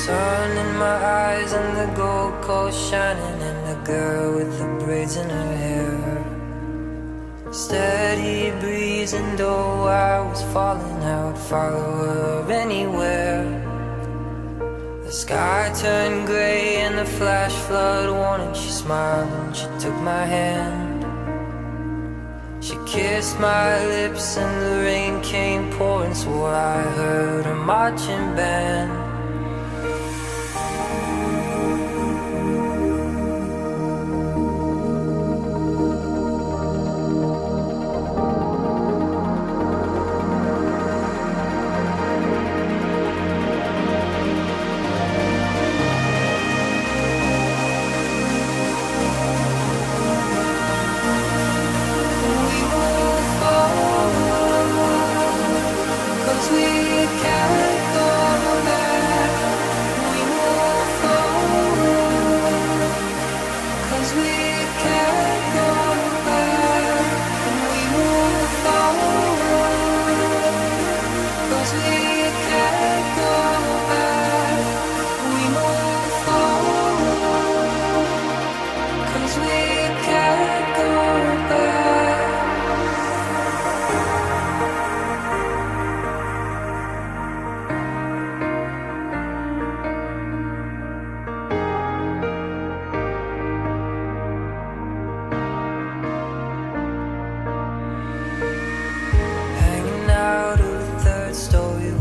sun in my eyes and the gold coast shining, and the girl with the braids in her hair. Steady breeze, and though I was falling, I would follow her anywhere. The sky turned grey and the flash flood warning. She smiled and she took my hand. She kissed my lips and the rain came pouring. Swore I heard a marching band. Hanging out of the third story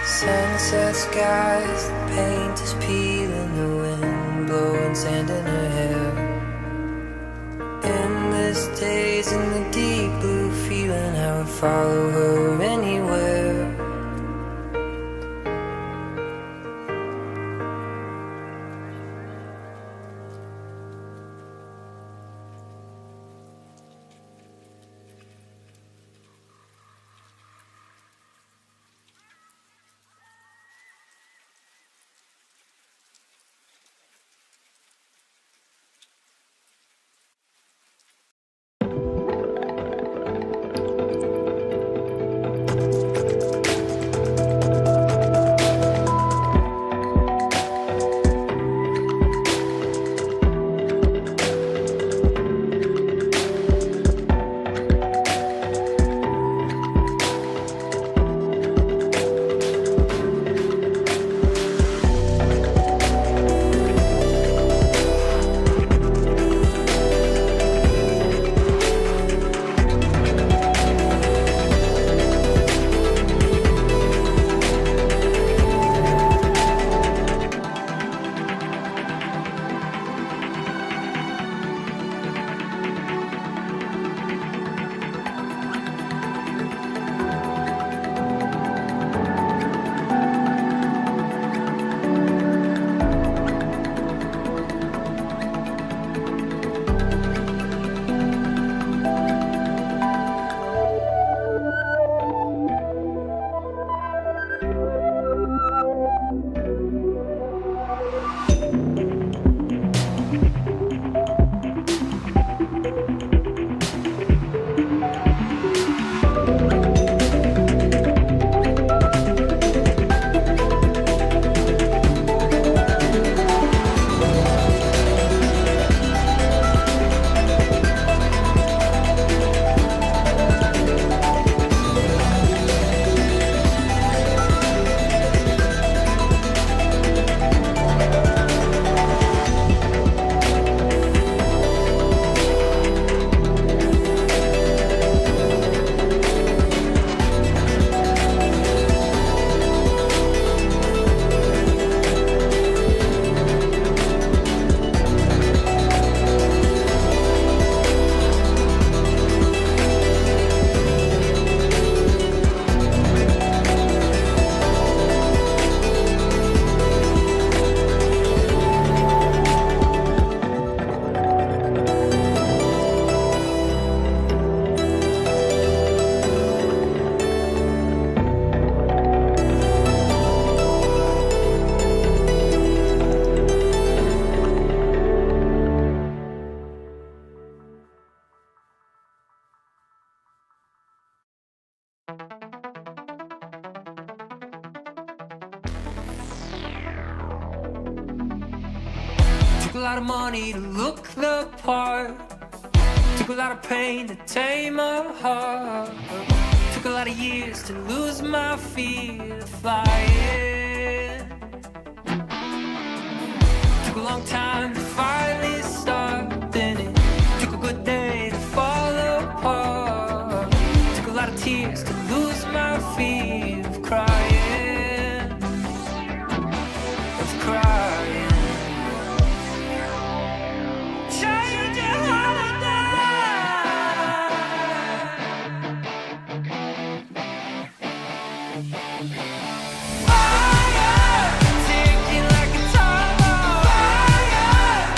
Sunset skies, the paint is peeling, the wind blowing sand in her hair. Endless days in the deep blue feeling, I would follow her anywhere. Took a lot of money to look the part. Took a lot of pain to tame a heart. Took a lot of years to lose my fear of flying. Took a long time to finally start. Then it took a good day to fall apart. Took a lot of tears to lose my fear of crying. Of crying. Change your holiday. Fire, ticking like a time bomb. Fire.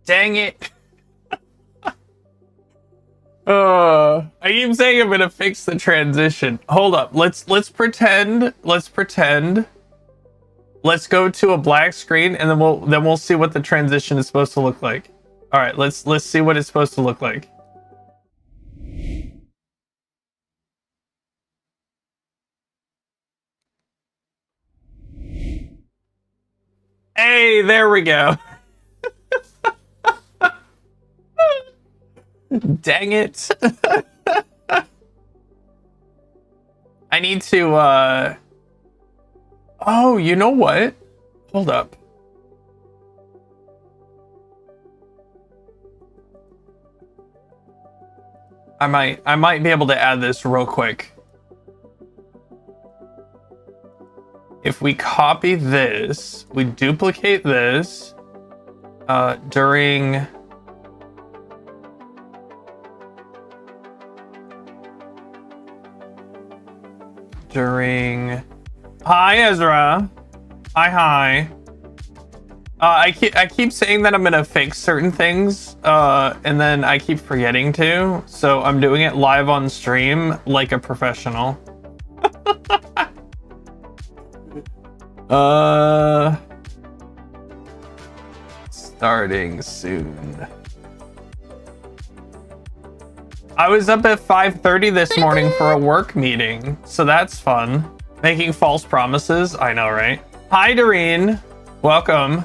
Dang it. I keep saying I'm gonna fix the transition. Hold up. Let's pretend. Let's go to a black screen and then we'll see what the transition is supposed to look like. All right, let's see what it's supposed to look like. Hey, there we go. Dang it. I need to, oh, you know what? Hold up. I might be able to add this real quick. If we copy this, we duplicate this, during... Hi, Ezra. Hi. I keep saying that I'm gonna fix certain things, and then I keep forgetting to, so I'm doing it live on stream like a professional. Starting soon. I was up at 5:30 this morning for a work meeting, so that's fun. Making false promises, I know, right? Hi, Doreen. Welcome.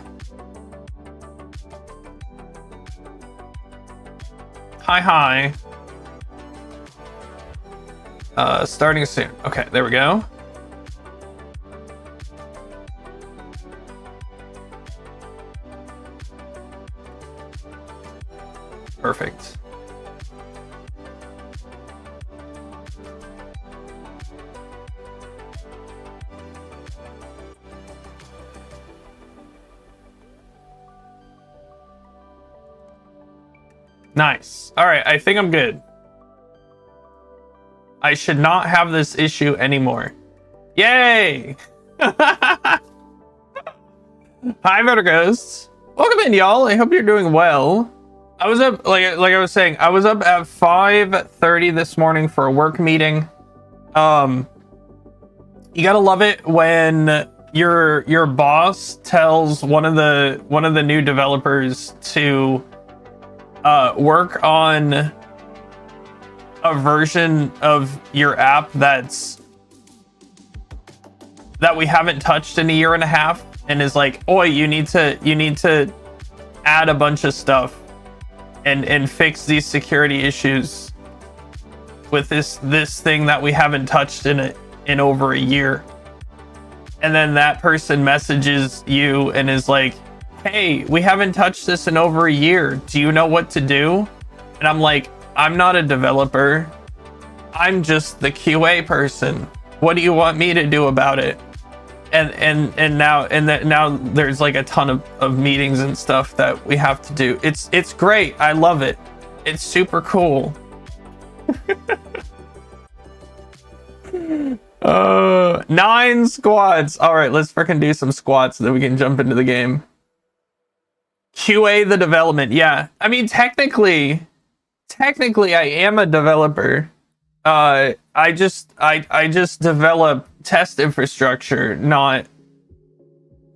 Hi. Starting soon. Okay, there we go. Perfect. Nice. All right, I think I'm good. I should not have this issue anymore. Yay! Hi, Voter Ghosts. Welcome in, y'all. I hope you're doing well. I was up, like I was saying, I was up at 5:30 this morning for a work meeting. You gotta love it when your boss tells one of the new developers to work on a version of your app that we haven't touched in a year and a half, and is like, "Oi, you need to add a bunch of stuff and fix these security issues with this thing that we haven't touched in over a year." And then that person messages you and is like, "Hey, we haven't touched this in over a year. Do you know what to do?" And I'm like, "I'm not a developer. I'm just the QA person. What do you want me to do about it?" And now there's like a ton of meetings and stuff that we have to do. It's great. I love it. It's super cool. 9 squats. All right, let's freaking do some squats so that we can jump into the game. QA the development. Yeah, I mean, technically I am a developer. I just develop test infrastructure, not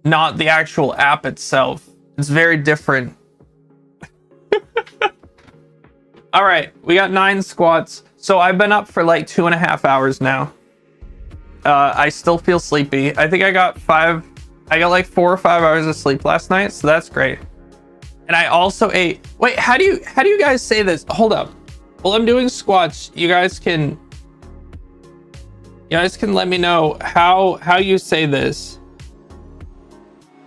the actual app itself. It's very different. All right, we got 9 squats. So I've been up for like 2.5 hours now. I still feel sleepy. I think I got like 4 or 5 hours of sleep last night, so that's great. And I also ate. Wait, how do you guys say this? Hold up. While I'm doing squats, you guys can let me know how you say this.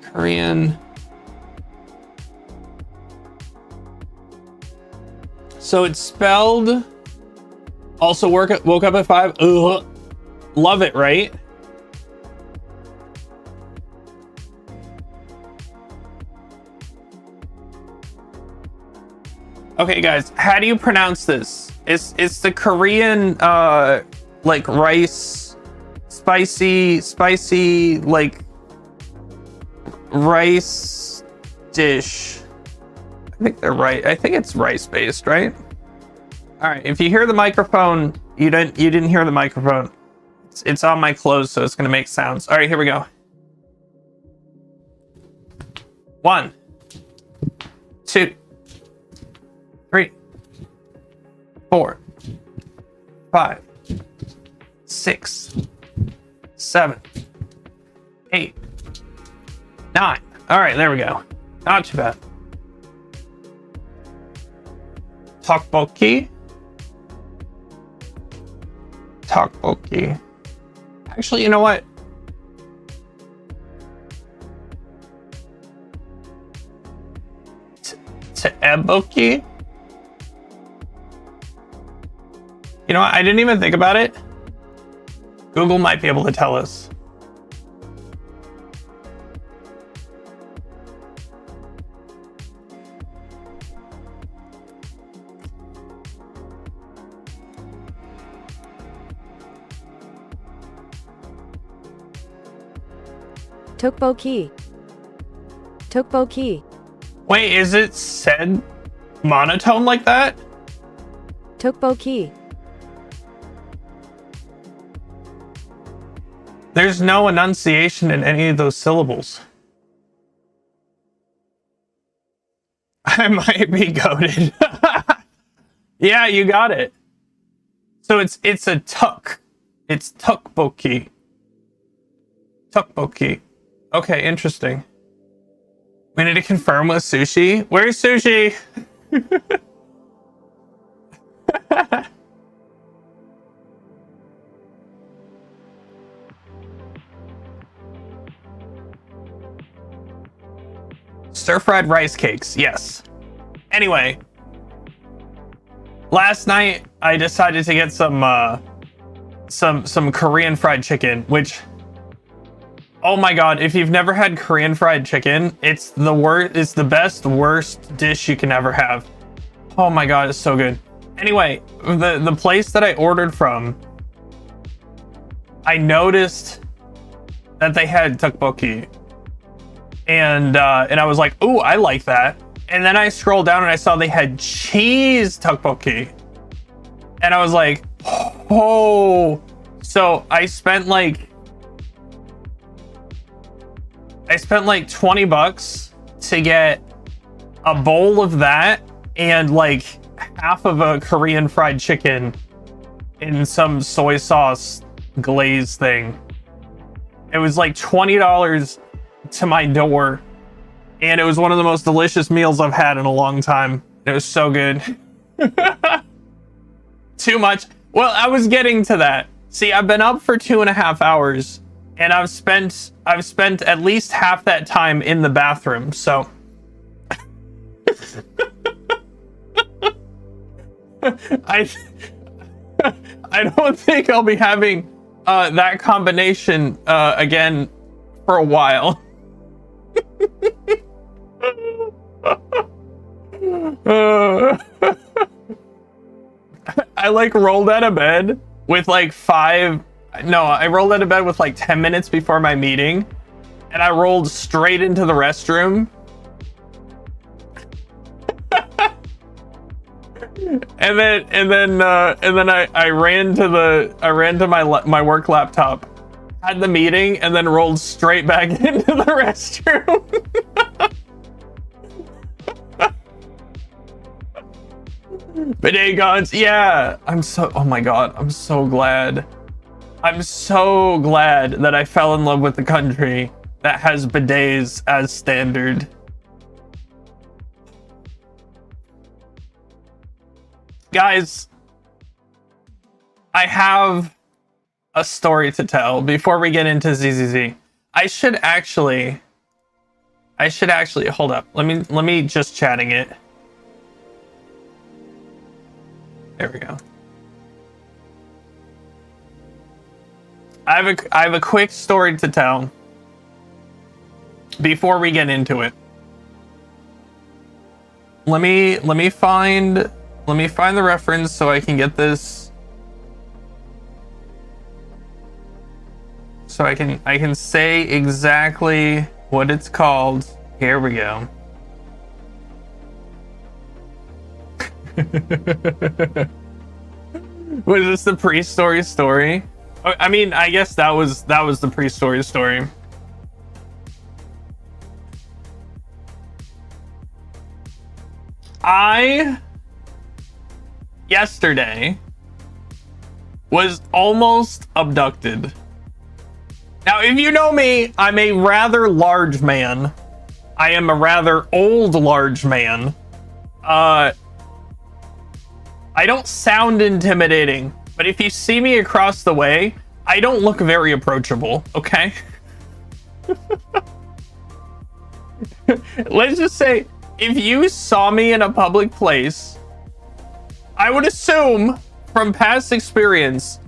Korean. So it's spelled. Also woke up at 5. Ugh. Love it, right? Okay, guys, how do you pronounce this? It's the Korean like rice, spicy like rice dish. think they're right. I think it's rice based, right? All right. If you hear the microphone, you didn't hear the microphone. It's on my clothes, so it's gonna make sounds. All right, here we go. 1, 2, 3, 4, 5, 6, 7, 8, 9. All right, there we go. Not too bad. Tteokbokki. Tteokbokki. Actually, you know what? Tteokbokki. You know what? I didn't even think about it. Google might be able to tell us. Tteokbokki. Tteokbokki. Wait, is it said monotone like that? Tteokbokki. There's no enunciation in any of those syllables. I might be goated. Yeah, you got it. So it's a tuk. It's tteokbokki. Tteokbokki. Okay, interesting. We need to confirm with sushi. Where's sushi? Stir-fried rice cakes, yes. Anyway, last night I decided to get some Korean fried chicken, which, oh my god, if you've never had Korean fried chicken, it's the best worst dish you can ever have. Oh my god, it's so good. Anyway, the place that I ordered from, I noticed that they had tteokbokki. And I was like, ooh, I like that. And then I scrolled down and I saw they had cheese tteokbokki. And I was like, oh. So I spent like $20 to get a bowl of that and like half of a Korean fried chicken in some soy sauce glaze thing. It was like $20 to my door, and it was one of the most delicious meals I've had in a long time. It was so good. Too much. Well, I was getting to that. See, I've been up for 2.5 hours, and I've spent at least half that time in the bathroom. So I don't think I'll be having that combination again for a while. I like rolled out of bed with like I rolled out of bed with like 10 minutes before my meeting, and I rolled straight into the restroom. and then I ran to my work laptop, had the meeting, and then rolled straight back into the restroom. Bidet gods, yeah. Oh my god, I'm so glad. I'm so glad that I fell in love with the country that has bidets as standard. Guys, I have a story to tell before we get into ZZZ. I should actually hold up. Let me just chatting it. There we go. I have a quick story to tell before we get into it. Let me find the reference so I can get this. So I can say exactly what it's called. Here we go. Was this the pre-story story? I mean, I guess that was the pre-story story. I yesterday was almost abducted. Now, if you know me, I'm a rather large man. I am a rather old large man. I don't sound intimidating, but if you see me across the way, I don't look very approachable, okay? Let's just say, if you saw me in a public place, I would assume from past experience,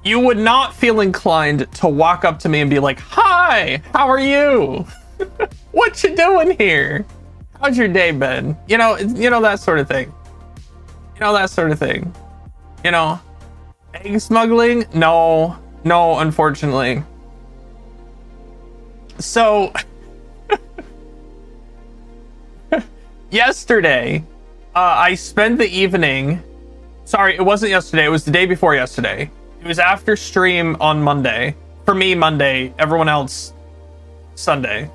you would not feel inclined to walk up to me and be like, "Hi, how are you? What you doing here? How's your day been?" You know that sort of thing. Egg smuggling? No, unfortunately. So yesterday, I spent the evening. Sorry, it wasn't yesterday. It was the day before yesterday. It was after stream on Monday. For me, Monday. Everyone else, Sunday.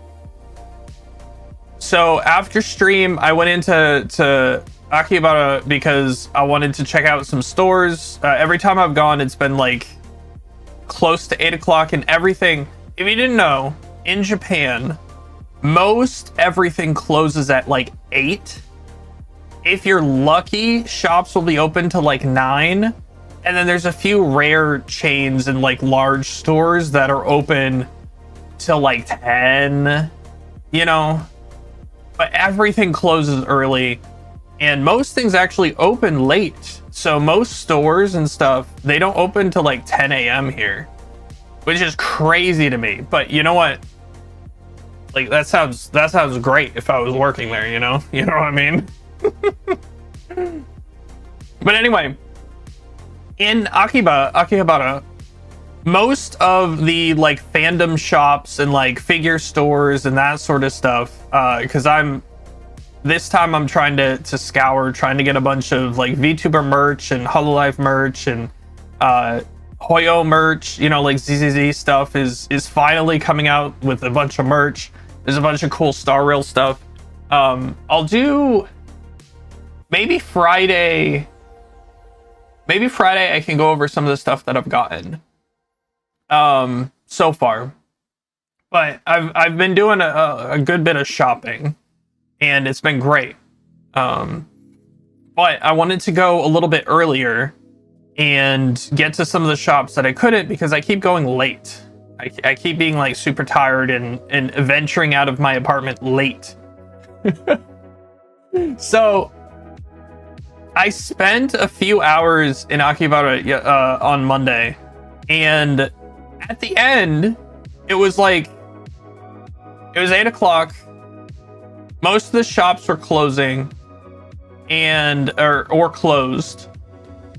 So after stream, I went into Akihabara because I wanted to check out some stores. Every time I've gone, it's been like close to 8 o'clock and everything. If you didn't know, in Japan, most everything closes at like 8. If you're lucky, shops will be open to like 9. And then there's a few rare chains and like large stores that are open till like 10, you know? But everything closes early. And most things actually open late. So most stores and stuff, they don't open till like 10 a.m. here, which is crazy to me. But you know what? Like that sounds great if I was working there, you know? You know what I mean? But anyway, in Akihabara, most of the like fandom shops and like figure stores and that sort of stuff, because this time I'm trying to scour, trying to get a bunch of like VTuber merch and Hololive merch and Hoyo merch, you know, like ZZZ stuff is finally coming out with a bunch of merch. There's a bunch of cool Star Rail stuff. I'll do maybe Friday I can go over some of the stuff that I've gotten so far. But I've been doing a good bit of shopping and it's been great. But I wanted to go a little bit earlier and get to some of the shops that I couldn't because I keep going late. I keep being like super tired and venturing out of my apartment late. So I spent a few hours in Akihabara on Monday, and at the end, it was 8 o'clock. Most of the shops were closing or closed.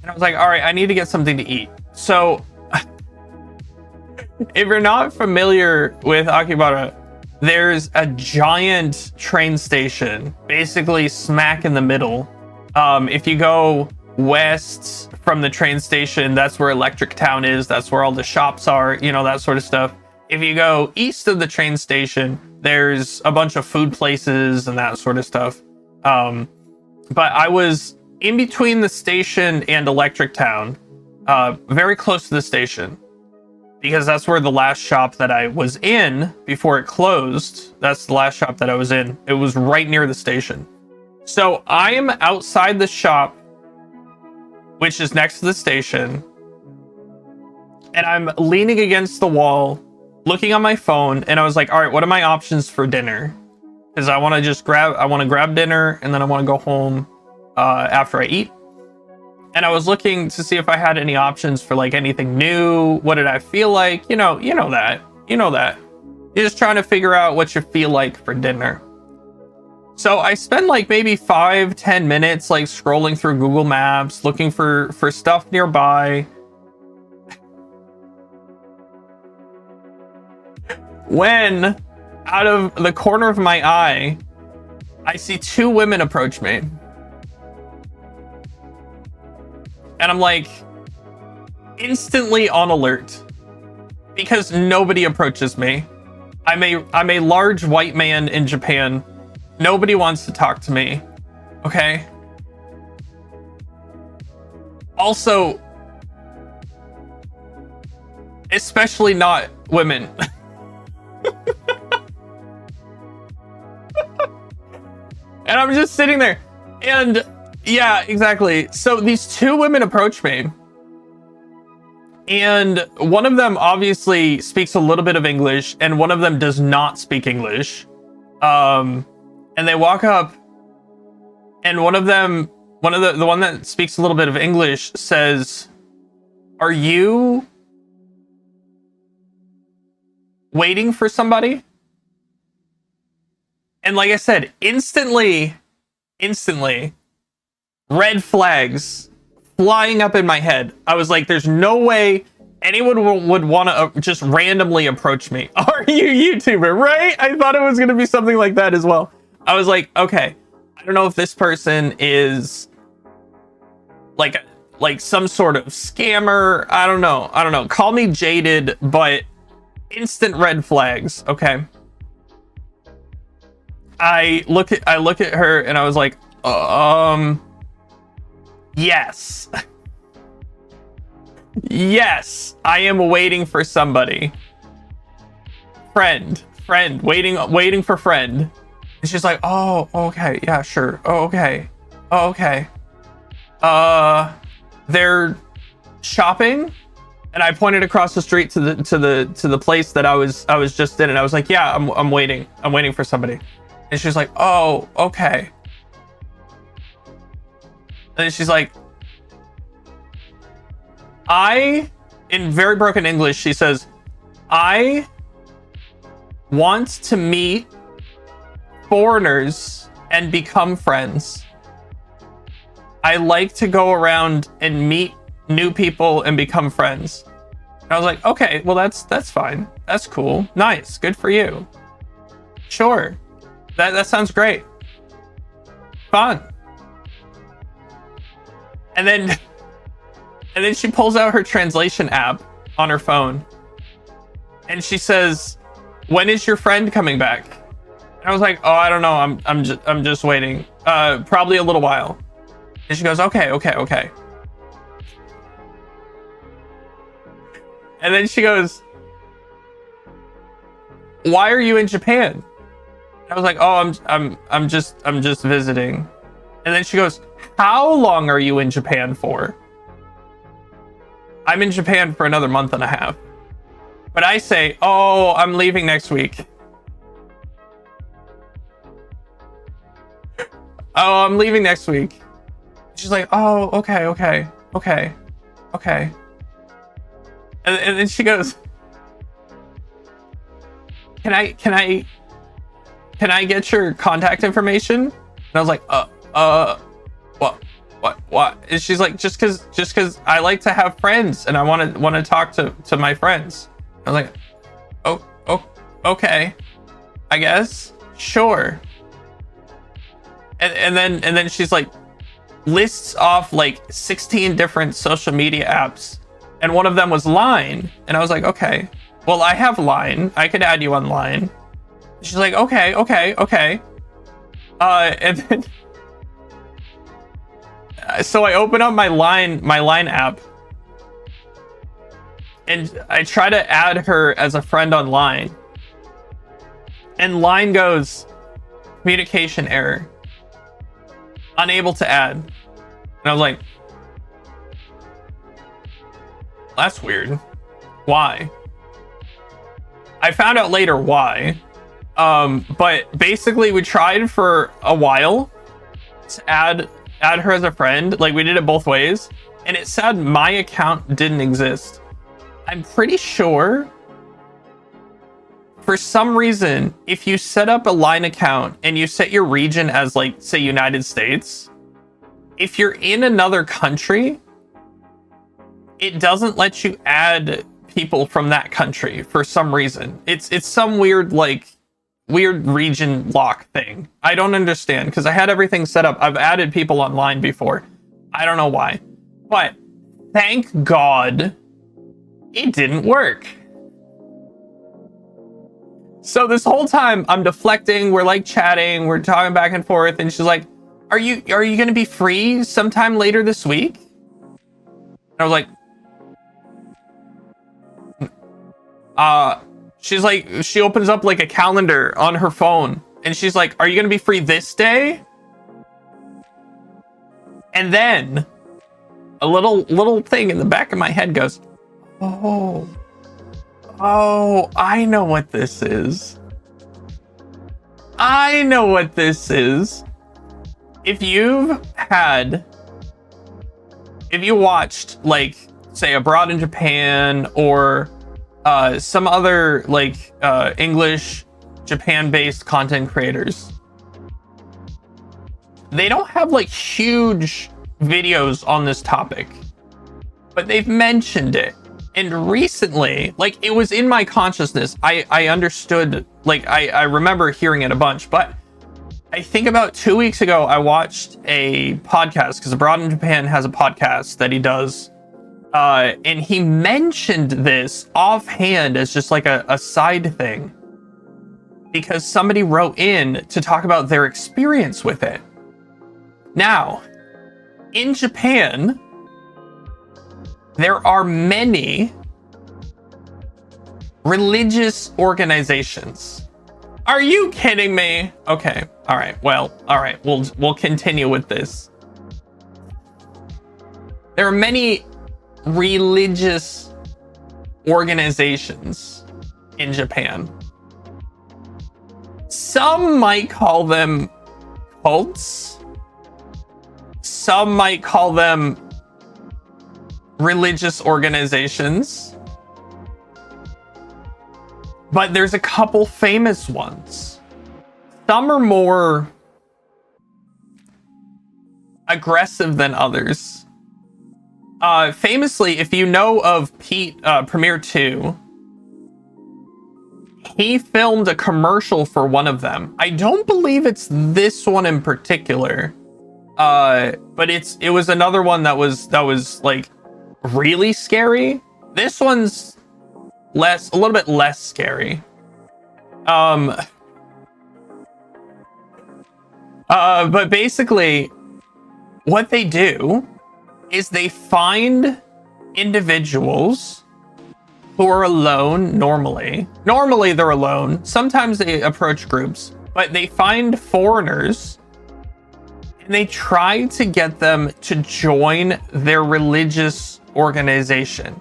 And I was like, all right, I need to get something to eat. So if you're not familiar with Akihabara, there's a giant train station, basically smack in the middle. If you go west from the train station, that's where Electric Town is. That's where all the shops are, you know, that sort of stuff. If you go east of the train station, there's a bunch of food places and that sort of stuff. But I was in between the station and Electric Town, very close to the station, because that's where the last shop that I was in before it closed. That's the last shop that I was in. It was right near the station. So I am outside the shop, which is next to the station, and I'm leaning against the wall, looking on my phone, and I was like, all right, what are my options for dinner? Because I want to grab dinner, and then I want to go home after I eat. And I was looking to see if I had any options for like anything new. What did I feel like? You know that. You're just trying to figure out what you feel like for dinner. So I spend like maybe 5-10 minutes like scrolling through Google Maps, looking for stuff nearby. When out of the corner of my eye, I see two women approach me. And I'm like instantly on alert because nobody approaches me. I'm a large white man in Japan. Nobody wants to talk to me. Okay. Also, especially not women. And I'm just sitting there. And yeah, exactly. So these two women approach me. And one of them obviously speaks a little bit of English, and one of them does not speak English. And they walk up, and one of them, the one that speaks a little bit of English says, "Are you waiting for somebody?" And like I said, instantly, red flags flying up in my head. I was like, there's no way anyone would want to just randomly approach me. Are you YouTuber, right? I thought it was going to be something like that as well. I was like, okay, I don't know if this person is like some sort of scammer. I don't know. Call me jaded, but instant red flags. Okay. I look at her and I was like, yes. Yes, I am waiting for somebody. Friend, waiting for friend. And she's like, oh, okay, yeah, sure. Oh, okay. They're shopping, and I pointed across the street to the place that I was just in, and I was like, yeah, I'm waiting for somebody. And she's like, oh, okay. And then she's like, in very broken English, she says, I want to meet foreigners and become friends. I like to go around and meet new people and become friends. And I was like, okay, well, that's fine. That's cool. Nice. Good for you. Sure. That sounds great. Fun. And then she pulls out her translation app on her phone. And she says, when is your friend coming back? And I was like, oh, I don't know. I'm just waiting. Probably a little while. And she goes, okay. And then she goes, why are you in Japan? I was like, oh, I'm just visiting. And then she goes, how long are you in Japan for? I'm in Japan for another month and a half. But I say, oh, I'm leaving next week. Oh, I'm leaving next week. She's like, oh, okay. And then she goes, can I get your contact information? And I was like, what? And she's like, just cause I like to have friends and I want to talk to my friends. I was like, oh, okay, I guess, sure. And then she's like, lists off like 16 different social media apps, and one of them was Line. And I was like, okay, well, I have Line. I could add you on Line. She's like, okay. And then so I open up my Line app, and I try to add her as a friend on Line, and Line goes, communication error, unable to add. And I was like, that's weird. Why? I found out later why. But basically we tried for a while to add her as a friend. Like, we did it both ways, and it said my account didn't exist. I'm pretty sure for some reason, if you set up a Line account and you set your region as, like, say, United States, if you're in another country, it doesn't let you add people from that country for some reason. It's some weird region lock thing. I don't understand, because I had everything set up. I've added people online before. I don't know why. But Thank God it didn't work. So this whole time I'm deflecting, we're like chatting, we're talking back and forth, and she's like, are you gonna be free sometime later this week? And I was like, she's like, she opens up like a calendar on her phone, and she's like, are you gonna be free this day? And then a little thing in the back of my head goes, oh, I know what this is. I know what this is. If you watched, like, say, Abroad in Japan, or some other, like, English, Japan-based content creators, they don't have, like, huge videos on this topic, but they've mentioned it. And recently, like, it was in my consciousness. I understood, like, I remember hearing it a bunch, but I think about 2 weeks ago, I watched a podcast, because Abroad in Japan has a podcast that he does. And he mentioned this offhand as just like a side thing, because somebody wrote in to talk about their experience with it. Now, in Japan, there are many religious organizations. Are you kidding me? Okay, all right. Well, all right. We'll continue with this. There are many religious organizations in Japan. Some might call them cults. Some might call them religious organizations. But there's a couple famous ones. Some are more aggressive than others. Famously, if you know of Pete Premiere 2, he filmed a commercial for one of them. I don't believe it's this one in particular, but it was another one that was like really scary. This one's a little bit less scary. But basically, what they do is they find individuals who are alone normally. Normally they're alone. Sometimes they approach groups, but they find foreigners and they try to get them to join their religious organization.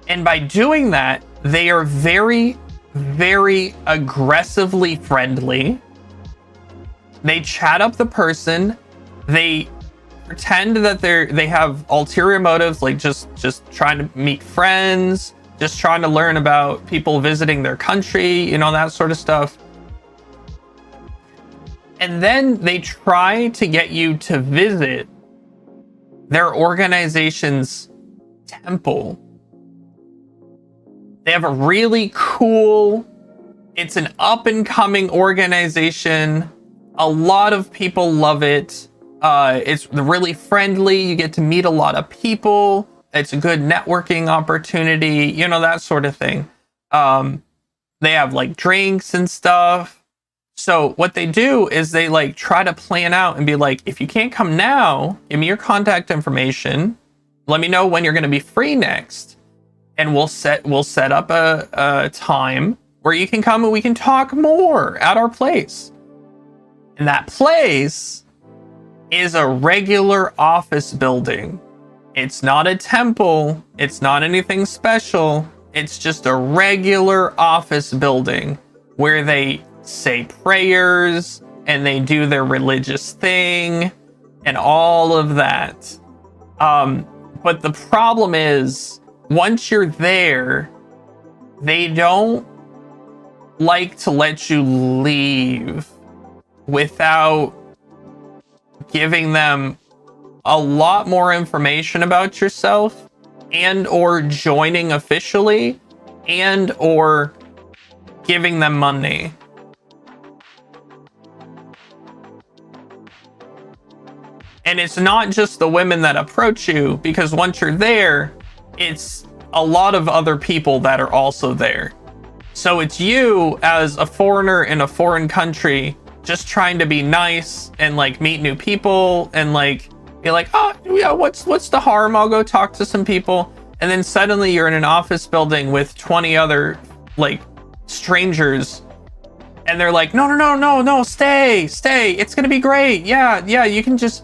And by doing that, they are very, very aggressively friendly. They chat up the person. They pretend that they have ulterior motives, like just trying to meet friends, just trying to learn about people visiting their country, you know, that sort of stuff. And then they try to get you to visit their organization's temple. They have a really cool, it's an up and coming organization. A lot of people love it. It's really friendly. You get to meet a lot of people. It's a good networking opportunity, you know, that sort of thing. They have like drinks and stuff. So what they do is they like try to plan out and be like, if you can't come now, give me your contact information. Let me know when you're going to be free next. And we'll set up a time where you can come and we can talk more at our place. And that place is a regular office building. It's not a temple. It's not anything special. It's just a regular office building where they say prayers and they do their religious thing and all of that. But the problem is, once you're there, they don't like to let you leave without giving them a lot more information about yourself, and or joining officially, and or giving them money. And And it's not just the women that approach you, because once you're there, it's a lot of other people that are also there. So it's you as a foreigner in a foreign country just trying to be nice and like meet new people and like be like, oh yeah, what's the harm? I'll go talk to some people. And then suddenly you're in an office building with 20 other like strangers, and they're like, no, stay, it's gonna be great. Yeah, you can just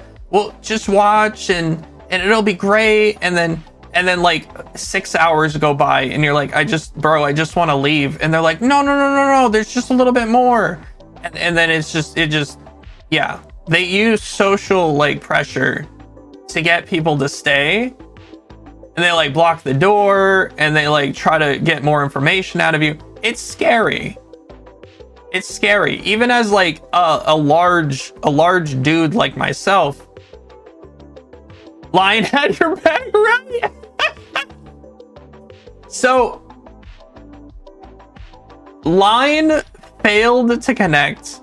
watch and it'll be great. And then like 6 hours go by and you're like, I just want to leave. And they're like, no, there's just a little bit more. And then it just, yeah, they use social like pressure to get people to stay. And they like block the door and they like try to get more information out of you. It's scary. It's scary. Even as like a large dude like myself, Lion had your back, right? So Line failed to connect.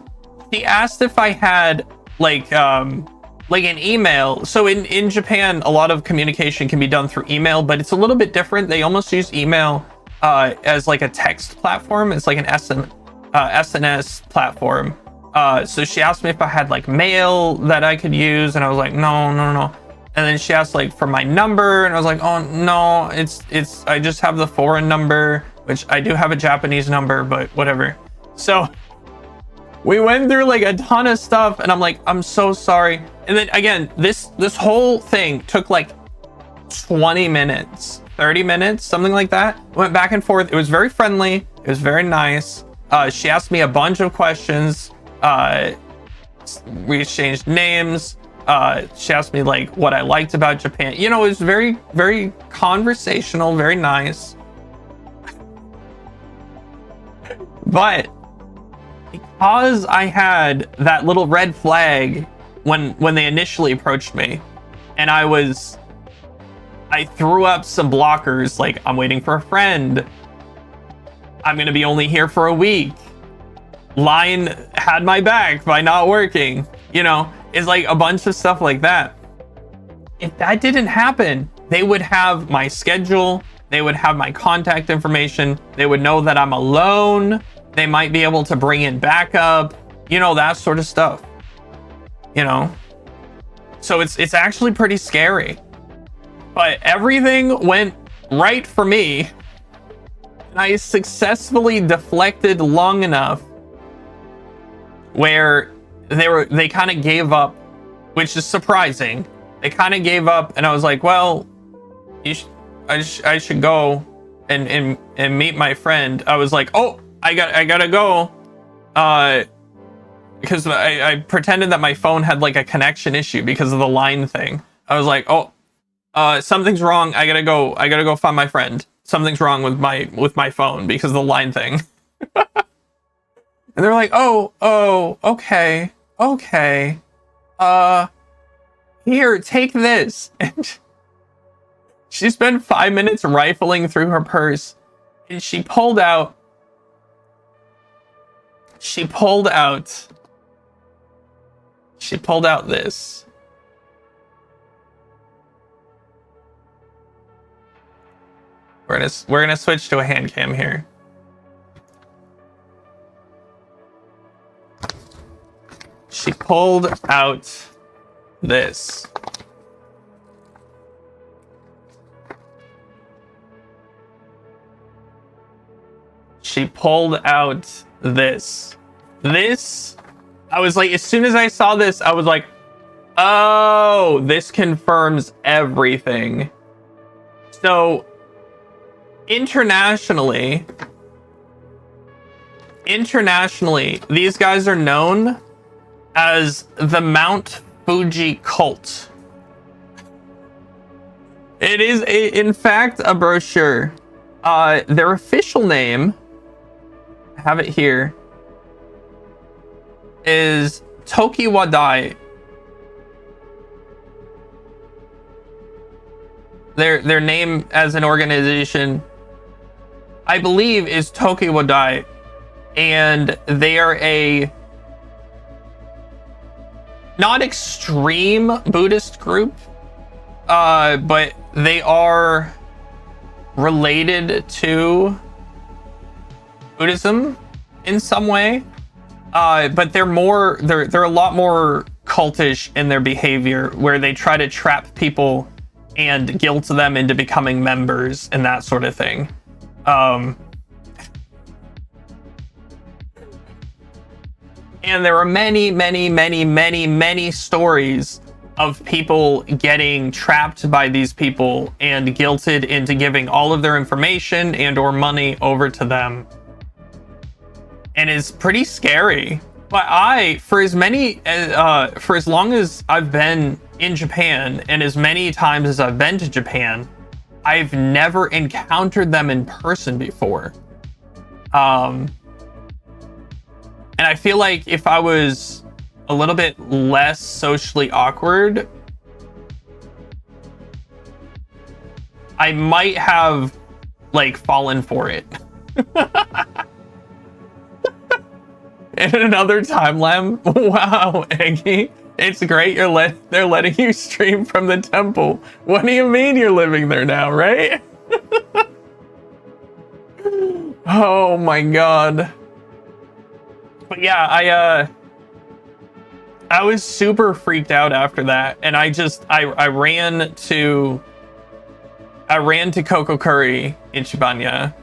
She asked if I had like an email. So in Japan, a lot of communication can be done through email, but it's a little bit different. They almost use email as like a text platform. It's like an SNS platform. So she asked me if I had like mail that I could use, and I was like, no. And then she asked like for my number, and I was like, oh no, it's I just have the foreign number, which I do have a Japanese number, but whatever. So we went through like a ton of stuff, and I'm like, I'm so sorry. And then again, this whole thing took like 20 minutes, 30 minutes, something like that. Went back and forth. It was very friendly. It was very nice. She asked me a bunch of questions. We exchanged names. She asked me like what I liked about Japan. You know, it was very, very conversational, very nice. But because I had that little red flag when they initially approached me, and I threw up some blockers like, I'm waiting for a friend, I'm gonna be only here for a week, Line had my back by not working, you know, it's like a bunch of stuff like that. If that didn't happen, they would have my schedule, they would have my contact information, they would know that I'm alone, they might be able to bring in backup, you know, that sort of stuff, you know. So it's actually pretty scary. But everything went right for me, and I successfully deflected long enough where they kind of gave up, which is surprising. They kind of gave up, and I was like, well, I should go and meet my friend. I was like, oh, I gotta go, because I pretended that my phone had like a connection issue because of the Line thing. I was like, oh, something's wrong. I gotta go find my friend. Something's wrong with my phone because of the Line thing. And they're like, oh, okay. Here, take this. And she spent 5 minutes rifling through her purse, and she pulled out this. We're gonna switch to a hand cam here. She pulled out this. She pulled out this. This, I was like, as soon as I saw this, I was like, oh, this confirms everything. So internationally, these guys are known as the Mount Fuji cult. It is in fact a brochure. Their official name, I have it here, is Tokiwadai. Their name as an organization, I believe, is Tokiwadai, and they are not extreme Buddhist group, but they are related to Buddhism in some way. But they're a lot more cultish in their behavior, where they try to trap people and guilt them into becoming members and that sort of thing. And there are many stories of people getting trapped by these people and guilted into giving all of their information and or money over to them. And it's pretty scary. But for as long as I've been in Japan, and as many times as I've been to Japan, I've never encountered them in person before. And I feel like if I was a little bit less socially awkward, I might have like fallen for it. In another timeline, wow, Eggy, it's great they're letting you stream from the temple. What do you mean you're living there now, right? Oh my god. But yeah, I was super freaked out after that, and I ran to Koko Curry in Chibanya,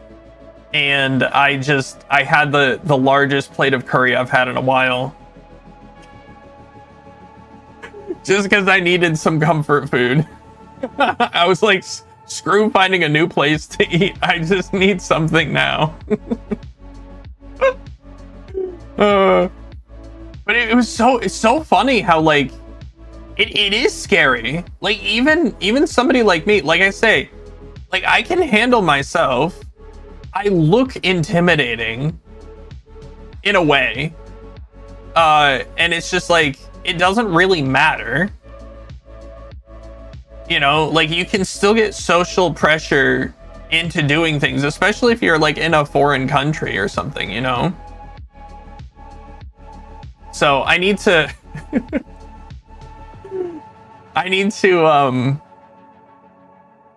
and I had the largest plate of curry I've had in a while. Just because I needed some comfort food. I was like, screw finding a new place to eat. I just need something now. But it's so funny how like it is scary. Like even somebody like me, like I say, like I can handle myself. I look intimidating in a way. And it's just like it doesn't really matter. You know, like you can still get social pressure into doing things, especially if you're like in a foreign country or something, you know? So I need to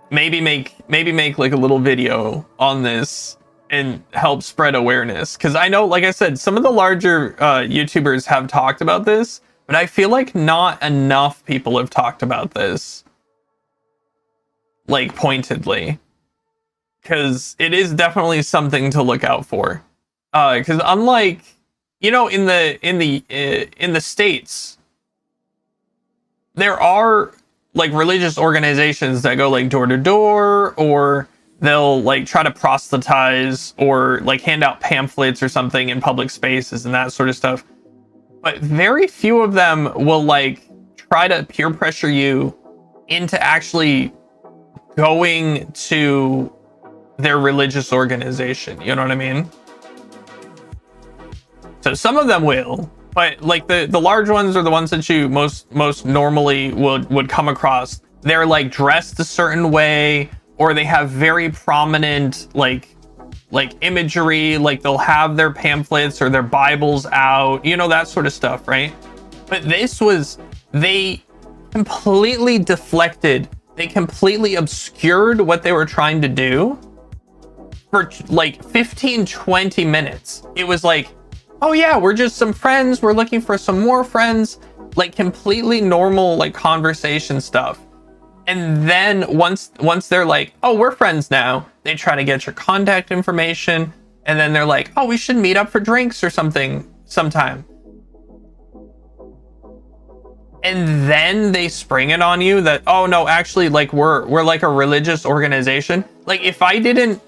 maybe make like a little video on this and help spread awareness, because I know, like I said, some of the larger YouTubers have talked about this, but I feel like not enough people have talked about this like pointedly, because it is definitely something to look out for. Because unlike, you know, in the States, there are like religious organizations that go like door to door, or they'll like try to proselytize or like hand out pamphlets or something in public spaces and that sort of stuff. But very few of them will like try to peer pressure you into actually going to their religious organization. You know what I mean? So some of them will, but like the large ones are the ones that you most normally would come across. They're like dressed a certain way, or they have very prominent like imagery, like they'll have their pamphlets or their Bibles out, you know, that sort of stuff, right? But they completely deflected, they completely obscured what they were trying to do for like 15-20 minutes. It was like, oh yeah, we're just some friends, we're looking for some more friends, like completely normal like conversation stuff. And then once they're like, oh, we're friends now, they try to get your contact information, and then they're like, oh, we should meet up for drinks or something sometime. And then they spring it on you that, oh no, actually, like we're like a religious organization. Like if I didn't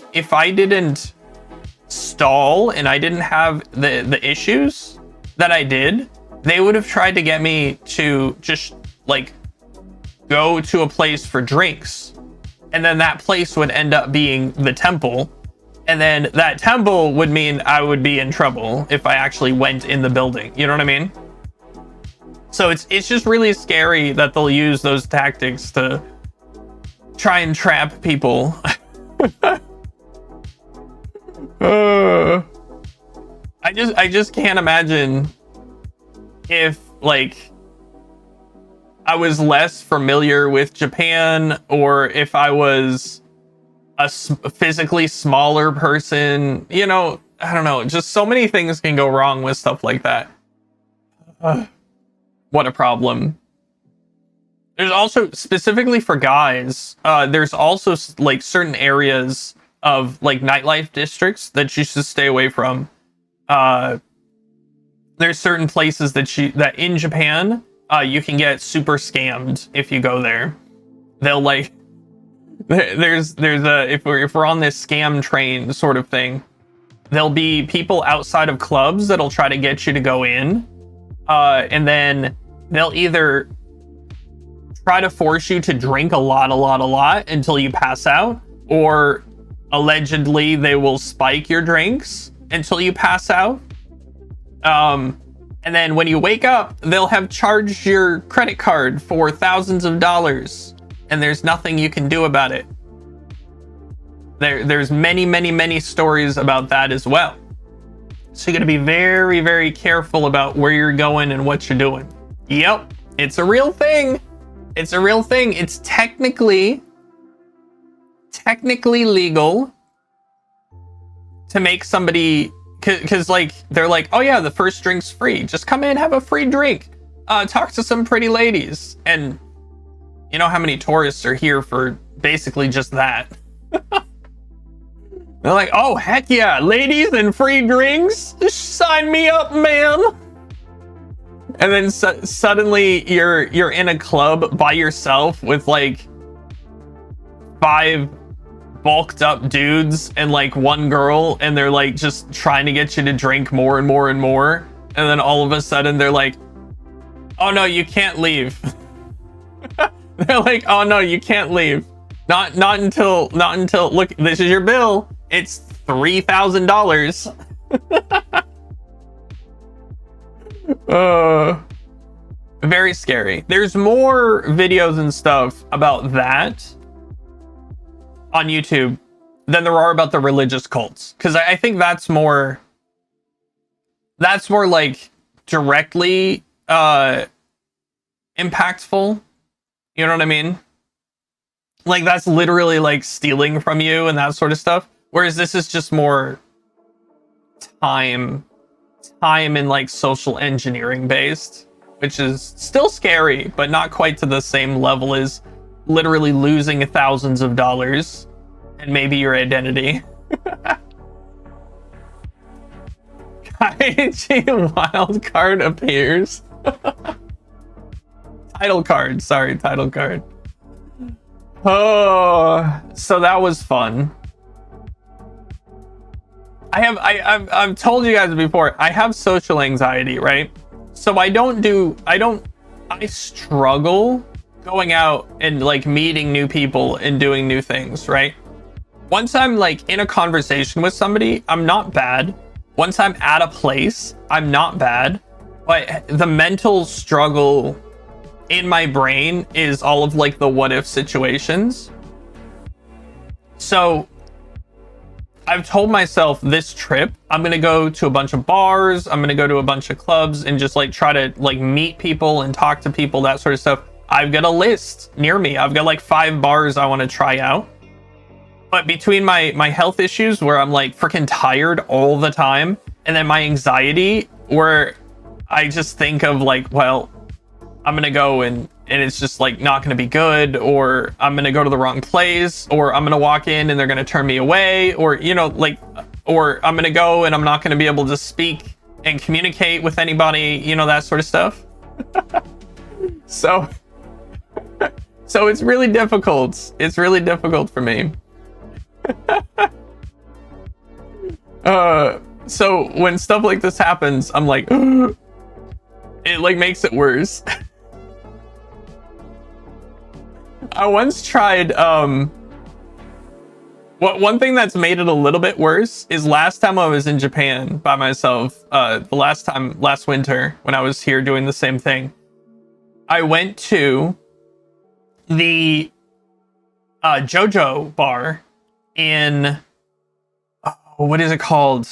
stall and I didn't have the issues that I did, they would have tried to get me to just like go to a place for drinks, and then that place would end up being the temple, and then that temple would mean I would be in trouble if I actually went in the building. You know what I mean? So it's just really scary that they'll use those tactics to try and trap people. I just can't imagine if like I was less familiar with Japan, or if I was a physically smaller person, you know, I don't know. Just so many things can go wrong with stuff like that. What a problem. There's also, specifically for guys, there's also like certain areas of like nightlife districts that you should stay away from. There's certain places that in Japan, you can get super scammed if you go there. They'll like, there's a, if we're on this scam train sort of thing, there'll be people outside of clubs that'll try to get you to go in, and then they'll either try to force you to drink a lot until you pass out, or allegedly they will spike your drinks until you pass out. And then when you wake up, they'll have charged your credit card for thousands of dollars, and there's nothing you can do about it. There's many stories about that as well. So you got to be very, very careful about where you're going and what you're doing. Yep, it's a real thing. It's a real thing. It's technically legal to make somebody, because like they're like, oh yeah, the first drink's free. Just come in, have a free drink. Talk to some pretty ladies. And you know how many tourists are here for basically just that. They're like, oh heck yeah, ladies and free drinks. Sign me up, man. And then suddenly you're in a club by yourself with like 5 bulked up dudes and like 1 girl, and they're like just trying to get you to drink more and more and more. And then all of a sudden they're like, oh no, you can't leave. They're like, oh no, you can't leave. Not until look, this is your bill. It's $3,000. Very scary. There's more videos and stuff about that on YouTube than there are about the religious cults, because I think that's more like directly impactful. You know what I mean? Like that's literally like stealing from you and that sort of stuff. Whereas this is just more time and like social engineering based, which is still scary, but not quite to the same level as literally losing thousands of dollars and maybe your identity. Kaiji wild card appears. Title card. Oh, so that was fun. I've told you guys before, I have social anxiety, right? So I struggle going out and like meeting new people and doing new things, right? Once I'm like in a conversation with somebody, I'm not bad. Once I'm at a place, I'm not bad. But the mental struggle in my brain is all of like the what if situations. So I've told myself this trip, I'm going to go to a bunch of bars, I'm going to go to a bunch of clubs and just like try to like meet people and talk to people, that sort of stuff. I've got a list near me. I've got like 5 bars I want to try out. But between my health issues where I'm like freaking tired all the time, and then my anxiety where I just think of like, well, I'm going to go and it's just like not going to be good, or I'm going to go to the wrong place, or I'm going to walk in and they're going to turn me away, or, you know, like, or I'm going to go and I'm not going to be able to speak and communicate with anybody, you know, that sort of stuff. So it's really difficult. It's really difficult for me. So when stuff like this happens, I'm like, it like makes it worse. I once tried, one thing that's made it a little bit worse is last time I was in Japan by myself, last winter when I was here doing the same thing, I went to the JoJo bar in, what is it called?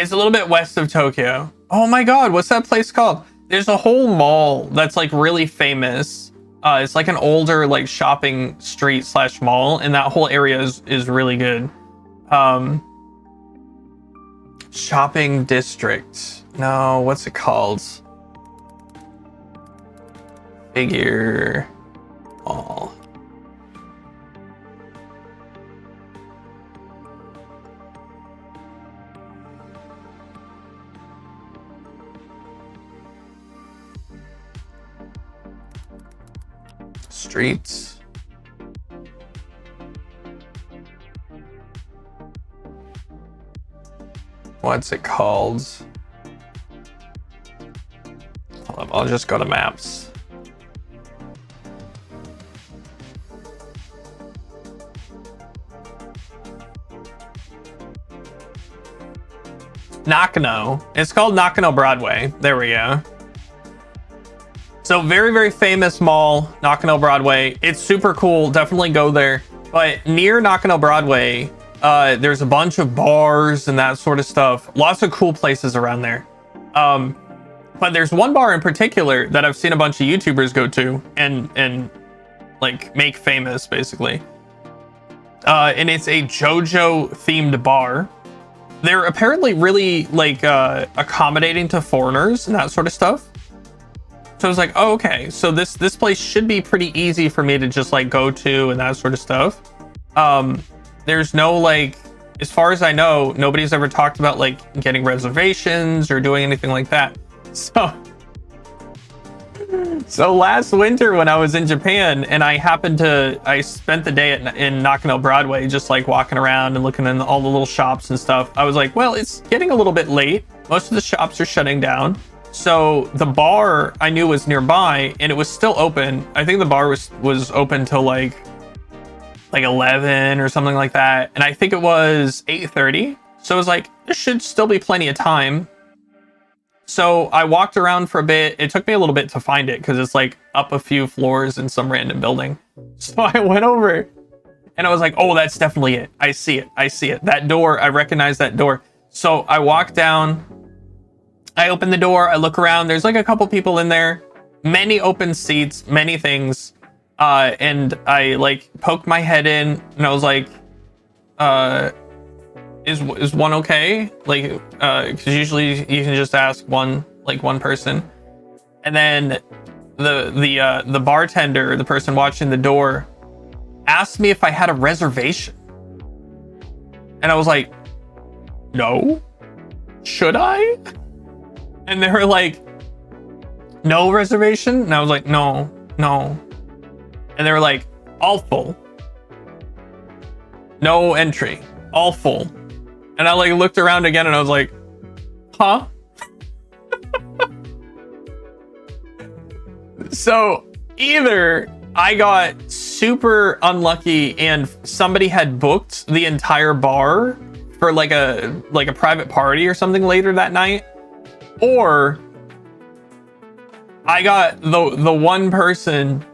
It's a little bit west of Tokyo. Oh my god, what's that place called? There's a whole mall that's like really famous. It's like an older like shopping street / mall, and that whole area is really good. Shopping district. No, what's it called? Figure mall. Streets. What's it called? Hold up, I'll just go to maps. Nakano. It's called Nakano Broadway. There we go. So very, very famous mall, Nakano Broadway. It's super cool. Definitely go there. But near Nakano Broadway, there's a bunch of bars and that sort of stuff. Lots of cool places around there. But there's one bar in particular that I've seen a bunch of YouTubers go to and like make famous, basically. And it's a JoJo themed bar. They're apparently really like accommodating to foreigners and that sort of stuff. So I was like, oh, okay, so this place should be pretty easy for me to just like go to and that sort of stuff. There's no like, as far as I know, nobody's ever talked about like getting reservations or doing anything like that. So last winter when I was in Japan and I spent the day in Nakano Broadway, just like walking around and looking in all the little shops and stuff. I was like, well, it's getting a little bit late. Most of the shops are shutting down. So the bar I knew was nearby and it was still open. I think the bar was open till like 11 or something like that. And I think it was 8:30. So I was like, there should still be plenty of time. So I walked around for a bit. It took me a little bit to find it because it's like up a few floors in some random building. So I went over and I was like, oh, that's definitely it. I see it. I see it. That door, I recognize that door. So I walked down. I open the door, I look around, there's like a couple people in there, many open seats, many things, and I like poked my head in and I was like, is one okay? Like, because usually you can just ask one person. And then the bartender, the person watching the door, asked me if I had a reservation. And I was like, no, should I? And they were like, no reservation? And I was like, no. And they were like, all full. No entry. All full. And I like looked around again and I was like, huh? So either I got super unlucky and somebody had booked the entire bar for like a private party or something later that night, or I got the one person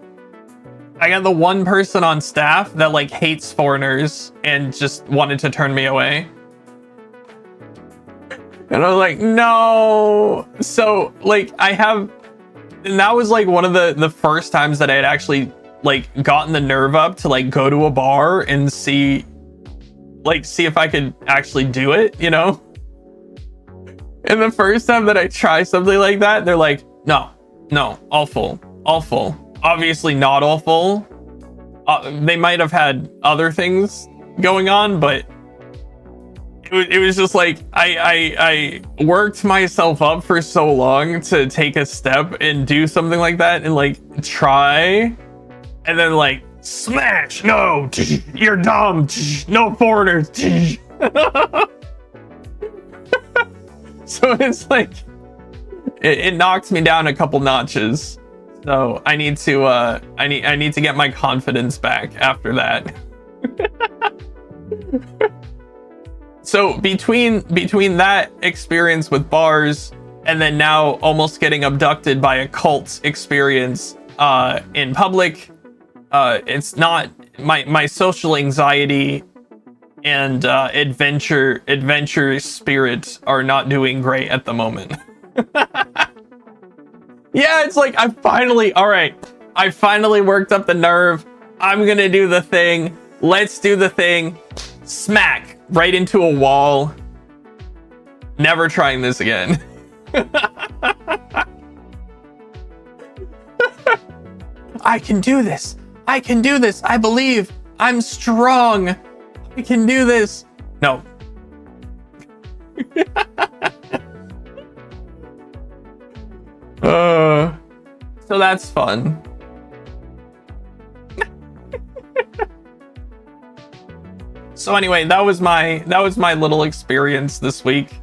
on staff that like hates foreigners and just wanted to turn me away. And I was like, no. So like and that was like one of the first times that I had actually like gotten the nerve up to like go to a bar and see if I could actually do it, you know? And the first time that I try something like that, they're like, no, all full. Obviously not all full. They might have had other things going on, but it was just like, I worked myself up for so long to take a step and do something like that and like try, and then like, smash, no, you're dumb, no foreigners. So it's like, it knocked me down a couple notches. So I need to get my confidence back after that. So between that experience with bars and then now almost getting abducted by a cult experience in public, it's not my social anxiety and adventure spirit are not doing great at the moment. Yeah, it's like I finally worked up the nerve. I'm gonna do the thing. Let's do the thing. Smack right into a wall. Never trying this again. I can do this. I can do this. I believe. I'm strong. I can do this. No. So that's fun. So anyway, that was my little experience this week.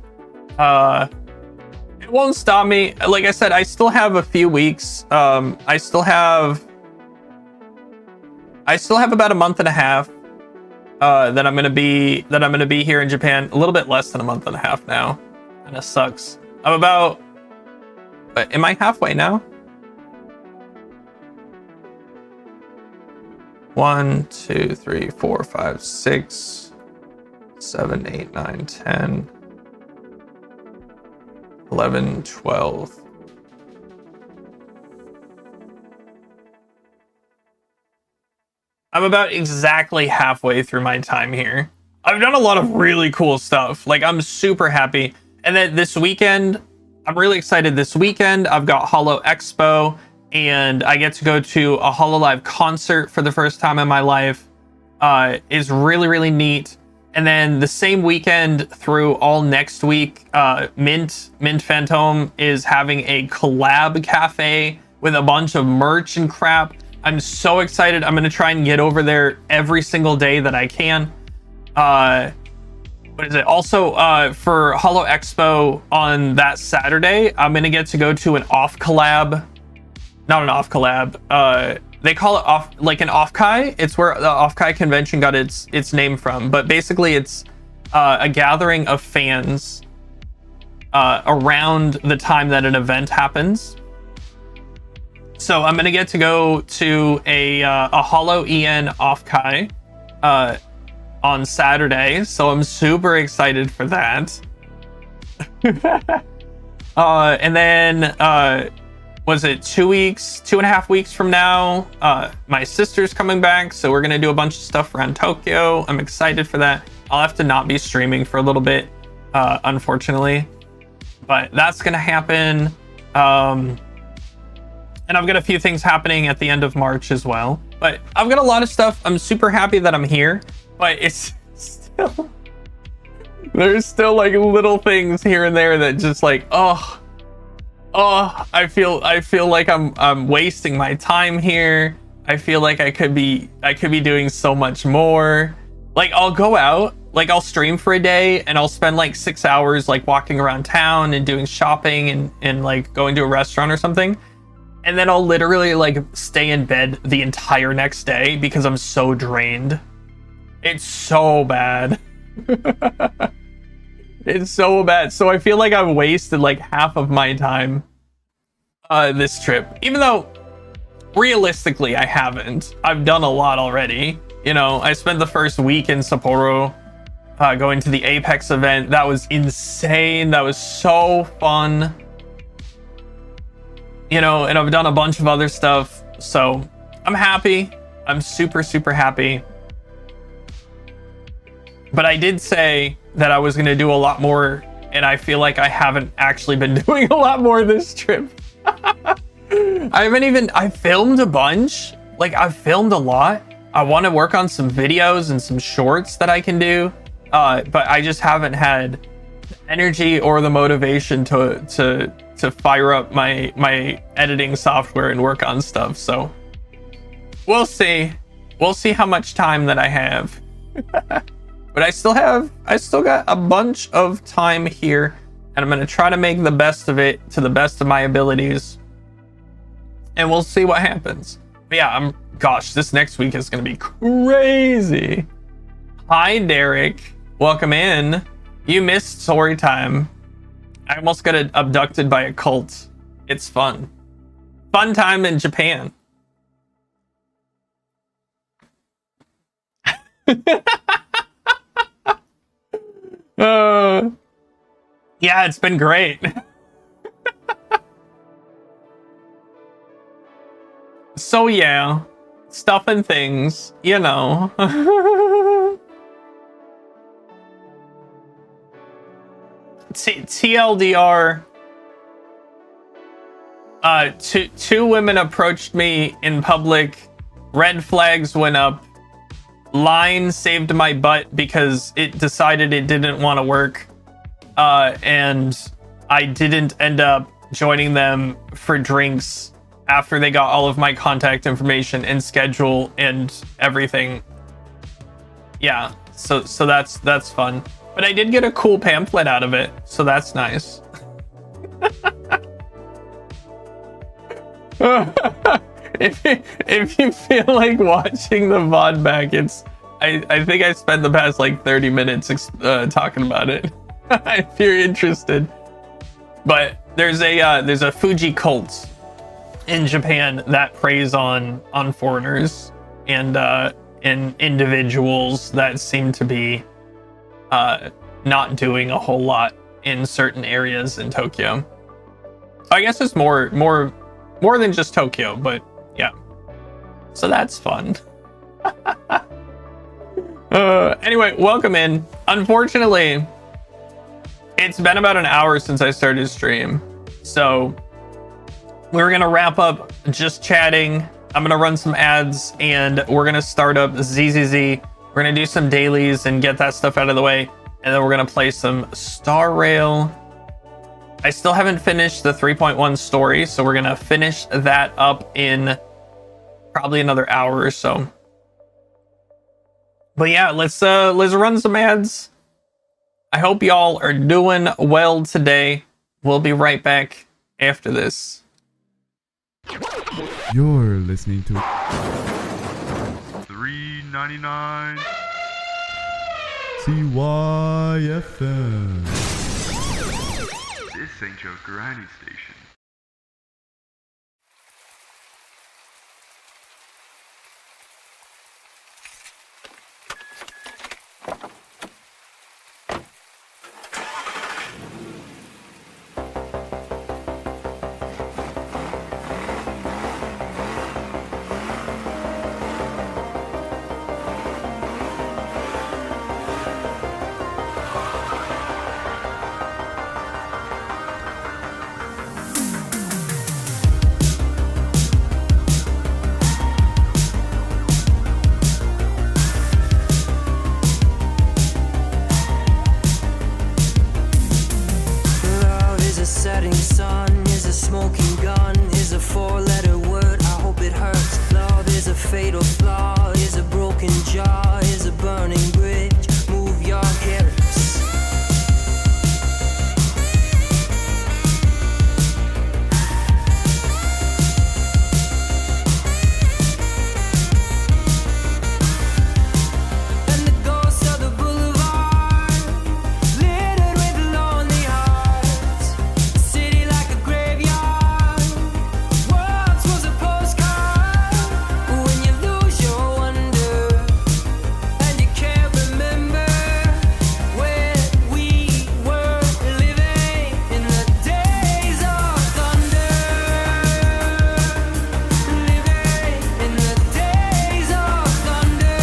It won't stop me. Like I said, I still have a few weeks. I still have about a month and a half that I'm gonna be here in Japan. A little bit less than a month and a half now. Kinda sucks. Am I halfway now? 1, 2, 3, 4, 5, 6, 7, 8, 9, 10, 11, 12. I'm about exactly halfway through my time here. I've done a lot of really cool stuff. Like, I'm super happy. And then this weekend, I'm really excited. This weekend, I've got Holo Expo, and I get to go to a HoloLive concert for the first time in my life. Is really, really neat. And then the same weekend through all next week, Mint Phantom is having a collab cafe with a bunch of merch and crap. I'm so excited. I'm going to try and get over there every single day that I can. What is it? Also, for Holo Expo on that Saturday, I'm going to get to go to an off collab. Not an off collab. They call it off, like an off-kai. It's where the off-kai convention got its name from. But basically, it's a gathering of fans around the time that an event happens. So I'm gonna get to go to a Holo EN off-kai on Saturday. So I'm super excited for that. And then was it 2.5 weeks from now, my sister's coming back, so we're gonna do a bunch of stuff around Tokyo. I'm excited for that. I'll have to not be streaming for a little bit, unfortunately, but that's gonna happen. And I've got a few things happening at the end of March as well, but I've got a lot of stuff. I'm super happy that I'm here, but it's still, there's still like little things here and there that just like, oh, I feel like I'm wasting my time here. I feel like I could be doing so much more. Like, I'll go out, like I'll stream for a day and I'll spend like 6 hours like walking around town and doing shopping and like going to a restaurant or something. And then I'll literally like stay in bed the entire next day because I'm so drained. It's so bad. It's so bad. So I feel like I've wasted like half of my time this trip, even though realistically I haven't. I've done a lot already. You know, I spent the first week in Sapporo going to the Apex event. That was insane. That was so fun. You know, and I've done a bunch of other stuff. So I'm happy. I'm super, super happy. But I did say that I was going to do a lot more, and I feel like I haven't actually been doing a lot more this trip. I filmed a bunch. Like, I've filmed a lot. I want to work on some videos and some shorts that I can do. But I just haven't had the energy or the motivation to fire up my editing software and work on stuff. So we'll see how much time that I have. But I still got a bunch of time here, and I'm going to try to make the best of it to the best of my abilities, and we'll see what happens. But yeah, gosh, this next week is going to be crazy. Hi, Derek. Welcome in. You missed story time. I almost got abducted by a cult. It's fun. Fun time in Japan. Yeah, it's been great. So yeah, stuff and things, you know. TLDR, two women approached me in public, red flags went up, line saved my butt because it decided it didn't want to work, and I didn't end up joining them for drinks after they got all of my contact information and schedule and everything. Yeah, so that's fun. But I did get a cool pamphlet out of it, so that's nice. if you feel like watching the VOD back, I think I spent the past like 30 minutes talking about it. If you're interested. But there's a Fuji cult in Japan that preys on foreigners and individuals that seem to be not doing a whole lot in certain areas in Tokyo. I guess it's more than just Tokyo, but yeah. So that's fun. Anyway, welcome in. Unfortunately, it's been about an hour since I started stream, so we're gonna wrap up just chatting. I'm gonna run some ads and we're gonna start up ZZZ. We're gonna do some dailies and get that stuff out of the way, and then we're gonna play some Star Rail. I still haven't finished the 3.1 story, so we're gonna finish that up in probably another hour or so. But yeah, let's run some ads. I hope y'all are doing well today. We'll be right back after this. You're listening to $3.99 CYFM. This ain't your granny station. Setting sun is a smoking gun, is a four-letter word, I hope it hurts. Love is a fatal flaw, is a broken jaw, is a burning bridge, move your hips. And the ghosts of the boulevard, littered with lonely hearts. City like a graveyard, once was a postcard. When you lose your wonder, and you can't remember where we were living in the days of thunder. Living in the days of thunder.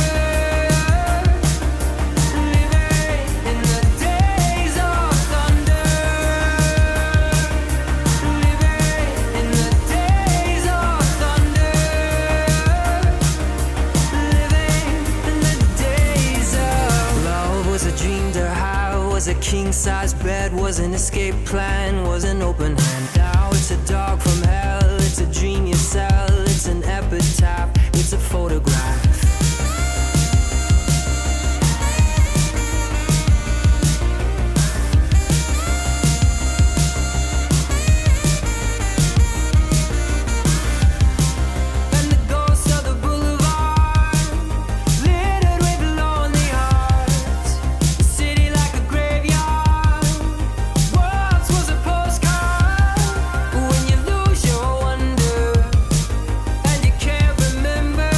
Living in the days of thunder. Living in the days of thunder. Living in the days of love was a dream to have, was a king-size bed, was an escape plan, was an open hand. Now it's a dog from hell, it's a dream you sell, it's an epitaph, it's a photograph. And the ghosts of the boulevard, littered with lonely hearts. City like a graveyard, once was a postcard. When you lose your wonder, and you can't remember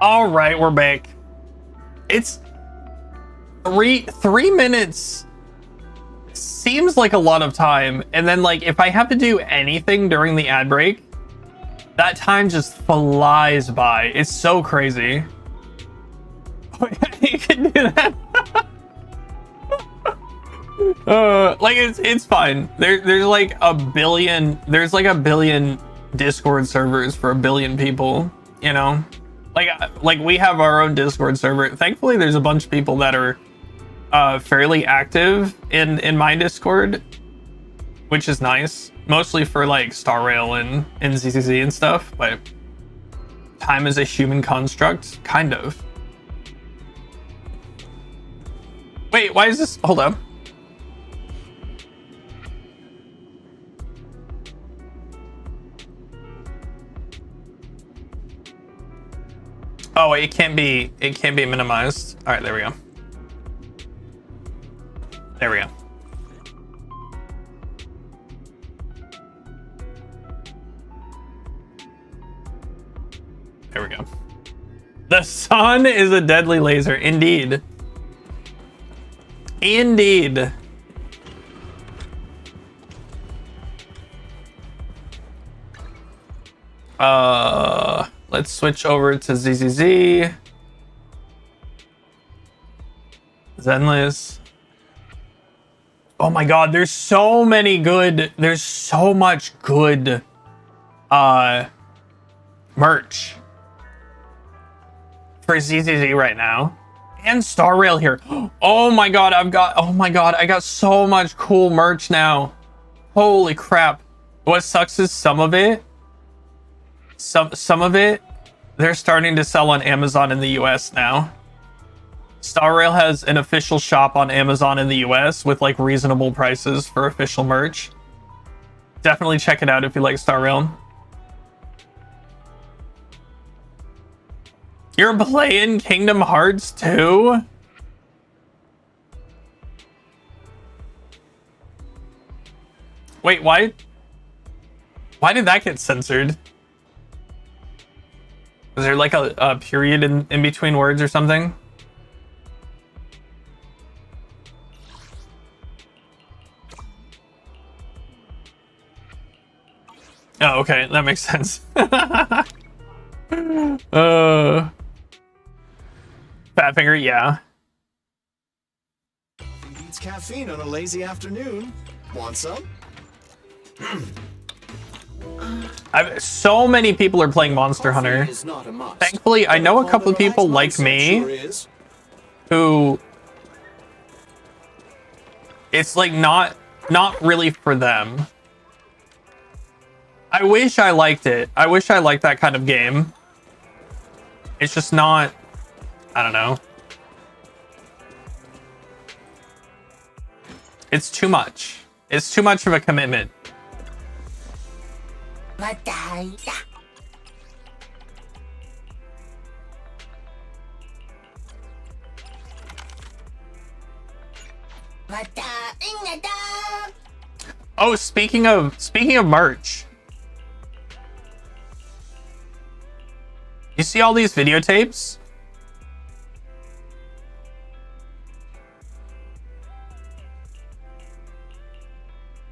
All right, we're back. It's 3 minutes. Seems like a lot of time, and then like if I have to do anything during the ad break, that time just flies by. It's so crazy. Oh, yeah, you can do that. Like it's fine. There's like a billion. There's like a billion Discord servers for a billion people. You know, like we have our own Discord server. Thankfully, there's a bunch of people that are fairly active in my Discord, which is nice. Mostly for like Star Rail and ZZZ and stuff, but time is a human construct, kind of. Wait, why is this? Hold up. Oh, it can't be minimized. All right, there we go. There we go. There we go. The sun is a deadly laser. Indeed. Indeed. Let's switch over to ZZZ. Zenless. Oh my god, there's so much good merch for ZZZ right now, and Star Rail here. Oh my god, I got so much cool merch now. Holy crap. What sucks is some of it they're starting to sell on Amazon in the US now. Star Rail has an official shop on Amazon in the US with like reasonable prices for official merch. Definitely check it out if you like Star Rail. You're playing Kingdom Hearts 2? Wait, why did that get censored? Was there like a period in between words or something? Oh, okay, that makes sense. Fat finger, yeah. Beats caffeine on a lazy afternoon. Want some? So many people are playing Monster Hunter. Thankfully, I know a couple of people like me who it's like not really for them. I wish I liked it. I wish I liked that kind of game. It's just not, I don't know. It's too much. It's too much of a commitment. Oh, speaking of merch. You see all these videotapes?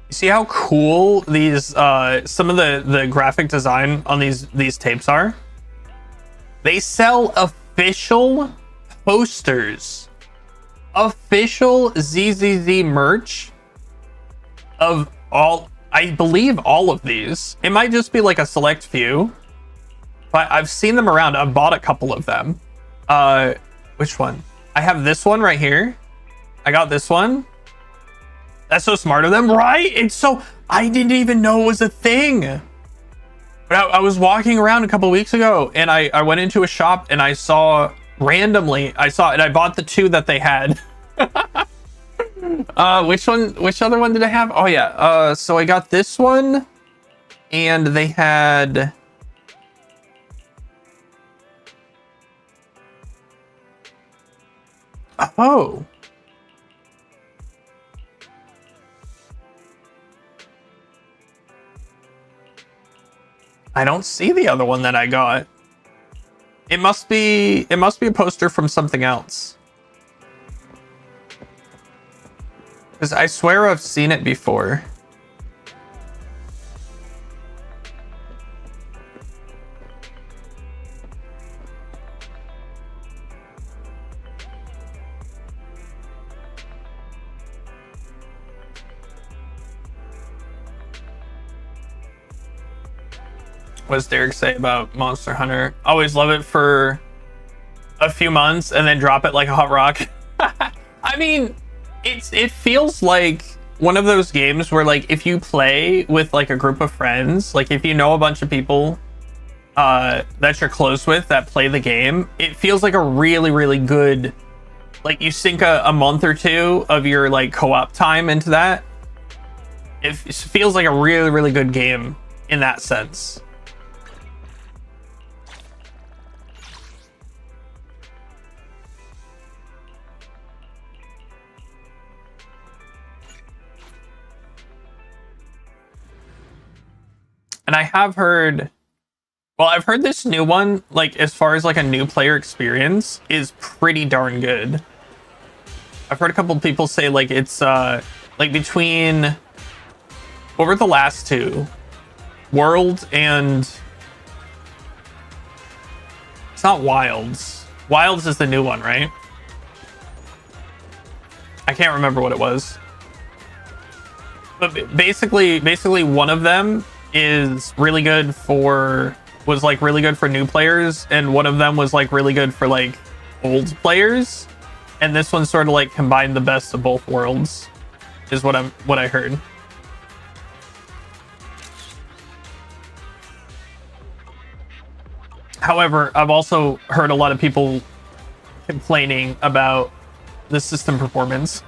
You see how cool these some of the graphic design on these tapes are? They sell official posters, official ZZZ merch of all, I believe all of these. It might just be like a select few, but I've seen them around. I've bought a couple of them. Which one? I have this one right here. I got this one. That's so smart of them, right? It's so, I didn't even know it was a thing. But I was walking around a couple weeks ago and I went into a shop and I saw randomly, and I bought the two that they had. Which other one did I have? Oh yeah. So I got this one and they had, oh. I don't see the other one that I got. It must be a poster from something else. Because I swear I've seen it before. What does Derek say about Monster Hunter? Always love it for a few months and then drop it like a hot rock. I mean, it feels like one of those games where, like, if you play with like a group of friends, like if you know a bunch of people that you're close with that play the game, it feels like a really, really good, like, you sink a month or two of your like co-op time into that. It feels like a really, really good game in that sense. And I have heard, well, I've heard this new one, like, as far as like a new player experience, is pretty darn good. I've heard a couple people say like it's like between, what were the last two? World and, it's not Wilds. Wilds is the new one, right? I can't remember what it was. But basically one of them is really good for, was like really good for new players, and one of them was like really good for like old players, and this one sort of like combined the best of both worlds, is what I heard. However, I've also heard a lot of people complaining about the system performance.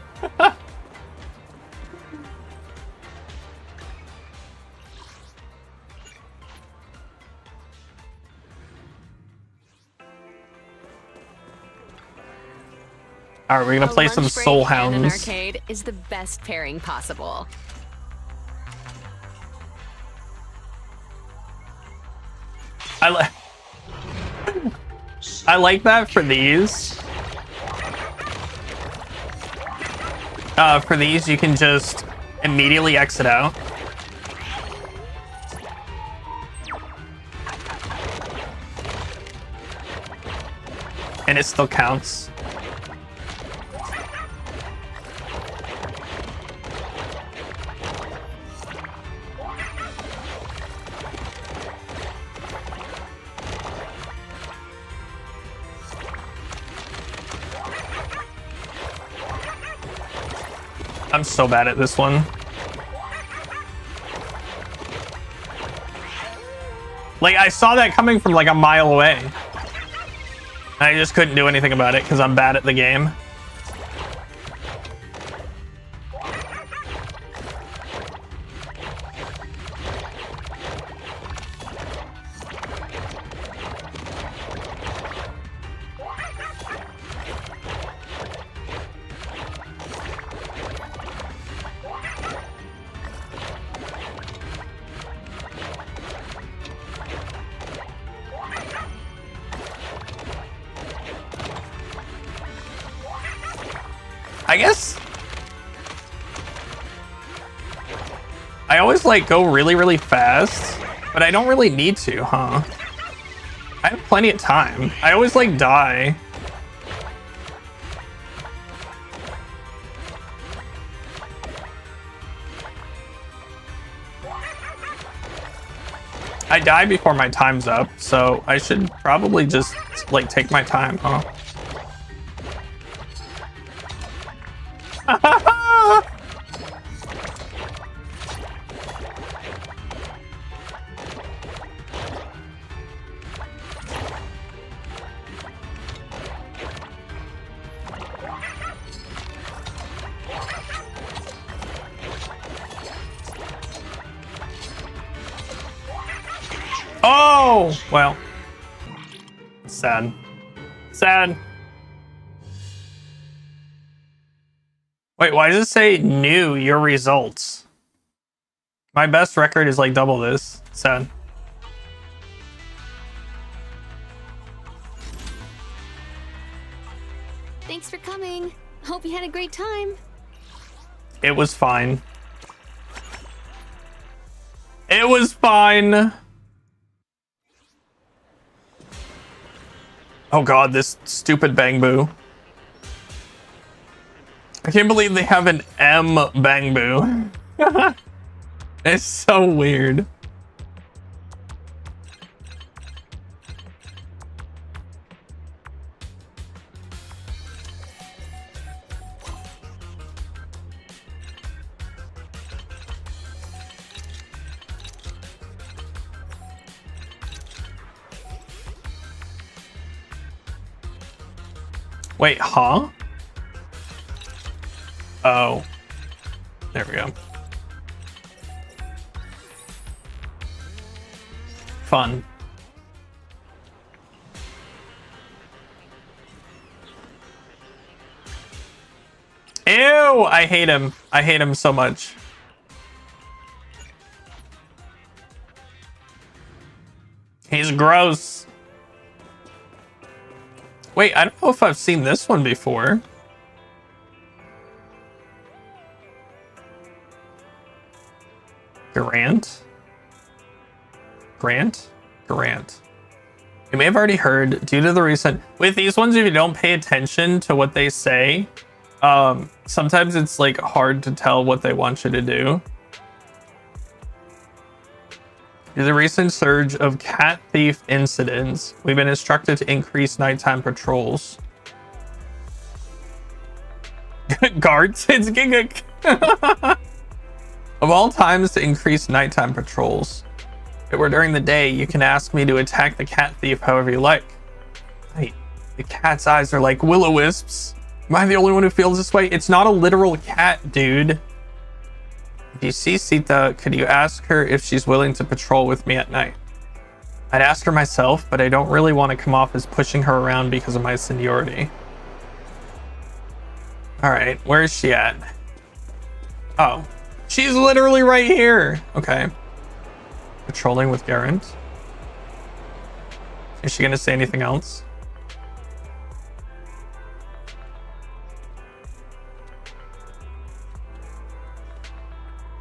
All right, we're gonna play some Soul Hounds. An arcade is the best pairing possible. I like that for these. For these, you can just immediately exit out. And it still counts. I'm so bad at this one. Like, I saw that coming from like a mile away. I just couldn't do anything about it because I'm bad at the game. I guess I always like go really, really fast, but I don't really need to, huh? I have plenty of time. I always like die. I die before my time's up, so I should probably just like take my time, huh? Oh, well, sad. Sad. Wait, why does it say new your results? My best record is like double this. Sad. Thanks for coming. Hope you had a great time. It was fine. It was fine. Oh god, this stupid Bang Boo. I can't believe they have an M Bang Boo. It's so weird. Wait, huh? Oh. There we go. Fun. Ew! I hate him. I hate him so much. He's gross. Wait, I don't know if I've seen this one before. Grant? You may have already heard, due to the recent... With these ones, if you don't pay attention to what they say, sometimes it's like hard to tell what they want you to do. Due to the recent surge of cat thief incidents, we've been instructed to increase nighttime patrols. Guards? It's Giga. Of all times to increase nighttime patrols. If it were during the day, you can ask me to attack the cat thief however you like. Wait, the cat's eyes are like will-o-wisps. Am I the only one who feels this way? It's not a literal cat, dude. If you see Sita, could you ask her if she's willing to patrol with me at night? I'd ask her myself, but I don't really want to come off as pushing her around because of my seniority. Alright, where is she at? Oh, she's literally right here. Okay. Patrolling with Garant. Is she gonna say anything else?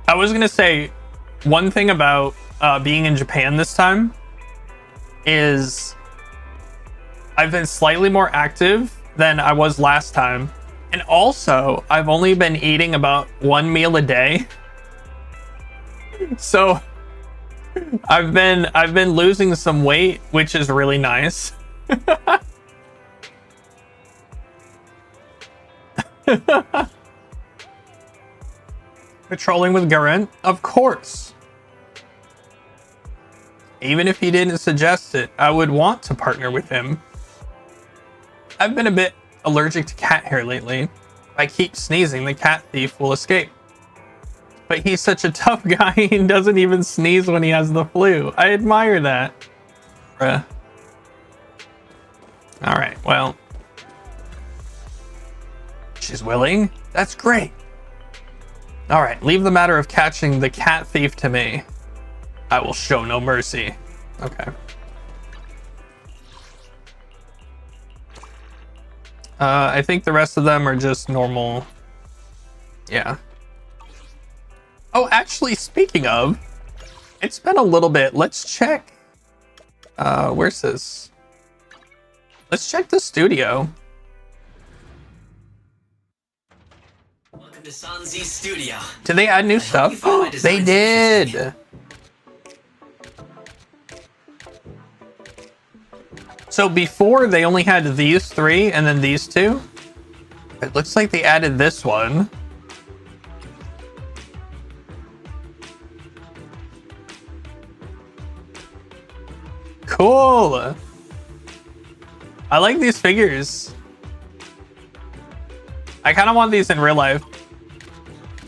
I was gonna say one thing about being in Japan this time is I've been slightly more active than I was last time, and also I've only been eating about one meal a day. So I've been losing some weight, which is really nice. Patrolling with Garen? Of course. Even if he didn't suggest it, I would want to partner with him. I've been a bit allergic to cat hair lately. If I keep sneezing, the cat thief will escape. But he's such a tough guy, he doesn't even sneeze when he has the flu. I admire that. Bruh. Alright, well. She's willing? That's great. Alright, leave the matter of catching the cat thief to me. I will show no mercy. Okay. I think the rest of them are just normal. Yeah. Oh, actually, speaking of, it's been a little bit. Let's check. Where's this? Let's check the studio. Welcome to ZZZ Studio. Did they add new stuff? They did. So before they only had these three and then these two. It looks like they added this one. Cool. I like these figures. I kind of want these in real life.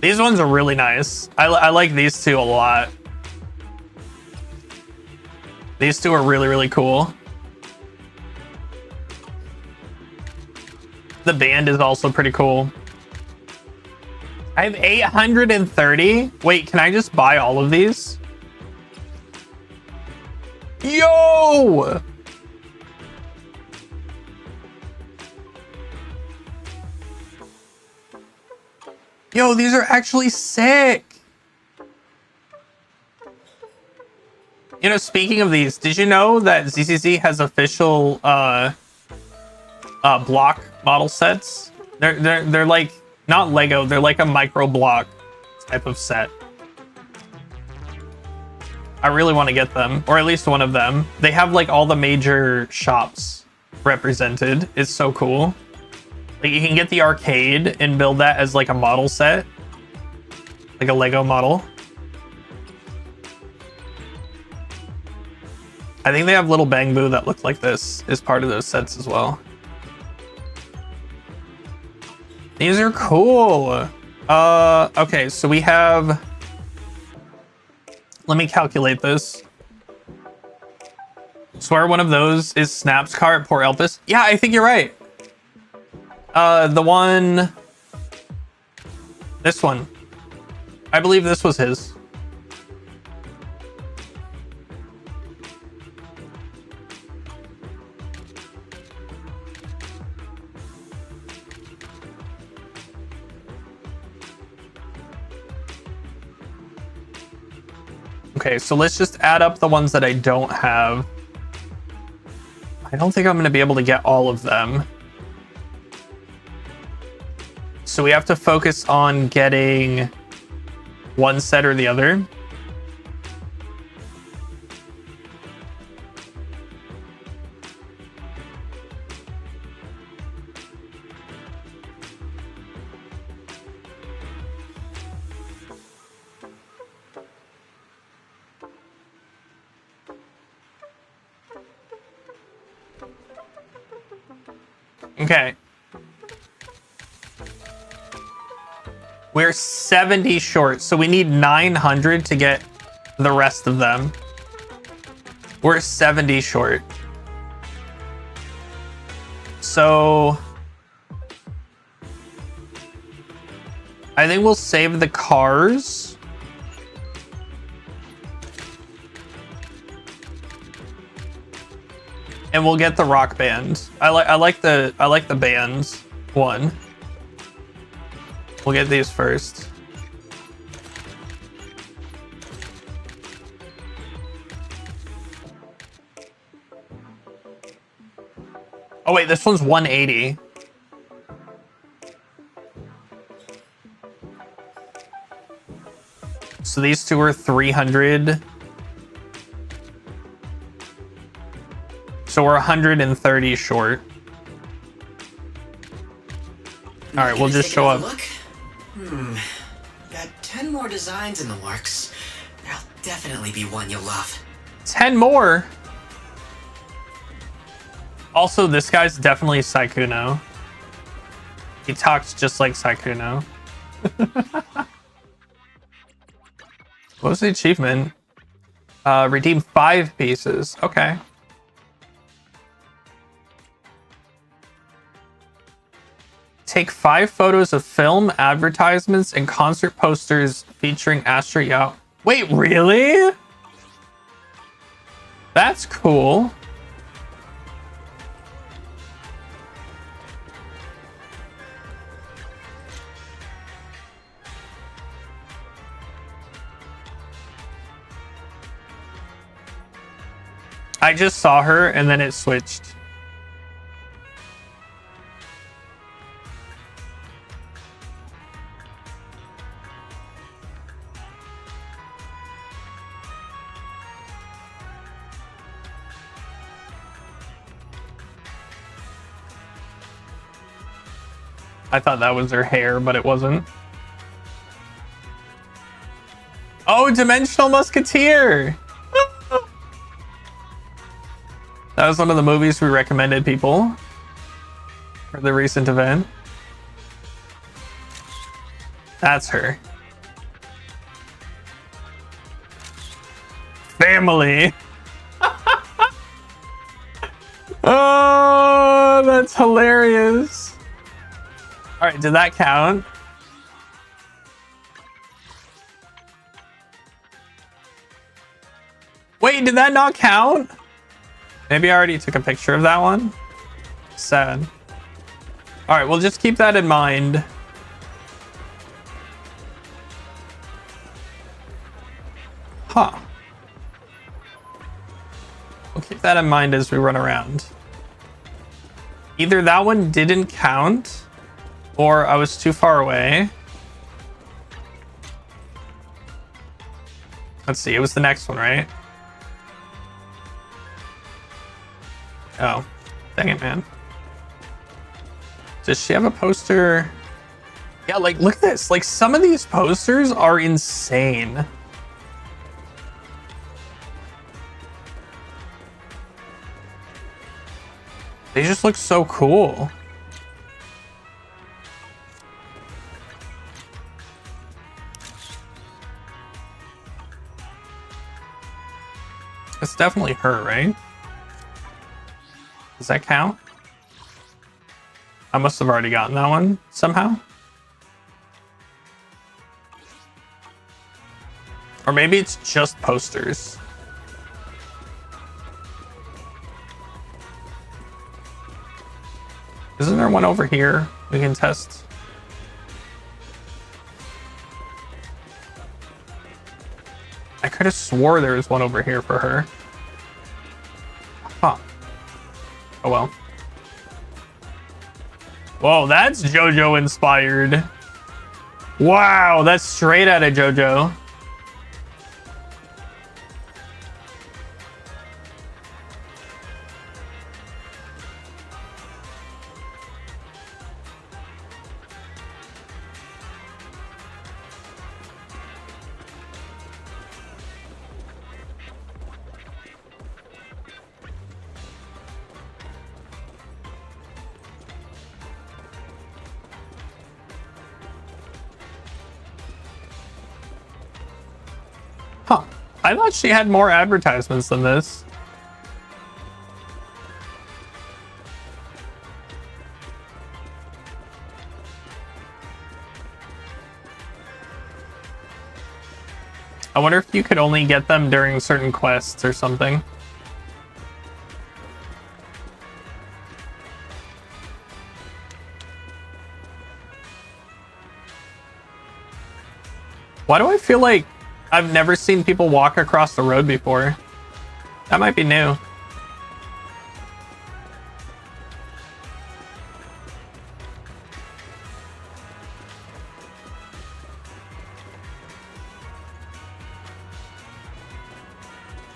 These ones are really nice. I like these two a lot. These two are really, really cool. The band is also pretty cool. I have 830. Wait, can I just buy all of these? Yo! Yo, these are actually sick. You know, speaking of these, did you know that ZZZ has official block model sets? They're like not Lego, they're like a micro block type of set. I really want to get them, or at least one of them. They have like all the major shops represented. It's so cool. Like you can get the arcade and build that as like a model set, like a Lego model. I think they have little Bang Boo that look like this as part of those sets as well. These are cool. Okay, so we have, let me calculate this. Swear one of those is Snap's car at Port Elpis. Yeah, I think you're right. The one, this one. I believe this was his. Okay, so let's just add up the ones that I don't have. I don't think I'm going to be able to get all of them. So we have to focus on getting one set or the other. Okay. We're 70 short, so we need 900 to get the rest of them. We're 70 short. So I think we'll save the cars. And we'll get the rock band. I like the band one. We'll get these first. Oh wait, this one's 180. So these two are 300. So we're 130 short. All right, we'll just show up. Look. Got 10 more designs in the works. There'll definitely be one you'll love. 10 more. Also, this guy's definitely Saikuno. He talks just like Saikuno. What was the achievement? Redeem 5 pieces. Okay. Take 5 photos of film, advertisements, and concert posters featuring Astra Yao. Wait, really? That's cool. I just saw her and then it switched. I thought that was her hair, but it wasn't. Oh, Dimensional Musketeer! That was one of the movies we recommended people for the recent event. That's her. Family! Oh, that's hilarious. All right, did that count? Wait, did that not count? Maybe I already took a picture of that one. Sad. All right, we'll just keep that in mind. Huh. We'll keep that in mind as we run around. Either that one didn't count, or I was too far away. Let's see, it was the next one, right? Oh, dang it, man. Does she have a poster? Yeah, like, look at this. Like, some of these posters are insane. They just look so cool. It's definitely her, right? Does that count? I must have already gotten that one somehow. Or maybe it's just posters. Isn't there one over here we can test? I could have swore there was one over here for her. Huh. Oh well. Whoa, that's JoJo inspired. Wow, that's straight out of JoJo. Huh. I thought she had more advertisements than this. I wonder if you could only get them during certain quests or something. Why do I feel like I've never seen people walk across the road before? That might be new.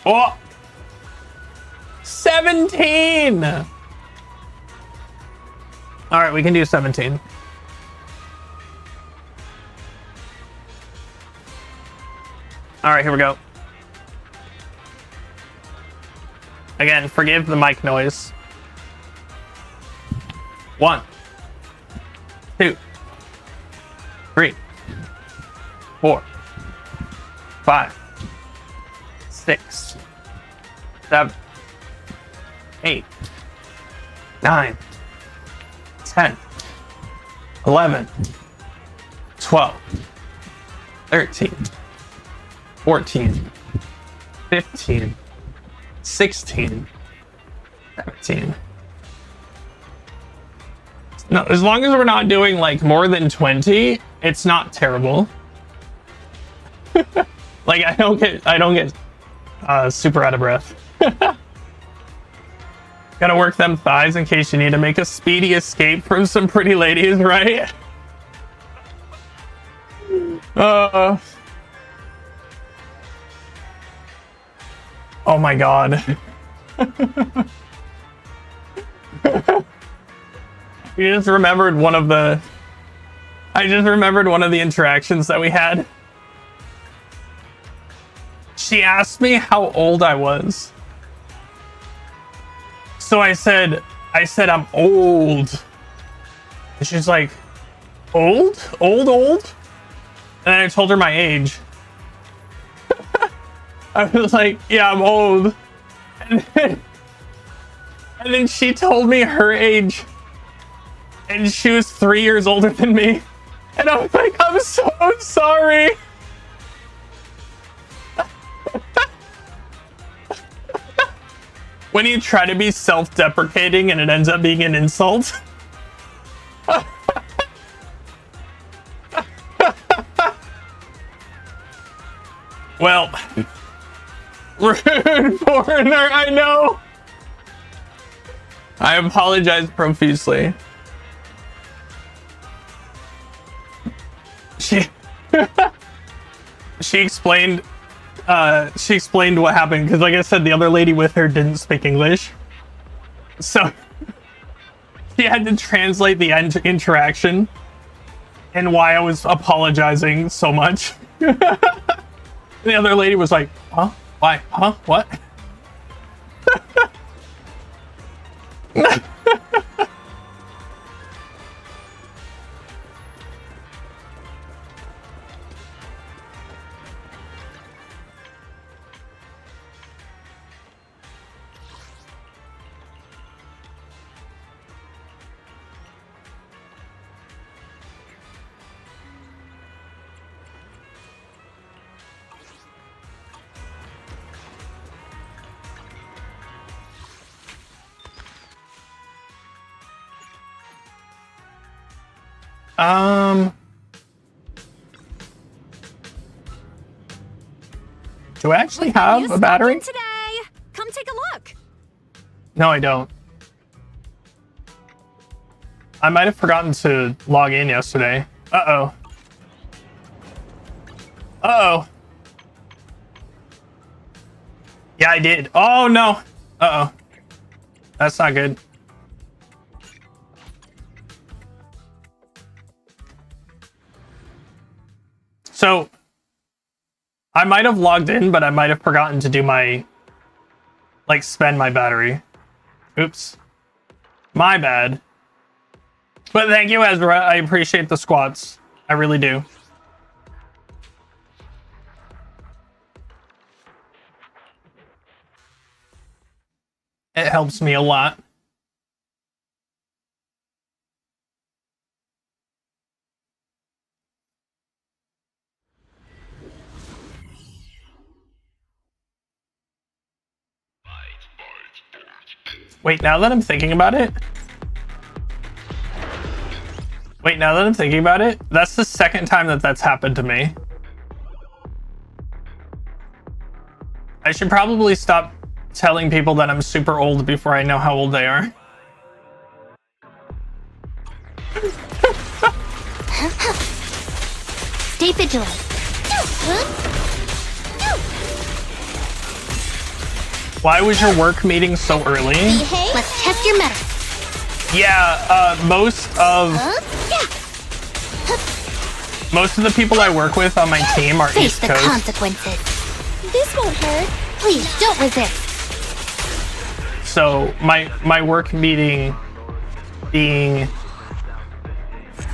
Oh! 17! All right, we can do 17. All right, here we go. Again, forgive the mic noise. 1, 2, 3, 4, 5, 6, 7, 8, 9, 10, 11, 12, 13, 14, 15, 16, 17. No, as long as we're not doing like more than 20, it's not terrible. Like I don't get super out of breath. Gotta work them thighs in case you need to make a speedy escape from some pretty ladies, right? Oh my god. You just remembered one of the... I just remembered one of the interactions that we had. She asked me how old I was. So I said I'm old. And she's like, old? Old? And I told her my age. I was like, yeah, I'm old. And then she told me her age. And she was 3 years older than me. And I was like, I'm so sorry. When you try to be self-deprecating and it ends up being an insult. Well, Rude foreigner, I know. I apologize profusely. She explained what happened because, like I said, the other lady with her didn't speak English, so she had to translate the interaction and why I was apologizing so much. The other lady was like, huh? Why? Huh? What? Do I actually have a battery? Today. Come take a look. No, I don't. I might have forgotten to log in yesterday. Uh-oh. Uh-oh. Yeah, I did. Oh, no. Uh-oh. That's not good. So, I might have logged in, but I might have forgotten to do my, like, spend my battery. Oops. My bad. But thank you, Ezra. I appreciate the squats. I really do. It helps me a lot. Wait, now that I'm thinking about it... that's the second time that that's happened to me. I should probably stop telling people that I'm super old before I know how old they are. Stay vigilant. Why was your work meeting so early? Let's test your metal. Yeah, most of the people I work with on my team are Face East the Coast. consequences. This won't hurt. Please don't resist. So my work meeting being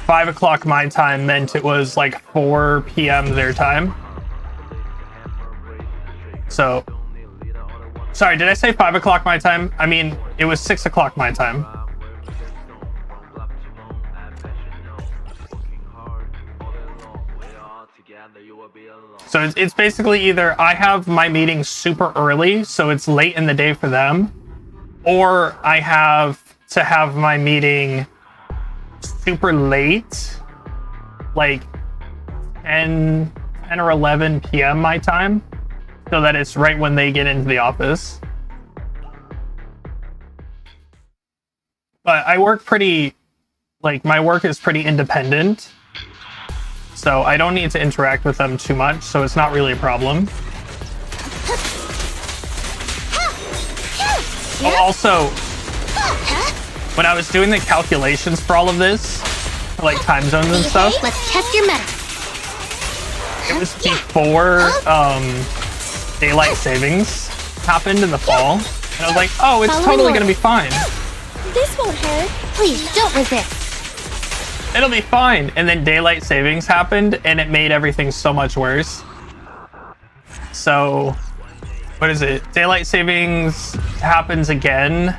5 o'clock my time meant it was like 4 p.m. their time. So, sorry, did I say 5 o'clock my time? I mean, it was 6 o'clock my time. So it's basically either I have my meeting super early, so it's late in the day for them, or I have to have my meeting super late, like 10 or 11 p.m. my time, so that it's right when they get into the office. But I work pretty, like, my work is pretty independent, so I don't need to interact with them too much, so it's not really a problem. Oh, also, when I was doing the calculations for all of this, for, like, time zones and stuff, Let's test your metal. it was before daylight savings happened in the fall, and I was like, oh, it's totally gonna be fine. This won't hurt. Please don't resist. It'll be fine. And then daylight savings happened, and it made everything so much worse. So, what is it? Daylight savings happens again.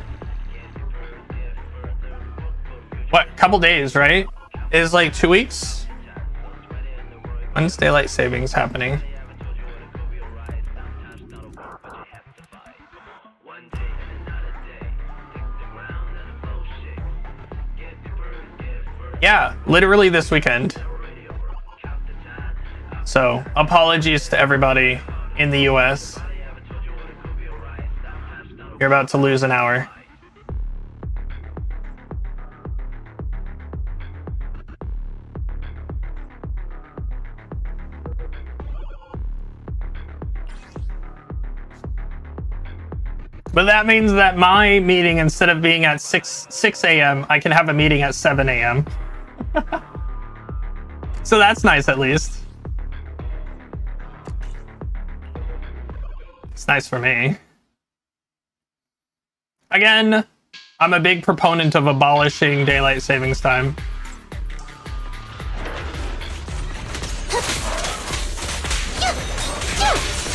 What? Couple days, right? Is like 2 weeks? When's daylight savings happening? Yeah, literally this weekend. So, apologies to everybody in the US. You're about to lose an hour. But that means that my meeting, instead of being at 6 a.m., I can have a meeting at 7 a.m. So that's nice, at least. It's nice for me. Again, I'm a big proponent of abolishing daylight savings time.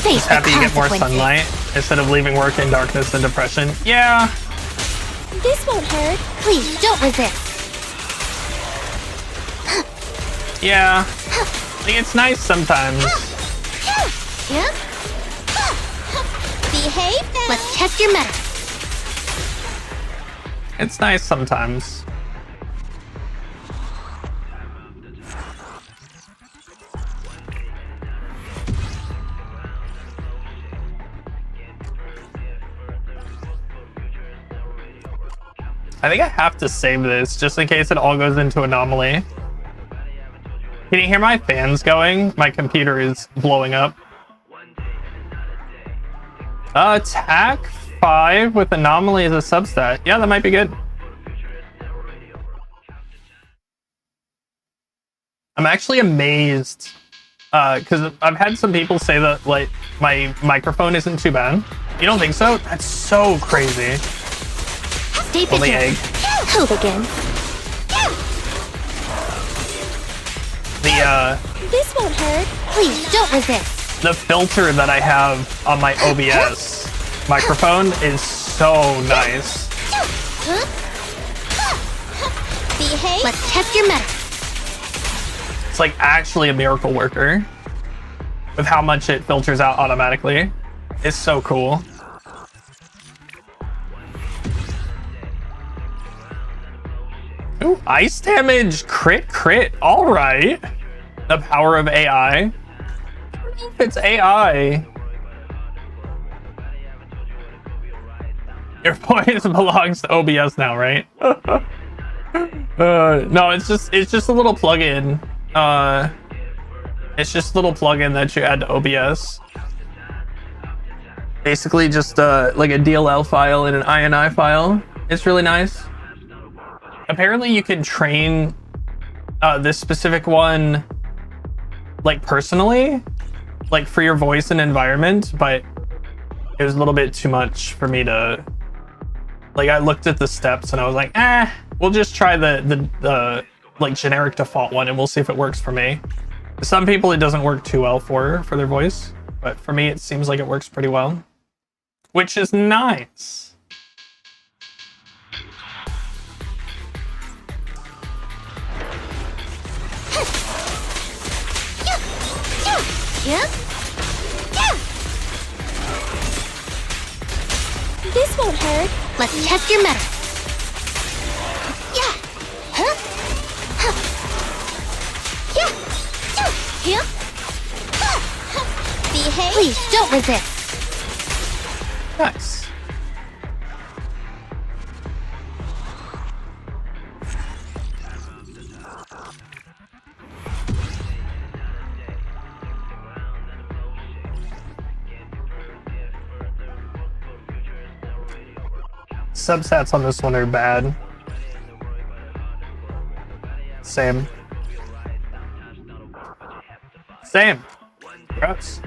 Just happy you get more sunlight instead of leaving work in darkness and depression. Yeah. This won't hurt. Please don't resist. Yeah. Like, it's nice sometimes. Yeah. Behave now. Let's test your mettle. It's nice sometimes. I think I have to save this just in case it all goes into anomaly. Can you hear my fans going? My computer is blowing up. Attack 5 with anomaly as a substat. Yeah, that might be good. I'm actually amazed because I've had some people say that like my microphone isn't too bad. You don't think so? That's so crazy. Stay Well, the egg. Who begins? This won't hurt. Please don't resist. The filter that I have on my OBS microphone is so nice. Behave. Let's test your mettle. It's like actually a miracle worker with how much it filters out automatically. It's so cool. Ooh, ice damage, crit. All right. The power of AI. I don't know if it's AI. Your voice belongs to OBS now, right? No, it's just a little plugin. It's just a little plugin that you add to OBS. Basically, just like a DLL file and an INI file. It's really nice. Apparently, you can train this specific one, like personally, like for your voice and environment, but it was a little bit too much for me to. Like, I looked at the steps and I was like, we'll just try the like generic default one and we'll see if it works for me. Some people it doesn't work too well for their voice, but for me it seems like it works pretty well, which is nice. Yeah. This won't hurt. Let's test your mettle. Yeah. Huh? Huh. Yeah. Yeah. Behave. Please don't resist. Nice. Substats on this one are bad. Same. Gross.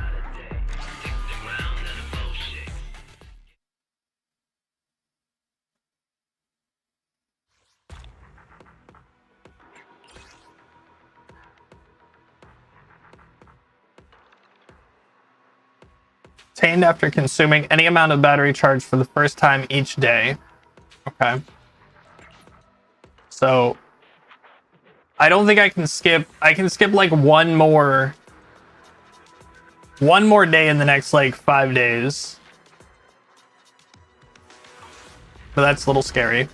Obtained after consuming any amount of battery charge for the first time each day. Okay. So I don't think I can skip. I can skip like one more day in the next like 5 days. But that's a little scary.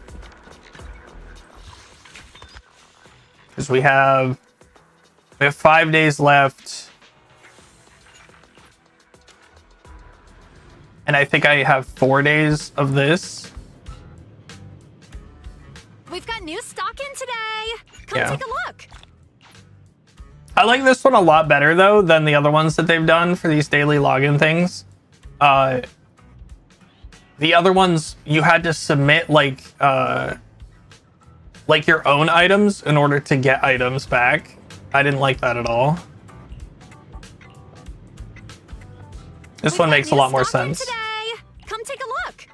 Because we have 5 days left. And I think I have 4 days of this. We've got new stock in today. Come Yeah. take a look. I like this one a lot better though than the other ones that they've done for these daily login things. The other ones you had to submit like your own items in order to get items back. I didn't like that at all. This We've one got makes a new lot more stock in sense. Today. Come take a look.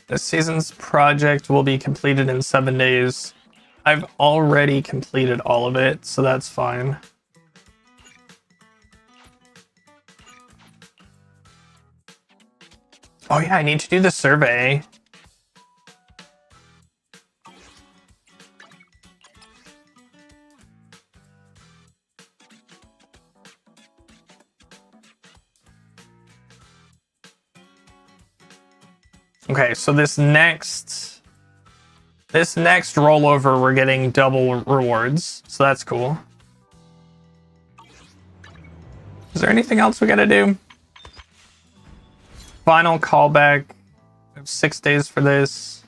This season's project will be completed in 7 days. I've already completed all of it, so that's fine. Oh yeah, I need to do the survey. Okay, so this next rollover, we're getting double rewards, so that's cool. Is there anything else we gotta do? Final callback. I have 6 days for this.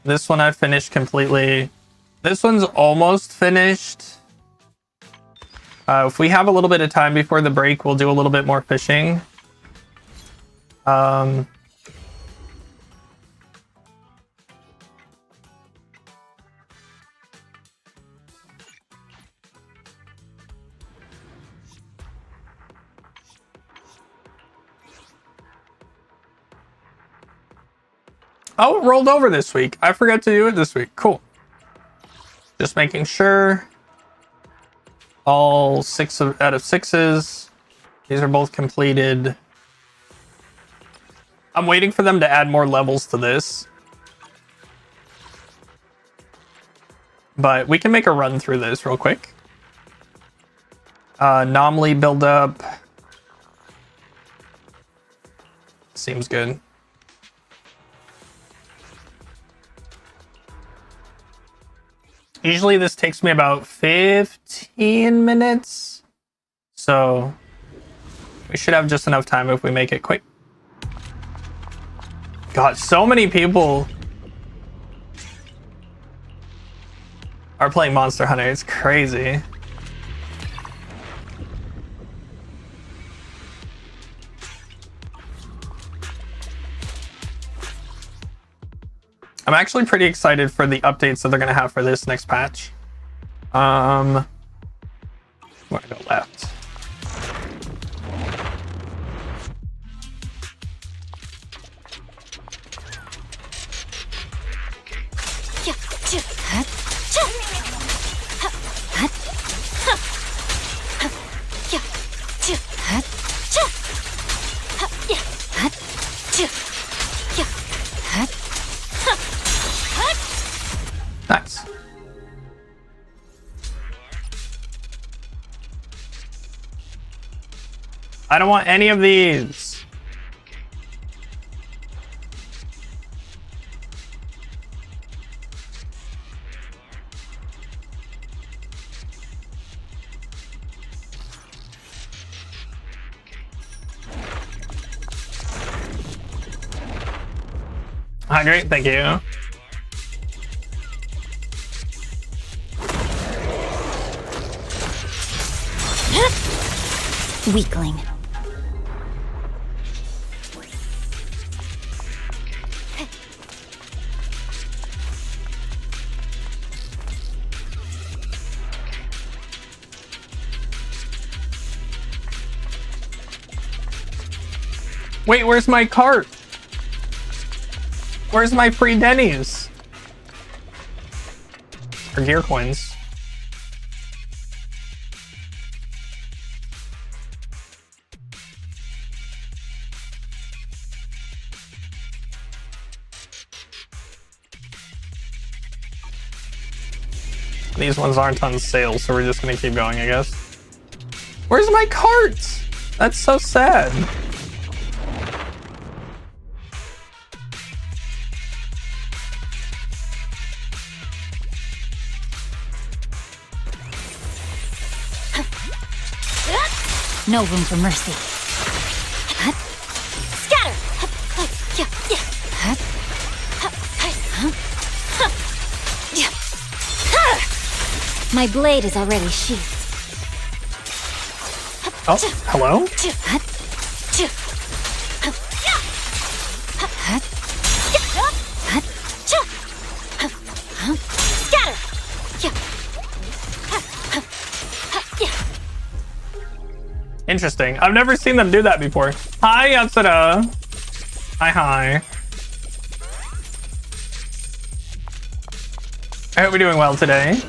This one I finished completely. This one's almost finished. If we have a little bit of time before the break, we'll do a little bit more fishing. Oh, it rolled over this week. I forgot to do it this week. Cool. Just making sure. All 6 out of 6s. These are both completed. I'm waiting for them to add more levels to this. But we can make a run through this real quick. Anomaly buildup. Seems good. Usually this takes me about 15 minutes. So we should have just enough time if we make it quick. God, so many people are playing Monster Hunter. It's crazy. I'm actually pretty excited for the updates that they're gonna have for this next patch. I'm gonna go left. Nice. I don't want any of these. Hydrate, thank you. Weakling. Wait, where's my cart? Where's my free Denny's? Or gear coins? These ones aren't on sale, so we're just gonna keep going, I guess. Where's my cart? That's so sad. No room for mercy. Scatter! My blade is already sheathed. Oh, hello? Interesting. I've never seen them do that before. Hi, Yatsura. Hi. I hope you're doing well today.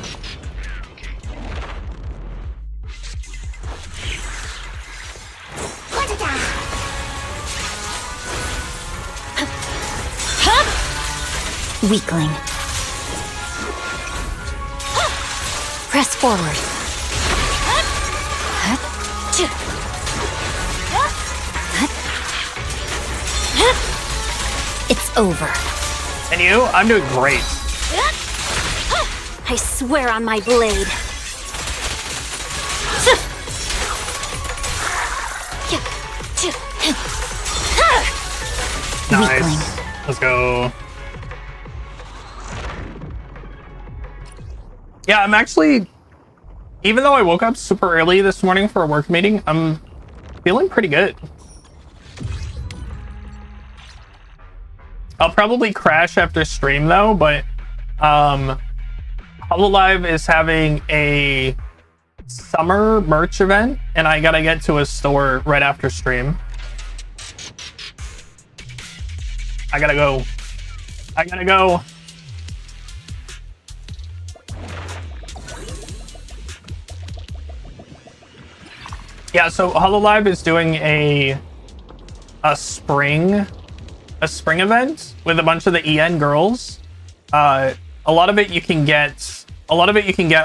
Weakling. Press forward. It's over. And you? I'm doing great. I swear on my blade. Nice. Let's go. Yeah, I'm actually, even though I woke up super early this morning for a work meeting, I'm feeling pretty good. I'll probably crash after stream though, but Hololive is having a summer merch event and I gotta get to a store right after stream. I gotta go. Yeah, so Hololive is doing a spring event with a bunch of the EN girls. A lot of it you can get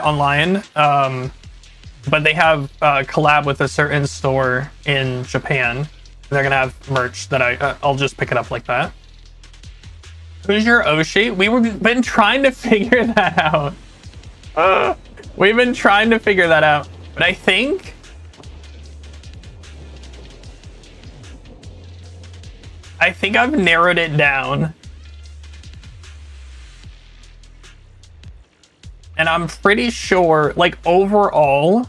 online, but they have a collab with a certain store in Japan. They're gonna have merch that I'll just pick it up like that. Who's your Oshi? We've been trying to figure that out. We've been trying to figure that out, but I think I've narrowed it down. And I'm pretty sure, like, overall,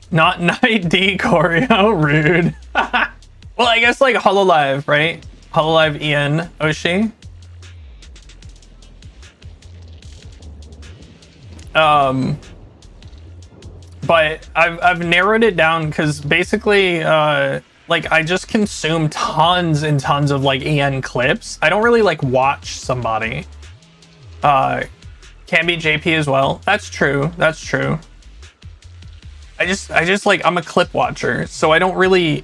not Night D choreo, rude. Well, I guess, like, Hololive, right? Hololive EN Oshi. But I've narrowed it down because basically, like, I just consume tons and tons of, like, EN clips. I don't really, like, watch somebody. Can be JP as well. That's true. I just like, I'm a clip watcher, so I don't really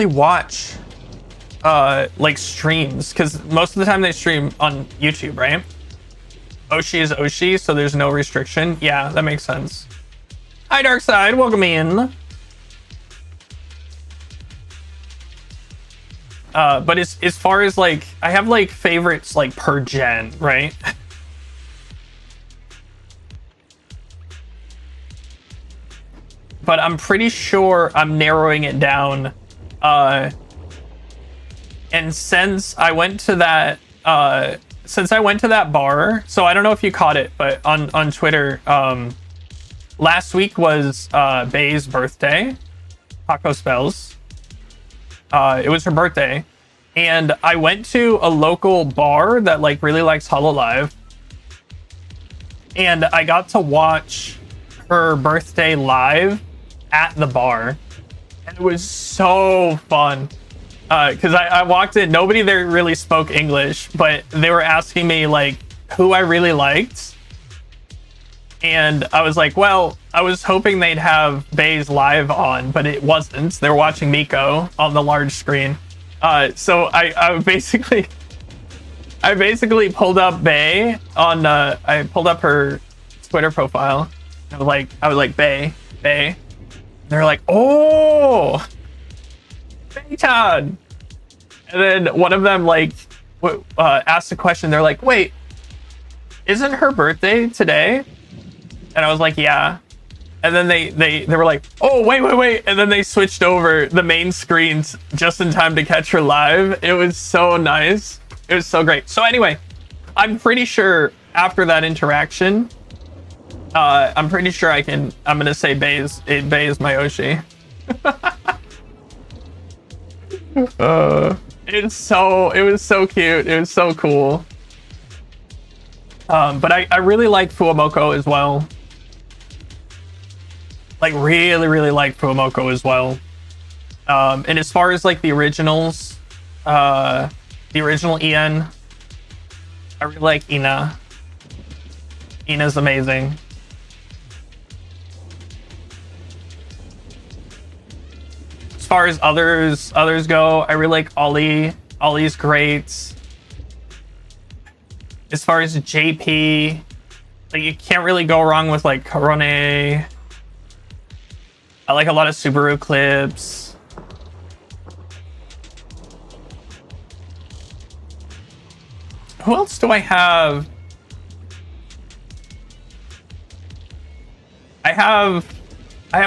watch like streams, because most of the time they stream on YouTube, right? Oshi is Oshi, so there's no restriction. Yeah, that makes sense. Hi, Darkside, welcome in. But as far as, like, I have, like, favorites, like, per gen, right? But I'm pretty sure I'm narrowing it down. And since I went to that bar, so I don't know if you caught it, but on Twitter, last week was Bay's birthday, Taco Spells. It was her birthday, and I went to a local bar that, like, really likes Hololive, and I got to watch her birthday live at the bar, and it was so fun. Because I walked in, nobody there really spoke English, but they were asking me, like, who I really liked. And I was like, well, I was hoping they'd have Bay's live on, but it wasn't. They were watching Miko on the large screen. So I basically pulled up Bay on, I pulled up her Twitter profile. I was like, Bay, Bay. They're like, oh, Baytown. And then one of them like asked a question. They're like, wait, isn't her birthday today? And I was like, yeah. And then they were like, oh, wait. And then they switched over the main screens just in time to catch her live. It was so nice. It was so great. So anyway, I'm pretty sure after that interaction, I'm pretty sure I'm going to say Bay is my Oshi. It was so cute. It was so cool. But I really like Fuamoko as well. Like really like Fuamoko as well. And as far as like the originals, the original En, I really like Ina. Ina's amazing. As far as others go, I really like Ollie. Ollie's great. As far as JP, like you can't really go wrong with like Korone. I like a lot of Subaru clips. Who else do I have? I have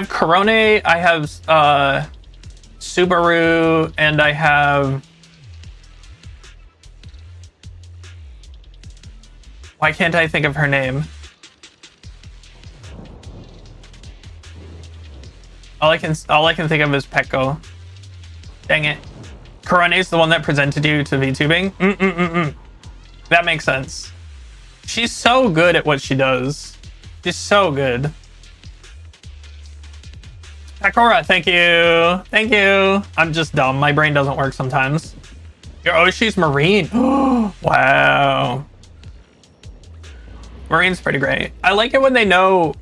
Korone, I have Subaru, and I have... Why can't I think of her name? All I can think of is Pecco. Dang it. Korone's the one that presented you to VTubing? That makes sense. She's so good at what she does. She's so good. Pecora, thank you. Thank you. I'm just dumb. My brain doesn't work sometimes. Your Oshi's Marine. Wow. Marine's pretty great. I like it when they know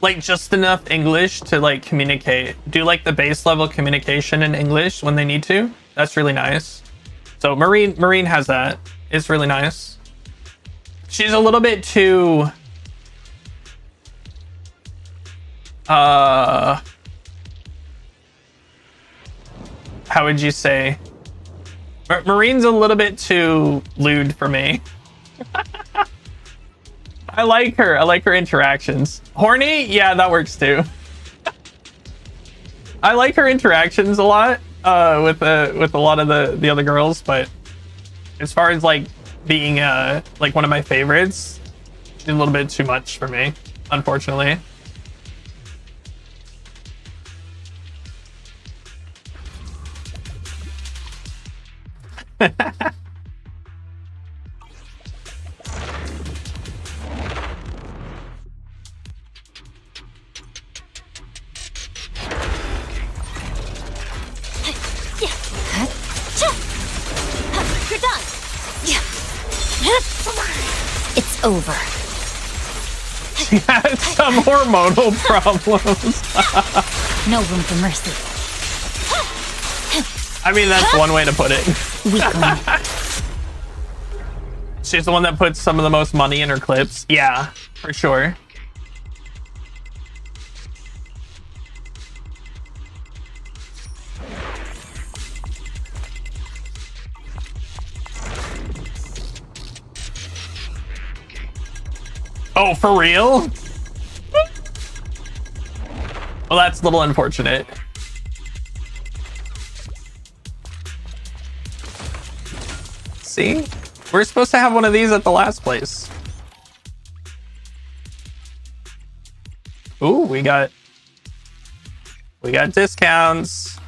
like just enough English to like communicate. Do like the base level communication in English when they need to. That's really nice. So Marine has that. It's really nice. She's a little bit too how would you say? Marine's a little bit too lewd for me. I like her. I like her interactions. Horny? Yeah, that works too. I like her interactions a lot with a lot of the other girls, but as far as like being like one of my favorites, she's a little bit too much for me, unfortunately. You're done. It's over. She has some hormonal problems. No room for mercy. I mean, that's one way to put it. Weakling. She's the one that puts some of the most money in her clips. Yeah, for sure. Oh, for real? Well, that's a little unfortunate. See? We're supposed to have one of these at the last place. Ooh, we got discounts.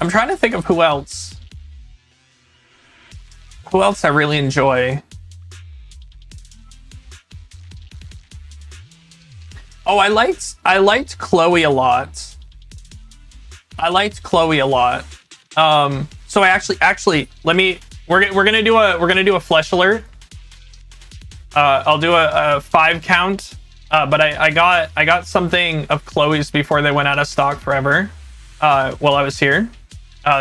I'm trying to think of who else. Who else I really enjoy? Oh, I liked Chloe a lot. I liked Chloe a lot. So I actually we're gonna do a flesh alert. I'll do a 5 count. But I got something of Chloe's before they went out of stock forever. While I was here.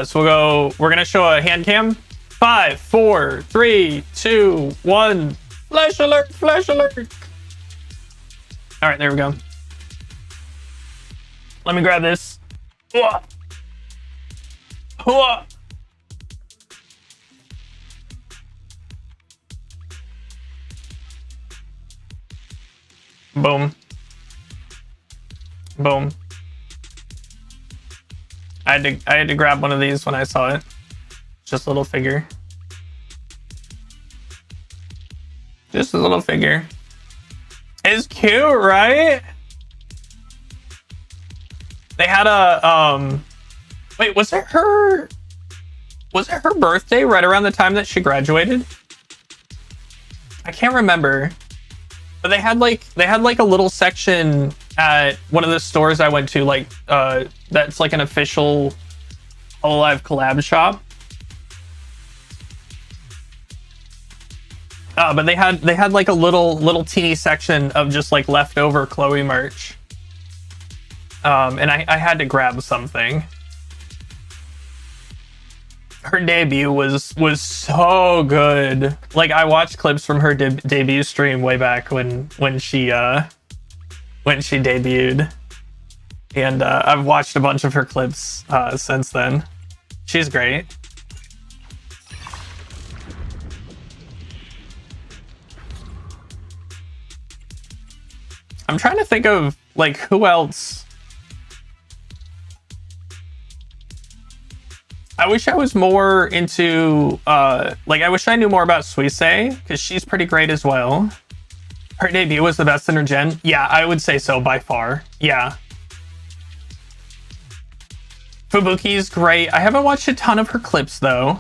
So we're gonna show a hand cam 5, 4, 3, 2, 1. Flash alert, flash alert. All right, there we go. Let me grab this. Hooah. Hooah. Boom. Boom. I had to grab one of these when I saw it. Just a little figure. Just a little figure. It's cute, right? They had a wait, was it her birthday right around the time that she graduated? I can't remember. But they had like a little section at one of the stores I went to, like that's like an official Hololive collab shop. But they had like a little teeny section of just like leftover Chloe merch. And I had to grab something. Her debut was so good. Like, I watched clips from her debut stream way back when she debuted, and I've watched a bunch of her clips since then. She's great. I'm trying to think of like who else. I wish I was more into, like, I wish I knew more about Suisse, because she's pretty great as well. Her debut was the best in her gen. Yeah, I would say so, by far. Yeah. Fubuki's great. I haven't watched a ton of her clips, though.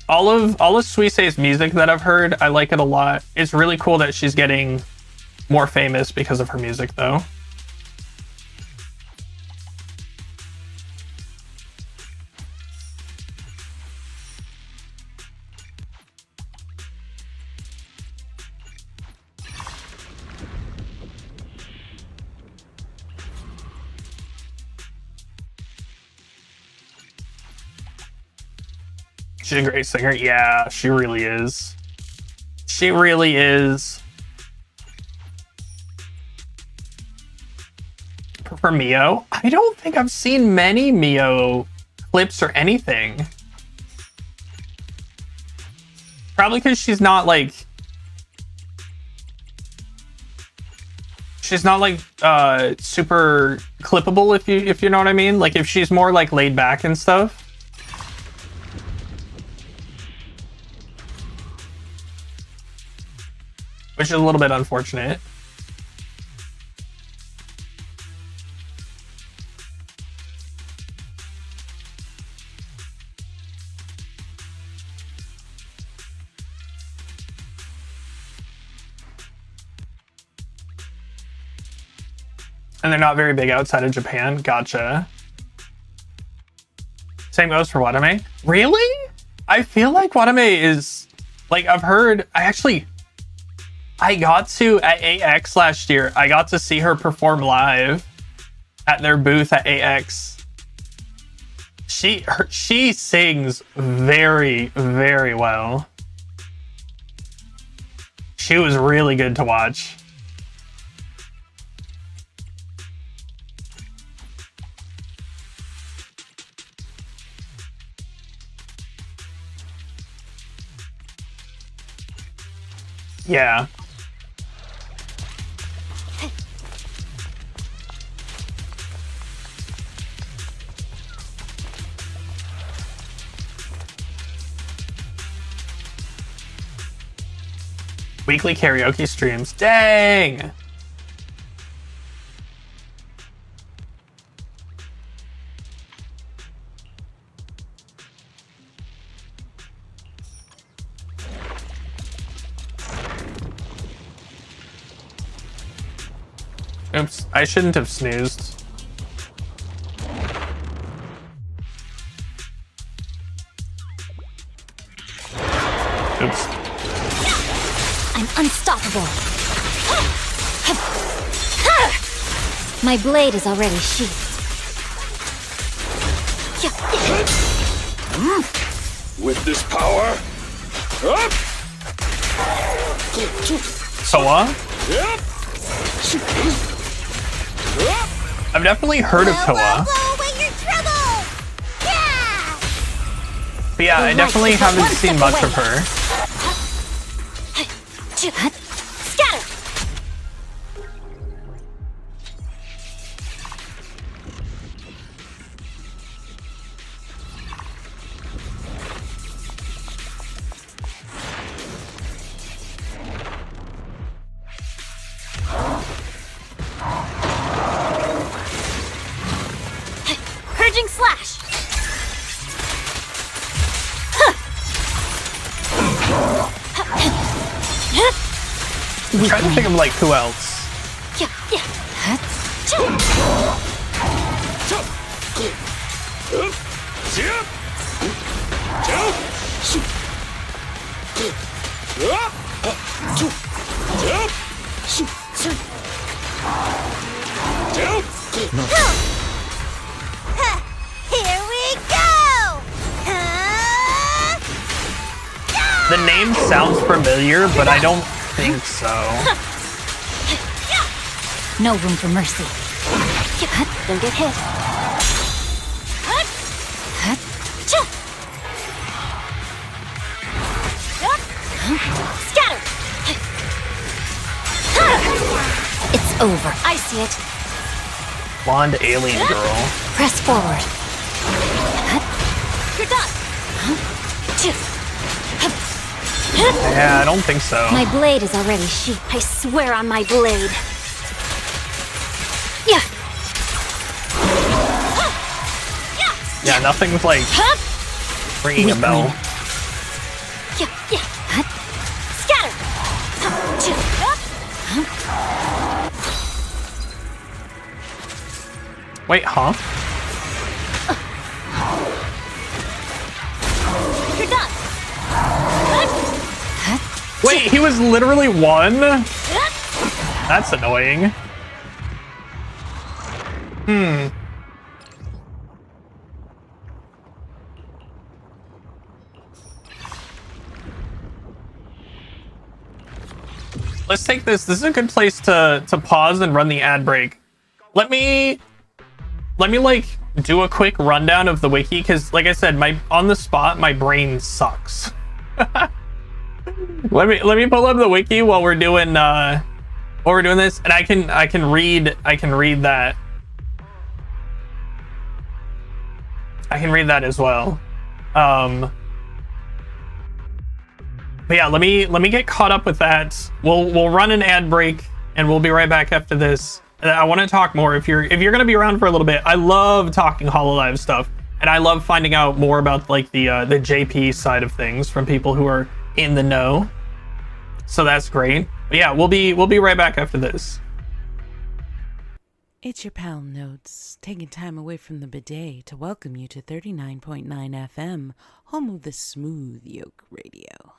All of Suisse's music that I've heard, I like it a lot. It's really cool that she's getting more famous because of her music, though. She's a great singer. Yeah, she really is. She really is. For Mio, I don't think I've seen many Mio clips or anything. Probably because she's not like super clippable, if you know what I mean. Like, if she's more like laid back and stuff. Which is a little bit unfortunate. And they're not very big outside of Japan. Gotcha. Same goes for Watame. Really? I feel like Watame is, like, I've heard, I got to, at AX last year, I got to see her perform live at their booth at AX. She sings very, very well. She was really good to watch. Yeah. Weekly karaoke streams. Dang! Oops, I shouldn't have snoozed. Oops. I'm unstoppable. My blade is already sheathed. With this power, up! Toa? Yep! I've definitely heard of Toa. Blow away your trouble! Yeah! But yeah, I definitely haven't seen much of her. Scatter! Purging slash! I'm trying to think of like who else. Yeah, yeah. Here we go! The name sounds familiar, but I don't think so. No room for mercy. Don't get hit. Scatter! It's over. I see it. Blonde alien girl. Press forward. You're done. Yeah, I don't think so. My blade is already sheathed. I swear on my blade. Yeah. Yeah, nothing's like ringing a bell. Yeah, yeah. Scatter. Wait, huh? You're done. Wait, he was literally one? That's annoying. Let's take this. This is a good place to pause and run the ad break. Let me like do a quick rundown of the wiki, because like I said, on the spot my brain sucks. let me pull up the wiki while we're doing this, and I can read that. I can read that as well. But yeah, let me get caught up with that. We'll run an ad break and we'll be right back after this. I want to talk more if you're gonna be around for a little bit. I love talking HoloLive stuff, and I love finding out more about like the JP side of things from people who are in the know. So that's great. But yeah, we'll be right back after this. It's your pal Notes, taking time away from the bidet to welcome you to 39.9 FM, home of the Smooth Yoke Radio.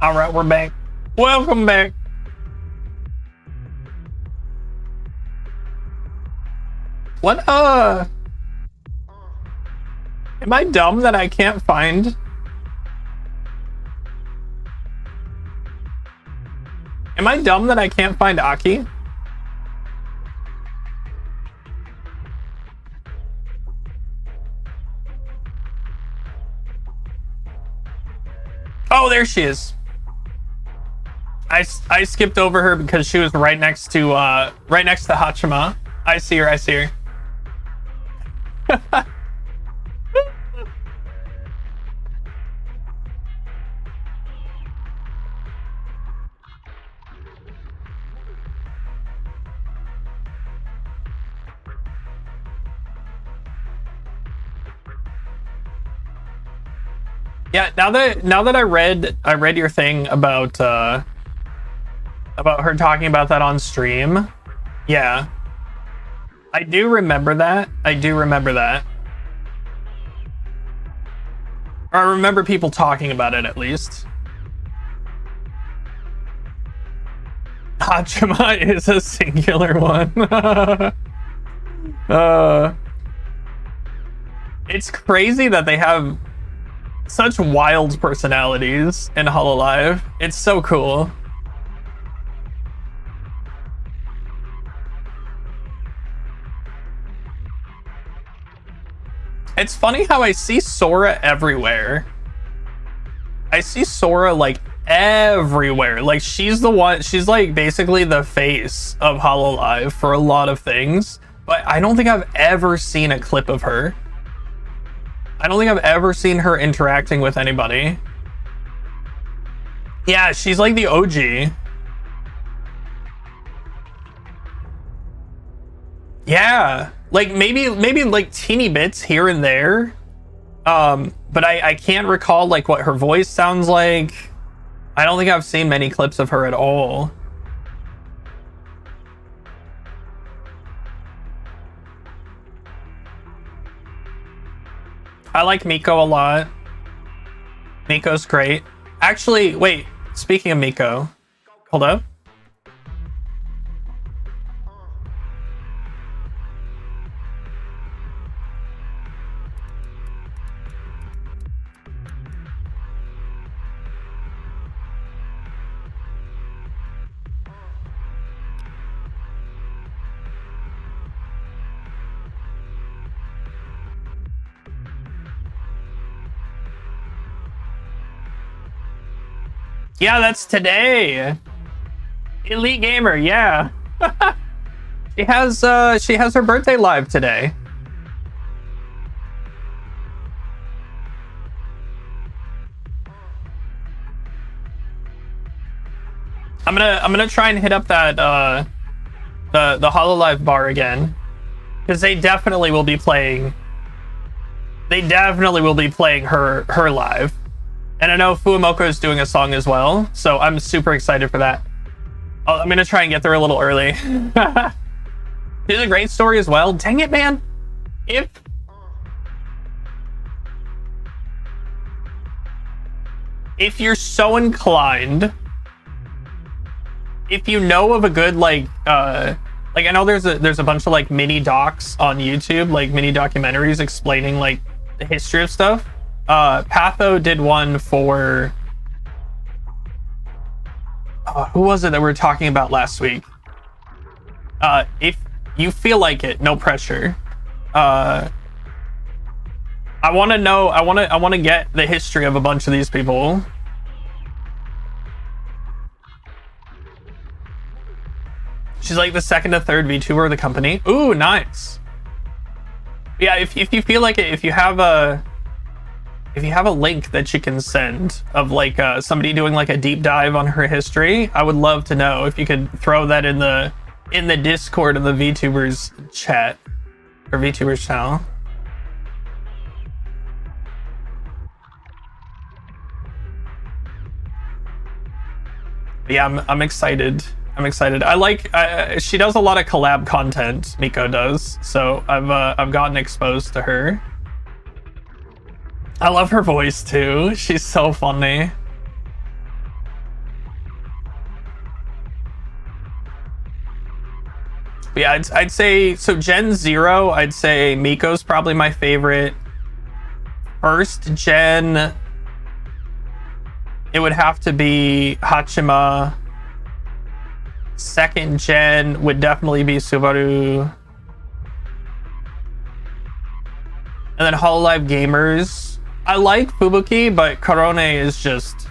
All right, we're back. Welcome back. What, am I dumb that I can't find? Am I dumb that I can't find Aki? Oh, there she is. I skipped over her because she was right next to Hachima. I see her. Yeah, now that I read your thing about her talking about that on stream. Yeah. I do remember that. Or I remember people talking about it at least. Hachima is a singular one. It's crazy that they have such wild personalities in Hololive. It's so cool. It's funny how I see Sora everywhere. I see Sora like everywhere. Like she's like basically the face of Hololive for a lot of things. But I don't think I've ever seen a clip of her. I don't think I've ever seen her interacting with anybody. Yeah, she's like the OG. Yeah, like maybe like teeny bits here and there. But I can't recall like what her voice sounds like. I don't think I've seen many clips of her at all. I like Miko a lot. Miko's great. Actually, wait, speaking of Miko, hold up. Yeah, that's today. Elite Gamer, yeah. she has her birthday live today. I'm gonna try and hit up that the Hololive bar again, because they definitely will be playing. They definitely will be playing her live. And I know Fuamoko is doing a song as well, so I'm super excited for that. I'm gonna try and get there a little early. It's a great story as well. Dang it, man! If you're so inclined, if you know of a good like I know there's a bunch of like mini docs on YouTube, like mini documentaries explaining like the history of stuff. Patho did one for who was it that we were talking about last week? If you feel like it, no pressure. I want to know. I want to get the history of a bunch of these people. She's like the second to third VTuber of the company. Ooh, nice. Yeah, if you feel like it, if you have a link that you can send of like somebody doing like a deep dive on her history, I would love to know if you could throw that in the Discord of the VTubers chat or VTubers channel. But yeah, I'm excited. I'm excited. I like she does a lot of collab content. Miko does, so I've gotten exposed to her. I love her voice too. She's so funny. Yeah, I'd say so. Gen 0, I'd say Miko's probably my favorite. First gen, it would have to be Hachima. Second gen would definitely be Subaru. And then Hololive Gamers. I like Fubuki, but Korone is just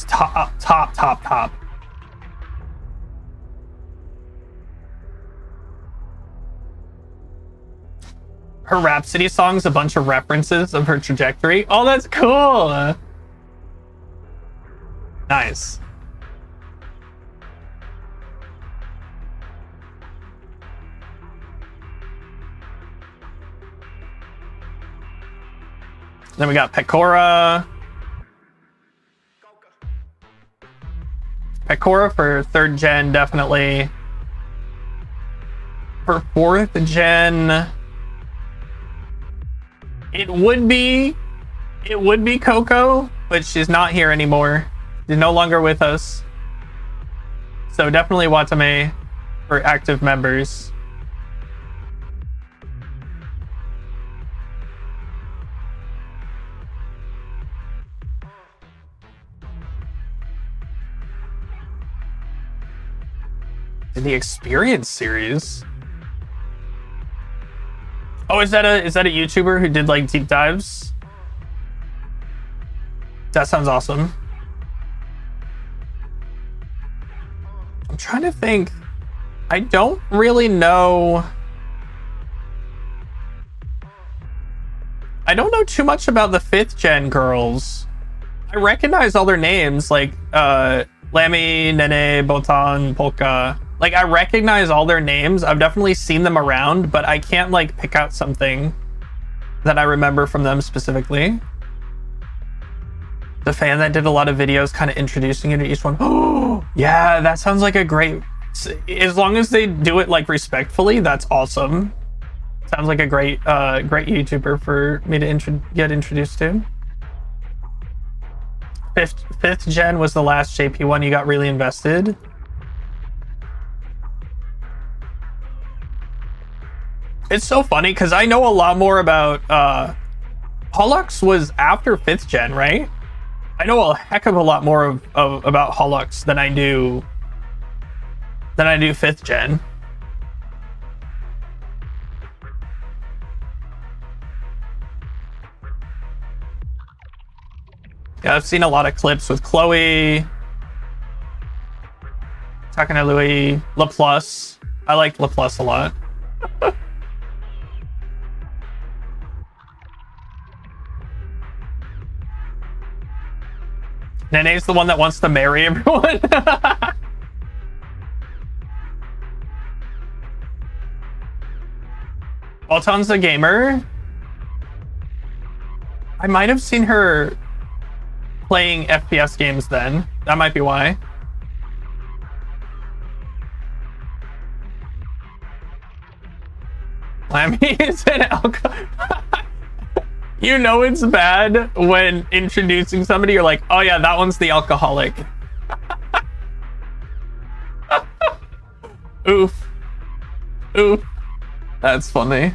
top. Her Rhapsody song's a bunch of references of her trajectory. Oh, that's cool. Nice. Then we got Pecora. Pecora for 3rd gen, definitely. For 4th gen, it would be Coco, but she's not here anymore. She's no longer with us. So definitely Watame for active members. In the Experience series. Oh, is that a YouTuber who did like deep dives? That sounds awesome. I'm trying to think. I don't really know. I don't know too much about the 5th gen girls. I recognize all their names, like Lammy, Nene, Botan, Polka. Like, I recognize all their names. I've definitely seen them around, but I can't, like, pick out something that I remember from them specifically. The fan that did a lot of videos kind of introducing you to each one. Oh, yeah, that sounds like a great... As long as they do it, like, respectfully, that's awesome. Sounds like a great great YouTuber for me to get introduced to. 5th gen was the last JP one you got really invested. It's so funny because I know a lot more about Holux was after 5th gen, right? I know a heck of a lot more about Holux than I do 5th gen. Yeah, I've seen a lot of clips with Chloe, Takanelui, LaPlus. I liked LaPlus a lot. Nene's the one that wants to marry everyone. Alton's a gamer. I might have seen her playing FPS games then. That might be why. Lammy is an alcohol. You know it's bad when introducing somebody, you're like, oh yeah, that one's the alcoholic. Oof. Oof. That's funny.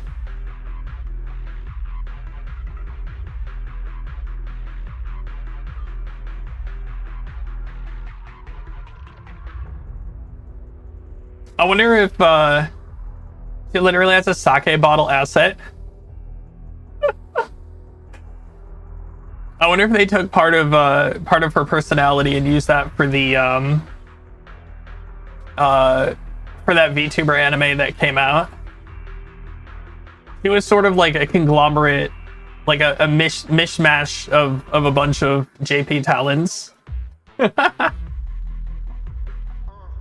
I wonder if she literally has a sake bottle asset. I wonder if they took part of her personality and used that for the for that VTuber anime that came out. It was sort of like a conglomerate, like a mishmash of a bunch of JP talents. The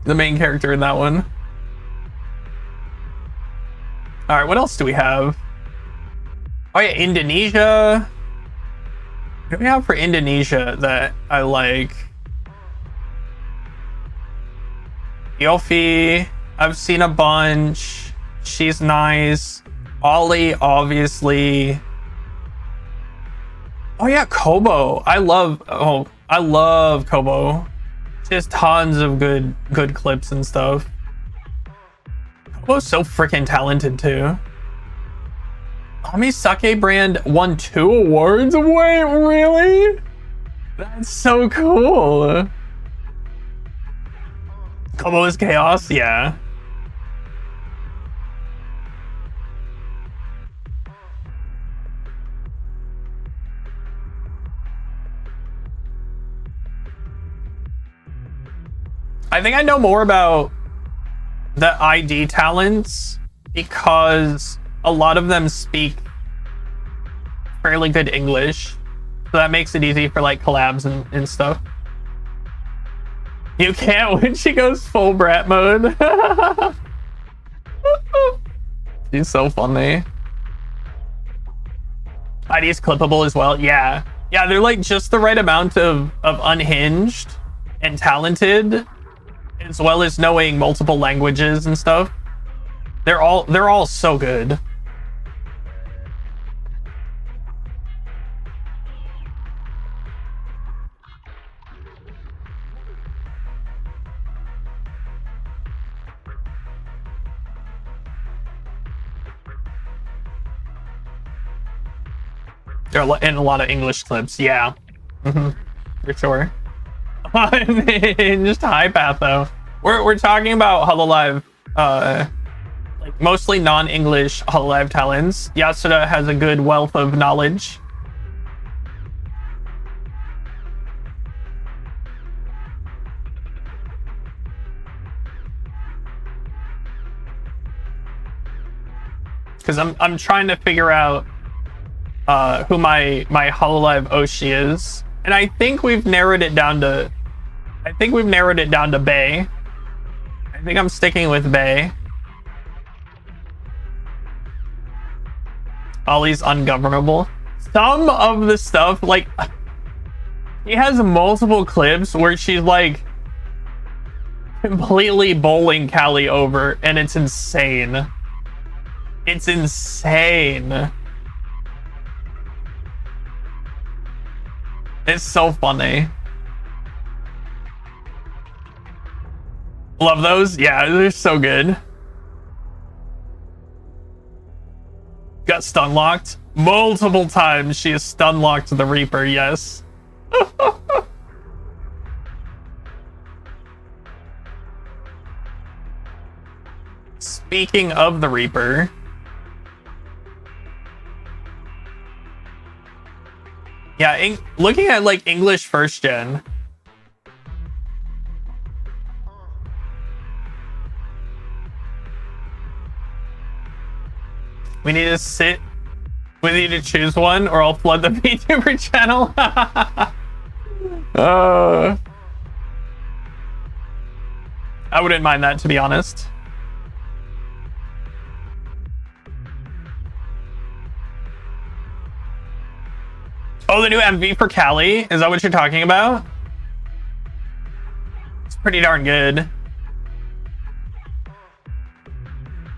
main character in that one. All right, what else do we have? Oh yeah, Indonesia. What do we have for Indonesia that I like? Yofi, I've seen a bunch. She's nice. Ollie, obviously. Oh yeah, Kobo. I love Kobo. Just tons of good clips and stuff. Kobo's so freaking talented too. Ami Sake brand won 2 awards? Wait, really? That's so cool. Kobo is chaos? Yeah. I think I know more about the ID talents because a lot of them speak fairly good English. So that makes it easy for like collabs and stuff. You can't when she goes full brat mode. She's so funny. ID's clippable as well. Yeah. Yeah, they're like just the right amount of unhinged and talented, as well as knowing multiple languages and stuff. They're all so good. They're in a lot of English clips, yeah. For sure. Just high path though. We're talking about Hololive, like mostly non-English Hololive talents. Yasuda has a good wealth of knowledge. Because I'm trying to figure out who my Hololive Oshi is, and I think we've narrowed it down to Bae. I think I'm sticking with Bae. Ollie's ungovernable. Some of the stuff, like, he has multiple clips where she's like completely bowling Callie over, and it's insane. It's insane. It's so funny. Love those. Yeah, they're so good. Got stun locked multiple times. She has stun locked the Reaper. Yes. Speaking of the Reaper, yeah, looking at like English first gen. We need to sit. We need to choose one, or I'll flood the VTuber channel. I wouldn't mind that, to be honest. Oh, the new MV for Callie? Is that what you're talking about? It's pretty darn good.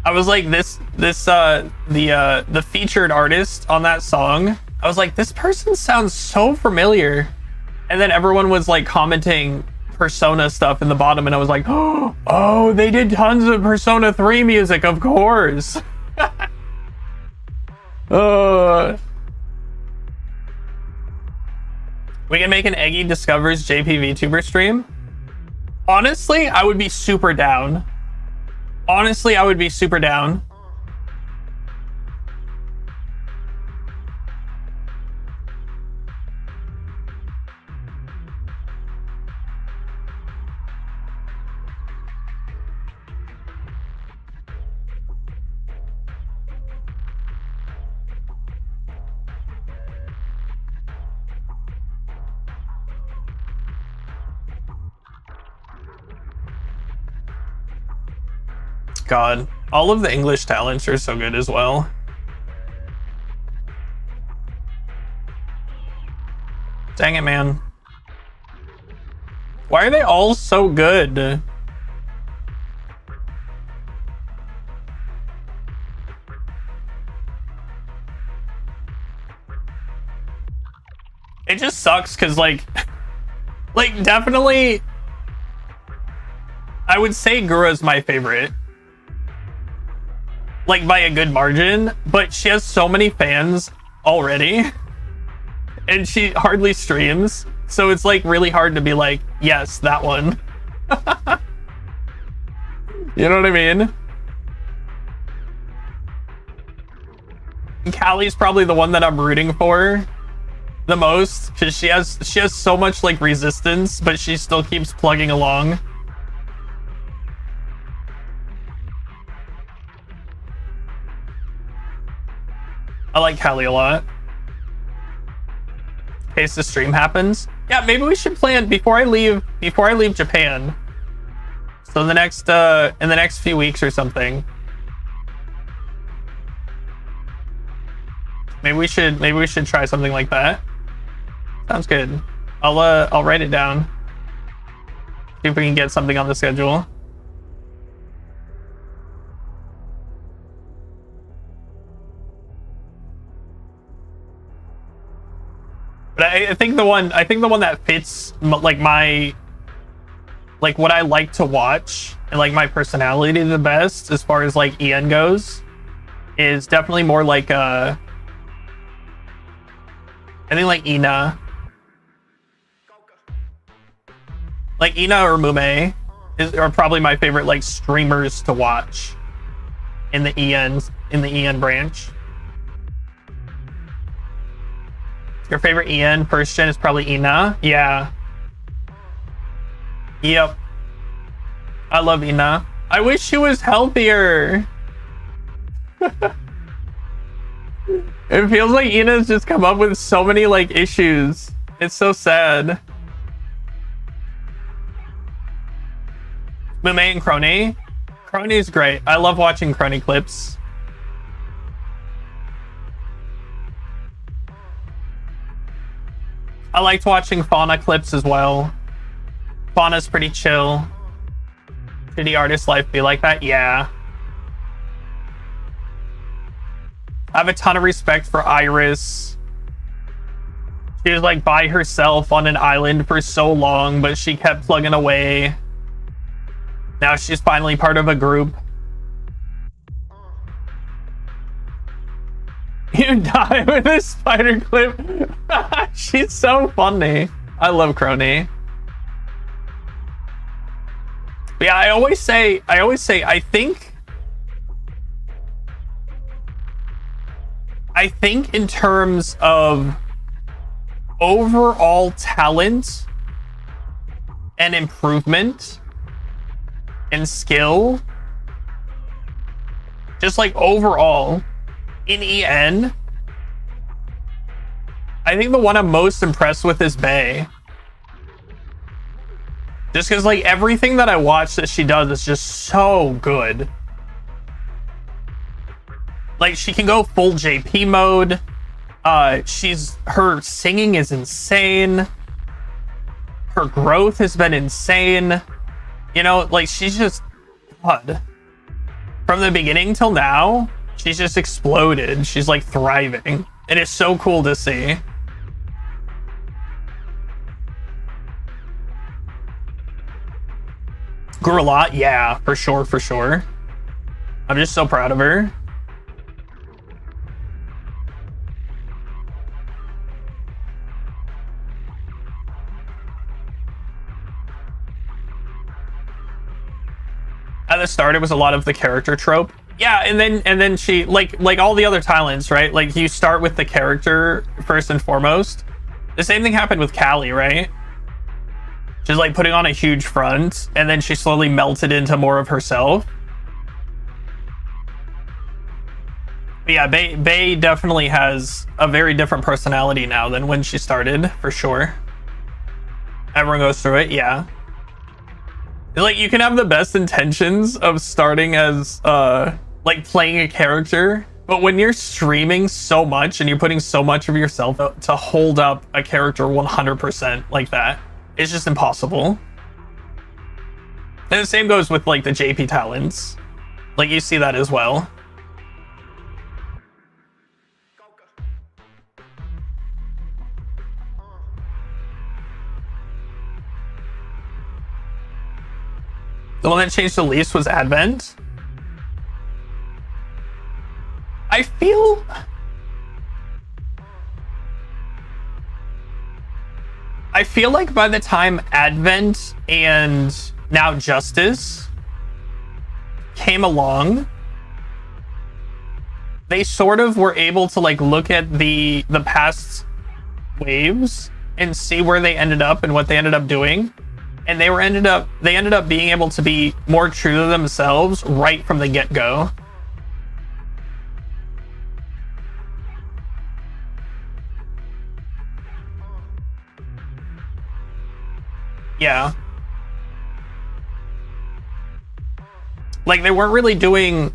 I was like, the featured artist on that song, I was like, this person sounds so familiar. And then everyone was like commenting Persona stuff in the bottom, and I was like, oh, they did tons of Persona 3 music, of course. We can make an Eggy Discovers JP VTuber stream. Honestly, I would be super down. Honestly, I would be super down. God, all of the English talents are so good as well. Dang it, man. Why are they all so good? It just sucks because, like definitely I would say Gura's my favorite. Like by a good margin, but she has so many fans already. And she hardly streams. So it's like really hard to be like, yes, that one. You know what I mean? Callie's probably the one that I'm rooting for the most because she has so much like resistance, but she still keeps plugging along. I like Callie a lot. In case the stream happens. Yeah, maybe we should plan before I leave Japan. So in the next few weeks or something. Maybe we should try something like that. Sounds good. I'll write it down. See if we can get something on the schedule. But I think the one that fits like my what I like to watch and like my personality the best as far as like EN goes is definitely more like I think like Ina. Like Ina or Mume are probably my favorite like streamers to watch in the EN branch. Your favorite EN first gen is probably Ina. Yeah. Yep. I love Ina. I wish she was healthier. It feels like Ina's just come up with so many like issues. It's so sad. Mume and Crony. Crony's great. I love watching Crony clips. I liked watching Fauna clips as well. Fauna's pretty chill. Did the artist life be like that? Yeah. I have a ton of respect for Iris. She was like by herself on an island for so long, but she kept plugging away. Now she's finally part of a group. You die with a spider clip. She's so funny. I love Crony. But yeah, I always say, I think in terms of overall talent and improvement and skill, just like overall in EN, I think the one I'm most impressed with is Bae. Just because like everything that I watch that she does is just so good. Like she can go full JP mode. Her singing is insane. Her growth has been insane. You know, like she's just God. From the beginning till now, she's just exploded. She's like thriving. And it's so cool to see. Grew a lot, yeah, for sure. I'm just so proud of her. At the start, it was a lot of the character trope. Yeah, and then she like all the other talents, right? Like you start with the character first and foremost. The same thing happened with Callie, right? She's like putting on a huge front, and then she slowly melted into more of herself. But yeah, Bae definitely has a very different personality now than when she started, for sure. Everyone goes through it, yeah. Like you can have the best intentions of starting as like playing a character, but when you're streaming so much and you're putting so much of yourself to hold up a character 100% like that, it's just impossible. And the same goes with like the JP talents. Like you see that as well. The one that changed the least was Advent. I feel like by the time Advent and now Justice came along, they sort of were able to like look at the past waves and see where they ended up and what they ended up doing, and they ended up being able to be more true to themselves right from the get-go. Yeah. Like, they weren't really doing...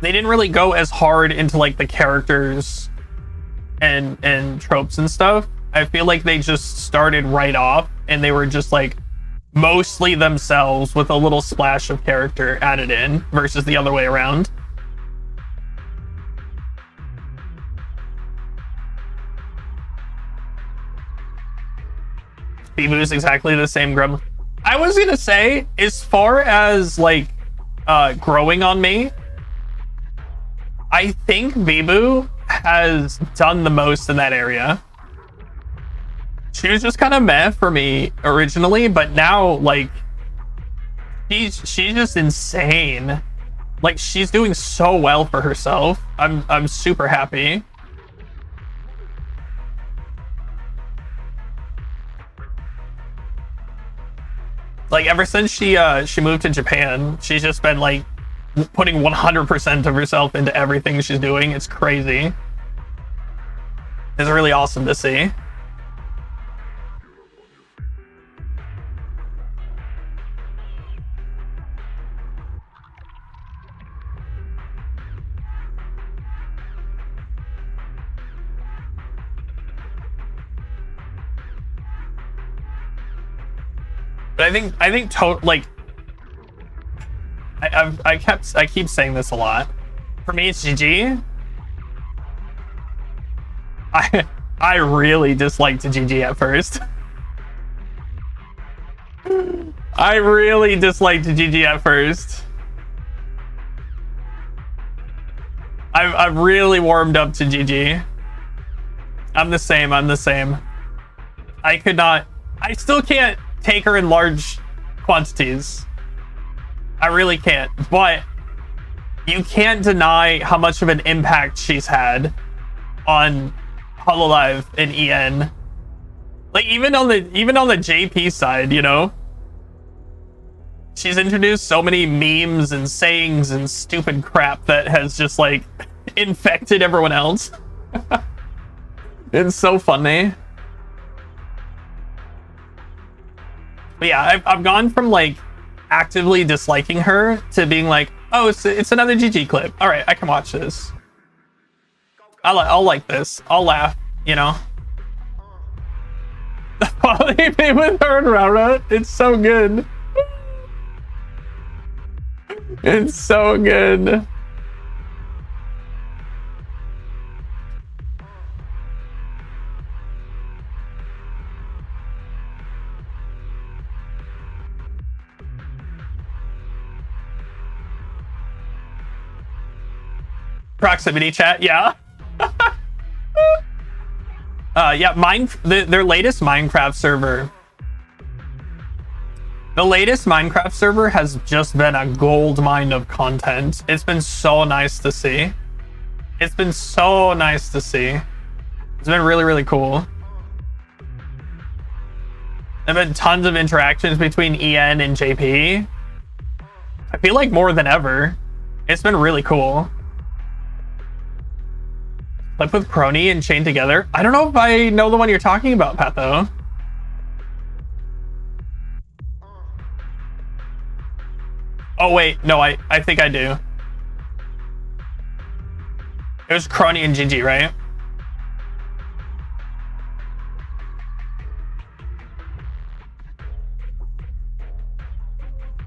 They didn't really go as hard into, like, the characters and tropes and stuff. I feel like they just started right off, and they were just, like, mostly themselves with a little splash of character added in, versus the other way around. Bibu's exactly the same grub. I was gonna say, as far as like growing on me, I think Bibu has done the most in that area. She was just kind of meh for me originally, but now like she's just insane. Like, she's doing so well for herself. I'm super happy. Like, ever since she moved to Japan, she's just been like putting 100% of herself into everything she's doing. It's crazy. It's really awesome to see. But I think like I keep saying this a lot. For me, it's GG. I really disliked GG at first. I really disliked GG at first. I've really warmed up to GG. I'm the same. I still can't take her in large quantities. I really can't. But you can't deny how much of an impact she's had on Hololive and EN. Like, even on the JP side, you know? She's introduced so many memes and sayings and stupid crap that has just like infected everyone else. It's so funny. But yeah, I've gone from like actively disliking her to being like, oh, it's another GG clip. All right, I can watch this. I'll like this. I'll laugh, you know. The quality made with her and Rara, it's so good. It's so good. Proximity chat, yeah. Yeah, their latest Minecraft server. The latest Minecraft server has just been a gold mine of content. It's been so nice to see. It's been so nice to see. It's been really, really cool. There have been tons of interactions between EN and JP. I feel like more than ever. It's been really cool. Clip with Crony and Chained Together. I don't know if I know the one you're talking about, Patho. Oh wait, no, I think I do. It was Crony and Gigi, right?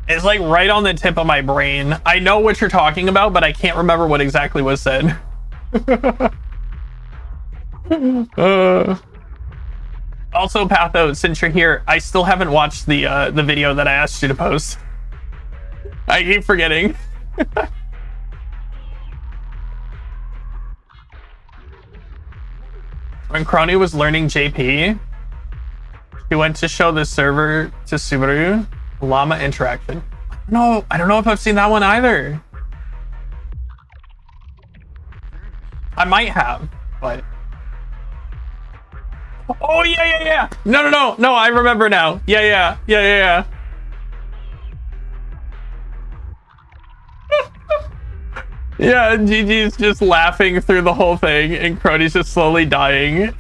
It's like right on the tip of my brain. I know what you're talking about, but I can't remember what exactly was said. Also, Patho, since you're here, I still haven't watched the video that I asked you to post. I keep forgetting. When Crony was learning JP, he went to show the server to Subaru llama interaction. No, I don't know if I've seen that one either. I might have, but oh yeah. No, I remember now. Yeah. Yeah, Gigi's just laughing through the whole thing, and Crony's just slowly dying.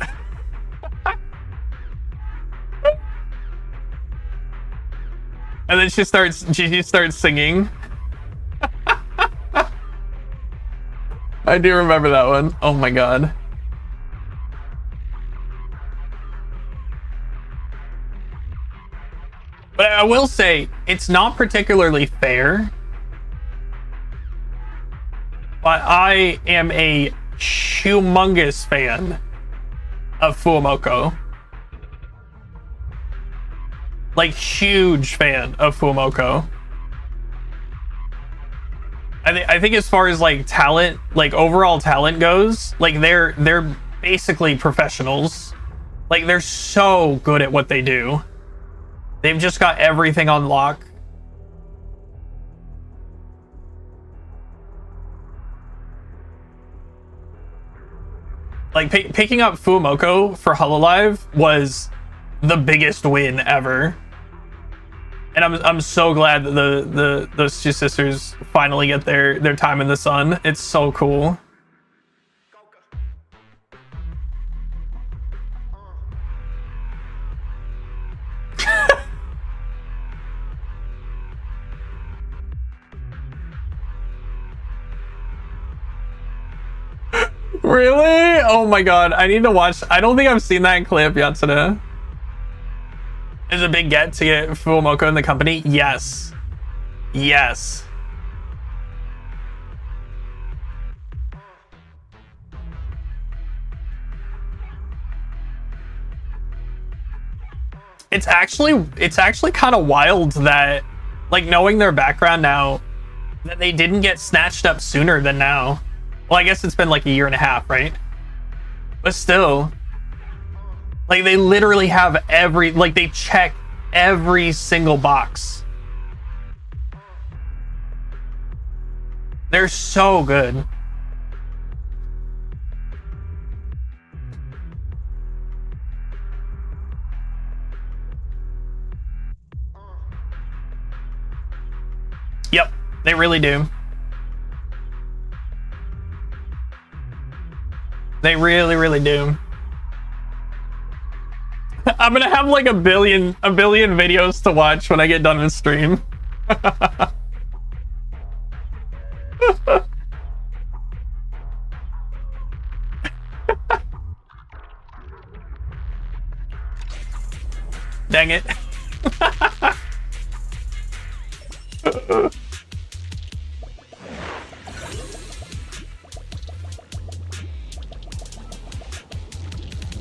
And then Gigi starts singing. I do remember that one. Oh my god. But I will say, it's not particularly fair. But I am a humongous fan of Fuomoko. Like, huge fan of Fuomoko. I think as far as like talent, like overall talent goes, like they're basically professionals. Like, they're so good at what they do. They've just got everything on lock. Like, picking up Fuomoko for Hololive was the biggest win ever. And I'm so glad that those two sisters finally get their time in the sun. It's so cool. Really? Oh my god. I need to watch. I don't think I've seen that clip yet today. Is a big get to get Fuomoko in the company? Yes. Yes. It's actually kind of wild that, like, knowing their background now, that they didn't get snatched up sooner than now. Well, I guess it's been like a year and a half, right? But still, like, they literally have they check every single box. They're so good. Yep, they really do. They really do. I'm gonna have like a billion videos to watch when I get done with stream. Dang it.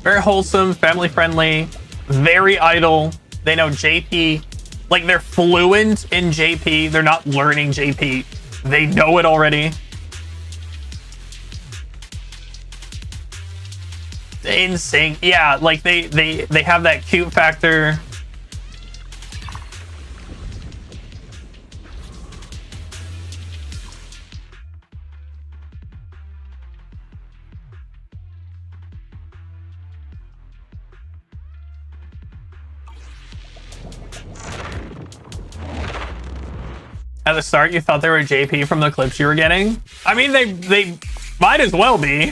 Very wholesome, family friendly, very idle. They know JP, like, they're fluent in JP. They're not learning JP. They know it already. In sync. Yeah, like they have that cute factor. At the start, you thought they were JP from the clips you were getting? I mean, they might as well be.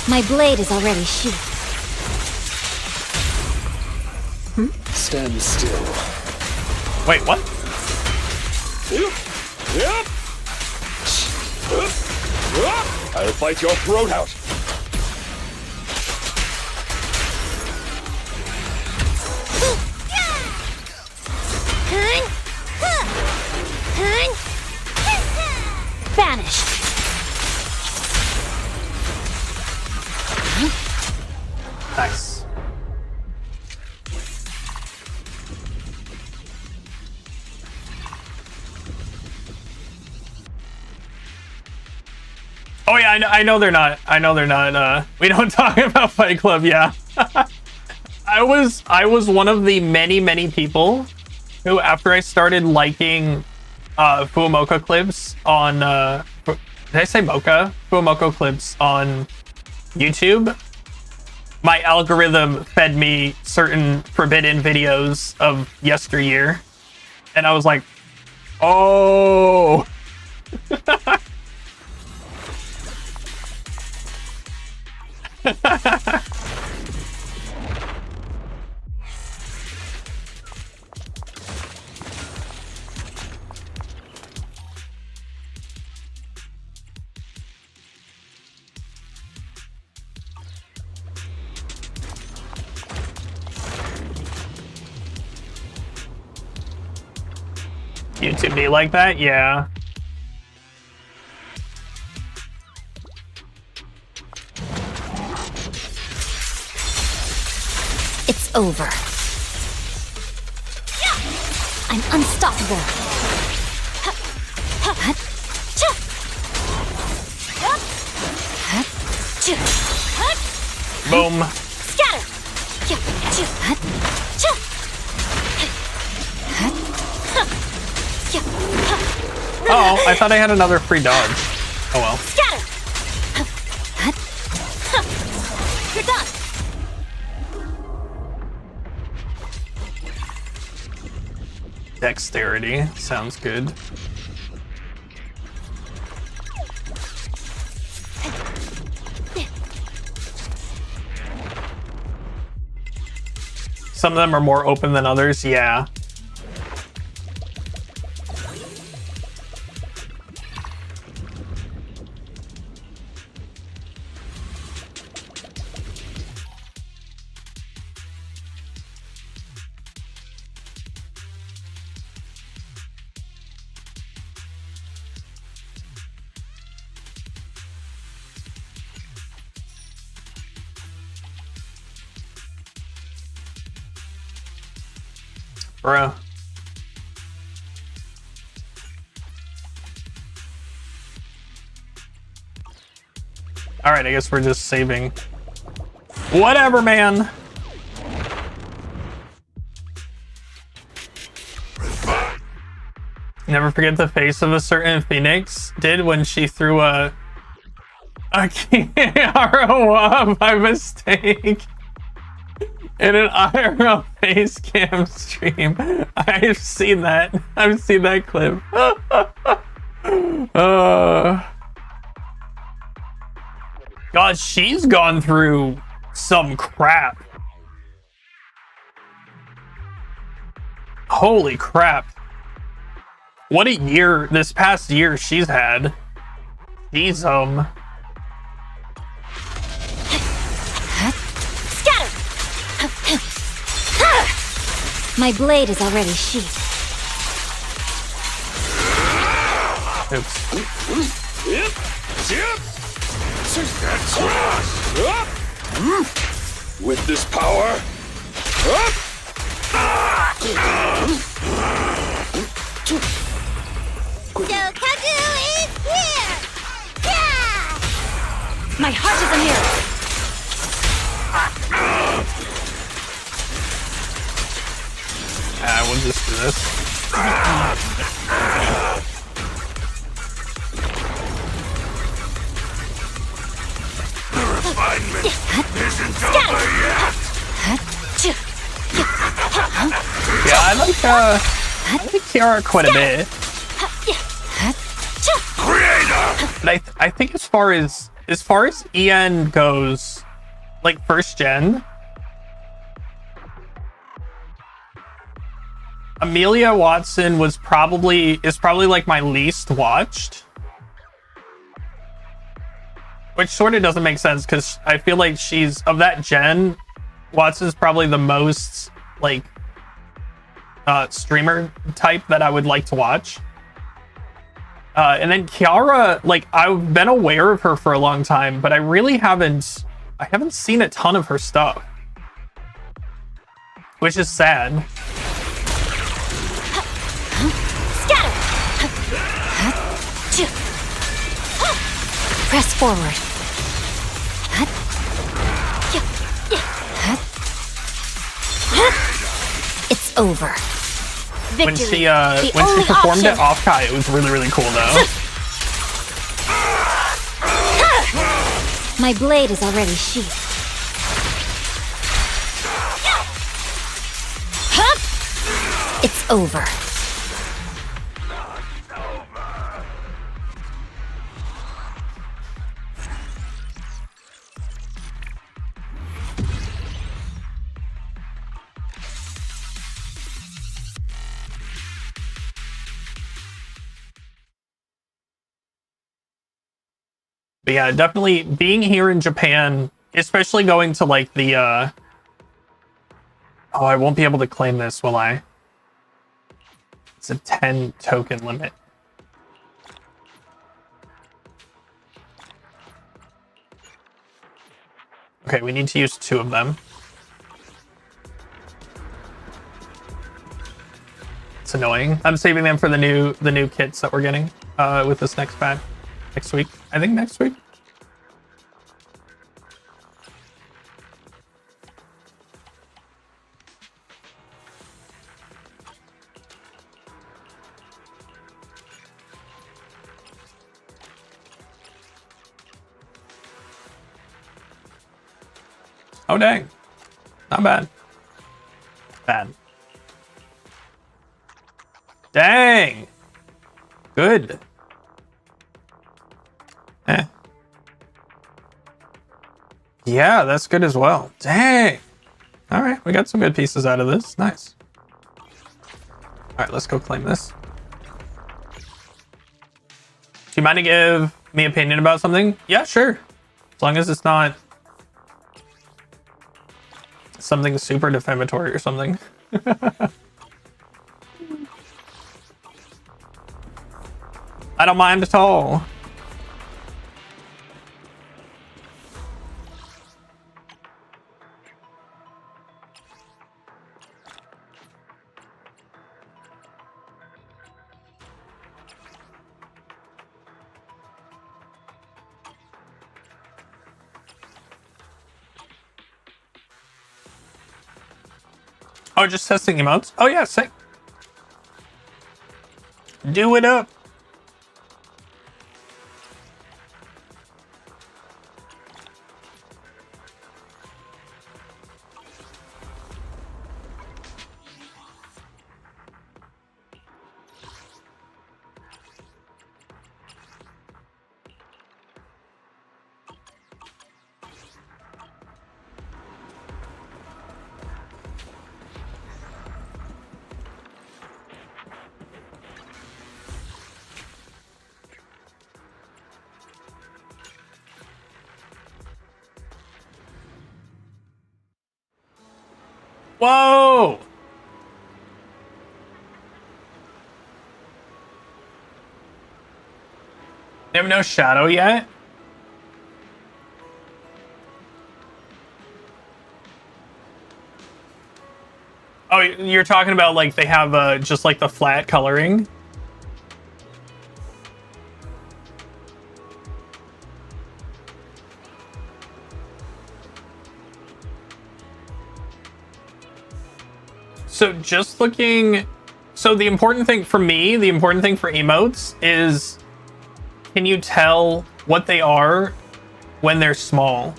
My blade is already sheathed. Stand still. Wait, what? I'll fight your throat out. Vanished. Nice. Oh yeah, I know they're not. I know they're not. We don't talk about Fight Club. Yeah. I was one of the many people who, after I started liking Fuumoka clips on did I say Mocha? Fuumoka clips on YouTube, my algorithm fed me certain forbidden videos of yesteryear, and I was like, oh. YouTube be like that? Yeah. It's over. I'm unstoppable. Boom. Scatter. Oh, I thought I had another free dodge. Oh well. Scatter. You're done. Dexterity sounds good. Some of them are more open than others, yeah. Bruh. Alright, I guess we're just saving. Whatever, man. Never forget the face of a certain Phoenix did when she threw a Kiara up by mistake in an IRL face cam stream. I've seen that. I've seen that clip. God, she's gone through some crap. Holy crap. What a year, this past year she's had. Jeez, My blade is already sheathed. Oops. With this power, Dokaku is here! Yeah! My heart is a mirror. We'll just do this. refinement isn't over yet. Yeah, I like Kiara quite a bit. Creator! But I think as far as EN goes, like first gen, Amelia Watson is probably like my least watched. Which sort of doesn't make sense because I feel like she's of that gen, Watson's probably the most like streamer type that I would like to watch. And then Kiara, like I've been aware of her for a long time, but I really haven't seen a ton of her stuff. Which is sad. Press forward. It's over. When Victory, she the when she only performed option. it off Kai, it was really, really cool though. My blade is already sheathed. It's over. But yeah, definitely being here in Japan, especially going to like the oh, I won't be able to claim this, will I? It's a 10 token limit. Okay, we need to use 2 of them. It's annoying. I'm saving them for the new kits that we're getting with this next patch. Next week. I think next week. Oh dang. Not bad. Bad. Dang. Good. Eh. Yeah, that's good as well. Dang. All right, we got some good pieces out of this. Nice. All right, let's go claim this. Do you mind to give me an opinion about something? Yeah, sure. As long as it's not something super defamatory or something. I don't mind at all. Oh, just testing emotes? Oh yeah, sick. Do it up. Whoa! They have no shadow yet? Oh, you're talking about like they have just like the flat coloring? So just looking, so the important thing for me, the important thing for emotes is, can you tell what they are when they're small?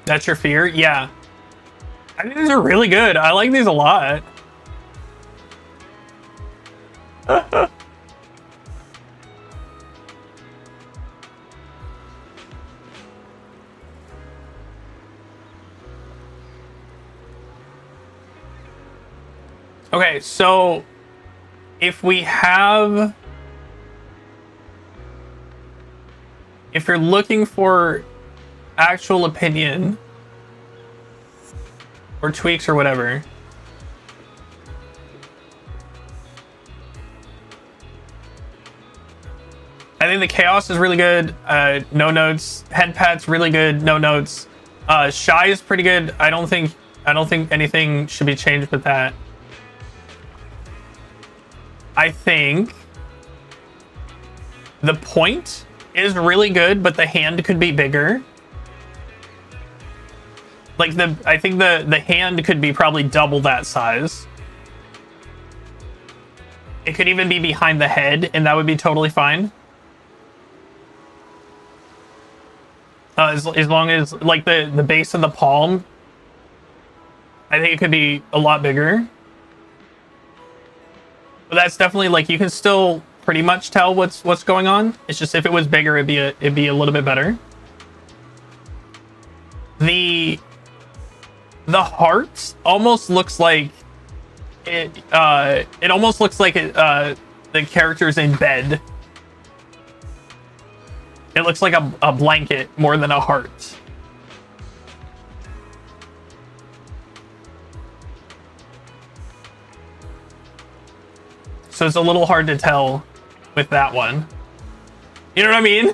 That's your fear? Yeah. I think these are really good. I like these a lot. Okay, so if we have, if you're looking for actual opinion or tweaks or whatever, I I think the chaos is really good. No notes. Head pat's really good. No notes. Shy is pretty good. I don't think anything should be changed with that. I think the point is really good, but the hand could be bigger. Like I think the hand could be probably double that size. It could even be behind the head, and that would be totally fine. As long as like the base of the palm, I think it could be a lot bigger. But that's definitely like you can still pretty much tell what's going on. It's just if it was bigger, it'd be a little bit better. The heart almost looks like it almost looks like the character's in bed. It looks like a blanket more than a heart. So it's a little hard to tell with that one. You know what I mean?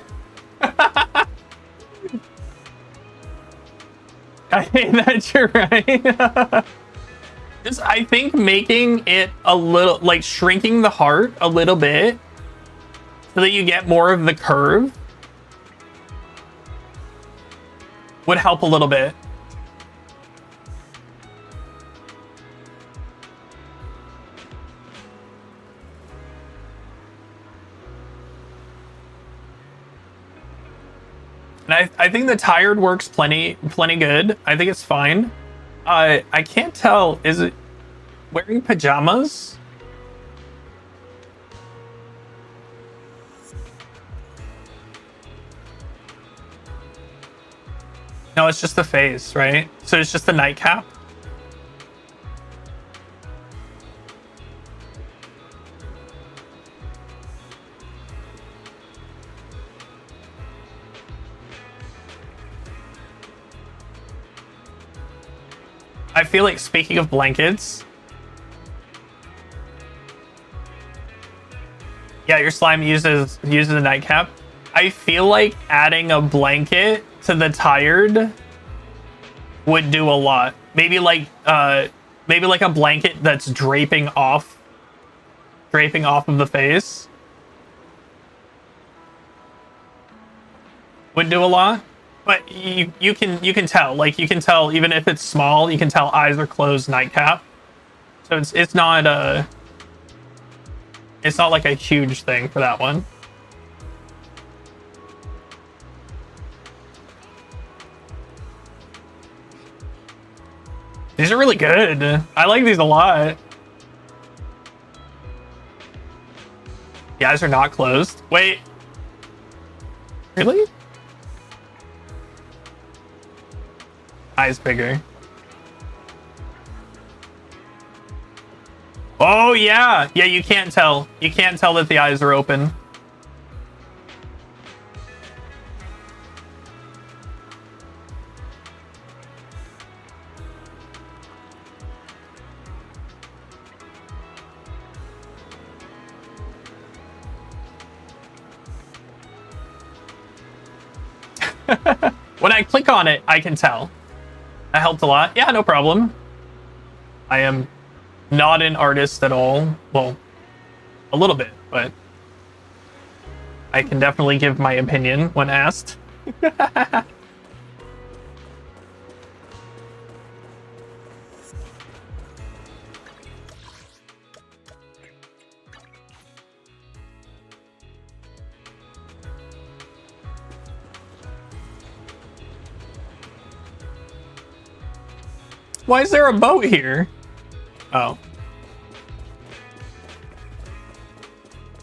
I hate that you're right. Just, I think making it a little, like shrinking the heart a little bit so that you get more of the curve would help a little bit. And I think the tired works plenty good. I think it's fine. I can't tell. Is it wearing pajamas? No, it's just the face, right? So it's just the nightcap. I feel like, speaking of blankets, yeah, your slime uses a nightcap. I feel like adding a blanket to the tired would do a lot. Maybe like a blanket that's draping off of the face would do a lot. But you can tell, like you can tell even if it's small, you can tell eyes are closed, nightcap. So it's not like a huge thing for that one. These are really good. I like these a lot. The eyes are not closed. Wait. Really? Eyes bigger. Oh yeah. Yeah, you can't tell. You can't tell that the eyes are open. When I click on it, I can tell. That helped a lot. Yeah, no problem. I am not an artist at all. Well, a little bit, but I can definitely give my opinion when asked. Why is there a boat here? Oh.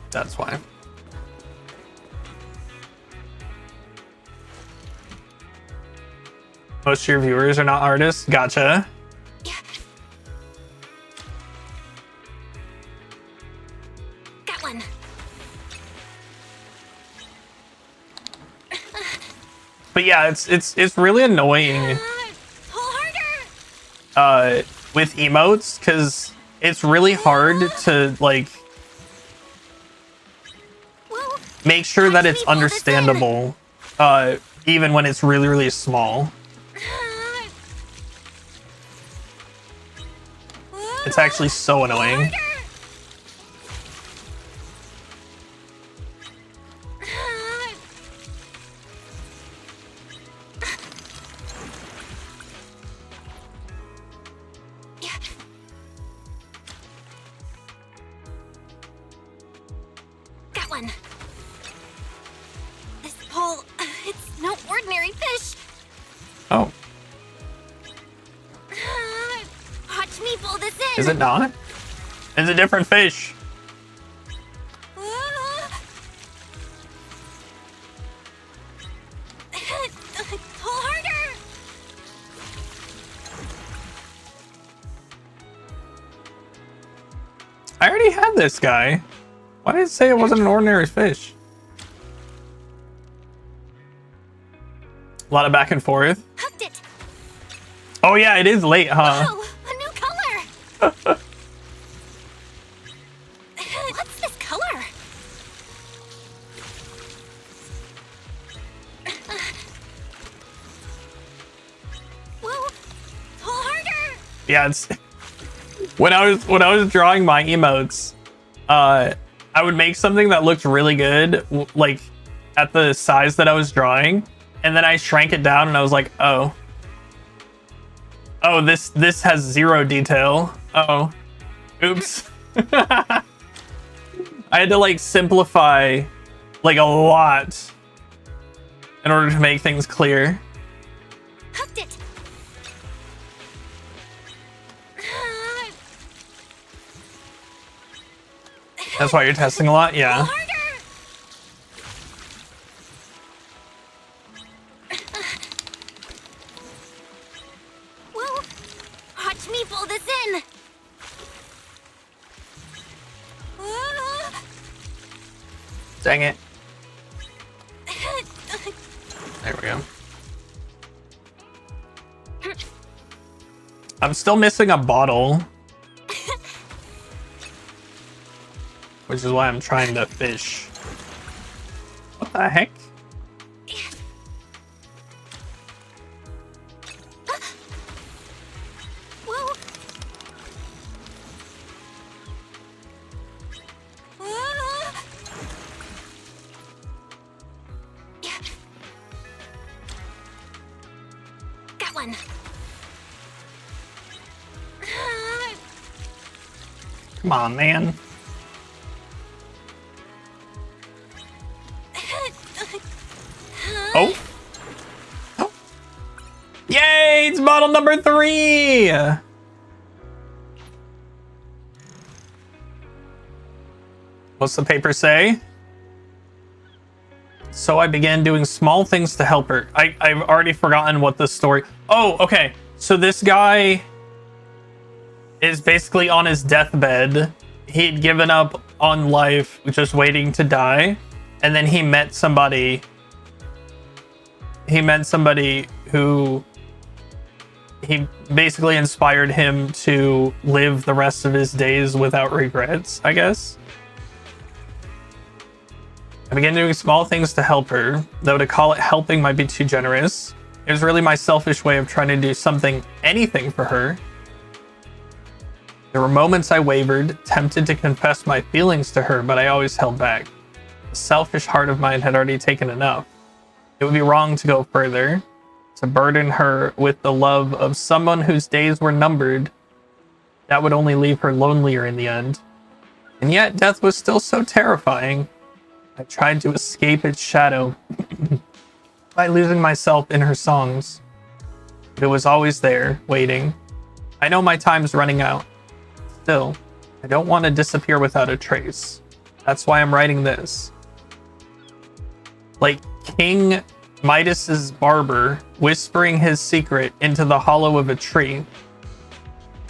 That's why. Most of your viewers are not artists? Gotcha. Got one. But yeah, it's really annoying with emotes because it's really hard to like make sure that it's understandable, even when it's really, really small. It's actually so annoying. Got one. This pole, it's no ordinary fish. Oh, Watch me pull this in. is it not? It's a different fish. Pull harder. I already had this guy. Why did it say it wasn't an ordinary fish? A lot of back and forth. Hooked it. Oh yeah, it is late, huh? Oh, a new color. What's this color? Whoa, pull harder. Yeah, it's when I was drawing my emotes, I would make something that looked really good, like at the size that I was drawing, and then I shrank it down and I was like, oh, this has zero detail. Oh, oops. I had to like simplify like a lot in order to make things clear. Hooked it. That's why you're testing a lot? Yeah. Harder. Whoa, watch me pull this in. Dang it. There we go. I'm still missing a bottle. Which is why I'm trying to fish. What the heck? Whoa. Got one. Come on, man. Oh. Oh. Yay, it's bottle number 3. What's the paper say? So I began doing small things to help her. I've already forgotten what the story... Oh, okay. So this guy is basically on his deathbed. He'd given up on life, just waiting to die. And then he met somebody who he basically inspired him to live the rest of his days without regrets, I guess. I began doing small things to help her, though to call it helping might be too generous. It was really my selfish way of trying to do anything for her. There were moments I wavered, tempted to confess my feelings to her, but I always held back. The selfish heart of mine had already taken enough. It would be wrong to go further, to burden her with the love of someone whose days were numbered. That would only leave her lonelier in the end. And yet death was still so terrifying. I tried to escape its shadow by losing myself in her songs. But it was always there, waiting. I know my time's running out. Still, I don't want to disappear without a trace. That's why I'm writing this. Like King Midas's barber whispering his secret into the hollow of a tree.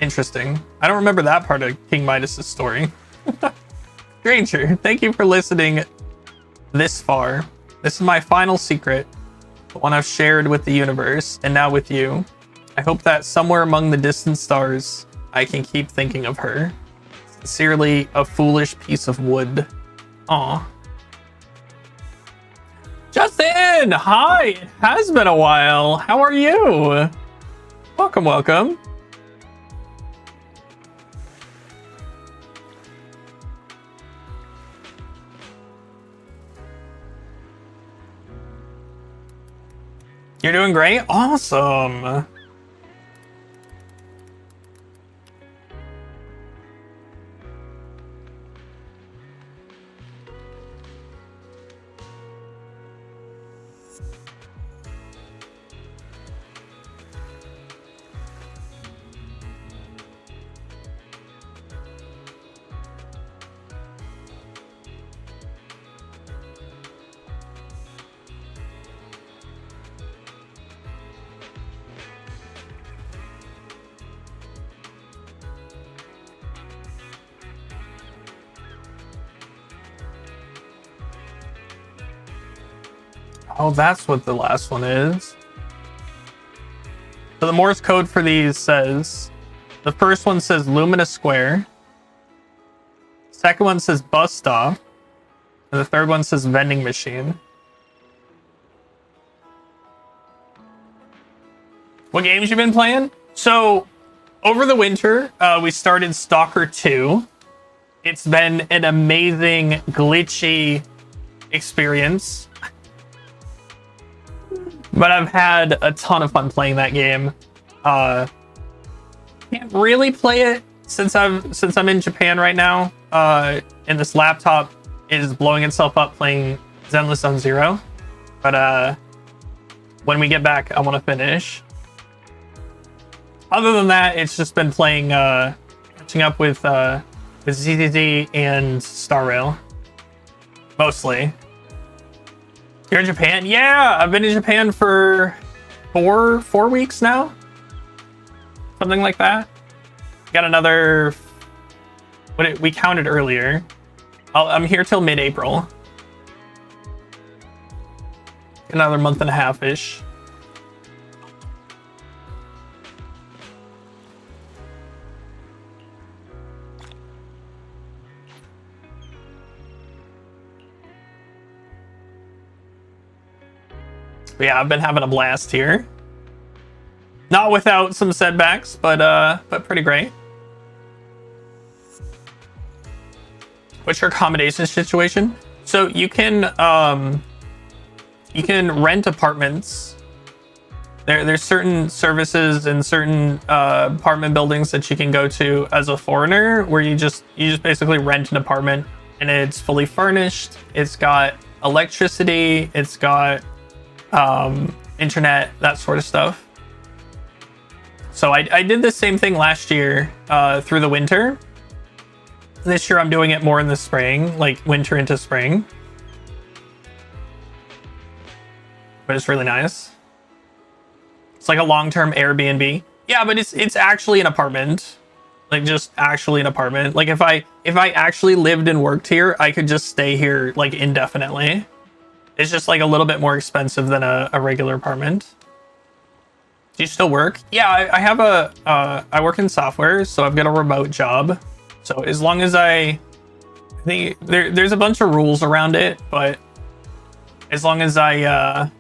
Interesting. I don't remember that part of King Midas's story. Stranger, thank you for listening this far. This is my final secret, the one I've shared with the universe, and now with you. I hope that somewhere among the distant stars, I can keep thinking of her. Sincerely, a foolish piece of wood. Aw. Justin, hi. It has been a while. How are you? Welcome, welcome. You're doing great? Awesome. Oh, that's what the last one is. So the Morse code for these says, the first one says Lumina Square. Second one says bus stop. And the third one says vending machine. What games you been playing? So over the winter, we started Stalker 2. It's been an amazing, glitchy experience. But I've had a ton of fun playing that game. Can't really play it since I'm in Japan right now. And this laptop is blowing itself up playing Zenless Zone Zero. But when we get back, I want to finish. Other than that, it's just been playing, catching up with ZZZ and Star Rail, mostly. You're in Japan? Yeah, I've been in Japan for four weeks now. Something like that. Got another, we counted earlier. I'm here till mid-April. Another month and a half-ish. But yeah, I've been having a blast here. Not without some setbacks, but pretty great. What's your accommodation situation? So you can rent apartments. There's certain services and certain apartment buildings that you can go to as a foreigner, where you just basically rent an apartment and it's fully furnished. It's got electricity. It's got internet, that sort of stuff. So I did the same thing last year through the winter. This year I'm doing it more in the spring, like winter into spring. But it's really nice. It's like a long-term Airbnb. Yeah, but it's actually an apartment. Like just actually an apartment. Like if I actually lived and worked here, I could just stay here like indefinitely. It's just like a little bit more expensive than a regular apartment. Do you still work? Yeah, I have I work in software, so I've got a remote job. So as long as I think there's a bunch of rules around it, but as long as I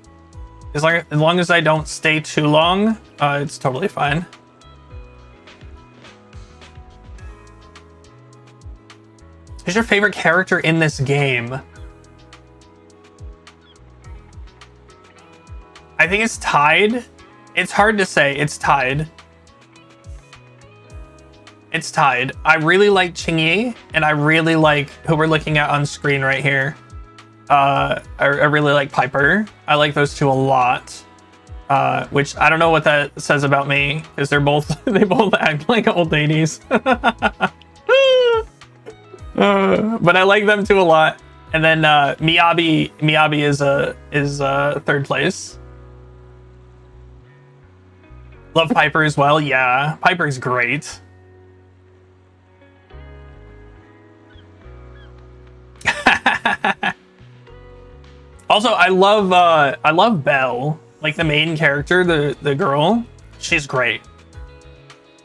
don't stay too long, it's totally fine. Who's your favorite character in this game? I think it's tied. It's hard to say. It's tied. It's tied. I really like Qingyi, and I really like who we're looking at on screen right here. I really like Piper. I like those two a lot. Which I don't know what that says about me, because they both act like old ladies. But I like them too a lot. And then Miyabi is third place. Love Piper as well. Yeah, Piper's great. Also, I love Belle, like the main character, the girl. She's great.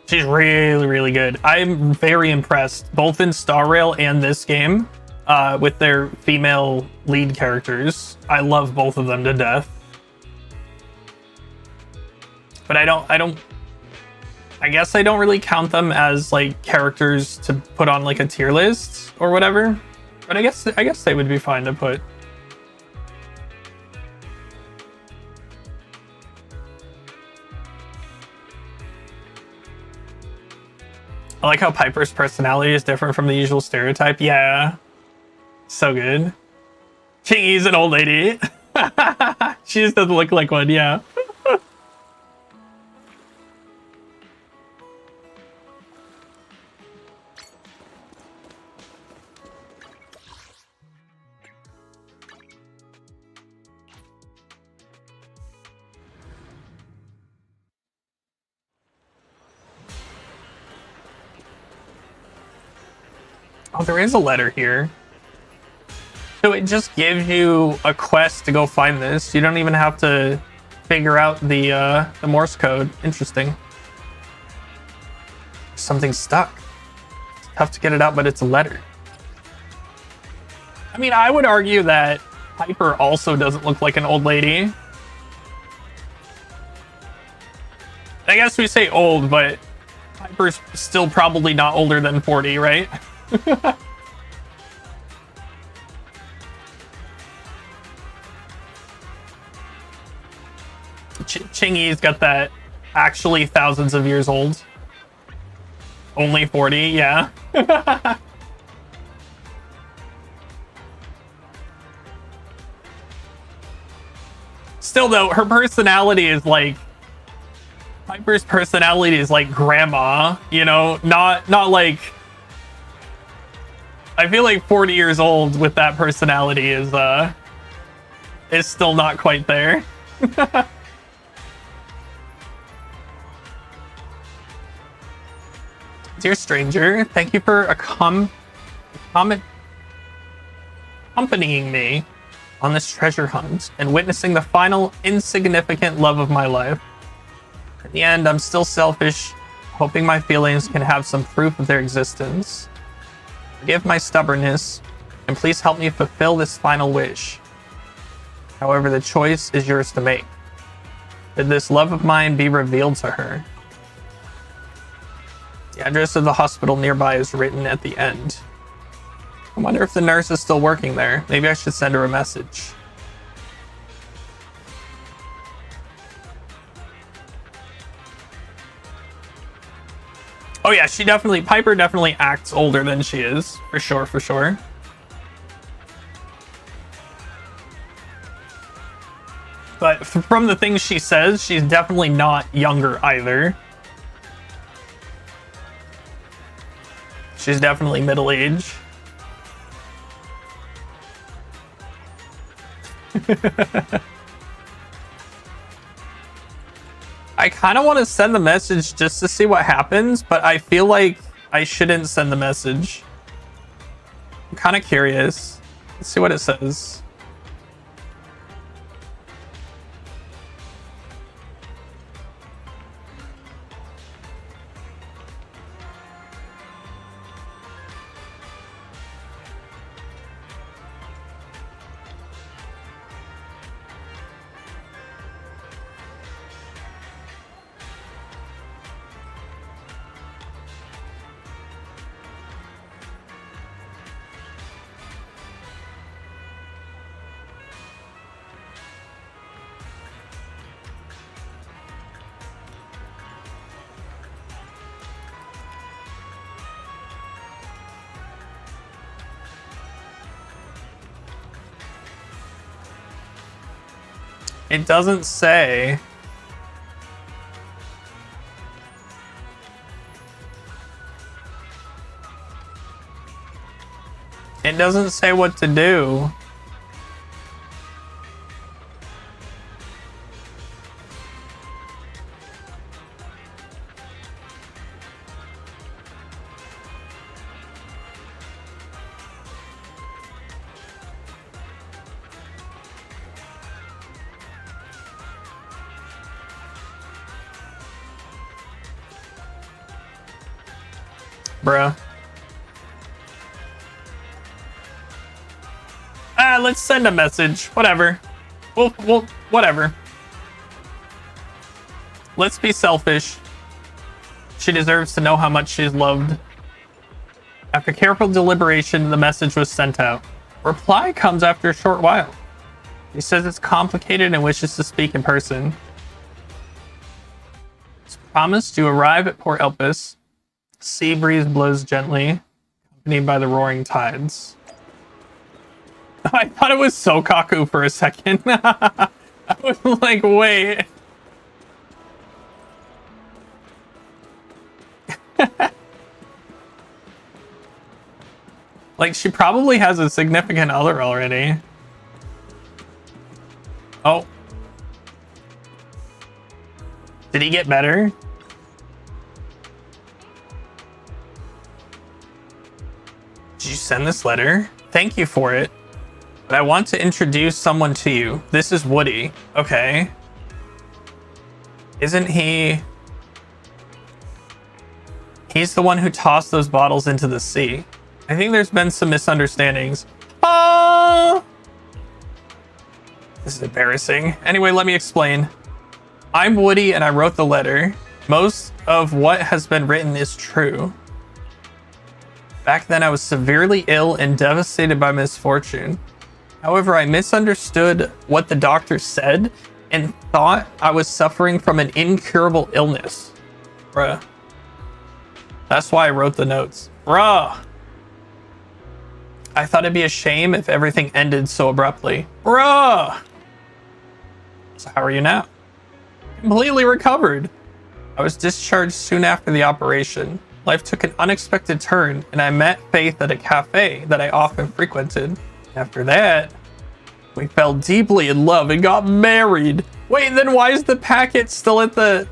She's really, really good. I'm very impressed, both in Star Rail and this game. with their female lead characters. I love both of them to death. But I guess I don't really count them as like characters to put on like a tier list or whatever. But I guess they would be fine to put. I like how Piper's personality is different from the usual stereotype. Yeah. So good. Chingy's an old lady. She just doesn't look like one, yeah. Oh, there is a letter here. So it just gives you a quest to go find this. You don't even have to figure out the Morse code. Interesting. Something's stuck. It's tough to get it out, but it's a letter. I mean, I would argue that Piper also doesn't look like an old lady. I guess we say old, but Piper's still probably not older than 40, right? Chingy's got that actually thousands of years old. Only 40, yeah. Still though, her personality is like Piper's personality is like grandma, you know, not like I feel like 40 years old with that personality is still not quite there. Dear stranger, thank you for accompanying me on this treasure hunt and witnessing the final insignificant love of my life. In the end, I'm still selfish, hoping my feelings can have some proof of their existence. Forgive my stubbornness, and please help me fulfill this final wish. However, the choice is yours to make. Did this love of mine be revealed to her? The address of the hospital nearby is written at the end. I wonder if the nurse is still working there. Maybe I should send her a message. Oh yeah, Piper definitely acts older than she is. For sure, for sure. But from the things she says, she's definitely not younger either. She's definitely middle-aged. I kind of want to send the message just to see what happens, but I feel like I shouldn't send the message. I'm kind of curious. Let's see what it says. It doesn't say. It doesn't say what to do. Bruh. let's send a message. Whatever. We'll whatever. Let's be selfish. She deserves to know how much she's loved. After careful deliberation, the message was sent out. Reply comes after a short while. He says it's complicated and wishes to speak in person. It's promised to arrive at Port Elpis. Sea breeze blows gently, accompanied by the roaring tides. I thought it was Sokaku for a second. I was like, wait. Like, she probably has a significant other already. Oh. Did he get better? Did you send this letter? Thank you for it. But I want to introduce someone to you. This is Woody. Okay. Isn't he... He's the one who tossed those bottles into the sea. I think there's been some misunderstandings. Oh! This is embarrassing. Anyway, let me explain. I'm Woody and I wrote the letter. Most of what has been written is true. Back then I was severely ill and devastated by misfortune. However, I misunderstood what the doctor said and thought I was suffering from an incurable illness. Bruh. That's why I wrote the notes. Bruh. I thought it'd be a shame if everything ended so abruptly. Bruh. So how are you now? Completely recovered. I was discharged soon after the operation. Life took an unexpected turn and I met Faith at a cafe that I often frequented. After that, we fell deeply in love and got married. Wait, then why is the packet still at the...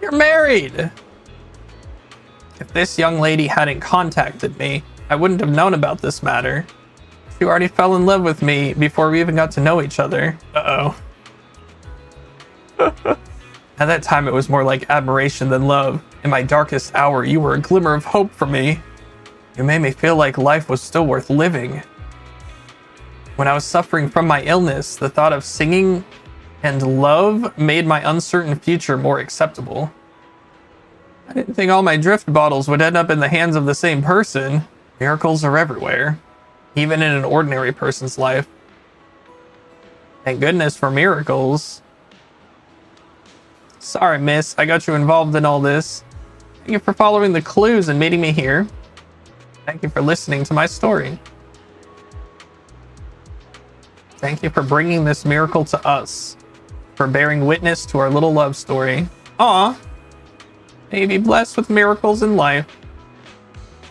You're married. If this young lady hadn't contacted me, I wouldn't have known about this matter. She already fell in love with me before we even got to know each other. Uh-oh. At that time, it was more like admiration than love. In my darkest hour, you were a glimmer of hope for me. You made me feel like life was still worth living. When I was suffering from my illness, the thought of singing and love made my uncertain future more acceptable. I didn't think all my drift bottles would end up in the hands of the same person. Miracles are everywhere, even in an ordinary person's life. Thank goodness for miracles. Sorry, miss, I got you involved in all this. Thank you for following the clues and meeting me here. Thank you for listening to my story. Thank you for bringing this miracle to us, for bearing witness to our little love story. Aw, may you be blessed with miracles in life.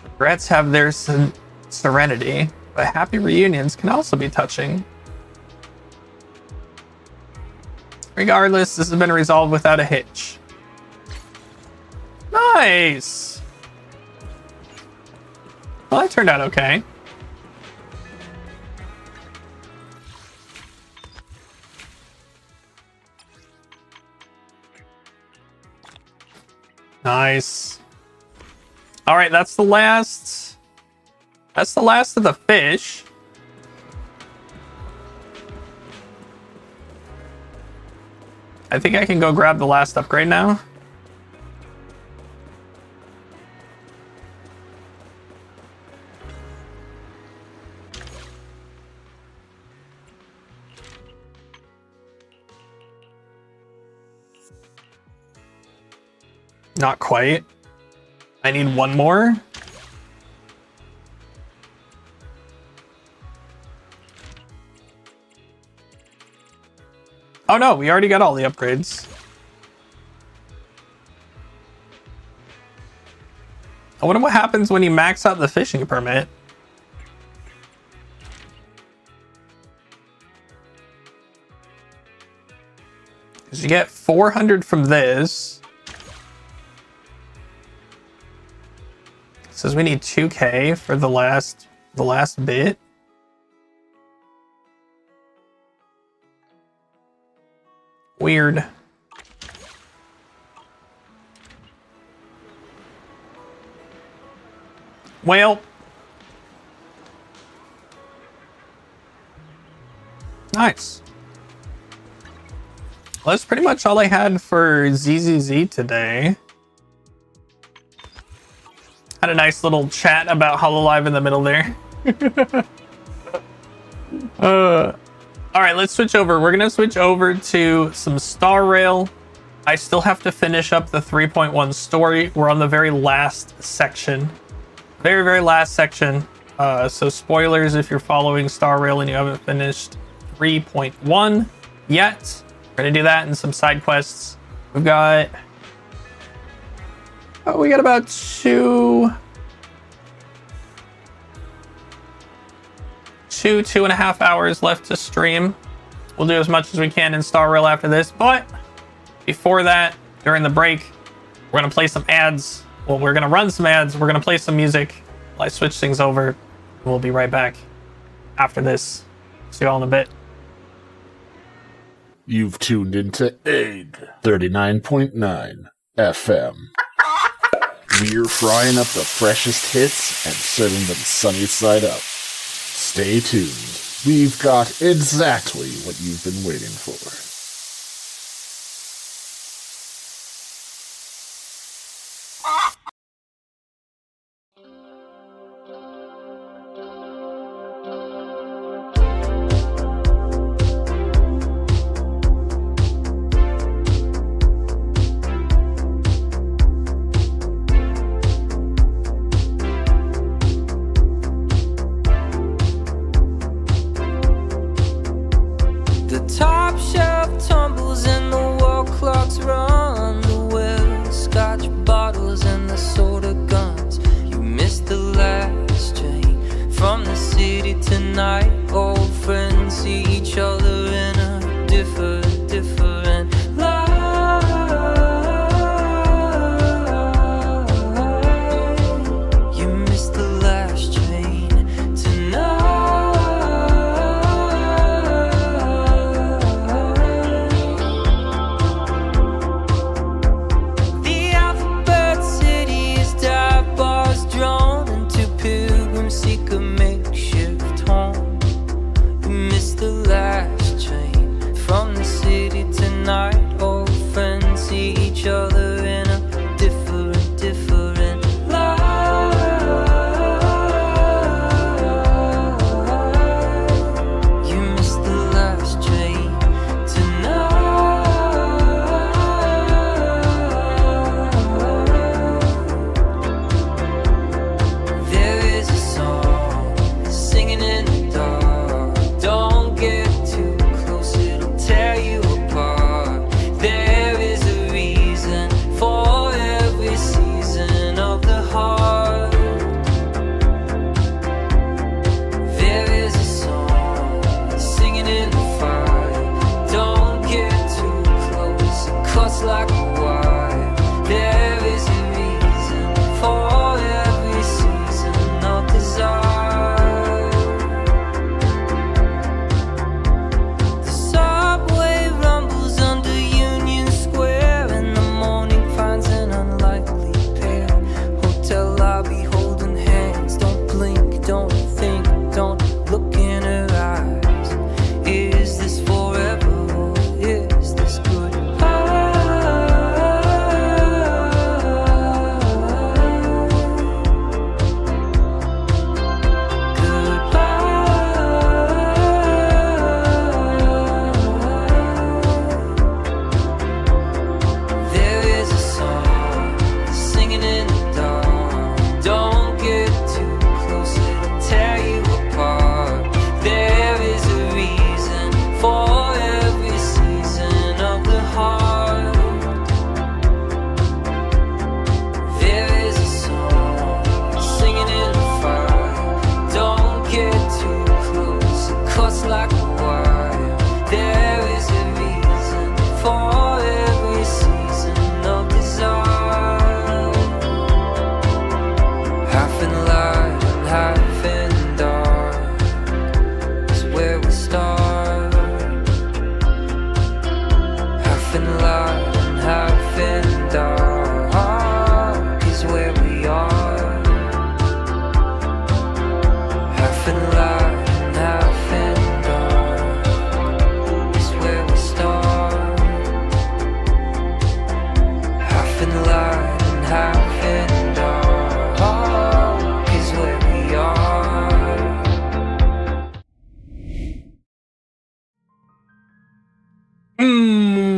Regrets have their serenity, but happy reunions can also be touching. Regardless, this has been resolved without a hitch. Nice! Well, that turned out okay. Nice. All right, that's the last. That's the last of the fish. I think I can go grab the last upgrade now. Not quite. I need one more. Oh no, we already got all the upgrades. I wonder what happens when you max out the fishing permit. Because you get 400 from this. It says we need 2K for the last bit. Weird. Well, Nice. Well, that's pretty much all I had for ZZZ today. Had a nice little chat about Hololive in the middle there. All right, let's switch over. We're gonna switch over to some Star Rail. I still have to finish up the 3.1 story. We're on the very last section. Very last section. So spoilers if you're following Star Rail and you haven't finished 3.1 yet. We're gonna do that and some side quests. We got about two and a half hours left to stream. We'll do as much as we can in Star Rail after this, but before that, during the break, we're gonna play some ads. Well, we're gonna run some ads. We're gonna play some music while I switch things over. We'll be right back after this. See you all in a bit. You've tuned into Egg 39.9 FM. We're frying up the freshest hits and serving them sunny side up. Stay tuned. We've got exactly what you've been waiting for. The top shelf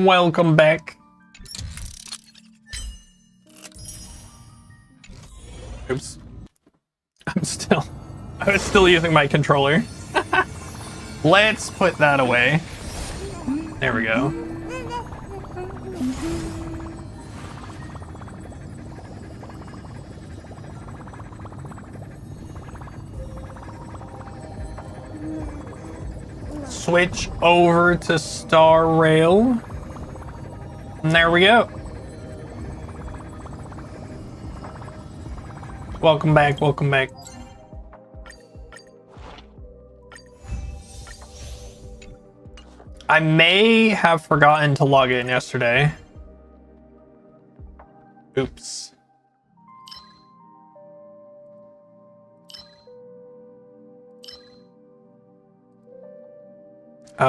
Welcome back. Oops. I was still using my controller. Let's put that away. There we go. Switch over to Star Rail. And there we go. Welcome back, welcome back. I may have forgotten to log in yesterday. Oops.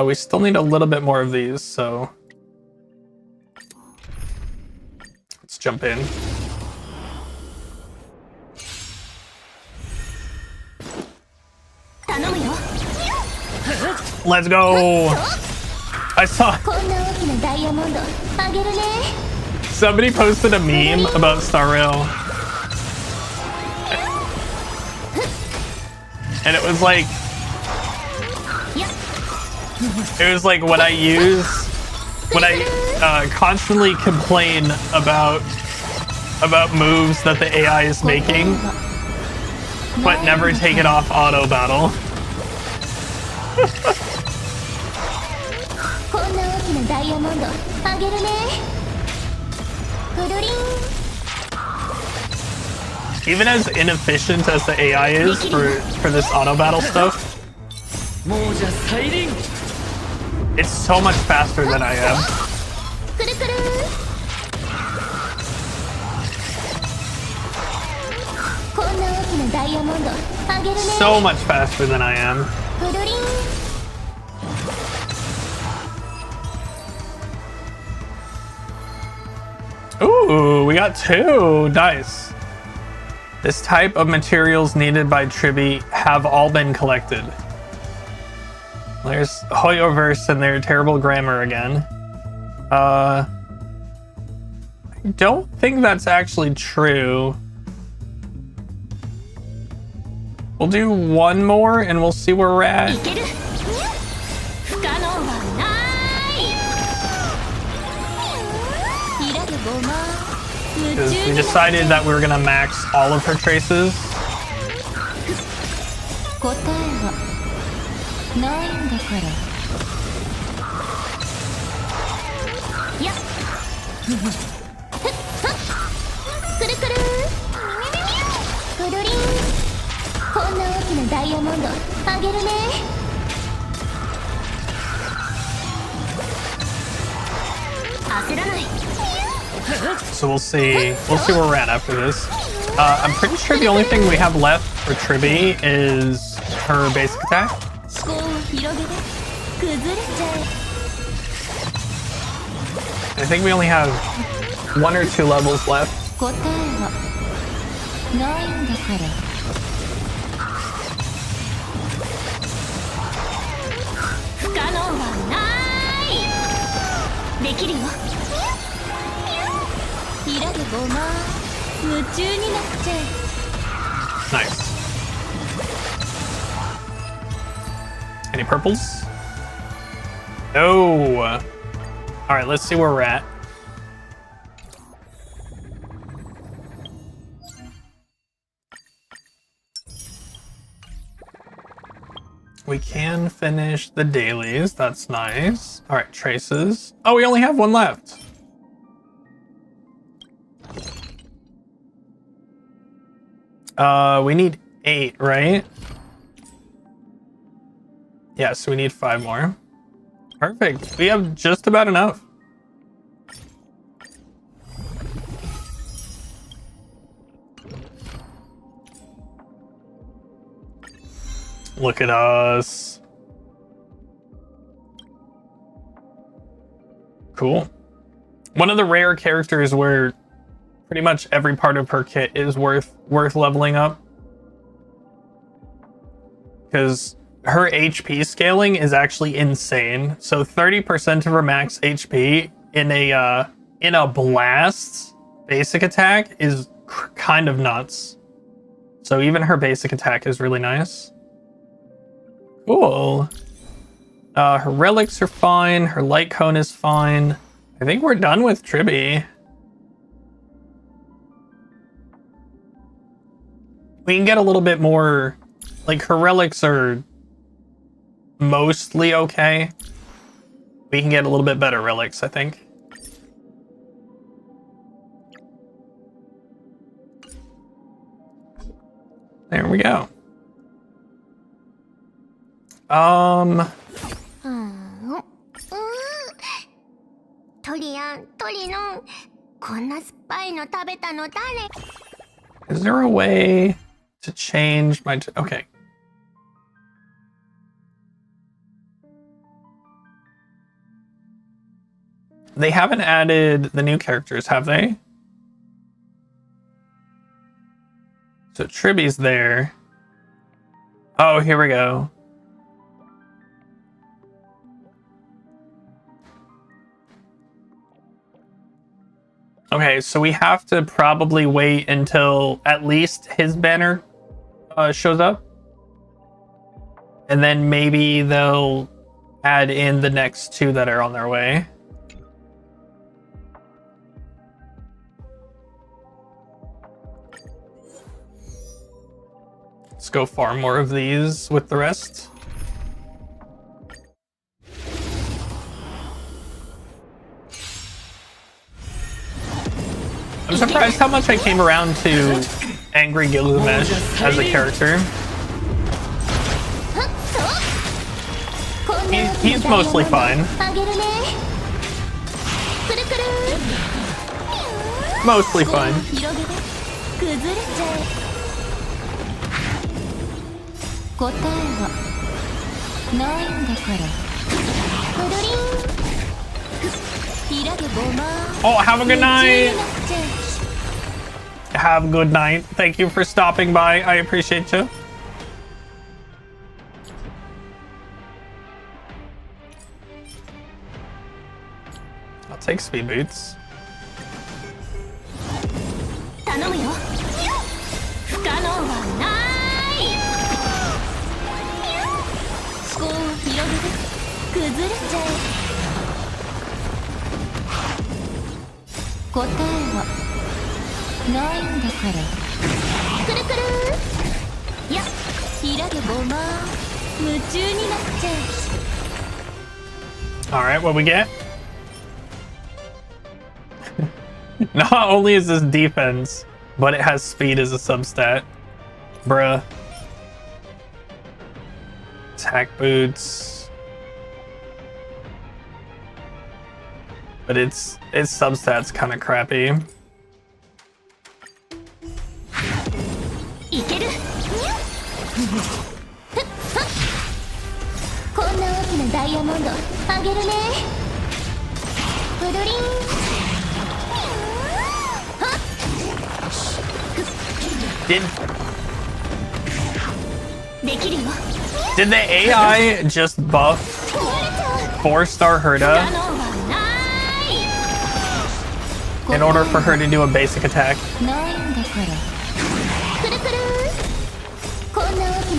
We still need a little bit more of these, so let's jump in. Let's go. I saw somebody posted a meme about Star Rail, and it was like when I constantly complain about moves that the AI is making, but never take it off auto battle. Even as inefficient as the AI is for this auto battle stuff, it's so much faster than I am. So much faster than I am. Ooh, we got 2 dice. This type of materials needed by Tribi have all been collected. There's Hoyoverse and their terrible grammar again. I don't think that's actually true. We'll do one more and we'll see where we're at. Because we decided that we were gonna max all of her traces. So we'll see where we're at after this. I'm pretty sure the only thing we have left for Tribi is her basic attack. I think we only have 1 or 2 levels left. Nice. Any purples? No. All right, let's see where we're at. We can finish the dailies. That's nice. All right, traces. Oh, we only have 1 left. We need 8, right? Yeah, so we need 5 more. Perfect. We have just about enough. Look at us. Cool. One of the rare characters where pretty much every part of her kit is worth leveling up. Because her HP scaling is actually insane. So 30% of her max HP in a blast basic attack is kind of nuts. So even her basic attack is really nice. Cool. Her relics are fine. Her light cone is fine. I think we're done with Tribby. We can get a little bit more, like her relics are mostly okay. We can get a little bit better relics, I think. There we go. トリアン、トリノン、こんな酸っぱいの食べたの誰？ Is there a way to change my... Okay. They haven't added the new characters, have they? So Tribby's there. Oh, here we go. Okay, so we have to probably wait until at least his banner shows up. And then maybe they'll add in the next two that are on their way. Let's go farm more of these with the rest. I'm surprised how much I came around to Angry Gilgamesh as a character. He's mostly fine. Mostly fine. Oh, have a good night. Have a good night. Thank you for stopping by. I appreciate you. I'll take speed boots. Alright, what we get? Not only is this defense, but it has speed as a substat. Bruh. Attack boots. But its substat's kind of crappy. Did the AI just buff 4-star Herda in order for her to do a basic attack?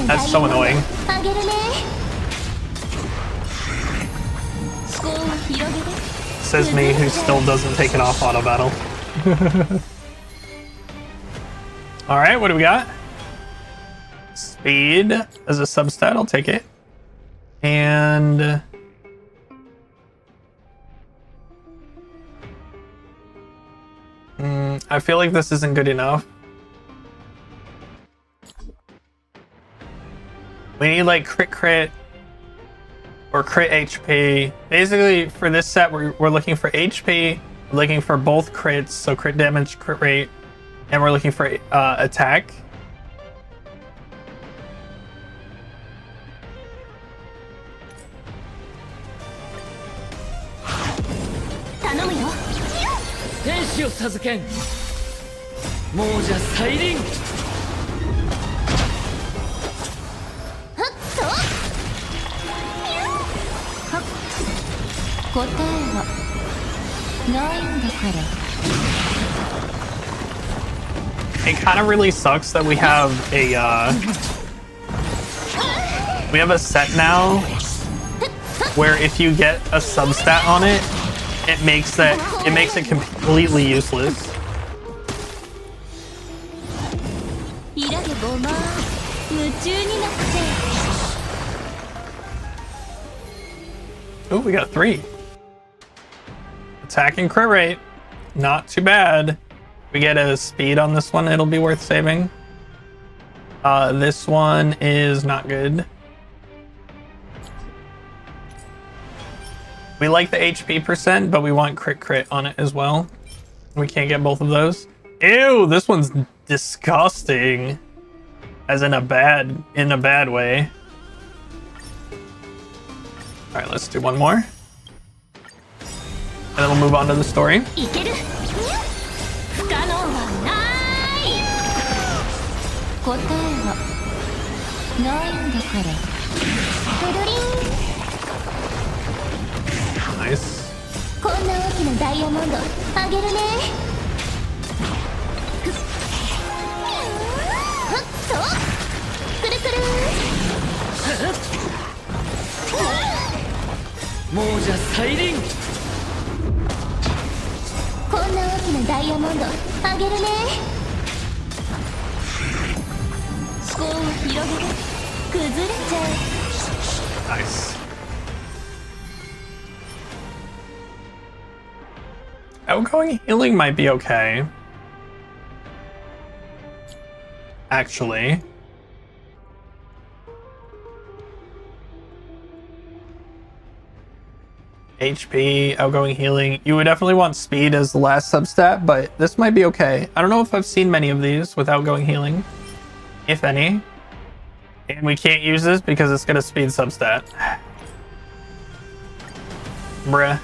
That's so annoying. Says me, who still doesn't take it off auto battle. Alright, what do we got? Speed as a substat, I'll take it. And I feel like this isn't good enough. We need like crit or crit HP. Basically for this set we're looking for HP, we're looking for both crits, so crit damage, crit rate, and we're looking for attack. It kind of really sucks that we have a set now where if you get a substat on it, it makes it completely useless. Oh, we got 3. Attack and crit rate, not too bad. We get a speed on this one, it'll be worth saving. This one is not good. We like the HP percent, but we want crit on it as well. We can't get both of those. Ew, this one's disgusting. As in a bad way. All right, let's do one more. And then we'll move on to the story. Nice. Nice. Outgoing healing might be okay. Actually. HP, outgoing healing. You would definitely want speed as the last substat, but this might be okay. I don't know if I've seen many of these with outgoing healing, if any. And we can't use this because it's gonna speed substat. Bruh.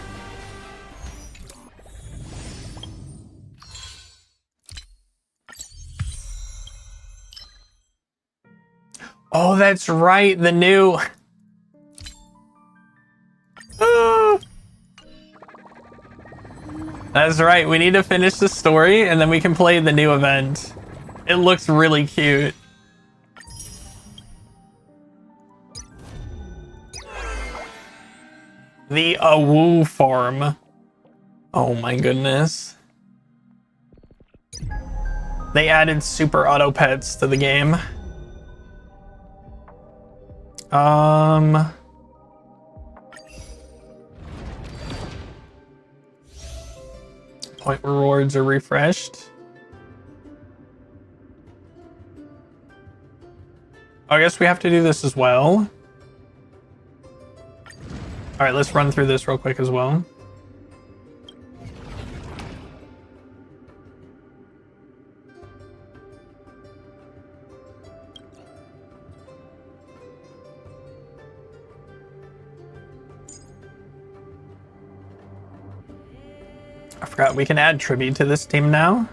Oh, that's right, the new... That's right, we need to finish the story and then we can play the new event. It looks really cute. The Awoo farm. Oh my goodness. They added super auto pets to the game. Point rewards are refreshed. I guess we have to do this as well. All right, let's run through this real quick as well. I forgot we can add tribute to this team now.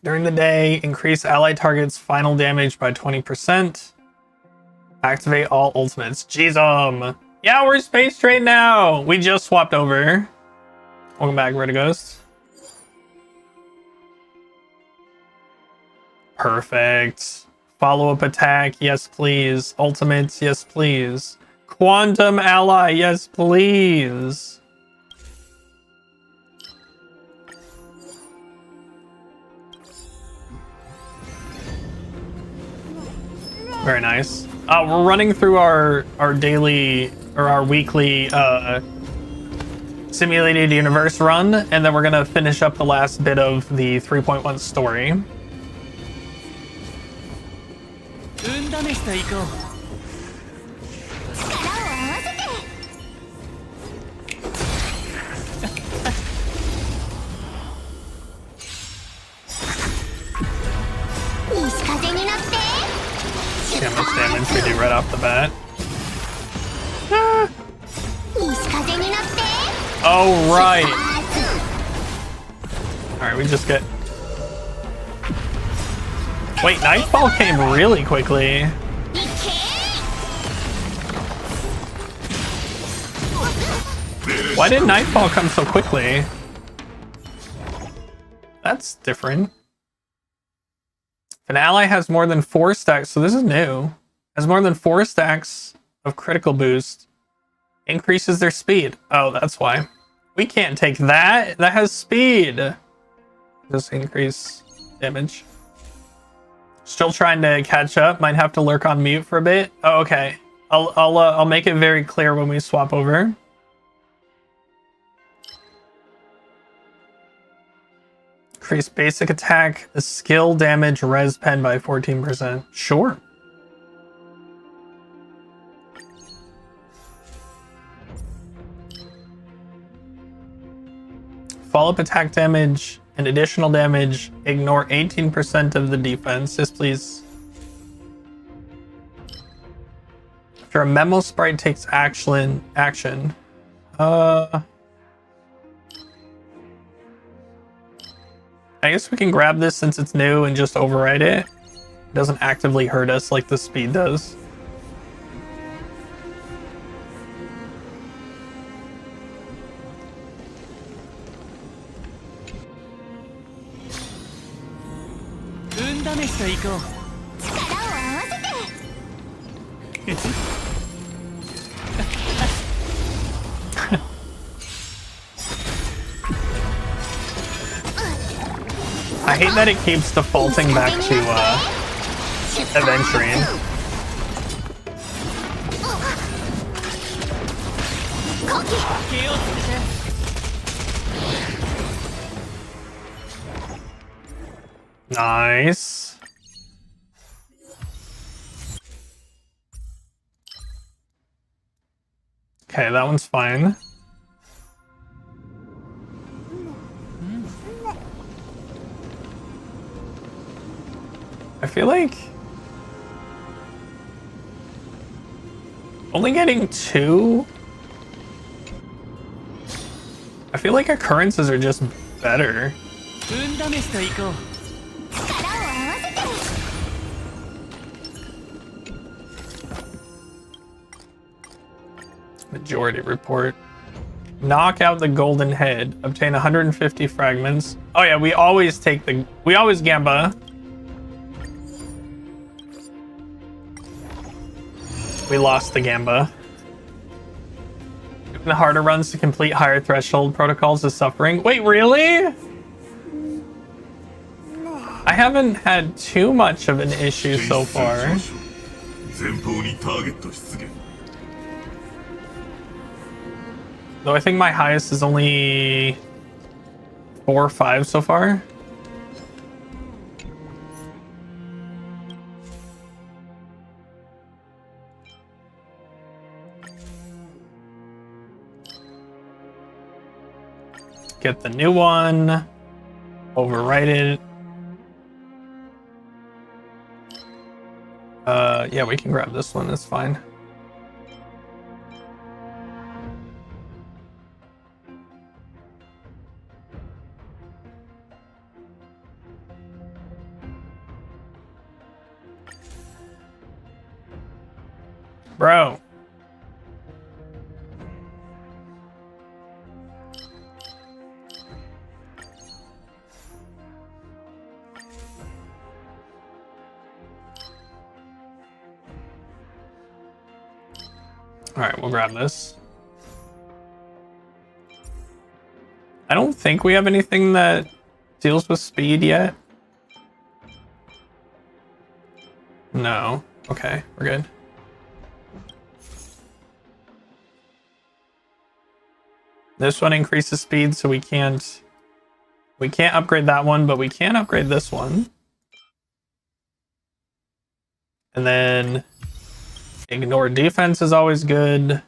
During the day, increase ally targets' final damage by 20%. Activate all ultimates. Jeez, yeah, we're Space Trade now. We just swapped over. Welcome back, Vertighost. Perfect. Follow-up attack, yes please. Ultimates, yes please. Quantum ally, yes please. Very nice. We're running through our daily or our weekly simulated universe run, and then we're gonna finish up the last bit of the 3.1 story. See how much damage we do right off the bat. Oh, right. Alright, we just get... Wait, Nightfall came really quickly. Why did Nightfall come so quickly? That's different. If an ally has more than 4 stacks, so this is new, has more than 4 stacks of critical boost, increases their speed. Oh, that's why. We can't take that. That has speed. Just increase damage. Still trying to catch up. Might have to lurk on mute for a bit. Oh, okay. I'll make it very clear when we swap over. Increase basic attack, skill damage, res pen by 14%. Sure. Follow-up attack damage and additional damage. Ignore 18% of the defense. Yes, please. After a memo sprite takes action. I guess we can grab this since it's new and just override it. It doesn't actively hurt us like the speed does. I hate that it keeps defaulting back to Adventuring. Nice. Okay, that one's fine. I feel like only getting 2. I feel like occurrences are just better. Majority report. Knock out the golden head. Obtain 150 fragments. Oh yeah, we always Gamba. We lost the Gamba. Doing the harder runs to complete higher threshold protocols is suffering. Wait, really? I haven't had too much of an issue so far. Though I think my highest is only 4 or 5 so far. Get the new one. Overwrite it. Yeah, we can grab this one. It's fine. Bro. Alright, we'll grab this. I don't think we have anything that deals with speed yet. No. Okay, we're good. This one increases speed, so we can't upgrade that one, but we can upgrade this one. And then ignore defense is always good.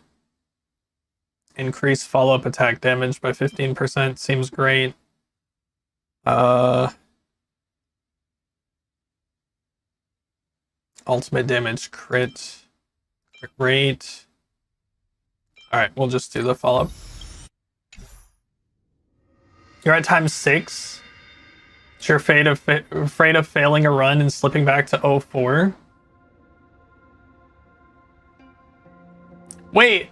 Increase follow-up attack damage by 15% seems great. Ultimate damage crit rate. Alright, we'll just do the follow-up. You're at time 6. You're afraid of failing a run and slipping back to 04. Wait.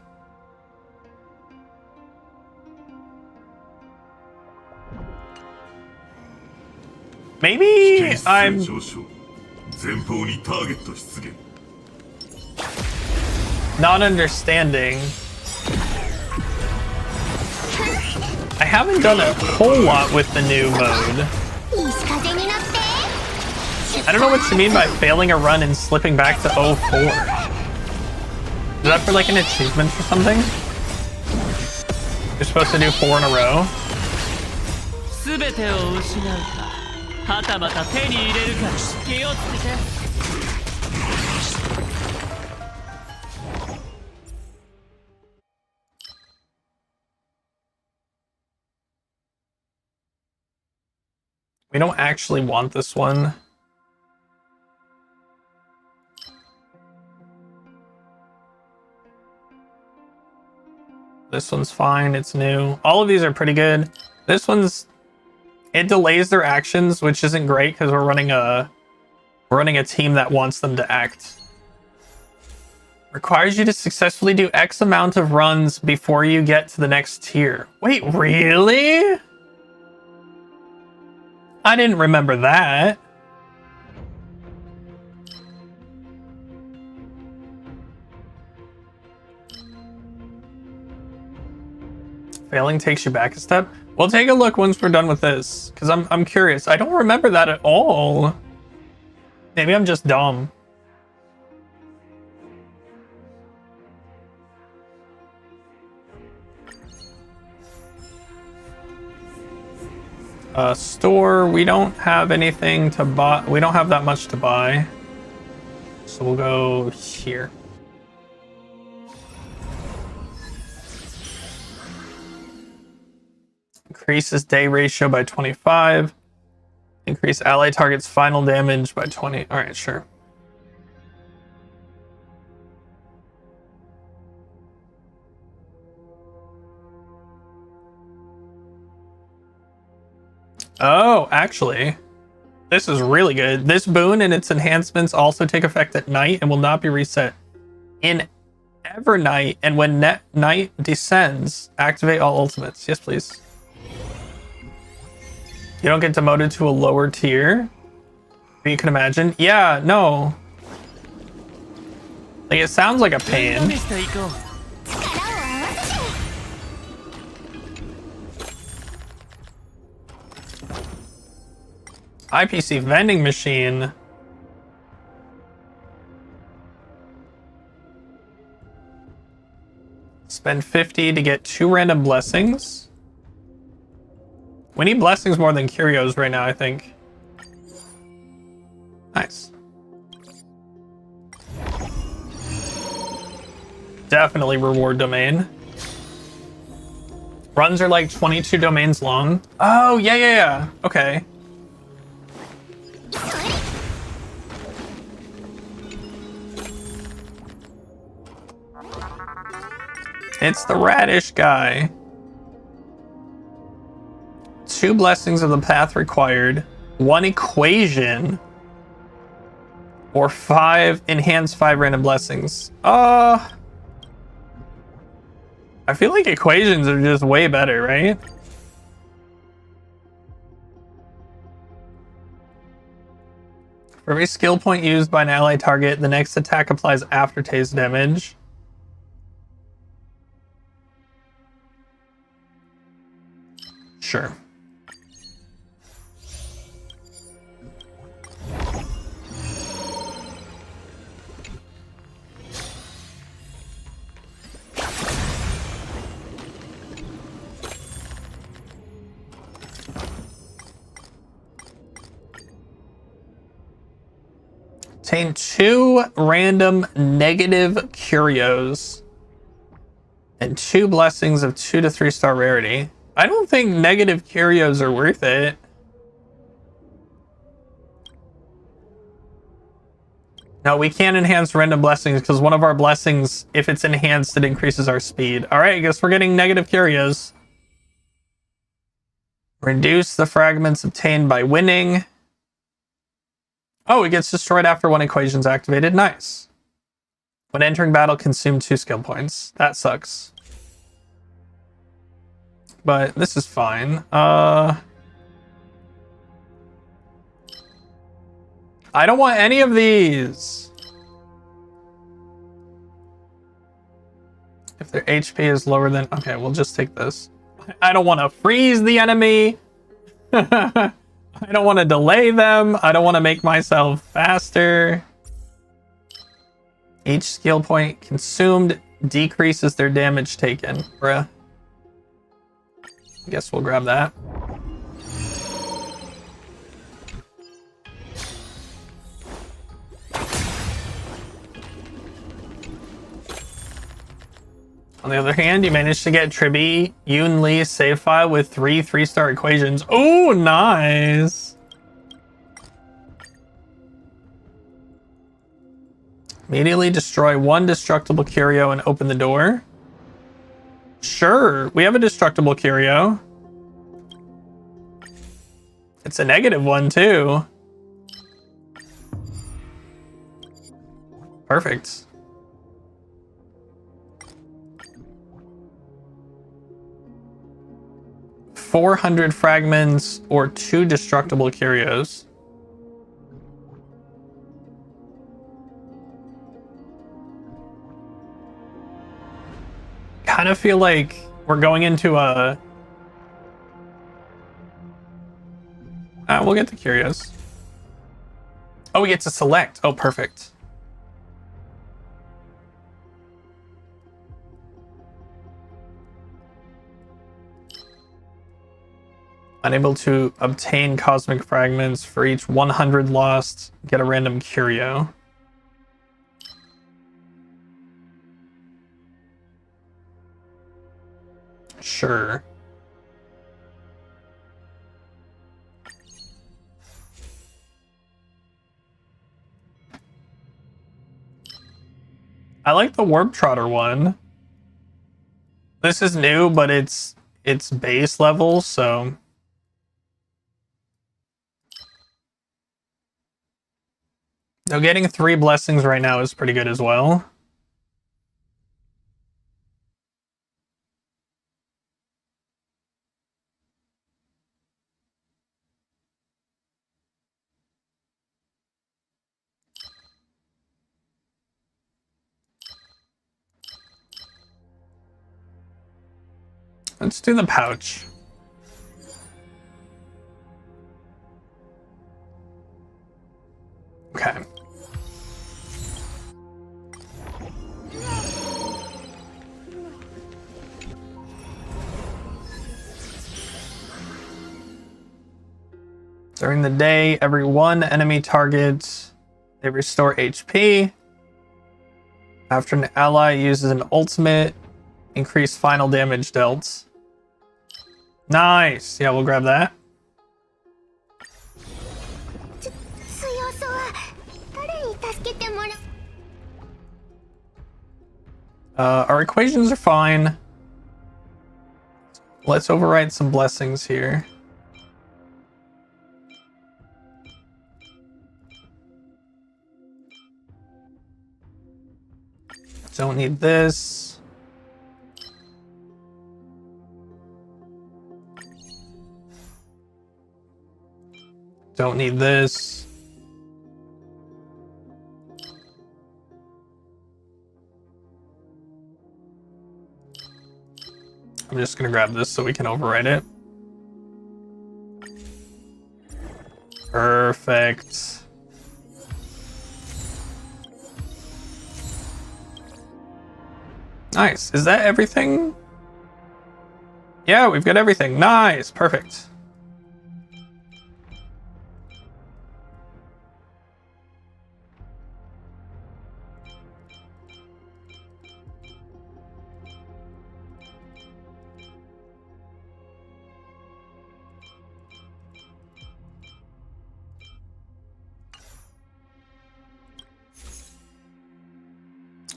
Maybe I'm not understanding. I haven't done a whole lot with the new mode. I don't know what you mean by failing a run and slipping back to 04. Is that for like an achievement or something? You're supposed to do 4 in a row? We don't actually want this one. This one's fine, it's new. All of these are pretty good. This one's, it delays their actions, which isn't great because we're running a team that wants them to act. Requires you to successfully do X amount of runs before you get to the next tier. Wait, really? I didn't remember that. Failing takes you back a step. We'll take a look once we're done with this, because I'm curious. I don't remember that at all. Maybe I'm just dumb. Store, we don't have anything to buy. We don't have that much to buy. So we'll go here. Increases day ratio by 25. Increase ally target's final damage by 20. All right, sure. Oh, actually, this is really good. This boon and its enhancements also take effect at night and will not be reset in ever night. And when night descends, activate all ultimates. Yes, please. You don't get demoted to a lower tier. You can imagine. Yeah, no. Like, it sounds like a pain. IPC vending machine. Spend 50 to get 2 random blessings. We need blessings more than curios right now, I think. Nice. Definitely reward domain. Runs are like 22 domains long. Oh, yeah. Okay. It's the radish guy. 2 blessings of the path required. 1 equation. Or 5 enhanced 5 random blessings. I feel like equations are just way better, right? For every skill point used by an ally target, the next attack applies aftertaste damage. Sure. Obtain 2 random negative curios and 2 blessings of 2 to 3 star rarity. I don't think negative curios are worth it. No, we can't enhance random blessings because one of our blessings, if it's enhanced, it increases our speed. All right, I guess we're getting negative curios. Reduce the fragments obtained by winning. Oh, it gets destroyed after one equation is activated. Nice. When entering battle, consume 2 skill points. That sucks. But this is fine. I don't want any of these. If their HP is lower than... Okay, we'll just take this. I don't want to freeze the enemy. I don't want to delay them. I don't want to make myself faster. Each skill point consumed decreases their damage taken. Bruh. I guess we'll grab that. On the other hand, you managed to get Triby Yoon Lee's save file with 3 3-star equations. Oh, nice. Immediately destroy 1 destructible curio and open the door. Sure, we have a destructible curio. It's a negative one too. Perfect. $400 fragments or 2 destructible curios. Kind of feel like we're going into a... we'll get the curios. Oh, we get to select. Oh, perfect. Unable to obtain cosmic fragments. For each 100 lost, get a random curio. Sure. I like the Warp Trotter one. This is new, but it's base level, so... Though getting 3 blessings right now is pretty good as well. Let's do the pouch. Okay. During the day, every 1 enemy target, they restore HP. After an ally uses an ultimate, increase final damage dealt. Nice. Yeah, we'll grab that. Our equations are fine. Let's override some blessings here. Don't need this. Don't need this. I'm just gonna grab this so we can override it. Perfect. Nice. Is that everything? Yeah, we've got everything. Nice. Perfect.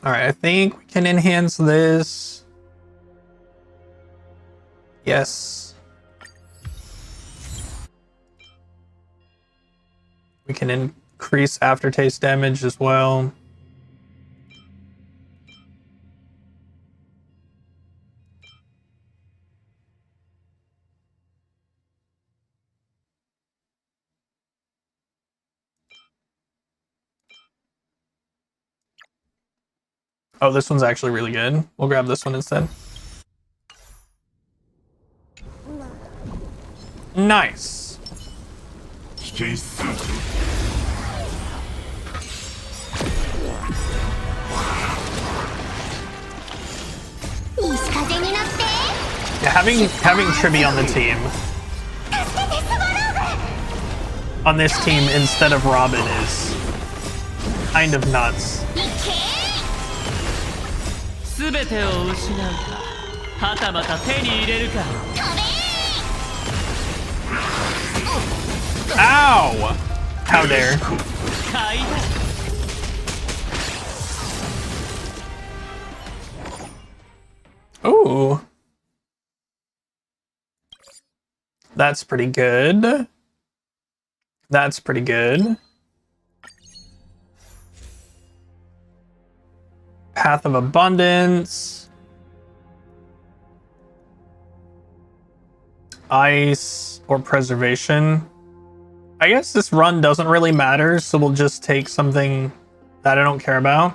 All right, I think we can enhance this. Yes. We can increase aftertaste damage as well. Oh, this one's actually really good. We'll grab this one instead. Nice. Yeah, having Tribby on the team. On this team instead of Robin is kind of nuts. Ow! How dare. Ooh. That's pretty good. That's pretty good. Path of Abundance. Ice or Preservation. I guess this run doesn't really matter, so we'll just take something that I don't care about.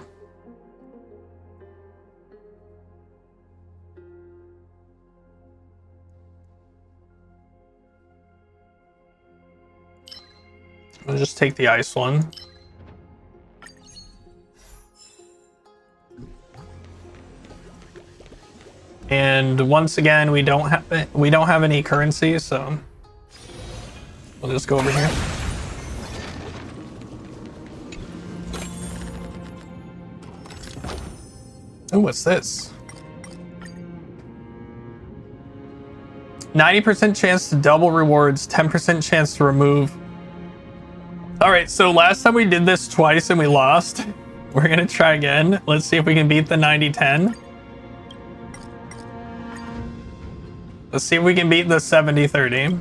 We'll just take the ice one. And once again, we don't have any currency, so we'll just go over here. Oh, what's this? 90% chance to double rewards, 10% chance to remove. All right, so last time we did this twice and we lost. We're gonna try again. Let's see if we can beat the 90-10. Let's see if we can beat the 70-30.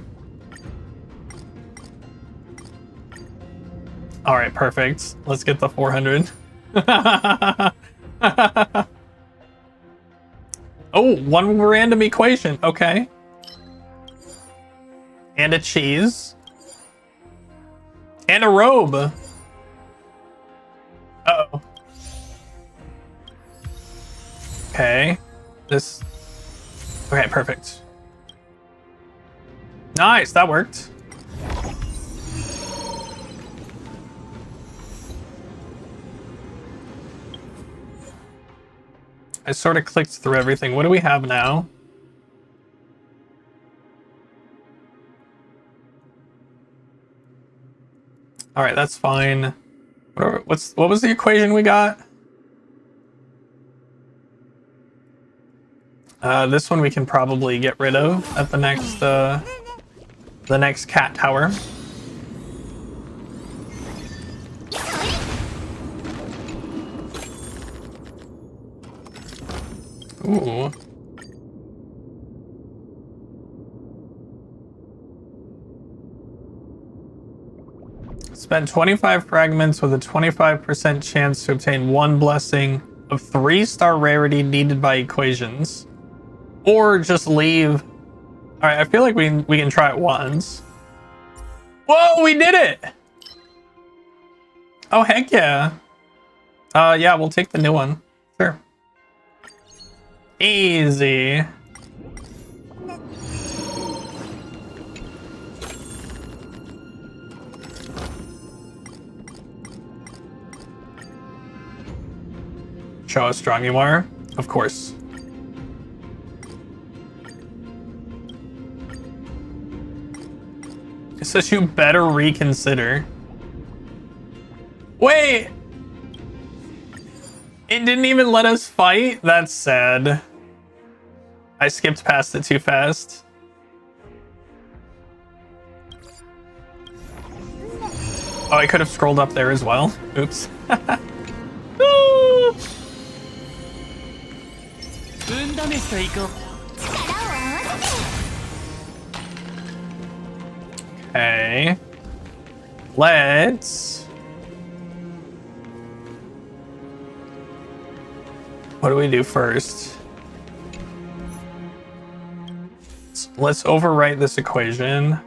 All right, perfect. Let's get the 400. Oh, one random equation. Okay. And a cheese. And a robe. Uh-oh. Okay. This... Okay, perfect. Nice, that worked. I sort of clicked through everything. What do we have now? All right, that's fine. What was the equation we got? This one we can probably get rid of at the next cat tower. Ooh. Spend 25 fragments with a 25% chance to obtain one blessing of 3-star rarity needed by equations. Or just leave. Alright, I feel like we can try it once. Whoa, we did it! Oh, heck yeah. Yeah, we'll take the new one. Sure. Easy. Show how strong you are? Of course. It says you better reconsider. Wait! It didn't even let us fight? That's sad. I skipped past it too fast. Oh, I could have scrolled up there as well. Oops. Okay. Let's... What do we do first? Let's overwrite this equation.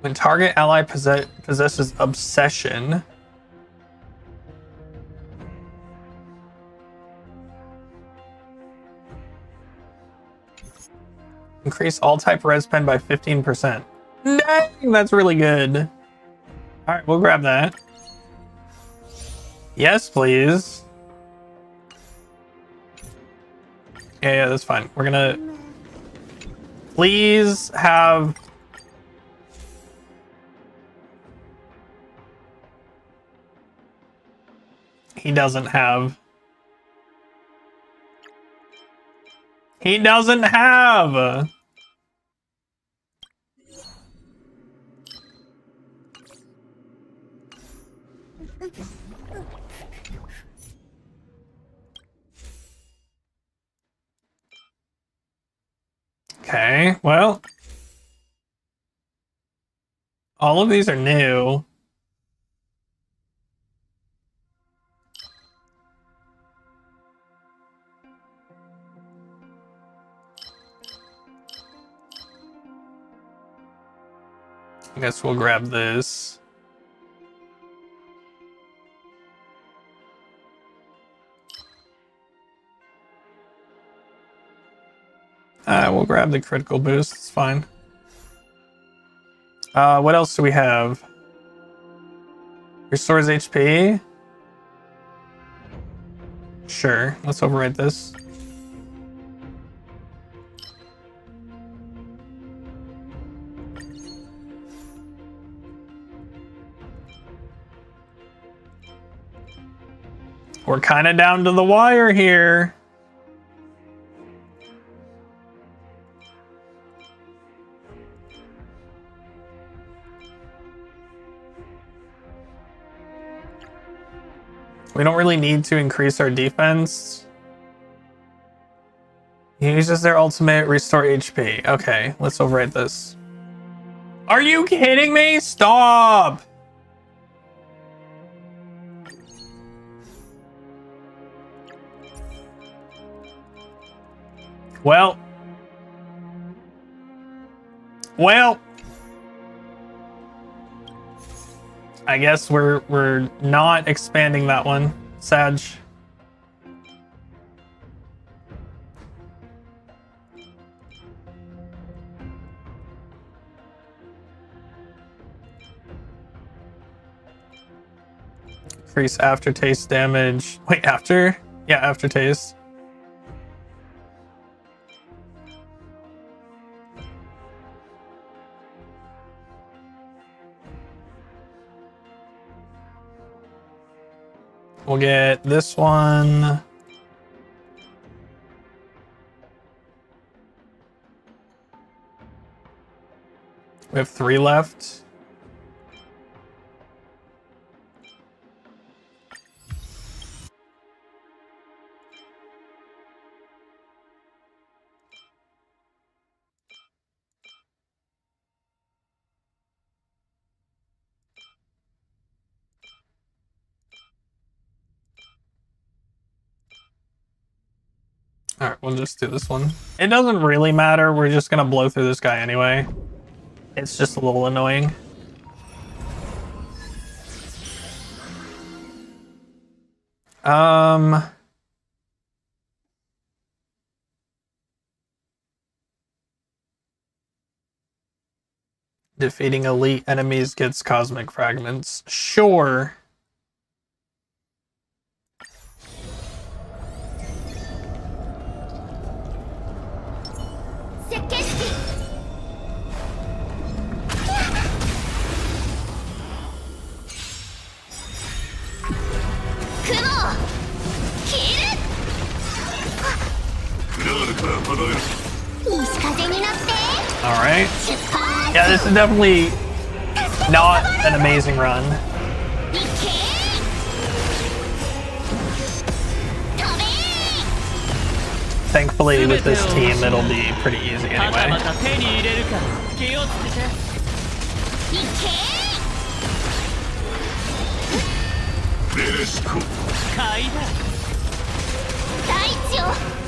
When target ally possesses obsession, increase all type res pen by 15%. Dang, that's really good. All right, we'll grab that. Yes, please. Yeah, that's fine. We're gonna please have. He doesn't have. He doesn't have. Okay, well, all of these are new. I guess we'll grab this. We'll grab the critical boost, it's fine. What else do we have? Restores HP? Sure, let's override this. We're kind of down to the wire here. We don't really need to increase our defense. He uses their ultimate, restore HP. Okay, let's override this. Are you kidding me? Stop! Well, I guess we're not expanding that one, Sag. Increase aftertaste damage. Wait, after? Yeah, aftertaste. We'll get this one. We have 3 left. Alright, we'll just do this one. It doesn't really matter, we're just gonna blow through this guy anyway. It's just a little annoying. Defeating elite enemies gets cosmic fragments. Sure. Alright. Yeah, this is definitely not an amazing run. Thankfully, with this team, it'll be pretty easy anyway.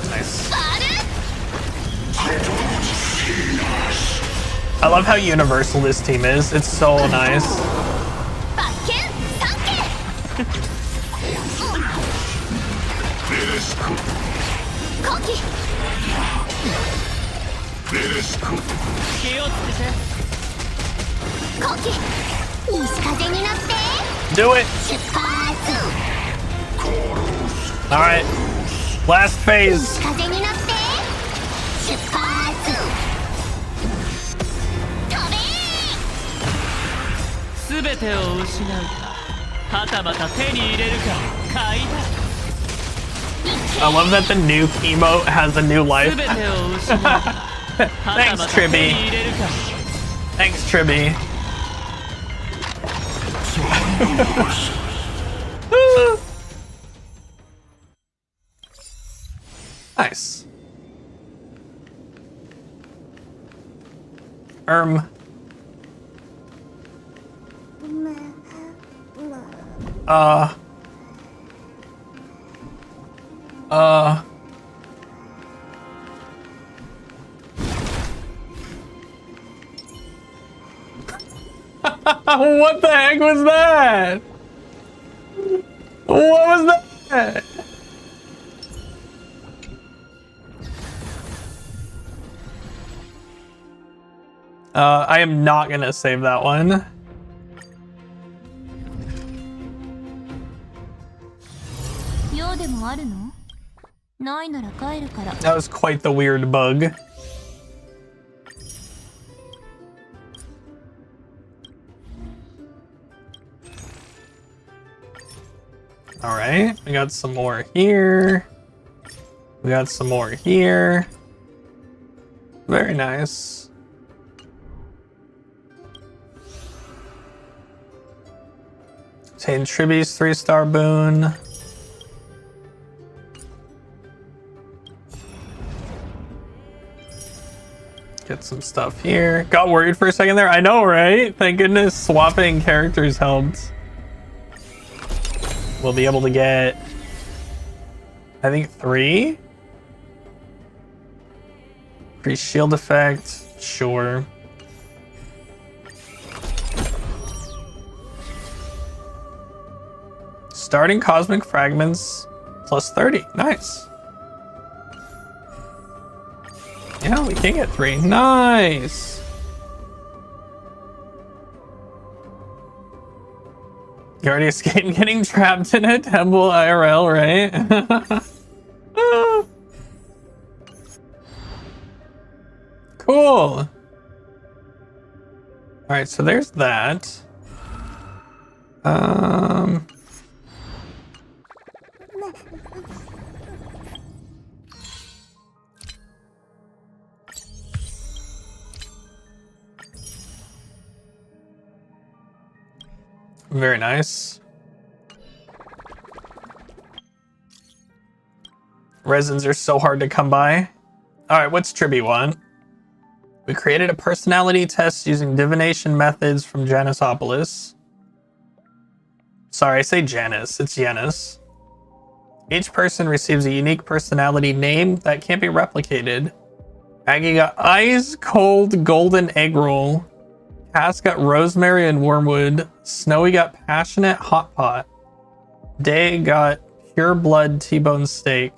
Nice. I love how universal this team is. It's so nice. Do it. All right. Last phase. I love that the new emote has a new life. Thanks, Tribby. Thanks, Tribby. Nice. What the heck was that? What was that? I am not gonna save that one. That was quite the weird bug. All right, we got some more here. We got some more here. Very nice. Obtain Tribby's 3-star boon. Get some stuff here. Got worried for a second there. I know, right? Thank goodness swapping characters helped. We'll be able to get, I think, 3. Increase shield effect. Sure. Starting cosmic fragments plus 30. Nice. Yeah, we can get 3. Nice. You already escaped getting trapped in a temple IRL, right? Cool. All right, so there's that. Very nice. Resins are so hard to come by. All right, what's Tribby want? We created a personality test using divination methods from Janisopolis. Sorry, I say Janus. It's Janus. Each person receives a unique personality name that can't be replicated. Aggie got ice cold golden egg roll. Cass got rosemary and wormwood. Snowy got passionate hot pot. Day got pure blood T-bone steak.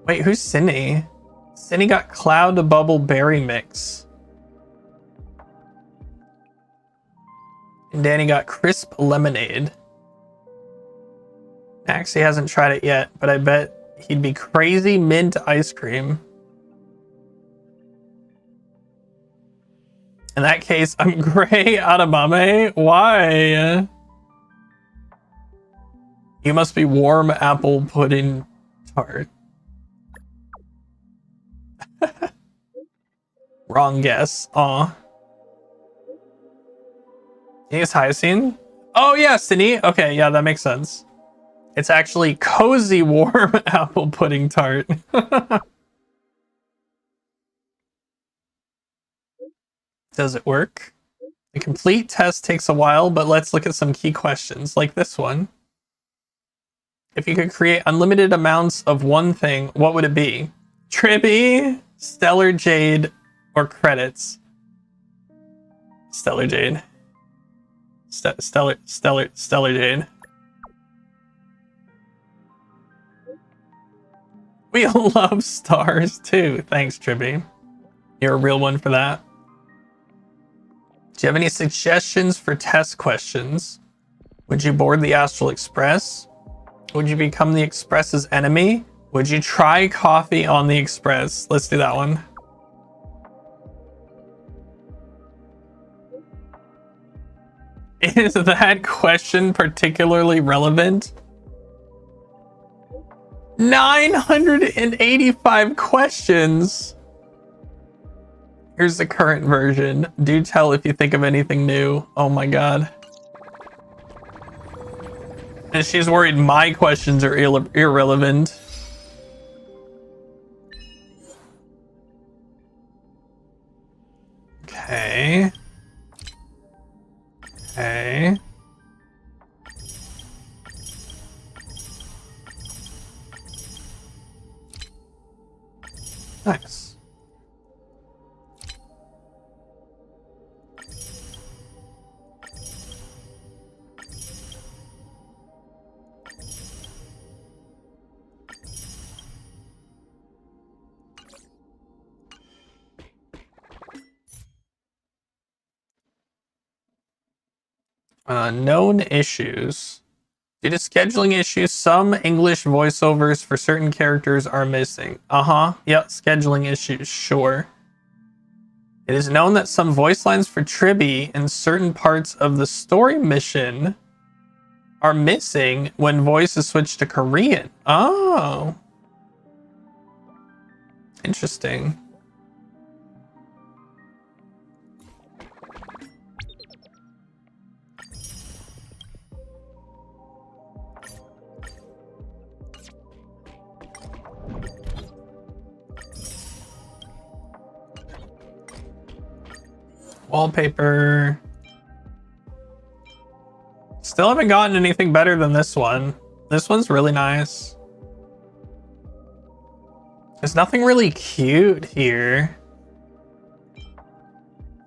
Wait, who's Cindy? Cindy got cloud bubble berry mix. And Danny got crisp lemonade. Maxie hasn't tried it yet, but I bet he'd be crazy mint ice cream. In that case, I'm Gray Adamame. Why? You must be warm apple pudding tart. Wrong guess. Aw. Is Hyacine? Oh yeah, Cindy. Okay, yeah, that makes sense. It's actually cozy warm apple pudding tart. Does it work? The complete test takes a while, but let's look at some key questions like this one. If you could create unlimited amounts of one thing, what would it be? Tribby, Stellar Jade, or credits? Stellar Jade. Stellar Jade. We love stars too. Thanks, Tribby. You're a real one for that. Do you have any suggestions for test questions? Would you board the Astral Express? Would you become the Express's enemy? Would you try coffee on the Express? Let's do that one. Is that question particularly relevant? 985 questions. Here's the current version. Do tell if you think of anything new. Oh my god. And she's worried my questions are irrelevant. Okay. Okay. Nice. Known issues. Due to scheduling issues, some English voiceovers for certain characters are missing. Yep, scheduling issues, sure. It is known that some voice lines for Tribby in certain parts of the story mission are missing when voice is switched to Korean. Oh. Interesting. Wallpaper. Still haven't gotten anything better than this one. This one's really nice. There's nothing really cute here.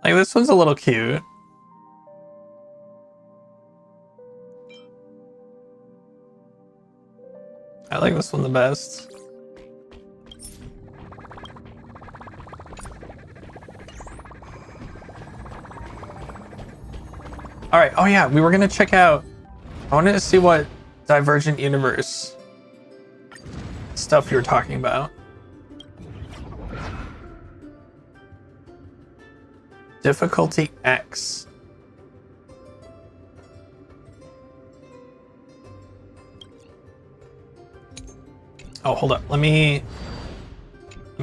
Like, this one's a little cute. I like this one the best. All right. Oh yeah, we were gonna check out. I wanted to see what Divergent Universe stuff you were talking about. Difficulty X. Oh, hold up. Let me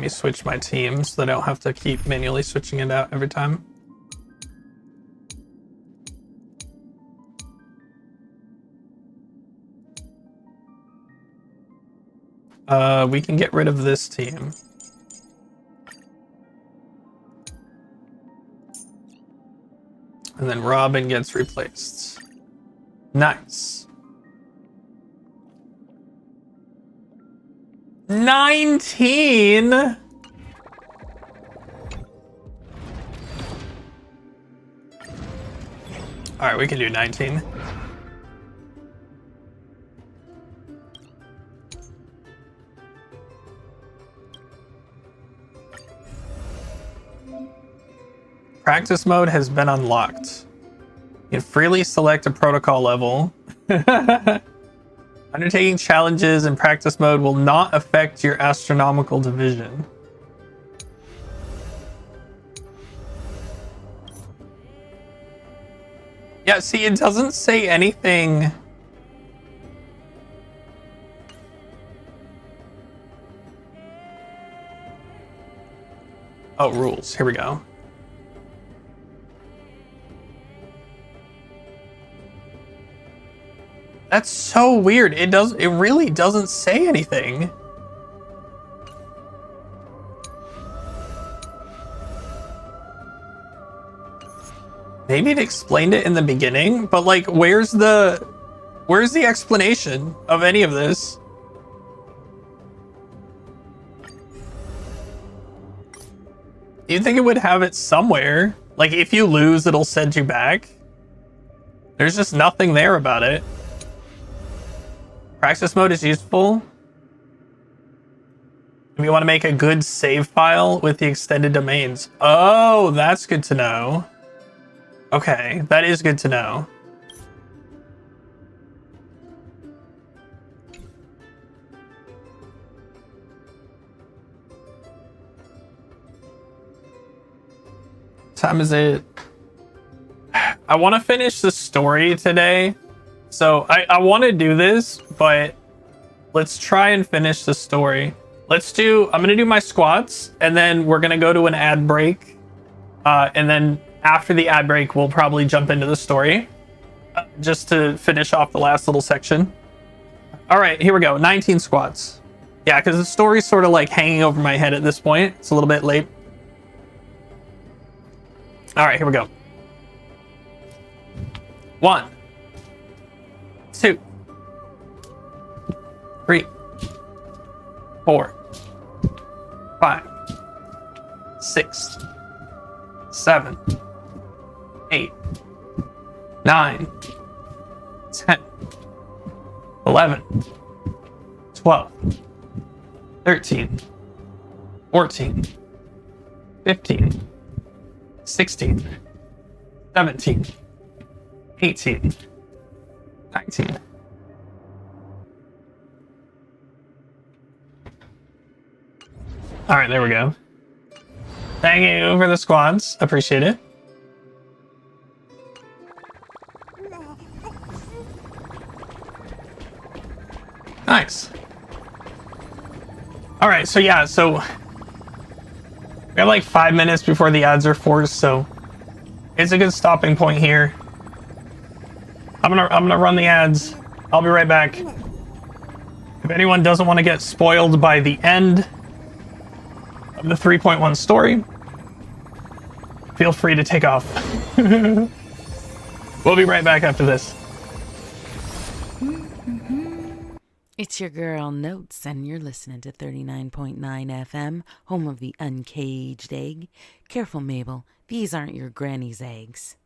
switch my team so that I don't have to keep manually switching it out every time. We can get rid of this team. And then Robin gets replaced. Nice. 19? All right, we can do 19. Practice mode has been unlocked. You can freely select a protocol level. Undertaking challenges in practice mode will not affect your astronomical division. Yeah, see, it doesn't say anything. Oh, rules. Here we go. That's so weird. It really doesn't say anything. Maybe it explained it in the beginning, but like where's the explanation of any of this? You'd think it would have it somewhere. Like if you lose, it'll send you back. There's just nothing there about it. Practice mode is useful if you want to make a good save file with the extended domains. Oh, that's good to know. Okay, that is good to know. Time is it? I want to finish the story today. So I want to do this, but let's try and finish the story. I'm going to do my squats, and then we're going to go to an ad break. And then after the ad break, we'll probably jump into the story. Just to finish off the last little section. All right, here we go. 19 squats. Yeah, because the story's sort of like hanging over my head at this point. It's a little bit late. All right, here we go. 1, 2, 3, 4, 5, 6, 7, 8, 9, 10, 11, 12, 13, 14, 15, 16, 17, 18, 19. All right, there we go. Thank you for the squats. Appreciate it. Nice. All right, so yeah, so we have like 5 minutes before the ads are forced, so it's a good stopping point here. I'm gonna run the ads. I'll be right back. If anyone doesn't want to get spoiled by the end of the 3.1 story, feel free to take off. We'll be right back after this. It's your girl Notes, and you're listening to 39.9 FM, home of the uncaged egg. Careful, Mabel. These aren't your granny's eggs.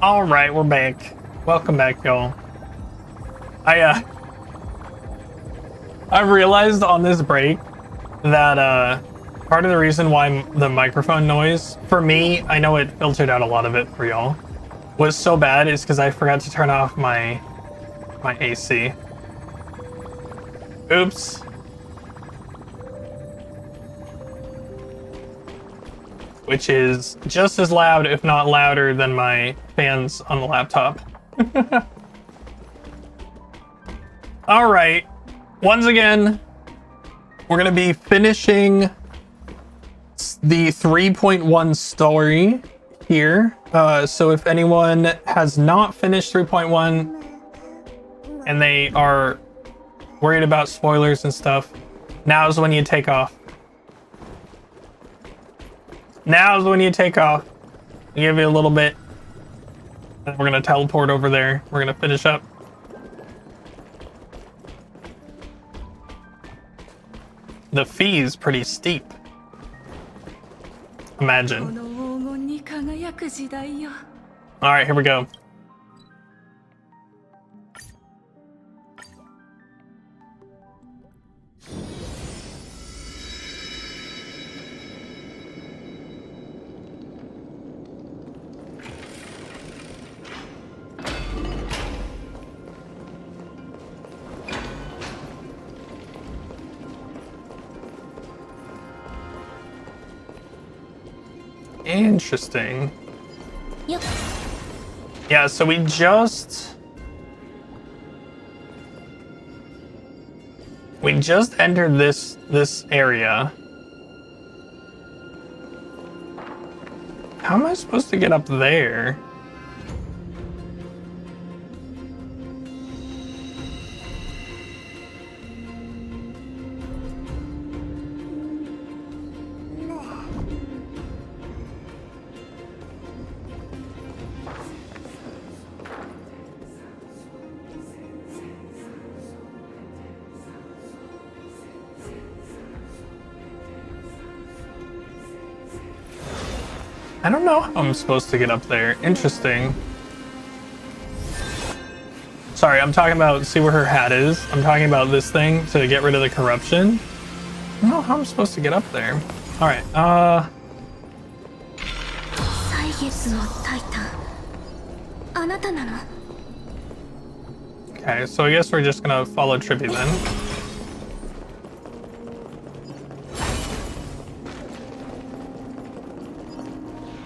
All right, we're back. Welcome back, y'all. I realized on this break that part of the reason why the microphone noise for me, I know it filtered out a lot of it for y'all, was so bad is because I forgot to turn off my AC. Oops. Which is just as loud, if not louder, than my fans on the laptop. All right. Once again, we're going to be finishing the 3.1 story here. So if anyone has not finished 3.1 and they are worried about spoilers and stuff, now's when you take off. Now's when you take off. I'll give you a little bit. And we're going to teleport over there. We're going to finish up. The fee is pretty steep. Imagine. Alright, here we go. Interesting. Yep. Yeah, so we just entered this area. How am I supposed to get up there? I don't know how I'm supposed to get up there. Interesting. Sorry, I'm talking about, see where her hat is? I'm talking about this thing to get rid of the corruption. I don't know how I'm supposed to get up there. Alright, okay, so I guess we're just gonna follow Trippy then.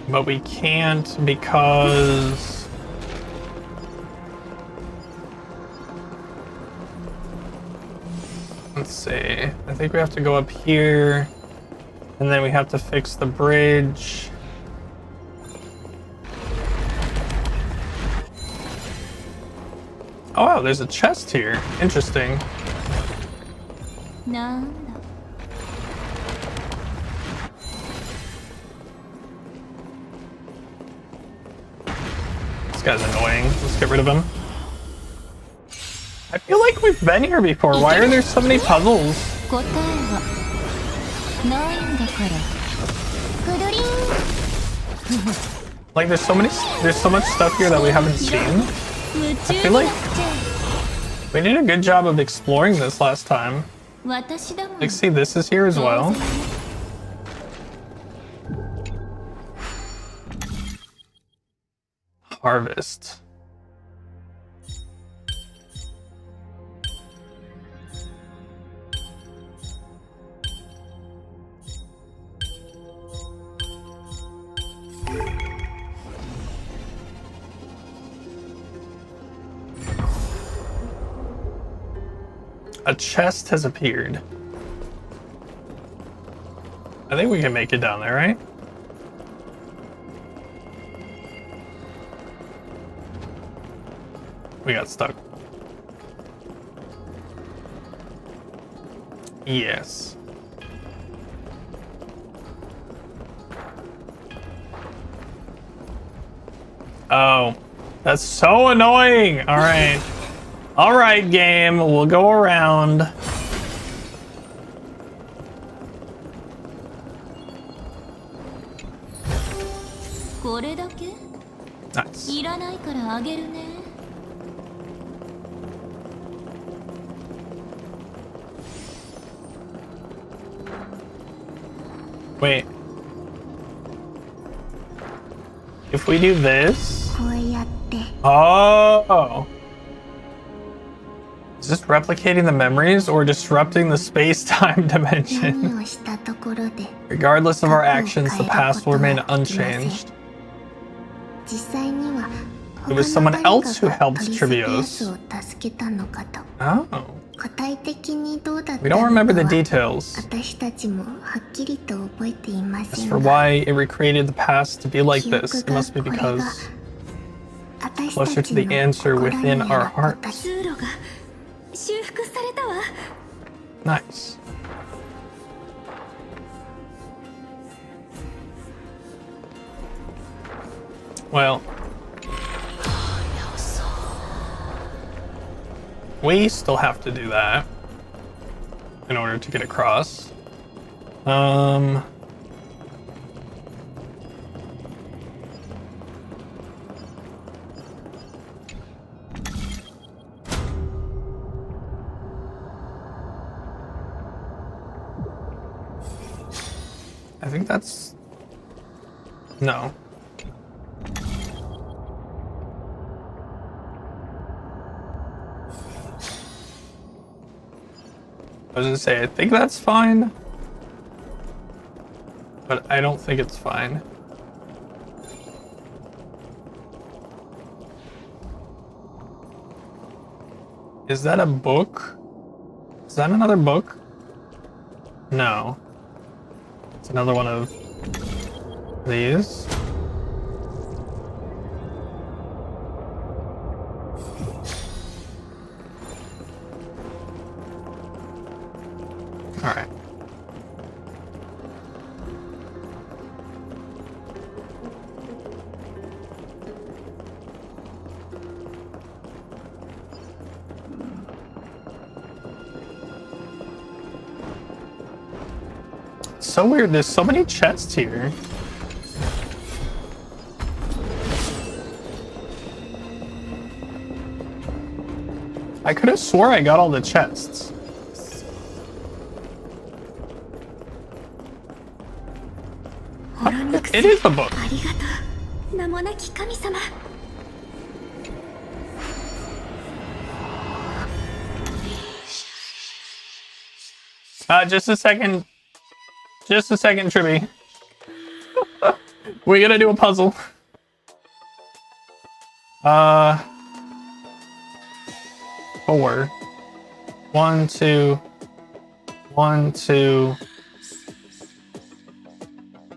But we can't because let's see. I think we have to go up here and then we have to fix the bridge. Oh wow, there's a chest here. Interesting. No. This guy's annoying. Let's get rid of him. I feel like we've been here before. Why are there so many puzzles? Like there's so much stuff here that we haven't seen. I feel like we did a good job of exploring this last time. Like see, this is here as well. Harvest. A chest has appeared. I think we can make it down there, right? We got stuck. Yes. Oh, that's so annoying. All right. All right, game. We'll go around. Nice. いらないからあげるね。 Wait. If we do this... こうやって Oh! Is this replicating the memories or disrupting the space-time dimension? 何をしたところで Regardless of our actions, the past will remain unchanged. 実際には It was someone else who helped Trivios. を助けたのかと Oh. 具体的にどうだった We の don't か remember the は details. 私たちもはっきりと覚えていま As せん for が why it recreated the past to be like this, it must be because 私 closer た to ち the の answer 心に within あ our る答 hearts. え通路が修復されたわ Nice. Well, we still have to do that in order to get across. I think that's... No. I was gonna say, I think that's fine. But I don't think it's fine. Is that a book? Is that another book? No. It's another one of these. All right. So weird, there's so many chests here. I could have swore I got all the chests. It is a book. ありがとう名もなき神様 Just a second. Just a second, Tribby. We're gonna do a puzzle. 4. 1, 2. 1, 2.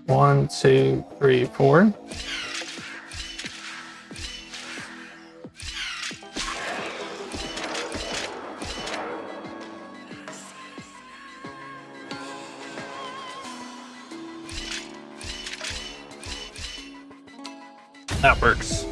1, 2, 3, 4. That works.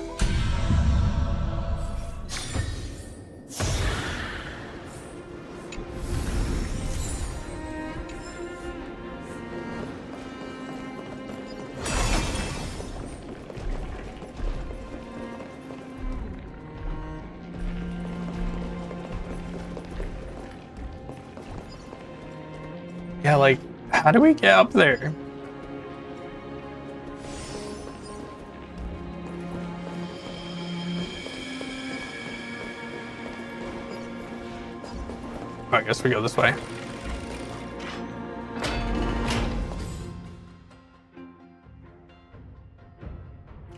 Yeah, like, how do we get up there? I guess we go this way.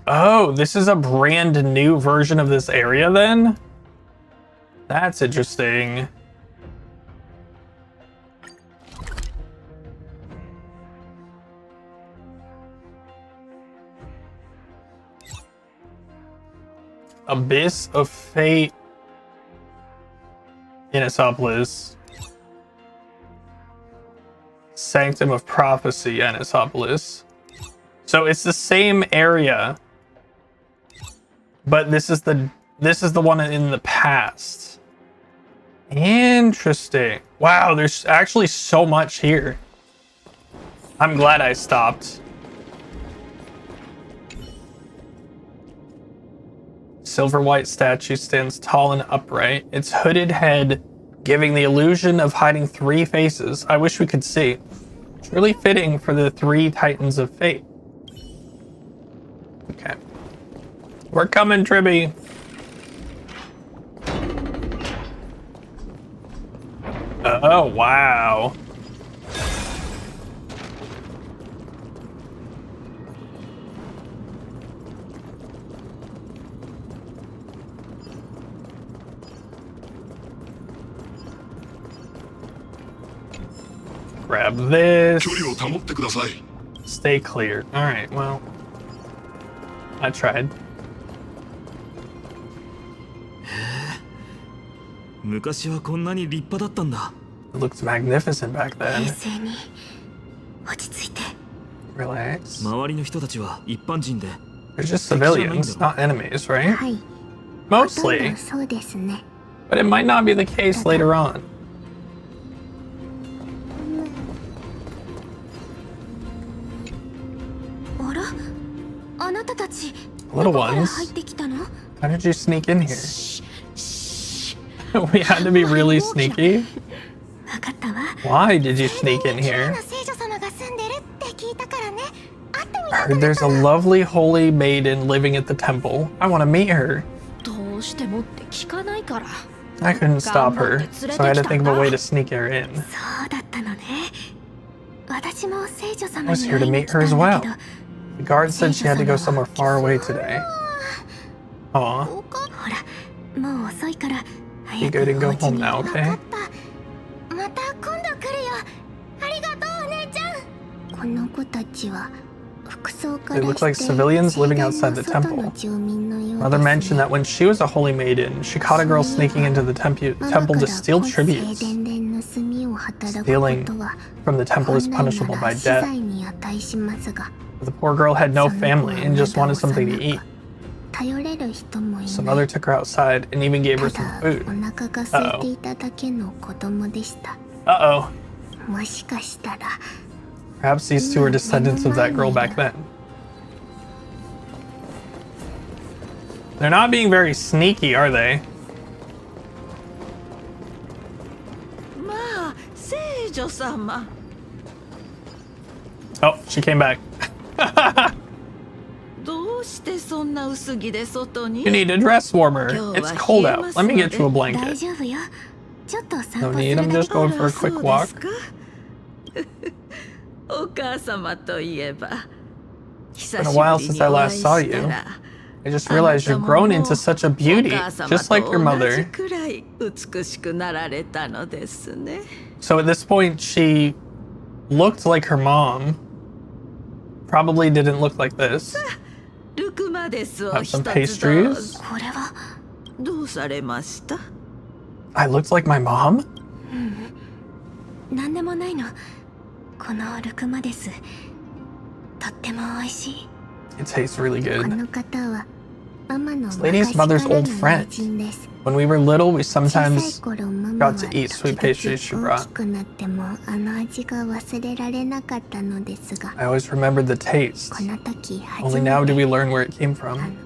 Oh, this is a brand new version of this area then? That's interesting. Abyss of Fate. Anisopolis. Sanctum of Prophecy, Anisopolis. So it's the same area, but this is the one in the past. Interesting. Wow, there's actually so much here. I'm glad I stopped. Silver white statue stands tall and upright, its hooded head giving the illusion of hiding 3 faces. I wish we could see. Truly fitting for the 3 titans of fate. Okay. We're coming, Tribby. Oh, wow. Grab this. Stay clear. Alright, well. I tried. It looked magnificent back then. Relax. They're just civilians, not enemies, right? Mostly. But it might not be the case later on. Little ones, how did you sneak in here? We had to be really sneaky? Why did you sneak in here? I heard there's a lovely holy maiden living at the temple. I want to meet her. I couldn't stop her, so I had to think of a way to sneak her in. I was here to meet her as well. The guard said she had to go somewhere far away today. Aw. Be good and go home now, okay? They look like civilians living outside the temple. Mother mentioned that when she was a holy maiden, she caught a girl sneaking into the temple to steal tributes. Stealing from the temple is punishable by death. The poor girl had no family and just wanted something to eat. So mother took her outside and even gave her some food. Uh-oh. Uh-oh. Perhaps these two are descendants of that girl back then. They're not being very sneaky, are they? Oh, she came back. You need a dress warmer. It's cold out. Let me get you a blanket. No need, I'm just going for a quick walk. It's been a while since I last saw you. I just realized you've grown into such a beauty, just like your mother. So at this point, she looked like her mom. Probably didn't look like this. Have some pastries. I looked like my mom? It tastes really good. This lady's mother's old friend. When we were little, we sometimes got to eat sweet pastries she brought. I always remembered the taste. Only now do we learn where it came from.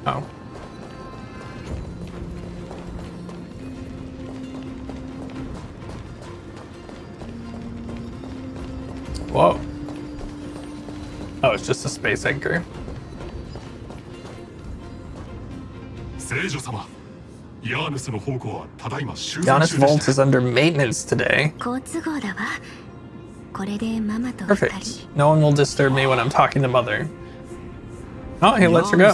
Oh. Whoa. Oh, it's just a space anchor. Giannis Vault is under maintenance today. Perfect. No one will disturb me when I'm talking to Mother. Oh, he lets her go.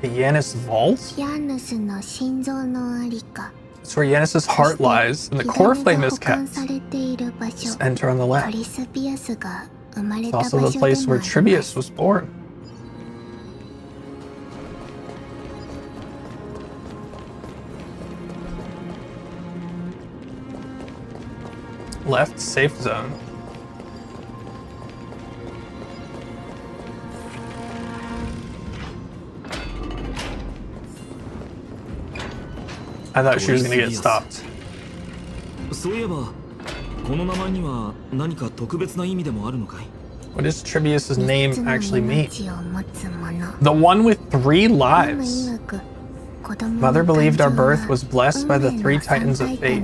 The Giannis Vault? It's where Giannis' heart lies, and the core flame is kept. Just enter on the left. It's also the place where Tribius was born. Left safe zone. I thought she was gonna get stopped. What does Tribius's name actually mean? The one with 3 lives. Mother believed our birth was blessed by the 3 titans of fate.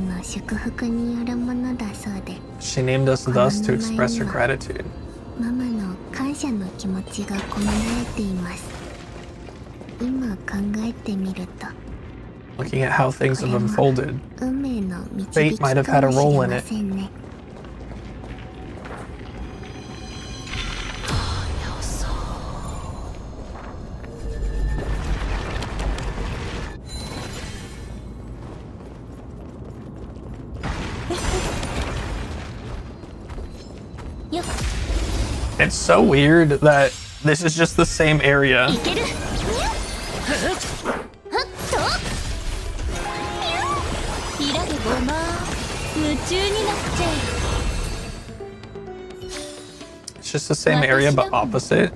She named us thus to express her gratitude. Looking at how things have unfolded, fate might have had a role in it. It's so weird that this is just the same area. It's just the same area but opposite.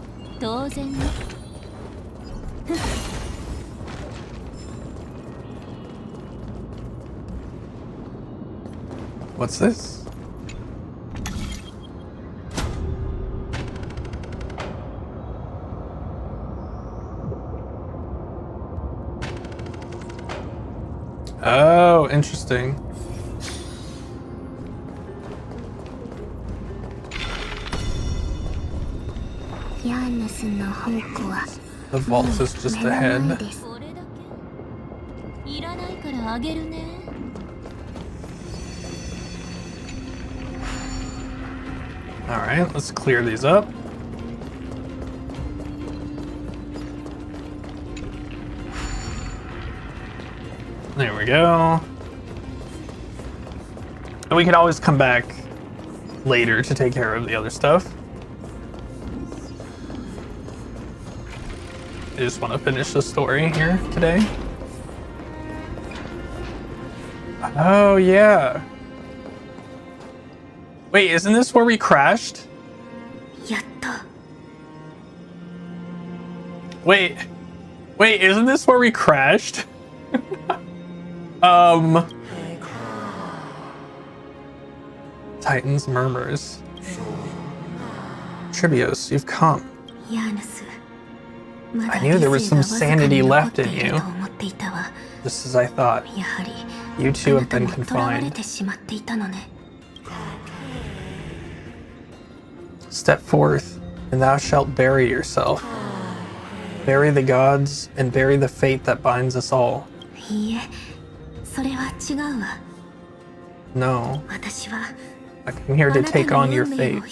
What's this? Oh, interesting. The vault is just ahead. Alright, let's clear these up. There we go. And we can always come back later to take care of the other stuff. I just want to finish the story here today. Oh, yeah. Wait, isn't this where we crashed? Wait, isn't this where we crashed? Titan's murmurs. Tribios, you've come. I knew there was some sanity left in you. Just as I thought. You two have been confined. Step forth, and thou shalt bury yourself. Bury the gods, and bury the fate that binds us all. No. I came here to take on your fate.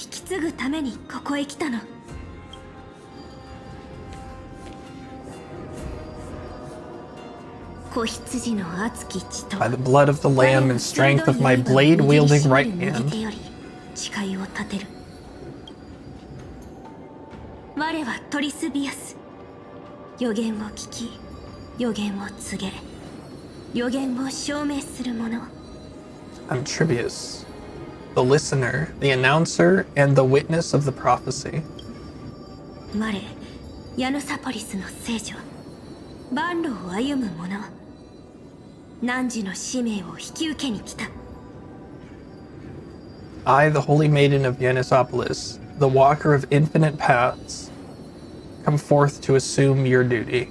By the blood of the Lamb and strength of my blade-wielding right hand. I'm Tribius, the listener, the announcer, and the witness of the prophecy. I, the Holy Maiden of Yanisopolis, the walker of infinite paths, come forth to assume your duty.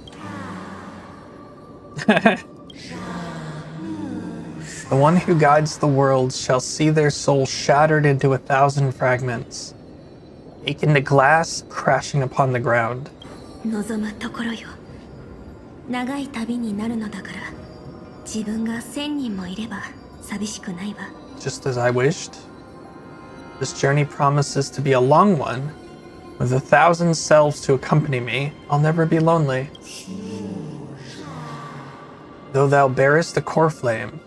The one who guides the worlds shall see their soul shattered into 1,000 fragments, akin to glass crashing upon the ground. Just as I wished. This journey promises to be a long one. With 1,000 selves to accompany me, I'll never be lonely. Though thou bearest the core flame,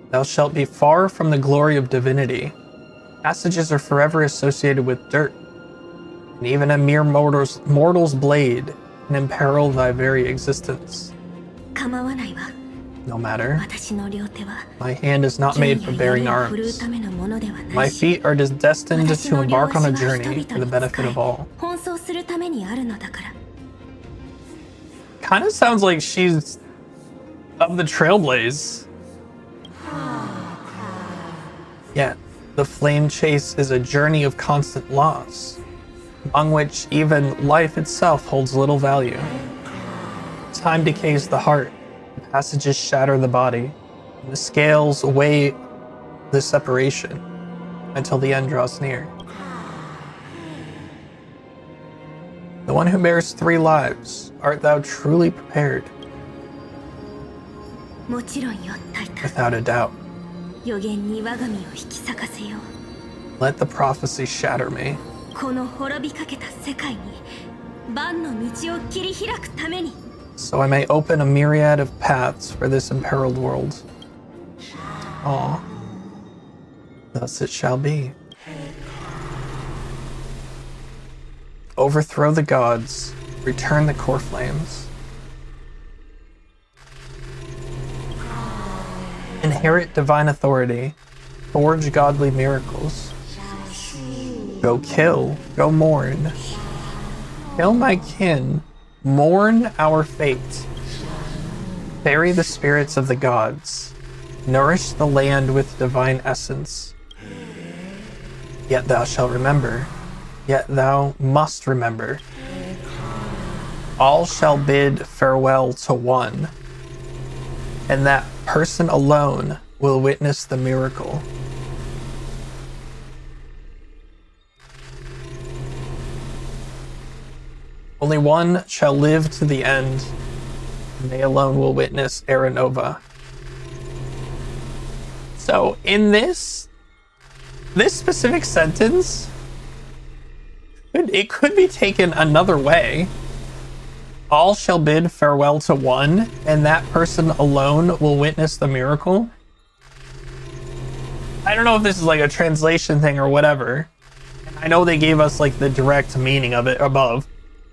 thou shalt be far from the glory of divinity. Passages are forever associated with dirt, and even a mere mortal's blade can imperil thy very existence. No matter. My hand is not made for bearing arms. My feet are just destined to embark on a journey for the benefit of all. Kind of sounds like she's of the Trailblaze. Yet, the flame chase is a journey of constant loss. among which even life itself holds little value. Time decays the heart, the passages shatter the body, and the scales weigh the separation until the end draws near. The one who bears 3 lives, art thou truly prepared? もちろんよタイタン Without a doubt. 予言に我が身を引き裂かせよう Let the prophecy shatter me, この滅びかけた世界に万の道を切り開くために so I may open a myriad of paths for this imperiled world. Aw. Thus it shall be. Overthrow the gods, return the core flames. Inherit divine authority, forge godly miracles. Go kill, go mourn. Kill my kin, mourn our fate. Bury the spirits of the gods, nourish the land with divine essence. Yet thou shalt remember, yet thou must remember. All shall bid farewell to one, and that person alone will witness the miracle. Only one shall live to the end, and they alone will witness Era Nova. So in this specific sentence, it could be taken another way. All shall bid farewell to one, and that person alone will witness the miracle. I don't know if this is like a translation thing or whatever. I know they gave us like the direct meaning of it above.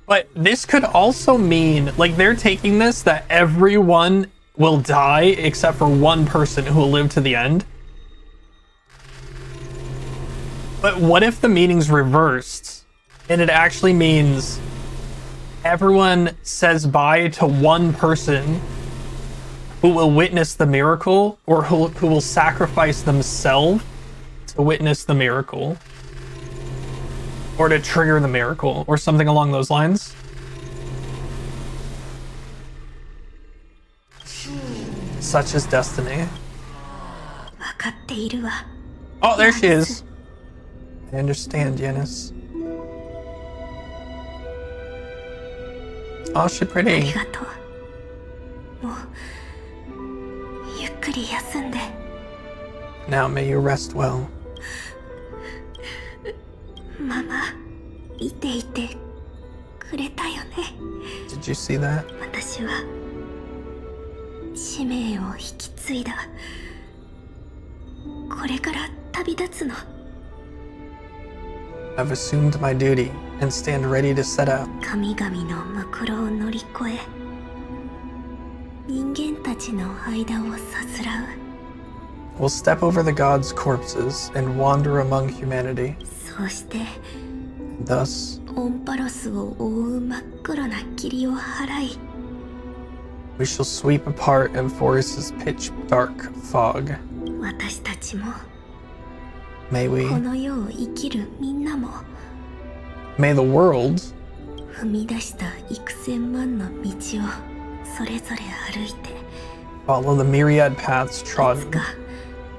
But this could also mean, like, they're taking this that everyone will die except for one person who will live to the end. But what if the meaning's reversed and it actually means everyone says bye to one person who will witness the miracle, or who will sacrifice themselves to witness the miracle, or to trigger the miracle, or something along those lines? Such is destiny. 分かっているわ Oh, there she is. I understand, Yanis. Oh, she's あ pretty. りがとうもうゆっくり休んで Now may you rest well. ママいていてくれたよね Did you see that? 私は使命を引き継いだこれから旅立つの I've assumed my duty and stand ready to set out. 神々のムクロを乗り越え人間たちの間をさすらう We'll step over the gods' corpses and wander among humanity. そうして Thus, オンパロスを覆う真っ黒な霧を払い we shall sweep apart Enforce's pitch dark fog. 私たちも May こ we, の世を生きるみんなも may the world 踏み出した幾千万の道をそれぞれ歩いて follow the myriad paths いつ trodden, か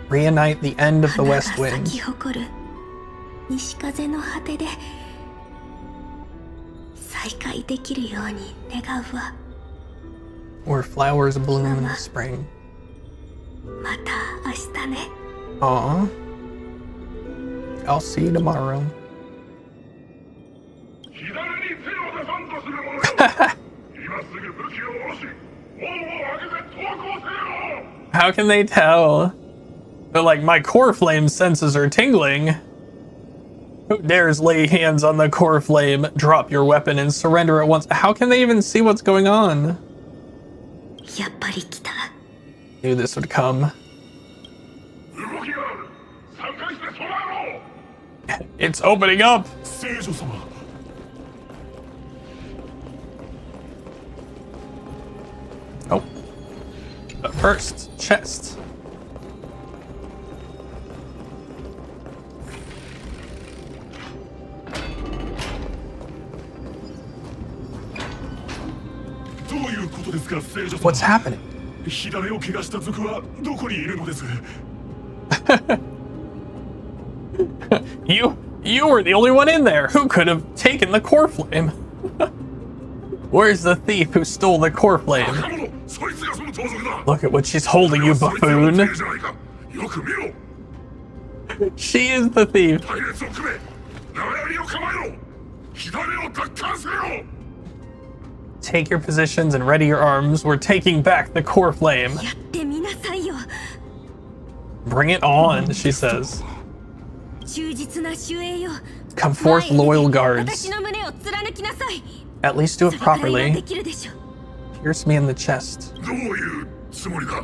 reunite the end of the 花が west 咲 wind, き誇る西風の果てで再会できるように願うわ where flowers bloom in the spring. また明日ね Aw. I'll see you tomorrow. 左に手を出さんとする者よ今すぐ武器を下ろし門を開けて投降せよ How can they tell? But like, my core flame senses are tingling. Who dares lay hands on the core flame? Drop your weapon and surrender at once. How can they even see what's going on? やっぱり来た Knew this would come. 動きがある参加して備えろ It's opening up. 聖女様 Oh. But first, chest. いうことですか、聖女様。 What's happening? 左を怪我した族はどこにいるのです？ You were the only one in there. Who could have taken the core flame? Where's the thief who stole the core flame? バカ者、そいつがその盗賊だ。 Look at what she's holding, you そいつが持ってい buffoon. るじゃないか。よく見ろ。 She is the thief. 隊列を組め。縄槍を構えろ。左を奪還せよ。 Take your positions and ready your arms. We're taking back the core flame. やってみなさいよ。 Bring it on, she says. 忠実な守衛よ。 Come forth, loyal 私 guards. の胸を貫きなさい。 At least do it それくらいはで properly. きるでしょ。 Pierce me in the chest. どういうつもりだ？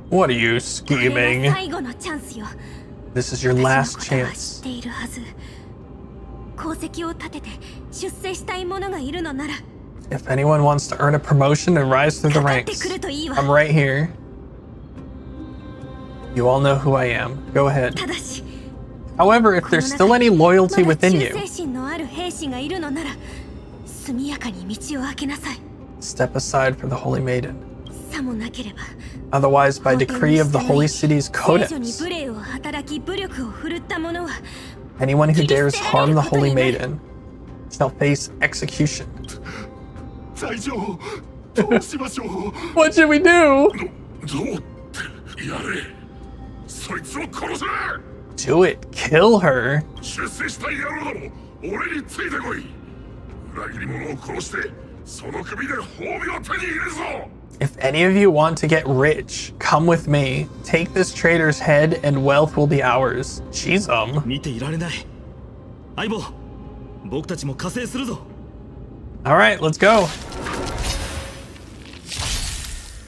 What are you これ scheming? が最後のチャンスよ。 This is your 私 last のことは知 chance. っているはず。功績を立てて出世したい者がいるのなら、 If anyone wants to earn a promotion and rise through the かかって ranks, くるといいわ。 I'm right here. You all know who I am. Go ahead. ただし、 However, if there's still any ま loyalty だ within 忠 you, 誠心のある兵士がいるのなら、速やかに道を開けなさい。 step aside for the Holy Maiden. さもなければ、 Otherwise, by decree of the Holy City's 聖女に codex, 無礼を働き武力を振るった者は anyone who dares harm the Holy Maiden shall face execution. 隊長、どうしましょう。 What should we do? どうってやれ。そいつを殺せ。 Do it. Kill her. 出世したい野郎ども、俺についてこい。裏切り者を殺して、その首で褒美を手に入れるぞ。 If any of you want to get rich, come with me. Take this traitor's head and wealth will be ours. Jeez, 見ていられない。相棒、僕たちも加勢するぞ。 All right, let's go.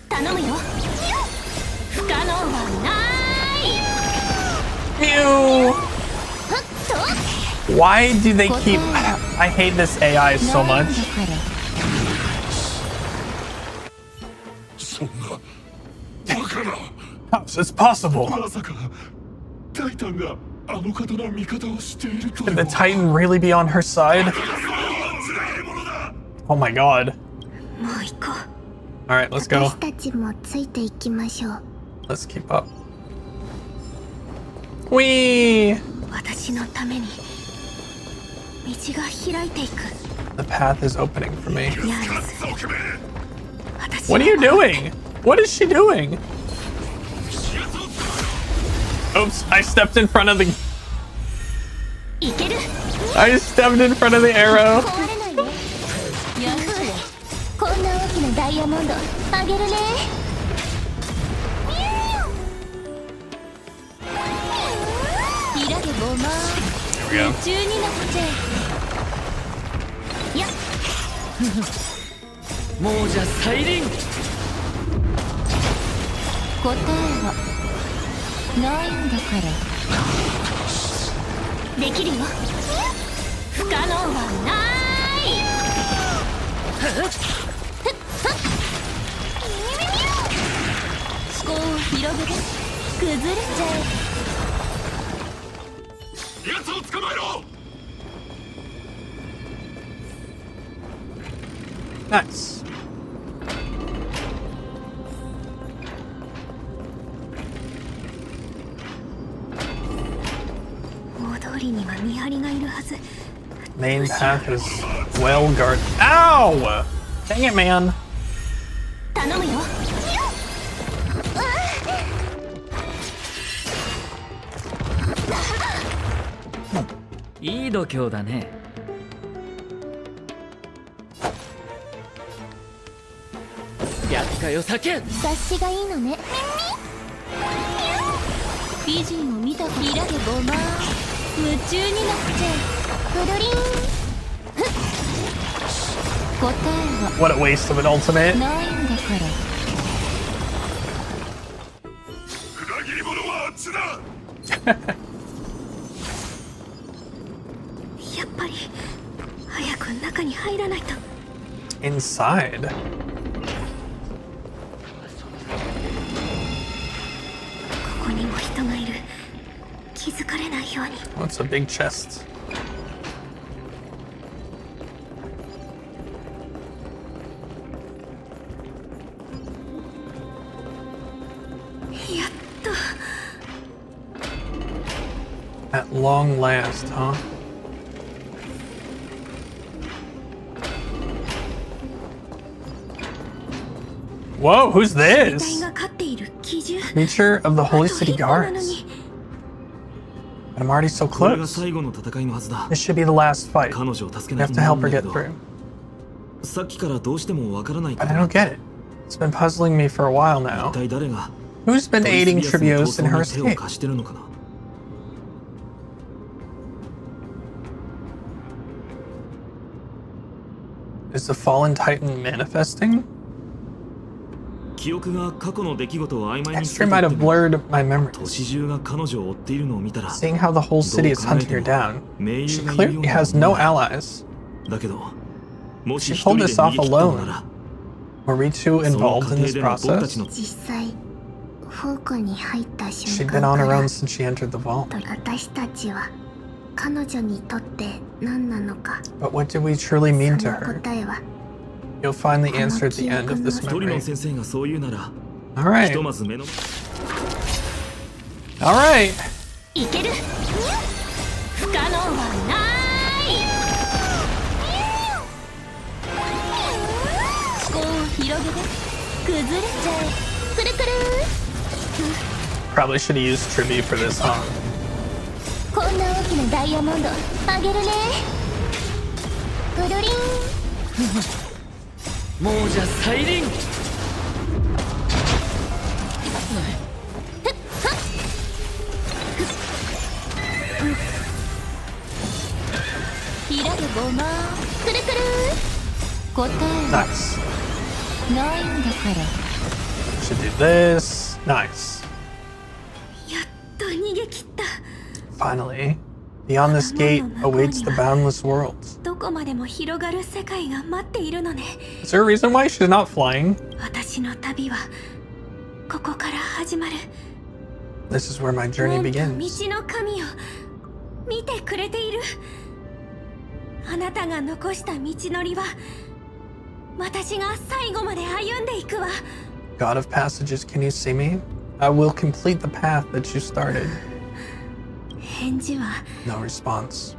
頼むよ。不可能はない。 Mew. Why do they keep... I hate this AI so much. そんなバカな。 How is this possible? まさかタイタンがあの方の味方をしているとで Could も。 the Titan really be on her side? Oh my god. もう行こう。 All right, let's go. 私たちもついていきましょう。 Let's keep up. Whee! 私のために道が開いていく。 The path is opening for me. ニャース。私 What are you doing? What is she doing? Oops, I stepped in front of the... いける。 I stepped in front of the arrow. 壊れないね。やるこんな大きなダイヤモンドあげるね。開けごま。 Here we go. 中になって。やっ。もうじゃ再臨。答えはないんだから。できるよ。不可能はない。思考を広げて崩れちゃえ。奴を捕まえろ。 Nice. 大通りには見張りがいるはず。 Main path is well guarded. Ow! Dang it, man. 頼むよ。いい度胸だね。厄介を避け。雑誌がいいのね。美人を見た開けごま。夢中になってくるりん。答えは What a waste of an ultimate. ないんだから。裏切り者はあっちだ。やっぱり早く中に入らないと。 Inside. ここにも人がいる。気づかれないように。 What's a big chest? long last, huh? Whoa, who's this? Creature of the Holy City Guards. But I'm already so close. This should be the last fight. I have to help her get through. But I don't get it. It's been puzzling me for a while now. Who's been aiding Trivios in her escape? Is the fallen titan manifesting? History might have blurred my memories. Seeing how the whole city is hunting her down, she clearly has no allies. She pulled this off alone. Were we two involved in this process? She'd been on her own since she entered the vault. But what did we truly mean to her? You'll find the answer at the end of this memory. Alright. Alright. Probably should have used Tribby for this, huh? Nice. Should do this. Nice. Finally, beyond this gate awaits the boundless world. Is there a reason why she's not flying? This is where my journey begins. God of passages, can you see me? I will complete the path that you started. No response.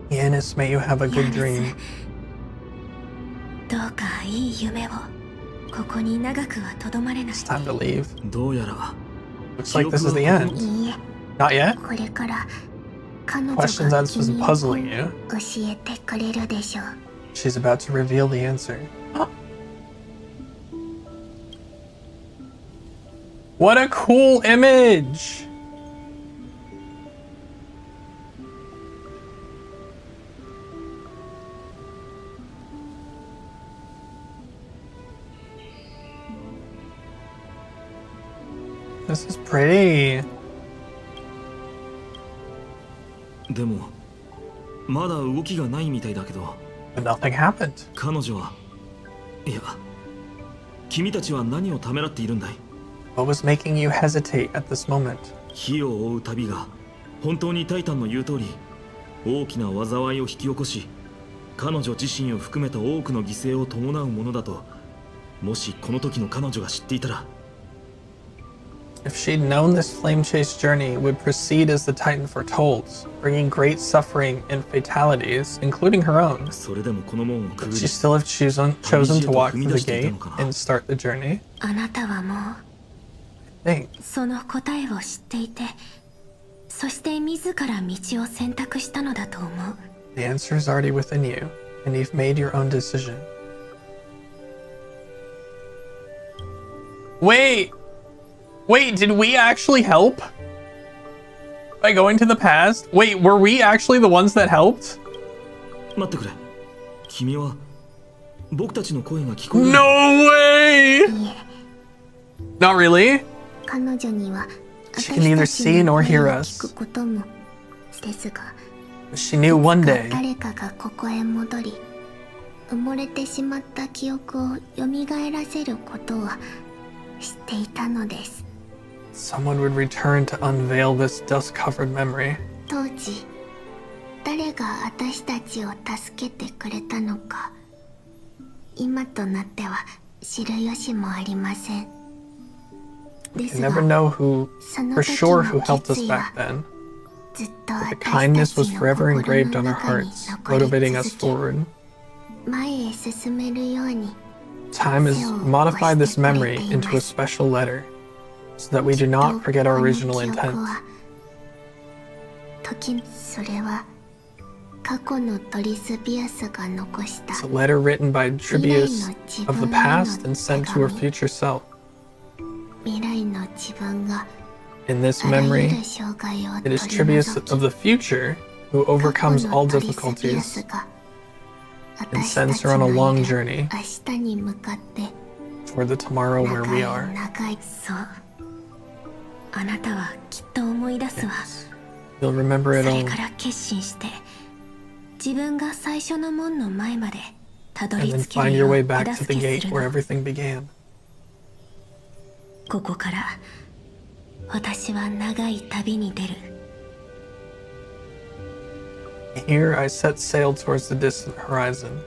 Yanis, may you have a good dream. It's time to leave. Looks like this is the end. Not yet? Question that's was puzzling you. She's about to reveal the answer. Huh. What a cool image! This is pretty. But nothing happened. What was making you hesitate at this moment? If she'd known this flame chase journey would proceed as the Titan foretold, bringing great suffering and fatalities, including her own, would she still have chosen to walk through the gate and start the journey? I think. The answer is already within you, and you've made your own decision. Wait, did we actually help? By going to the past? Wait, were we actually the ones that helped? No way! Not really? She can neither see nor hear us. But she knew one day someone would return to unveil this dust-covered memory. You can never know for sure who helped us back then. The kindness was forever engraved on our hearts, motivating us forward. Time has modified this memory into a special letter, so that we do not forget our original intent. It's a letter written by Tribius of the past and sent to her future self. In this memory, it is Tribius of the future who overcomes all difficulties and sends her on a long journey toward the tomorrow where we are. Yes. You'll remember it all. And then find your way back to the gate where everything began. Here I set sail towards the distant horizon.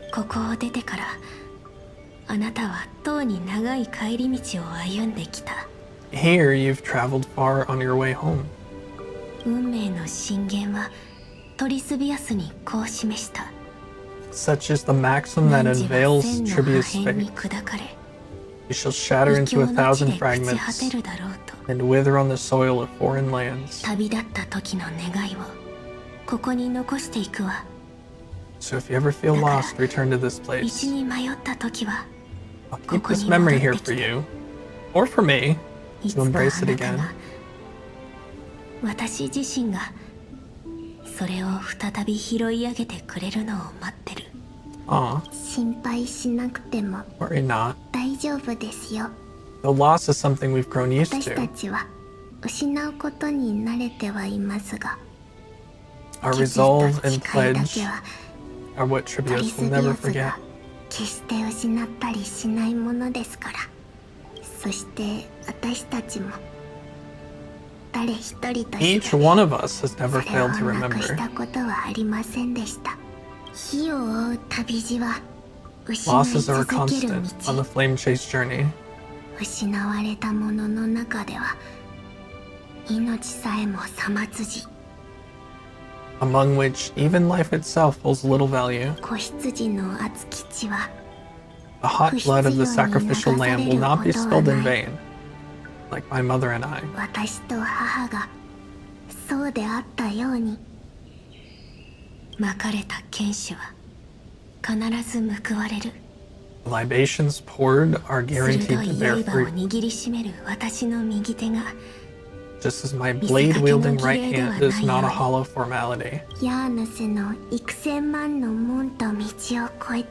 Here you've traveled far on your way home. Such is the maxim that unveils Tribius' fate. You shall shatter into 1,000 fragments and wither on the soil of foreign lands. So if you ever feel lost, return to this place. I'll keep this memory here for you, or for me, to embrace it again. Aw. Worry not. The loss is something we've grown used to. Our resolve and pledge are what Tribius will never forget. Each one of us has never failed to remember. Losses are a constant on the flame chase journey. Among which even life itself holds little value. The hot blood of the sacrificial lamb will not be spilled in vain, like my mother and I. The libations poured are guaranteed to bear fruit. Just as my blade-wielding right hand is not a hollow formality.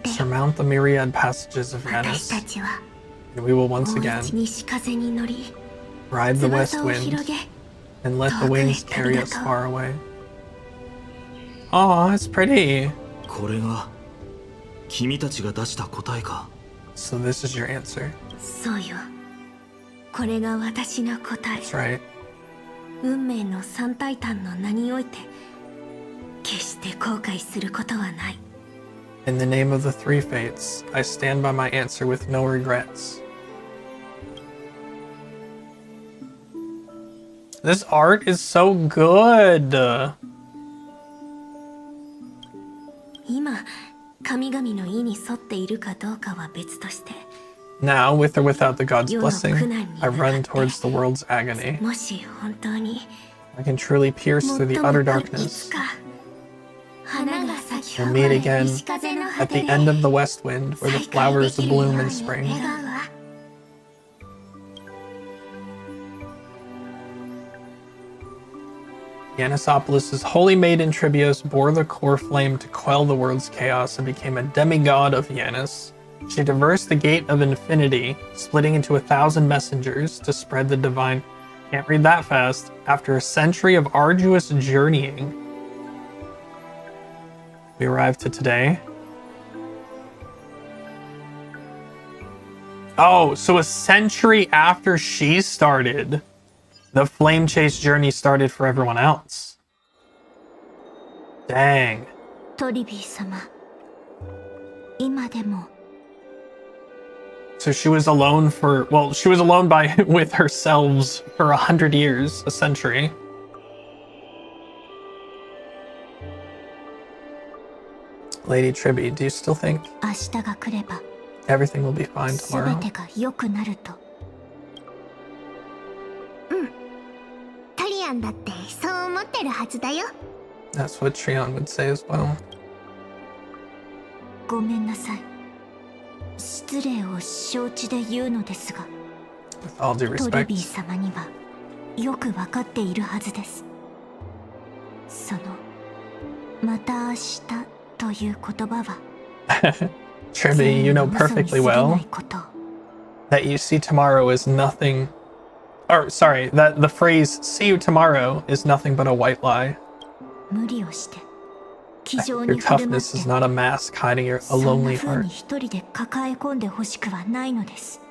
Surmount the myriad passages of Janus, and we will once again ride the west wind and let the wings carry us far away. Aw, it's pretty. So this is your answer. That's right. In the name of the three fates, I stand by my answer with no regrets. This art is so good. Now, with or without the god's blessing, I run towards the world's agony. I can truly pierce through the utter darkness. We'll meet again at the end of the west wind, where the flowers bloom in spring. Yanisopolis' holy maiden Tribios bore the core flame to quell the world's chaos and became a demigod of Janus. She traversed the gate of infinity, splitting into 1,000 messengers to spread the divine. Can't read that fast. After a century of arduous journeying, we arrived to today. Oh, so a century after she started, the flame chase journey started for everyone else. Dang. So she was alone for, well, she was alone with herself for 100 years, a century. Lady Tribby, do you still think 明日が来れば everything will be fine 全 tomorrow? てが良くなると。うん。トリアンだってそう思ってるはずだよ。 That's what Trion would say as well. ごめんなさい。失礼を承知で言うのですが、 With all due トレビー respect. 様にはよくわかっているはずです。そのまた明日という言葉は Tribby, you know perfectly well that you see tomorrow is nothing. Or, sorry, that the phrase see you tomorrow is nothing but a white lie. 無理をして気丈 Your に振る舞っ toughness て is not a mask hiding a そんな lonely 風 heart. に一人で抱え込んでほしくはないのです。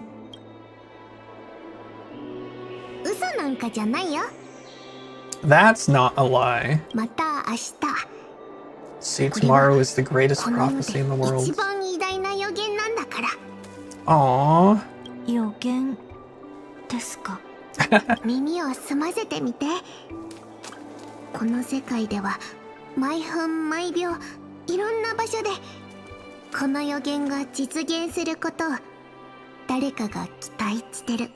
嘘なんかじゃないよ。 That's not a lie. また明日。 See tomorrow is the greatest この世 prophecy in the で world. 一番偉大な予言なんだから。 Aww. 予言ですか。耳を澄ませてみて。この世界では毎分毎秒いろんな場所でこの予言が実現することを誰かが期待してる。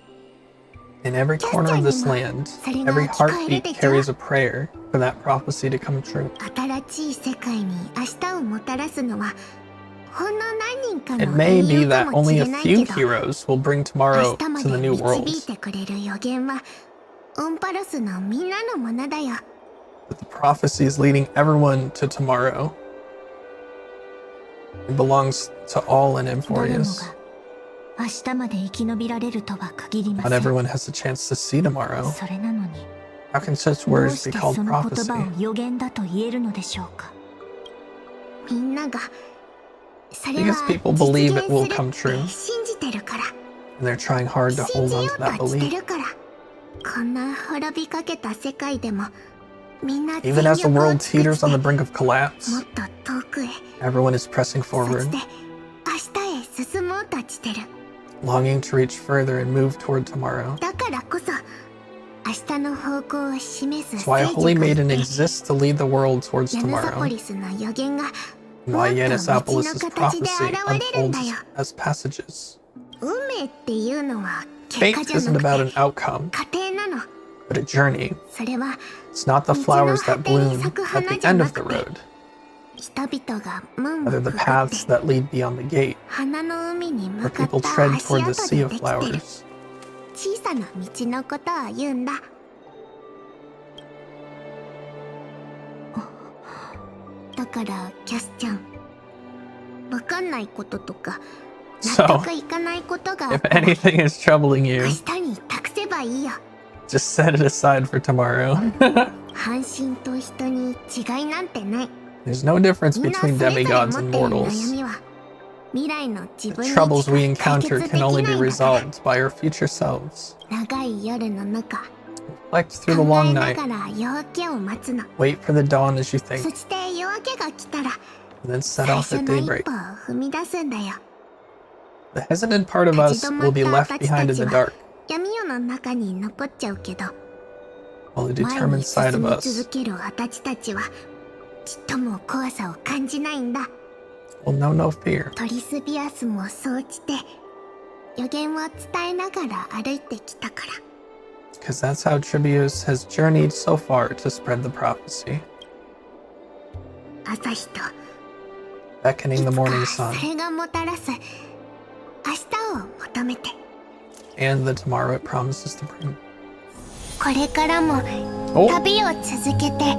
In every corner of this land, every heartbeat carries a prayer for that prophecy to come true. 新しい世界に明日をもたらすのはほんの何人か It の may 英 be 雄か that もし only れ a ない few けど、 heroes will bring 明 tomorrow 日ま to で the new 導 world. いてくれる予言はオンパロスのみんなのものだよ。 But the prophecy is leading everyone to tomorrow. It belongs to all in 誰も Emphorius. が明日まで生き延びられるとは限りま Not せん。 everyone has a chance to see tomorrow. それなのに How can such どう words し be て called その言 prophecy? 葉を予言だと言えるのでしょうか。みんながそれは Because people believe 実 it will 現 come する true, って信じてるから。 and they're trying hard to 信 hold じ on よ to う that として belief. るから。こんな滅びかけた世界でもみんな Even as the 全力を world 尽く teeters して on the brink of collapse, もっと遠くへ、 everyone is pressing そ forward, して明日へ進もうとしてる。 longing to reach further and move toward tomorrow. だからこそ明日の方向を示す That's why a 聖 holy 地がい maiden て、 exists to lead the world towards ヤヌサポ tomorrow. リスの予言が Why もっと道の Yanisopolis' 形で prophecy 現れるんだ unfolds よ。 as passages. 運命っていうのは Fate 結果じゃ isn't な about く an て outcome, 過程なの。 but a journey. それは It's not the 道の flowers 果 that てに bloom 咲く at 花 the じゃ end な of the くて、 road, 人々が門を rather く the ぐって paths that lead beyond the gate, 花の海に where 向かっ people た tread 足 toward the 跡 sea で of できている flowers. 小さな道のことを言うんだ。だからキャスちゃん、わかんないこととか納 So, 得いかないことがあっ if たら anything is troubling 明 you, 日に託せばいいよ。 just set it aside for tomorrow. 半身と人に違いなんてない。 There's no difference みんな between それぞれ demigods 持っ and ている悩 mortals. みは未来の自 The 分にし troubles か we 解 encounter 決でき can な only い be んだから。 resolved by our future selves. 長い夜の中、 Reflect through the 考 long えな night. がら夜明けを待つの。 Wait for the dawn as you そ think, して夜明けが来たら and then set 最 off 初 at の一 daybreak. 歩を踏み出すんだよ。 The hesitant part of us will be left behind in the dark, 闇夜の中に残っちゃうけど、 while the 前 determined に side 進 of み us 続ける私たちはちっとも怖さを感じないんだ。 will know no fear. トリスビアスもそうして予言を伝えながら歩いてきたから。 Because that's how Tribius has journeyed so far to spread the prophecy, 朝日と beckoning い the つ morning か sun それがもたらす明日を求めて、 and the tomorrow it promises to bring. これからも Oh, 旅を続けて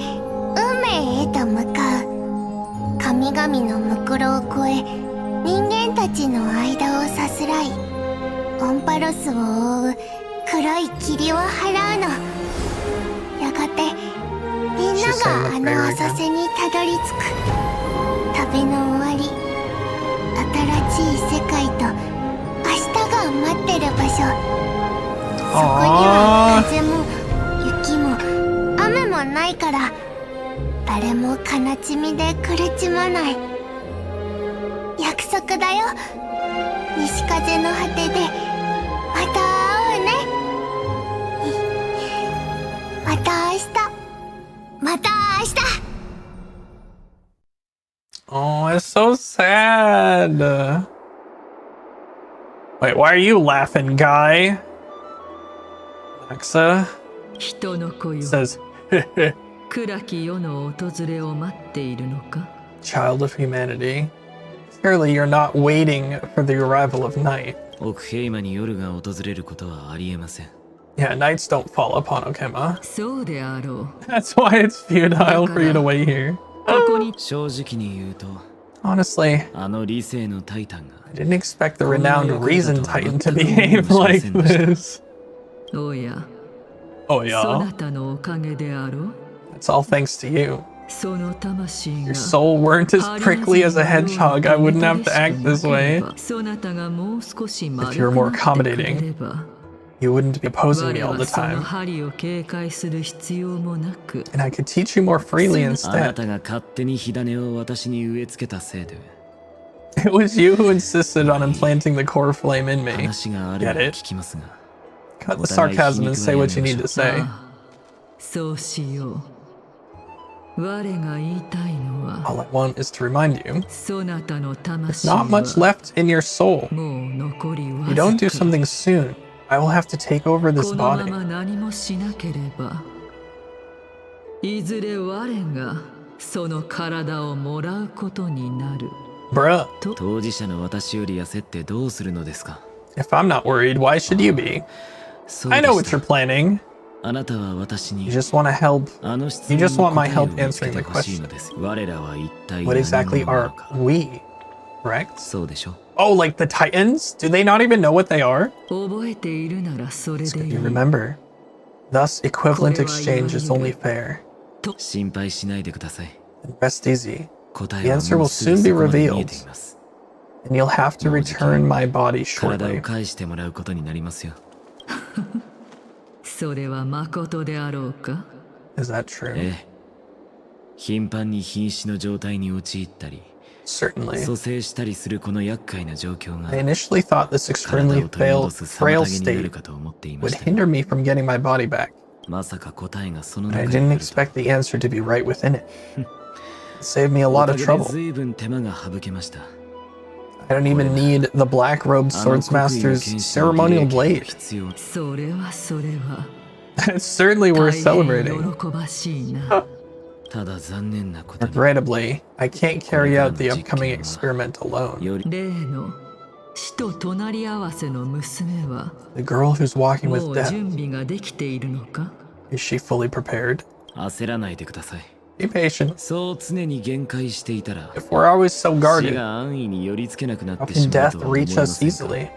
運命へと向かう。神々のむくろを越え人間たちの間をさすらい、オンパロスを覆う黒い霧を払うの。やがてみんながあの浅瀬にたどり着く。旅の終わり、新しい世界と明日が待ってる場所。そこには風も雪も雨もないから、誰も悲しみで苦しまない。約束だよ。西風の果てでまた会うね。また明日。また明日。 oh, it's so sad. Wait, why are you laughing, guy? Alexa says, Child of humanity. Surely you're not waiting for the arrival of night. Yeah, nights don't fall upon Okema. That's why it's futile for you to wait here. Honestly, I didn't expect the renowned Reason Titan to behave like this. Oh yeah. It's all thanks to you. Your soul weren't as prickly as a hedgehog, I wouldn't have to act this way. If you were more accommodating, you wouldn't be opposing me all the time. And I could teach you more freely instead. It was you who insisted on implanting the core flame in me. Get it? Cut the sarcasm and say what you need to say. All I want is to remind you, there's not much left in your soul. If you don't do something soon, I will have to take over this body. Bruh. If I'm not worried, why should you be? I know what you're planning. You just want to help. You just want my help answering the question. What exactly are we? Correct? Oh, like the Titans? Do they not even know what they are? It's good you remember. Thus, equivalent exchange is only fair. And rest easy. The answer will soon be revealed. And you'll have to return my body shortly. Is that true? Certainly. I initially thought this extremely frail state would hinder me from getting my body back. But I didn't expect the answer to be right within it. It saved me a lot of trouble. I don't even need the black-robed swordsmaster's ceremonial blade. It's certainly worth celebrating. Regrettably, I can't carry out the upcoming experiment alone. The girl who's walking with death, is she fully prepared? Be patient. If we're always so guarded, how can death reach us easily?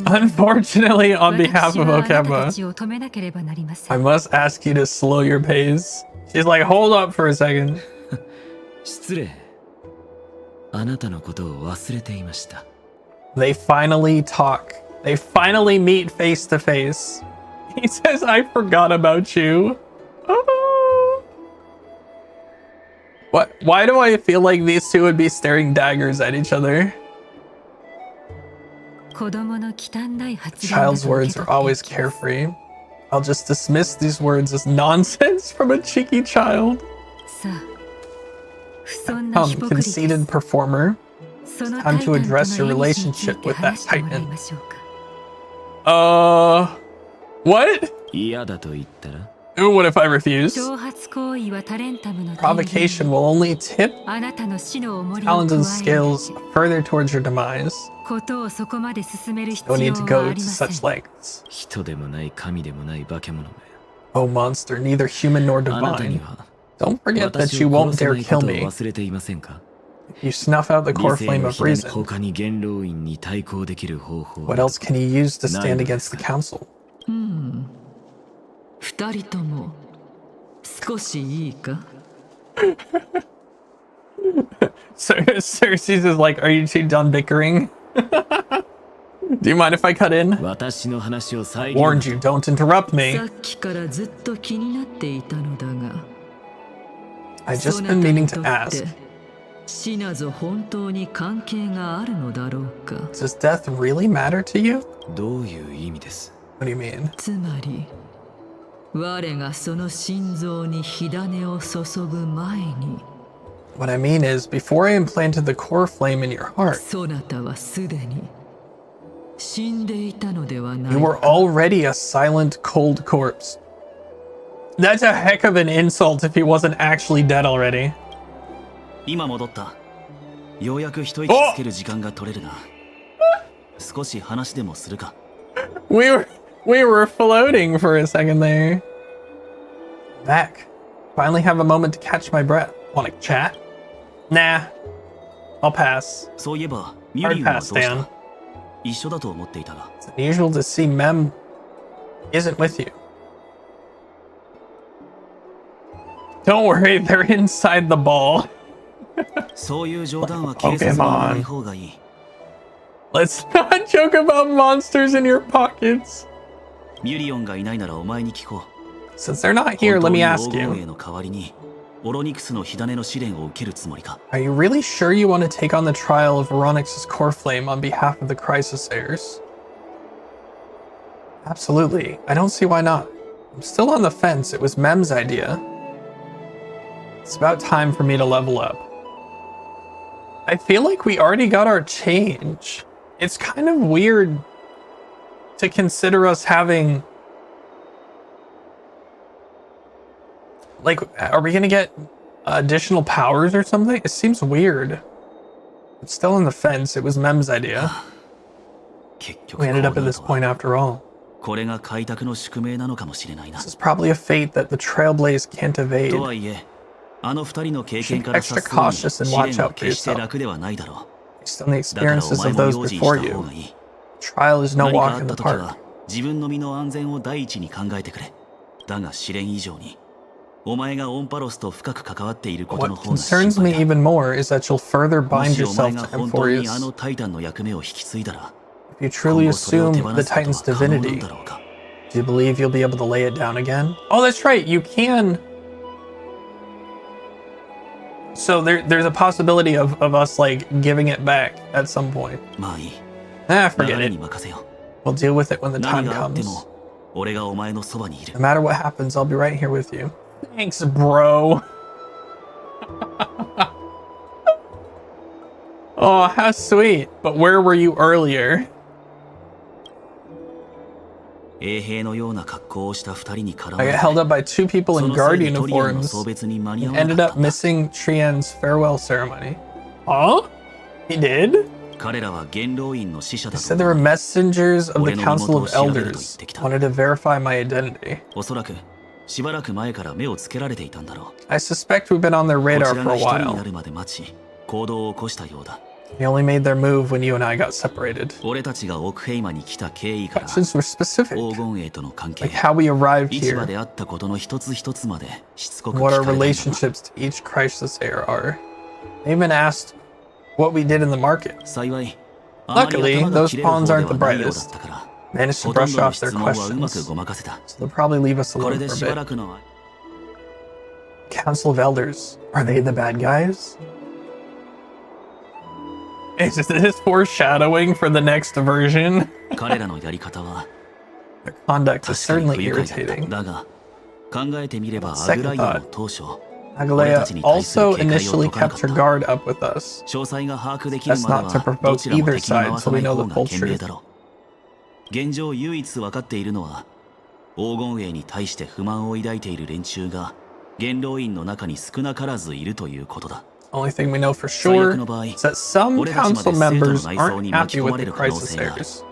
Unfortunately, on behalf of Okema, I must ask you to slow your pace. She's like, hold up for a second. They finally talk. They finally meet face to face. He says, I forgot about you. Oh. What? Why do I feel like these two would be staring daggers at each other? Child's words are always carefree. I'll just dismiss these words as nonsense from a cheeky child. Come, conceited performer. It's time to address your relationship with that Titan. What? What if I refuse? Provocation will only tip talons and scales further towards your demise. No need to go to such lengths. Oh monster, neither human nor divine. Don't forget that you won't dare kill me. You snuff out the core flame of reason. What else can you use to stand against the council? Cersei's is like, are you two done bickering? Do you mind if I cut in? I warned you, don't interrupt me. I've just been meaning to ask. Does death really matter to you? What do you mean? 我がその心臓に火種を注ぐ前に What I mean is, before I implanted the core flame in your heart, そなたはすでに死んでいたのではない you were already a silent, cold corpse. That's a heck of an insult if he wasn't actually dead already. 今戻った。ようやく一息つける時間が取れるな。少し話でもするか。We were floating for a second there. Back. Finally have a moment to catch my breath. Wanna chat? Nah. I'll pass. そういえば、ミュリ Hard ンはどう pass, した？ Dan. 一緒だと思っていたが。 It's unusual to see Mem isn't with you. Don't worry, they're inside the ball. そういう冗談は警察に言わない方がいい。Let's not joke about monsters in your pockets. ミュリオンがいないならお前に聞こう。 Since they're not here, let me ask 本当に黄金 you. 衛の代わりにオロニクスの火種の試練を受けるつもりか？ Are you really sure you want to take on the trial of Veronix's core flame on behalf of the Crisis Heirs? Absolutely. I don't see why not. I'm still on the fence. It was Mem's idea. It's about time for me to level up. I feel like we already got our change. It's kind of weird to consider us having... Like, are we gonna get additional powers or something? It seems weird. It's still on the fence. It was Mem's idea. We ended up at this point after all. これが開拓の宿命なのかもしれないな。 This is probably a fate that the Trailblaze can't evade. とはいえ、あの二人の経験から察 Extra する cautious に and 試練 watch は out for 決して yourself. 楽ではないだろ Based on the う。だからお experiences 前 of も those 用心 before した you, 方がいい。 trial is no 何かあ walk っ in た the 時 park. は自分の身の安全を第一に考えてくれ。だが試練以上に、お前がオンパロスと深く関わっていることの What 方が心 concerns me 配だ。 even more is that you'll further も bind しお前 yourself が to 本当にあ Emphorius. のタイタンの役目を引き継いだら、 If you 今 truly 後それを手 assume 放 the すこと Titan's は可能なん divinity, だろうか。 do you believe you'll be able to lay it down again? Oh, that's right. You can. So there's a possibility of us like giving it back at some point. まあいい。 Forget 流れに it. 任せよ We'll deal with it when the う。 time 何があって comes. も、俺がお前のそばにいる No。matter what happens, I'll be right here with you. Thanks, bro. Oh, how sweet. But where were you earlier? 衛兵のような格好をした二人に絡ま I れ got held up by two people そ in のせ guard いでトリオンの uniforms 送別に間に合 and わな ended かっ up たんだ。 missing Trian's farewell ceremony. Huh? He did? 彼らは元老院の使者 They だ said と they were 思う。 messengers of the俺の Council 身元を of 調べると言っ Elders. てきた。 Wanted to verify my identity. おそらくしばらく前から目をつけられていたんだろ I suspect we've been on their う。こ radar ちら for が a 一人にな while. るまで待ち、行動を起こしたようだ。 They only made their move when you and I got separated. 俺たちがオークヘイマに来た経緯から、 Questions were specific, 黄金衛との関係、 like how we arrived 市場 here, であったことの一つ一つまでしつこく聞 what か our れたんだな。 relationships to each crisis heir are. They even asked what we did in the market. 幸い、あまり Luckily, 頭が those 切れる方 pawns で aren't は the ないようだっ brightest. たから、 Managed to ほとん brush どの off 質 their 問はうまく questions, ごまかせた。 so they'll probably leave us これ alone で for し a ばら bit. くの Council of Elders, are they the bad guys? Is this foreshadowing for the next version? 彼らのやり方は Their conduct is 確かに certainly 不愉快だった。 irritating. だが、考えてみればア Second グライアの当初、 Agalea 俺たちに対する also 警戒を initially 解かな kept かっ her た。 guard up with us. 詳細が把握できる That's ま not で to はど provoke ちらも either 敵に回 side, さ so な we い know 方 the が full 賢明 truth. だろう。現状唯一分かっているのは、黄金衛に対して不満を抱いている連中が元老院の中に少なからずいるということだ。 Only thing we know for sure is that some council members aren't happy with the crisis heirs.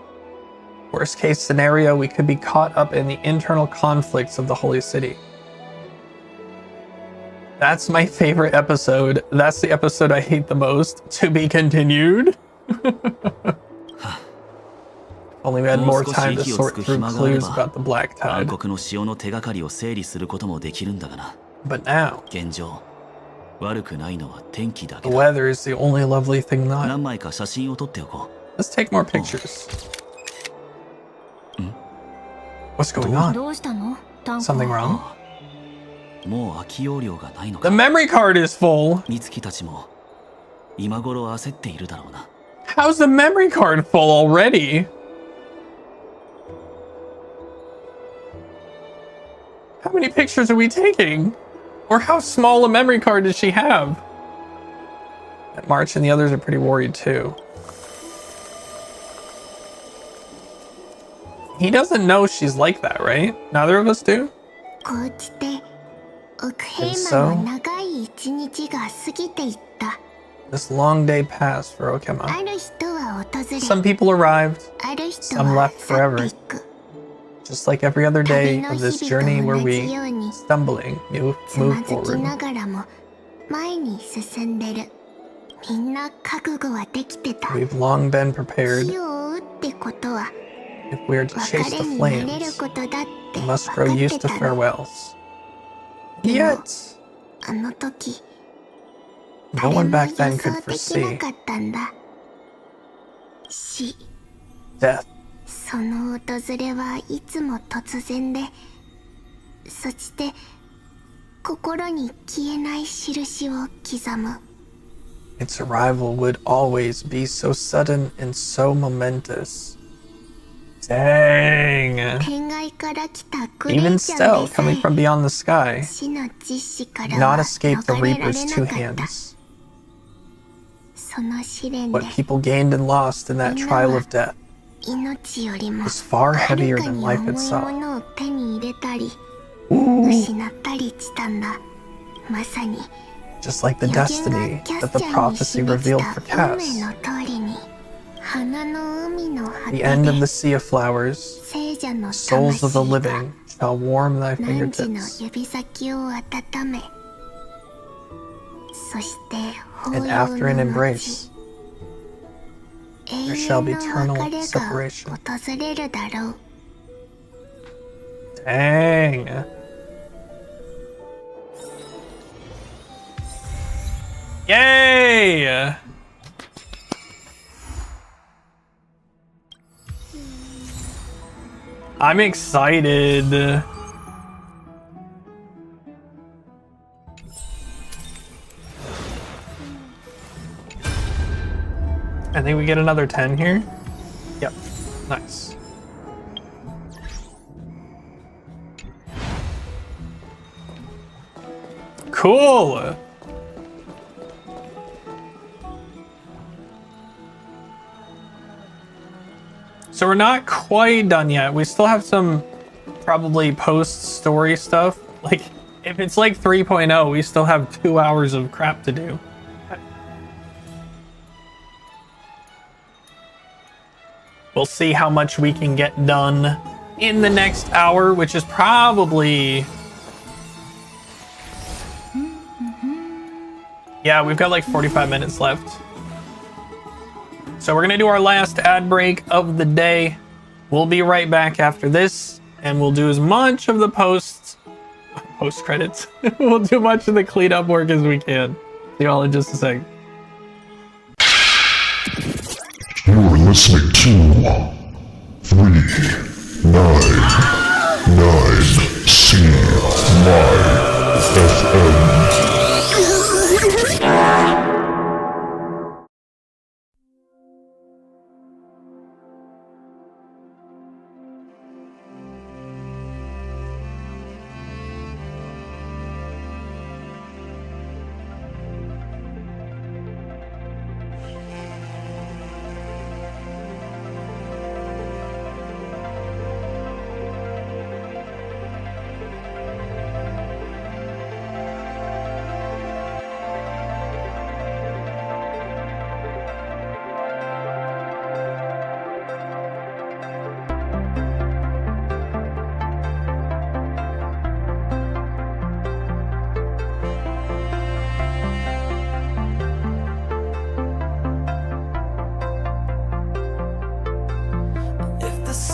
Worst case scenario, we could be caught up in the internal conflicts of the Holy City. That's my favorite episode. That's the episode I hate the most. To be continued. Only we had more time to sort through clues about the black 暗 tide. 黒の潮の手がかりを整理することもできるんだがな。 But now, 現状、悪くないのは天気だけ the だ。 weather is the only lovely thing not. 何枚か写真を撮っておこ Let's take more pictures. What's going on? どうしたのタンコ Something う。 wrong? もう空き容量がないの The か。 memory card is full. 美月たちも今頃焦っているだろうな。 How's the memory card full already? How many pictures are we taking? Or how small a memory card does she have? March and the others are pretty worried too. He doesn't know she's like that, right? Neither of us do? And so, this long day passed for Okema. Some people arrived, some left forever. Just like every other day of this journey where we, stumbling, move forward. We've long been prepared. If we are to chase the flames, we must grow used to farewells. Yet, no one back then could foresee death. Its arrival would always be so sudden and so momentous. Dang! Even still, coming from beyond the sky, could not escape the Reaper's two hands. What people gained and lost in that trial of death was far heavier than life itself. Ooh. Just like the destiny that the prophecy revealed for Cass. The end of the sea of flowers, souls of the living shall warm thy fingertips. And after an embrace, there shall be eternal separation. Dang. Yay! I'm excited. I think we get another 10 here. Yep, nice. Cool. So we're not quite done yet. We still have some probably post-story stuff. Like, if it's like 3.0, we still have 2 hours of crap to do. We'll see how much we can get done in the next hour, which is probably... Yeah, we've got like 45 minutes left. So we're gonna do our last ad break of the day. We'll be right back after this, and we'll do as much of the post credits. We'll do much of the cleanup work as we can. See y'all in just a sec. You're listening to 399C FM.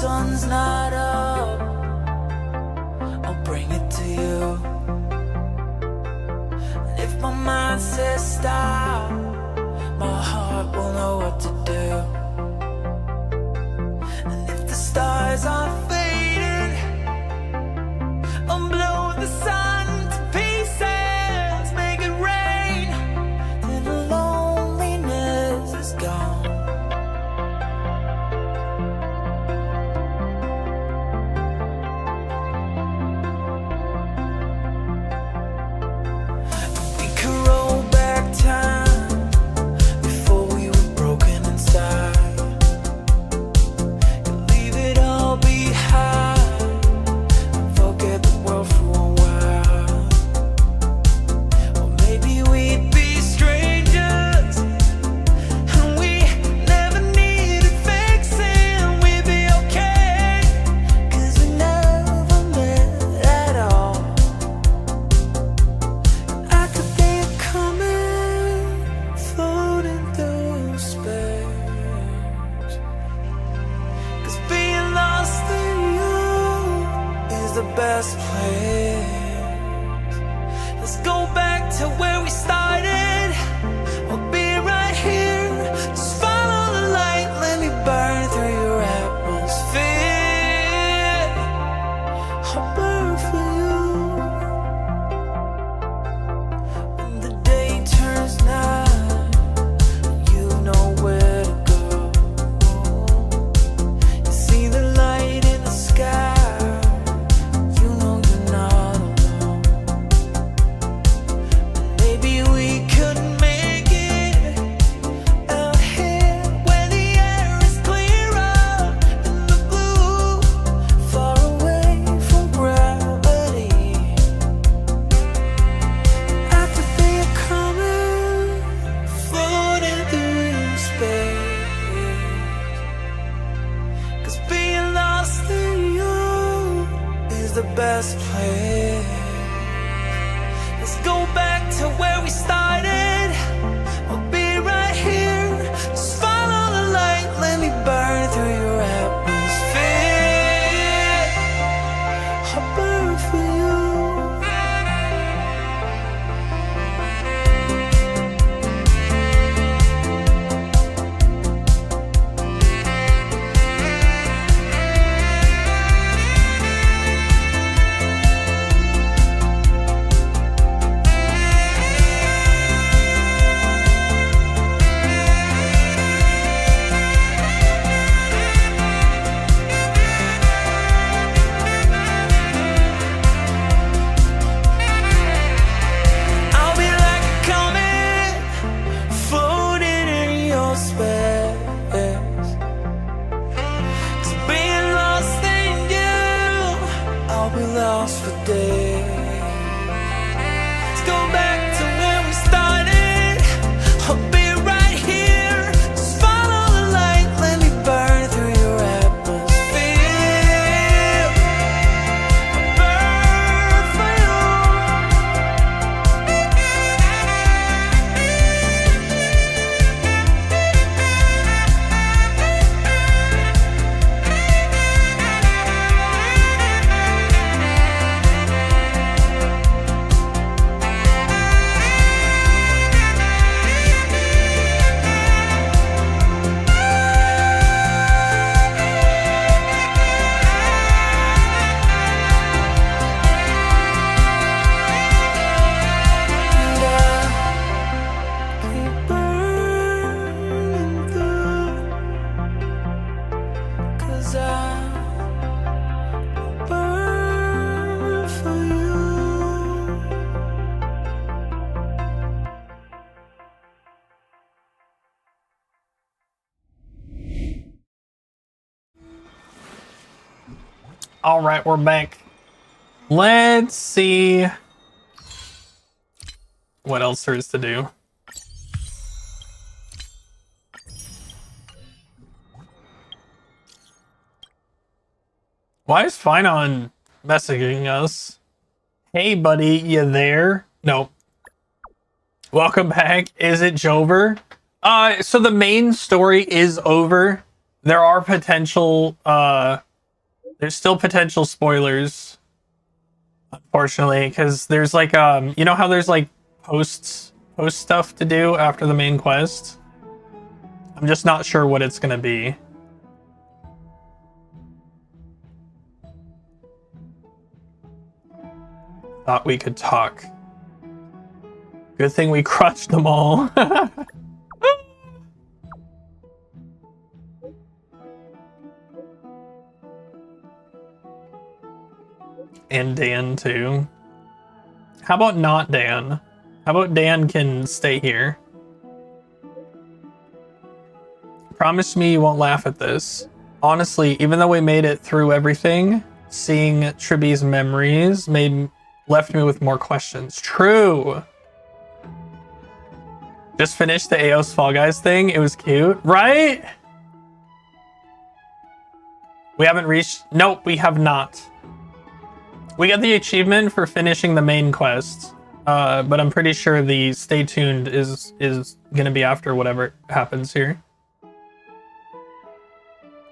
sun's not up, I'll bring it to you. And if my mind says stop, my heart will know what to do. And if the stars are fading, I'll blow the sun to pieces, make it rain till the loneliness is gone. All right, we're back. Let's see what else there is to do. Why is Finon messaging us? Hey, buddy, you there? Nope. Welcome back. Is it Jover? So the main story is over. There are potential, there's still potential spoilers, unfortunately, because there's like, you know how there's like post stuff to do after the main quest? I'm just not sure what it's gonna be. Thought we could talk. Good thing we crushed them all. And Dan too. How about not Dan? How about Dan can stay here? Promise me you won't laugh at this. Honestly, even though we made it through everything, seeing Triby's memories left me with more questions. True. Just finished the AOS Fall Guys thing. It was cute, right? We haven't reached... Nope, we have not. We got the achievement for finishing the main quest. But I'm pretty sure the stay tuned is gonna be after whatever happens here.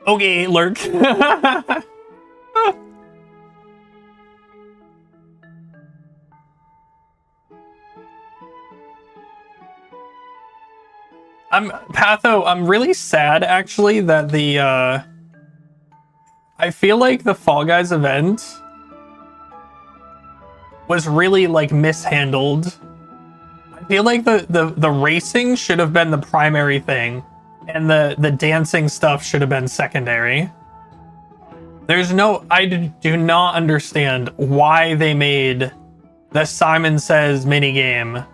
Okay, lurk. I'm really sad actually that the I feel like the Fall Guys event was really like mishandled. I feel like the racing should have been the primary thing and the dancing stuff should have been secondary. I do not understand why they made the Simon Says minigame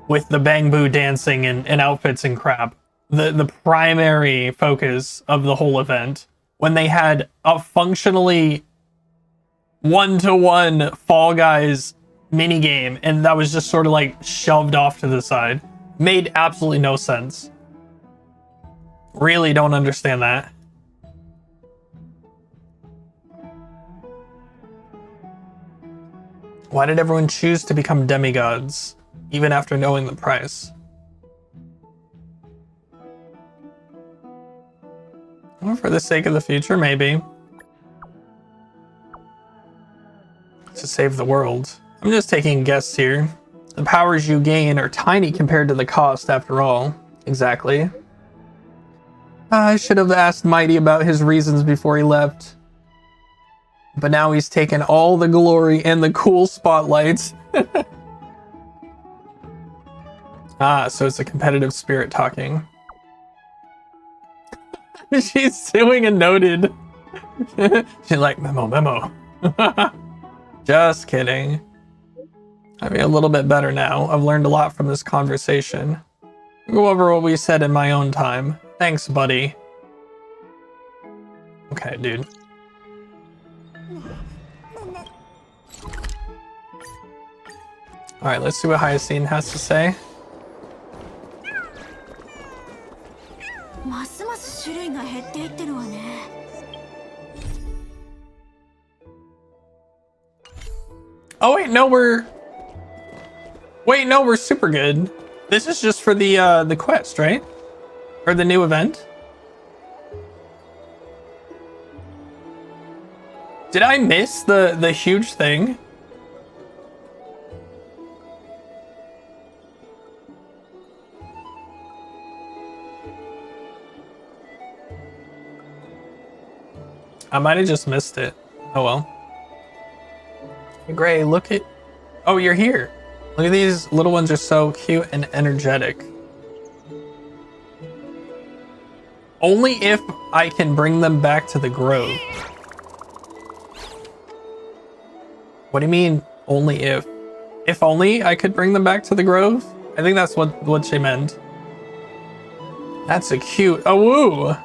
with the Bang Boo dancing and outfits and crap the primary focus of the whole event, when they had a functionally one-to-one Fall Guys minigame and that was just sort of like shoved off to the side. Made absolutely no sense. Really don't understand that. Why did everyone choose to become demigods, even after knowing the price? Well, for the sake of the future, maybe. To save the world. I'm just taking a guess here. The powers you gain are tiny compared to the cost, after all. Exactly. I should have asked Mighty about his reasons before he left. But now he's taken all the glory and the cool spotlights. So it's a competitive spirit talking. She's suing a noted. She's like, memo. Just kidding. I mean, a little bit better now. I've learned a lot from this conversation. I'll go over what we said in my own time. Thanks, buddy. Okay, dude. Alright, let's see what Hyacine has to say. Oh wait, no, we're super good. This is just for the quest, right? Or the new event? Did I miss the huge thing? I might have just missed it. Oh well. Hey, Gray, look at... Oh, you're here. Look at these little ones, are so cute and energetic. Only if I can bring them back to the grove. What do you mean, only if? If only I could bring them back to the grove? I think that's what she meant. That's a cute... Oh, woo!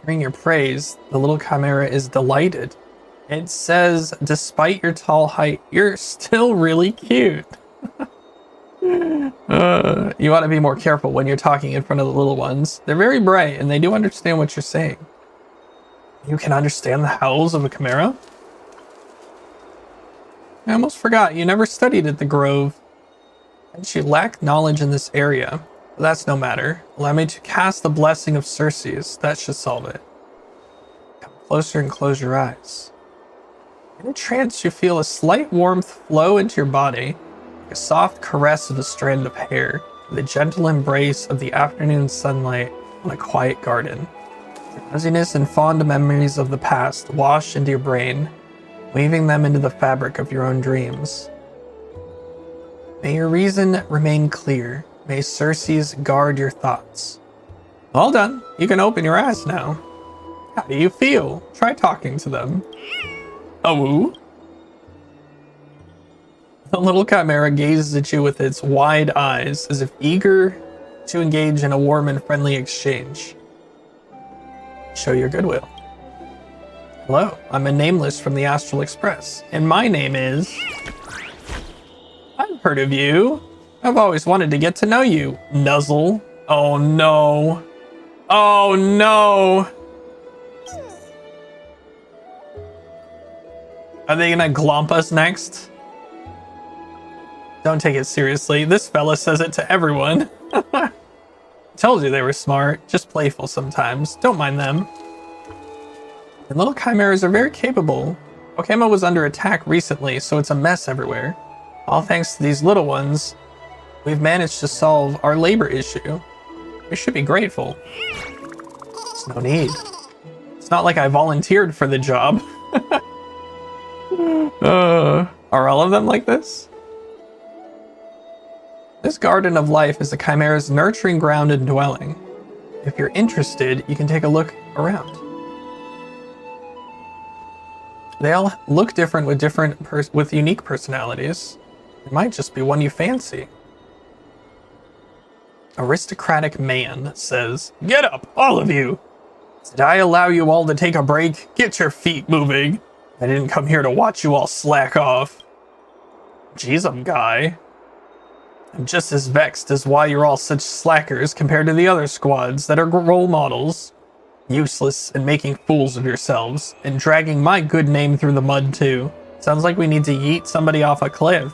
Hearing your praise, the little chimera is delighted. It says, despite your tall height, you're still really cute. You ought to be more careful when you're talking in front of the little ones. They're very bright and they do understand what you're saying. You can understand the howls of a chimera? I almost forgot, you never studied at the Grove. And you lack knowledge in this area. But that's no matter. Allow me to cast the blessing of Circes. That should solve it. Come closer and close your eyes. In a trance, you feel a slight warmth flow into your body, like a soft caress of a strand of hair, the gentle embrace of the afternoon sunlight on a quiet garden. Drowsiness and fond memories of the past wash into your brain, weaving them into the fabric of your own dreams. May your reason remain clear. May Circes guard your thoughts. All done. You can open your eyes now. How do you feel? Try talking to them. Oh. The little chimera gazes at you with its wide eyes, as if eager to engage in a warm and friendly exchange. Show your goodwill. Hello, I'm a nameless from the Astral Express, and my name is... I've heard of you. I've always wanted to get to know you, Nuzzle. Oh no. Oh no. Are they gonna glomp us next? Don't take it seriously. This fella says it to everyone. Told you they were smart, just playful sometimes. Don't mind them. And little chimeras are very capable. Okama was under attack recently, so it's a mess everywhere. All thanks to these little ones, we've managed to solve our labor issue. We should be grateful. There's no need. It's not like I volunteered for the job. Are all of them like this? This garden of life is the chimera's nurturing ground and dwelling. If you're interested, you can take a look around. They all look different with unique personalities. There might just be one you fancy. Aristocratic man says, "Get up, all of you! Did I allow you all to take a break? Get your feet moving. I didn't come here to watch you all slack off." Jeez, guy. I'm just as vexed as why you're all such slackers compared to the other squads that are role models. Useless and making fools of yourselves, and dragging my good name through the mud too. Sounds like we need to yeet somebody off a cliff.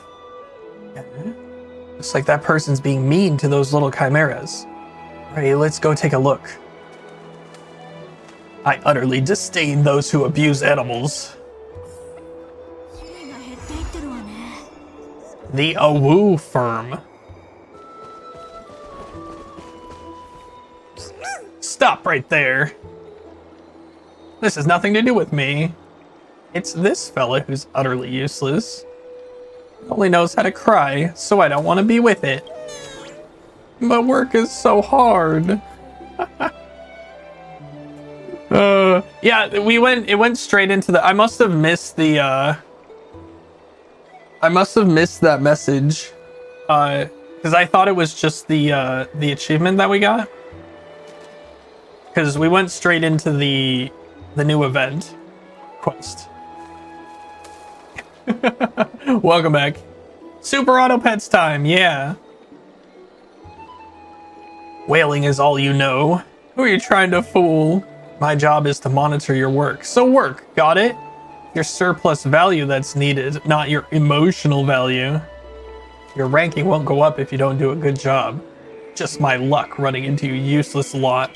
Looks like that person's being mean to those little chimeras. Alright, let's go take a look. I utterly disdain those who abuse animals. The Awu firm. Stop right there. This has nothing to do with me. It's this fella who's utterly useless. He only knows how to cry, so I don't want to be with it. But work is so hard. Yeah, it went straight into the... I must have missed the, I must have missed that message. Because I thought it was just the achievement that we got. Because we went straight into the new event quest. Welcome back. Super Auto Pets time, yeah. Whaling is all you know. Who are you trying to fool? My job is to monitor your work. So work, got it? Your surplus value that's needed, not your emotional value. Your ranking won't go up if you don't do a good job. Just my luck running into you useless lot.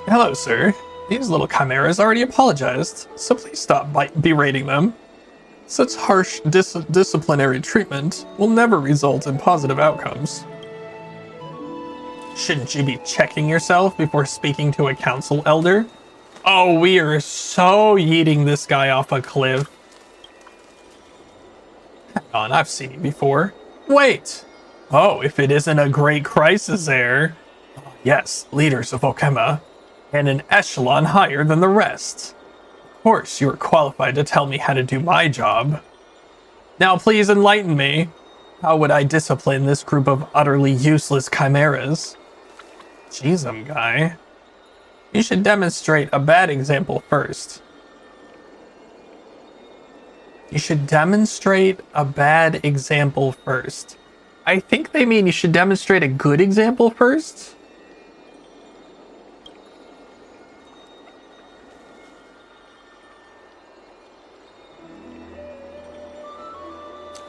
Hello, sir. These little chimeras already apologized, so please stop berating them. Such harsh disciplinary treatment will never result in positive outcomes. Shouldn't you be checking yourself before speaking to a council elder? Oh, we are so yeeting this guy off a cliff. Hang on, I've seen you before. Wait! Oh, if it isn't a great crisis heir. Yes, leaders of Okama, and an echelon higher than the rest. Of course, you are qualified to tell me how to do my job. Now please enlighten me. How would I discipline this group of utterly useless chimeras? Jeez, guy. You should demonstrate a bad example first. You should demonstrate a bad example first. I think they mean you should demonstrate a good example first.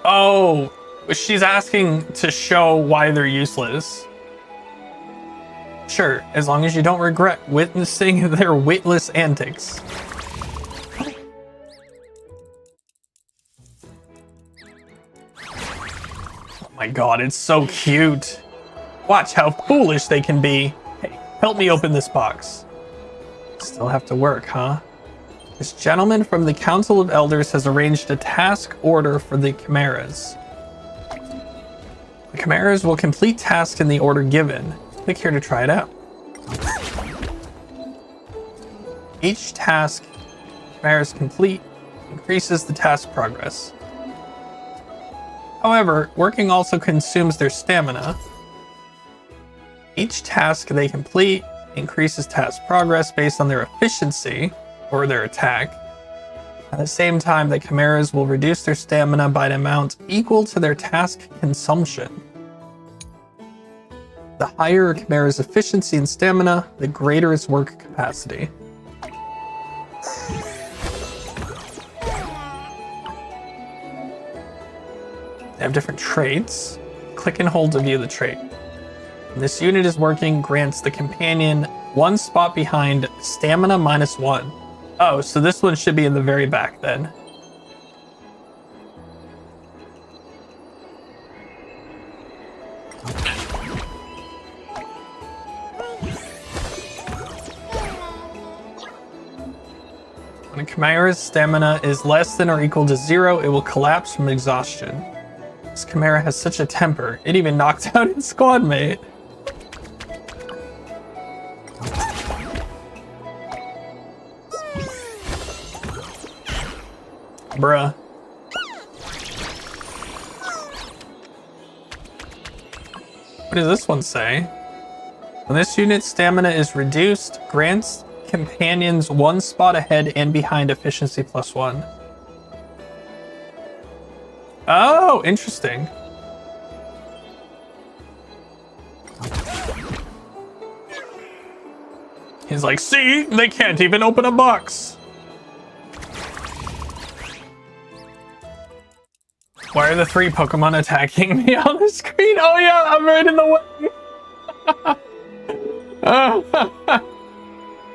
Oh, she's asking to show why they're useless. Sure, as long as you don't regret witnessing their witless antics. Oh my god, it's so cute. Watch how foolish they can be. Hey, help me open this box. Still have to work, huh? This gentleman from the Council of Elders has arranged a task order for the Chimeras. The Chimeras will complete tasks in the order given. Click here to try it out. Each task Chimeras complete increases the task progress. However, working also consumes their stamina. Each task they complete increases task progress based on their efficiency or their attack. At the same time, the Chimeras will reduce their stamina by an amount equal to their task consumption. The higher a Chimera's efficiency and stamina, the greater its work capacity. They have different traits. Click and hold to view the trait. When this unit is working, grants the companion 1 spot behind stamina -1. Oh, so this one should be in the very back then. When a Chimera's stamina is less than or equal to 0, it will collapse from exhaustion. This Chimera has such a temper, it even knocked out its squad mate. Bruh. What does this one say? When this unit's stamina is reduced, grants companions 1 spot ahead and behind efficiency +1. Oh, interesting. He's like, see, they can't even open a box. Why are the 3 Pokemon attacking me on the screen? Oh yeah, I'm right in the way.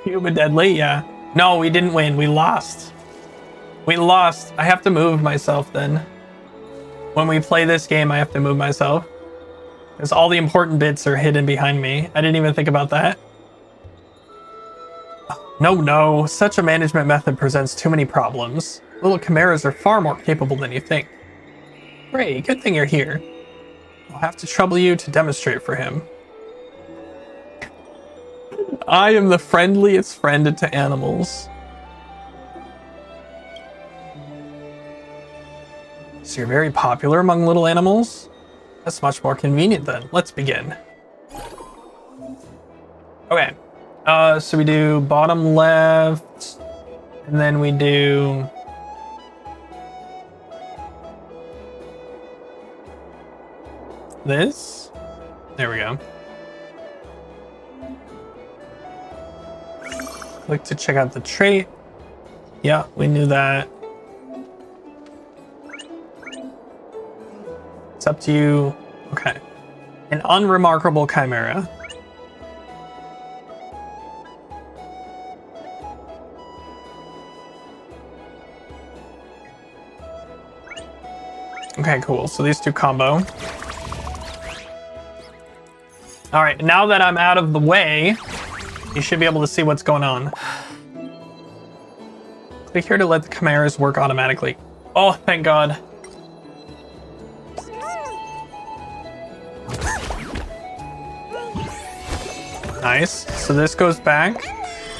Human deadly, yeah. No, we didn't win. We lost. We lost. I have to move myself then. When we play this game, I have to move myself. Because all the important bits are hidden behind me. I didn't even think about that. No. Such a management method presents too many problems. Little Chimeras are far more capable than you think. Great, good thing you're here. I'll have to trouble you to demonstrate for him. I am the friendliest friend to animals. So you're very popular among little animals? That's much more convenient then. Let's begin. Okay. So we do bottom left, and then we do... this. There we go. Click to check out the trait. Yeah, we knew that. It's up to you. Okay. An unremarkable Chimera. Okay, cool. So these two combo. All right, now that I'm out of the way, you should be able to see what's going on. Click here to let the Chimeras work automatically. Oh, thank God. Nice. So this goes back,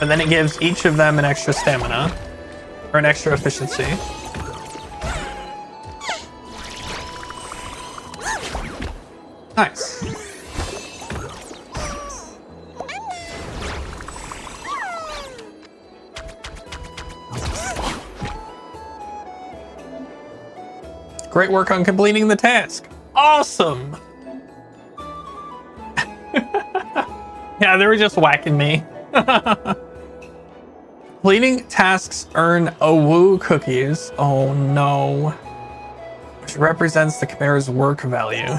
and then it gives each of them an extra stamina, or an extra efficiency. Nice. Great work on completing the task. Awesome. Yeah, they were just whacking me. Completing tasks earn Owu cookies. Oh no. Which represents the Chimera's work value.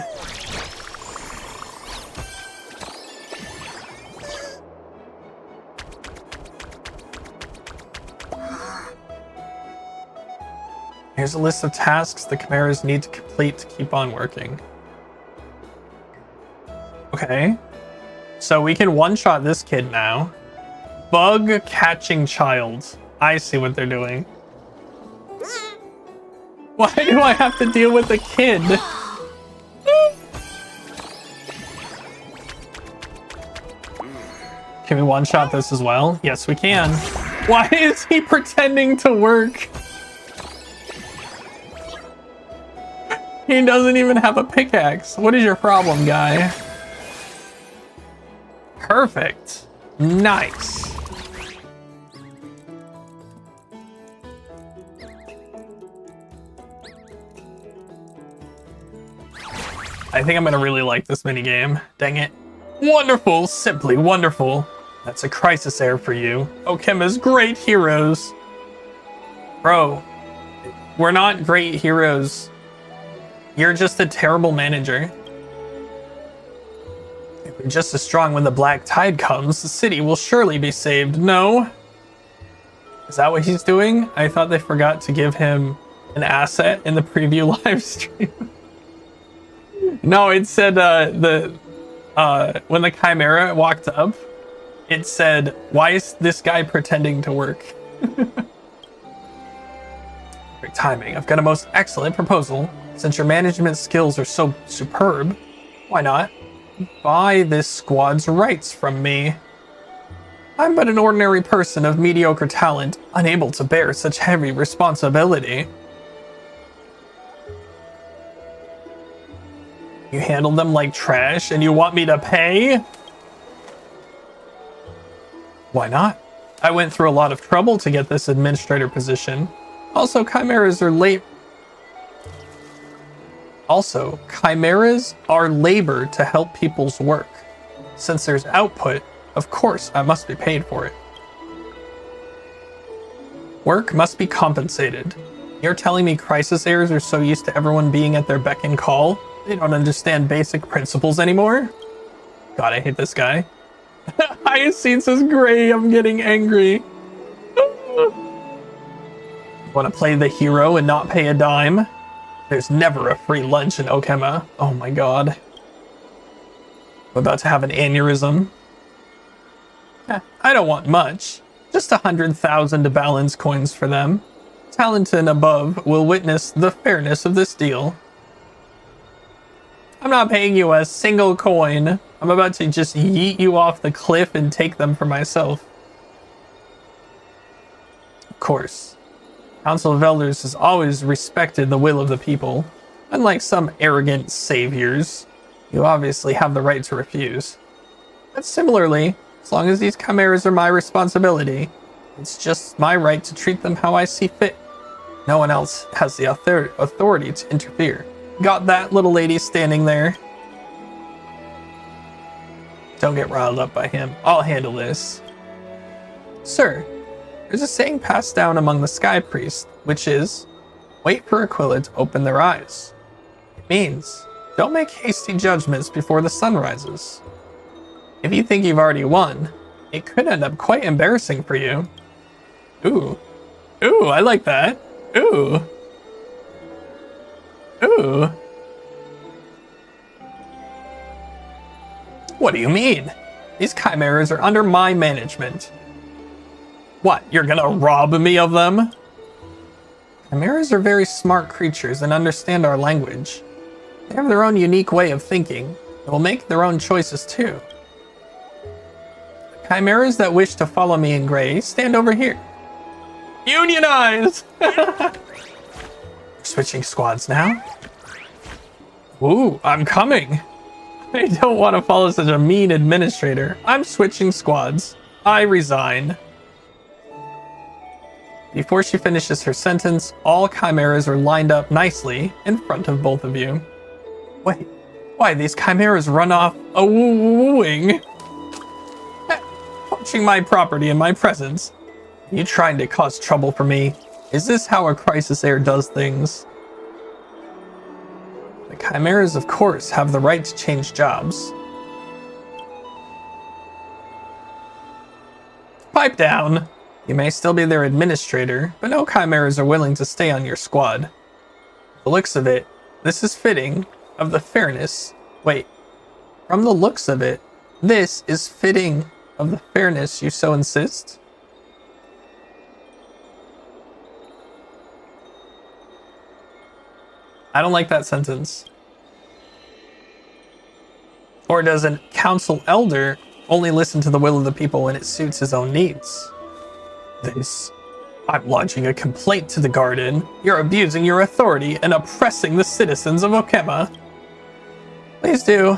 Here's a list of tasks the Chimeras need to complete to keep on working. Okay. So we can one-shot this kid now. Bug catching child. I see what they're doing. Why do I have to deal with the kid? Can we one-shot this as well? Yes, we can. Why is he pretending to work? He doesn't even have a pickaxe. What is your problem, guy? Perfect. Nice. I think I'm gonna really like this minigame. Dang it. Wonderful, simply wonderful. That's a crisis air for you. Okema's great heroes. Bro, we're not great heroes. You're just a terrible manager. If we're just as strong when the black tide comes, the city will surely be saved. No? Is that what he's doing? I thought they forgot to give him an asset in the preview live stream. No, it said when the Chimera walked up, it said, "Why is this guy pretending to work?" Great timing. I've got a most excellent proposal. Since your management skills are so superb, why not buy this squad's rights from me? I'm but an ordinary person of mediocre talent, unable to bear such heavy responsibility. You handle them like trash and you want me to pay? Why not? I went through a lot of trouble to get this administrator position. Also, chimeras are labor to help people's work. Since there's output, of course I must be paid for it. Work must be compensated. You're telling me crisis heirs are so used to everyone being at their beck and call, they don't understand basic principles anymore? God, I hate this guy. Hyacinth is gray, I'm getting angry. Want to play the hero and not pay a dime? There's never a free lunch in Okema. Oh my god. I'm about to have an aneurysm. I don't want much. Just 100,000 balance coins for them. Talent and above will witness the fairness of this deal. I'm not paying you a single coin. I'm about to just yeet you off the cliff and take them for myself. Of course. Council of Elders has always respected the will of the people. Unlike some arrogant saviors, you obviously have the right to refuse. But similarly, as long as these chimeras are my responsibility, it's just my right to treat them how I see fit. No one else has the authority to interfere. Got that, little lady standing there? Don't get riled up by him. I'll handle this. Sir, there's a saying passed down among the Sky Priests, which is, wait for Aquila to open their eyes. It means, don't make hasty judgments before the sun rises. If you think you've already won, it could end up quite embarrassing for you. Ooh. Ooh, I like that. Ooh. Ooh. What do you mean? These chimeras are under my management. What, you're gonna rob me of them? Chimeras are very smart creatures and understand our language. They have their own unique way of thinking and will make their own choices too. Chimeras that wish to follow me in gray, stand over here. Unionize! We're switching squads now. Ooh, I'm coming. I don't want to follow such a mean administrator. I'm switching squads. I resign. Before she finishes her sentence, all chimeras are lined up nicely in front of both of you. Wait, why these chimeras run off wooing? Poaching my property in my presence. You trying to cause trouble for me? Is this how a crisis heir does things? The chimeras, of course, have the right to change jobs. Pipe down. You may still be their administrator, but no chimeras are willing to stay on your squad. The looks of it, this is fitting of the fairness. Wait, from the looks of it, this is fitting of the fairness you so insist? I don't like that sentence. Or does a council elder only listen to the will of the people when it suits his own needs? I'm lodging a complaint to the garden. You're abusing your authority and oppressing the citizens of Okema. Please do.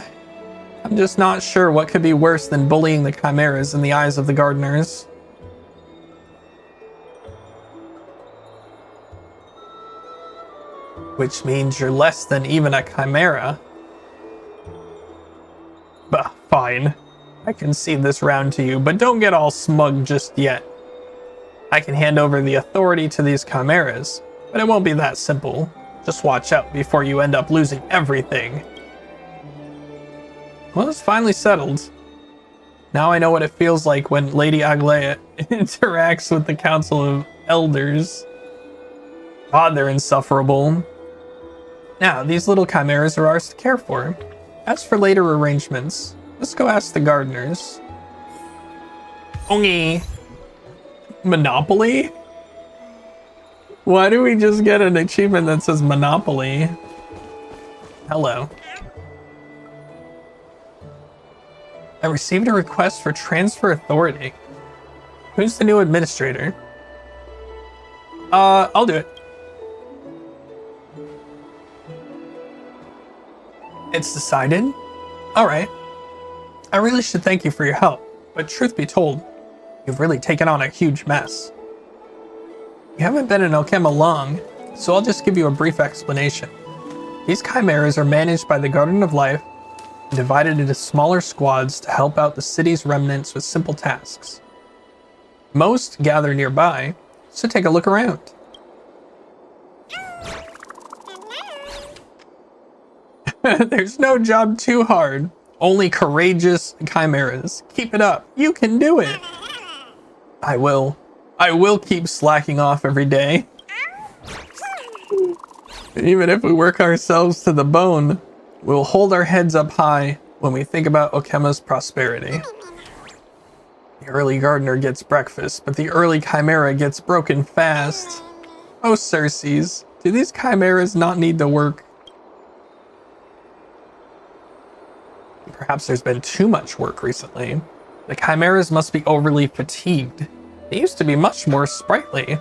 I'm just not sure what could be worse than bullying the chimeras in the eyes of the gardeners. Which means you're less than even a chimera. Bah, fine. I can cede this round to you, but don't get all smug just yet. I can hand over the authority to these chimeras, but it won't be that simple. Just watch out before you end up losing everything. Well, it's finally settled. Now I know what it feels like when Lady Aglaia interacts with the Council of Elders. God, they're insufferable. Now, these little chimeras are ours to care for. As for later arrangements, let's go ask the gardeners. Ongi. Monopoly? Why do we just get an achievement that says Monopoly? Hello. I received a request for transfer authority. Who's the new administrator? I'll do it. It's decided? Alright. I really should thank you for your help, but truth be told, you've really taken on a huge mess. You haven't been in Okema long, so I'll just give you a brief explanation. These chimeras are managed by the Garden of Life and divided into smaller squads to help out the city's remnants with simple tasks. Most gather nearby, so take a look around. There's no job too hard, only courageous chimeras. Keep it up, you can do it. I will keep slacking off every day. Even if we work ourselves to the bone, we'll hold our heads up high when we think about Okema's prosperity. The early gardener gets breakfast, but the early chimera gets broken fast. Oh, Circes, do these chimeras not need to work? Perhaps there's been too much work recently. The chimeras must be overly fatigued. They used to be much more sprightly.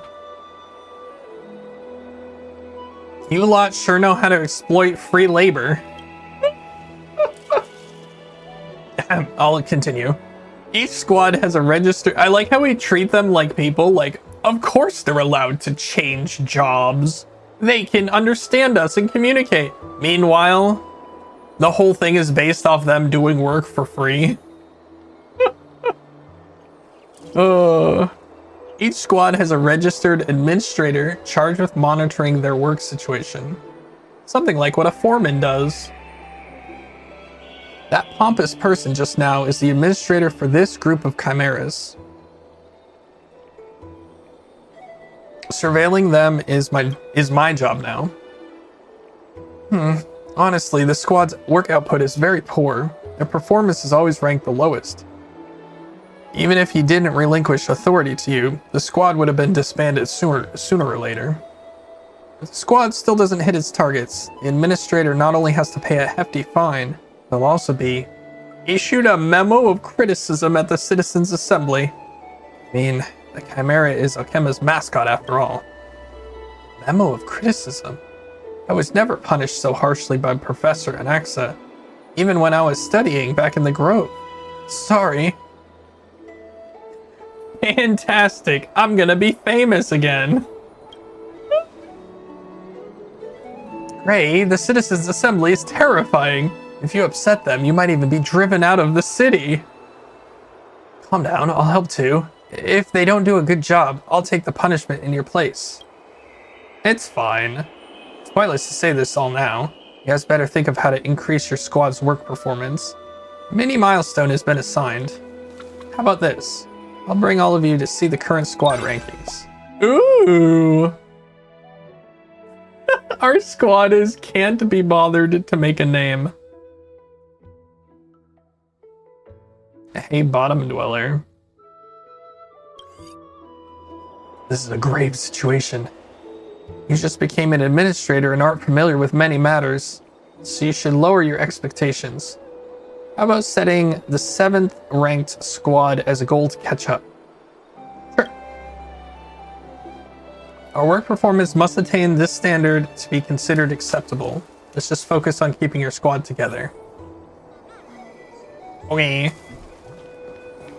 You lot sure know how to exploit free labor. I'll continue. Each squad has a register. I like how we treat them like people. Like, of course they're allowed to change jobs. They can understand us and communicate. Meanwhile, the whole thing is based off them doing work for free. Each squad has a registered administrator charged with monitoring their work situation. Something like what a foreman does. That pompous person just now is the administrator for this group of chimeras. Surveilling them is my job now. Honestly, the squad's work output is very poor. Their performance is always ranked the lowest. Even if he didn't relinquish authority to you, the squad would have been disbanded sooner or later. If the squad still doesn't hit its targets, the administrator not only has to pay a hefty fine, there'll also be issued a memo of criticism at the Citizens' Assembly. I mean, the Chimera is Okema's mascot after all. Memo of criticism? I was never punished so harshly by Professor Anaxa, even when I was studying back in the Grove. Sorry. Fantastic. I'm gonna be famous again. Ray, the Citizens' Assembly is terrifying. If you upset them, you might even be driven out of the city. Calm down, I'll help too. If they don't do a good job, I'll take the punishment in your place. It's fine. It's pointless to say this all now. You guys better think of how to increase your squad's work performance. A mini milestone has been assigned. How about this? I'll bring all of you to see the current squad rankings. Ooh! Our squad is can't be bothered to make a name. Hey, bottom dweller. This is a grave situation. You just became an administrator and aren't familiar with many matters, so you should lower your expectations. How about setting the 7th ranked squad as a goal to catch up? Sure. Our work performance must attain this standard to be considered acceptable. Let's just focus on keeping your squad together. Okay.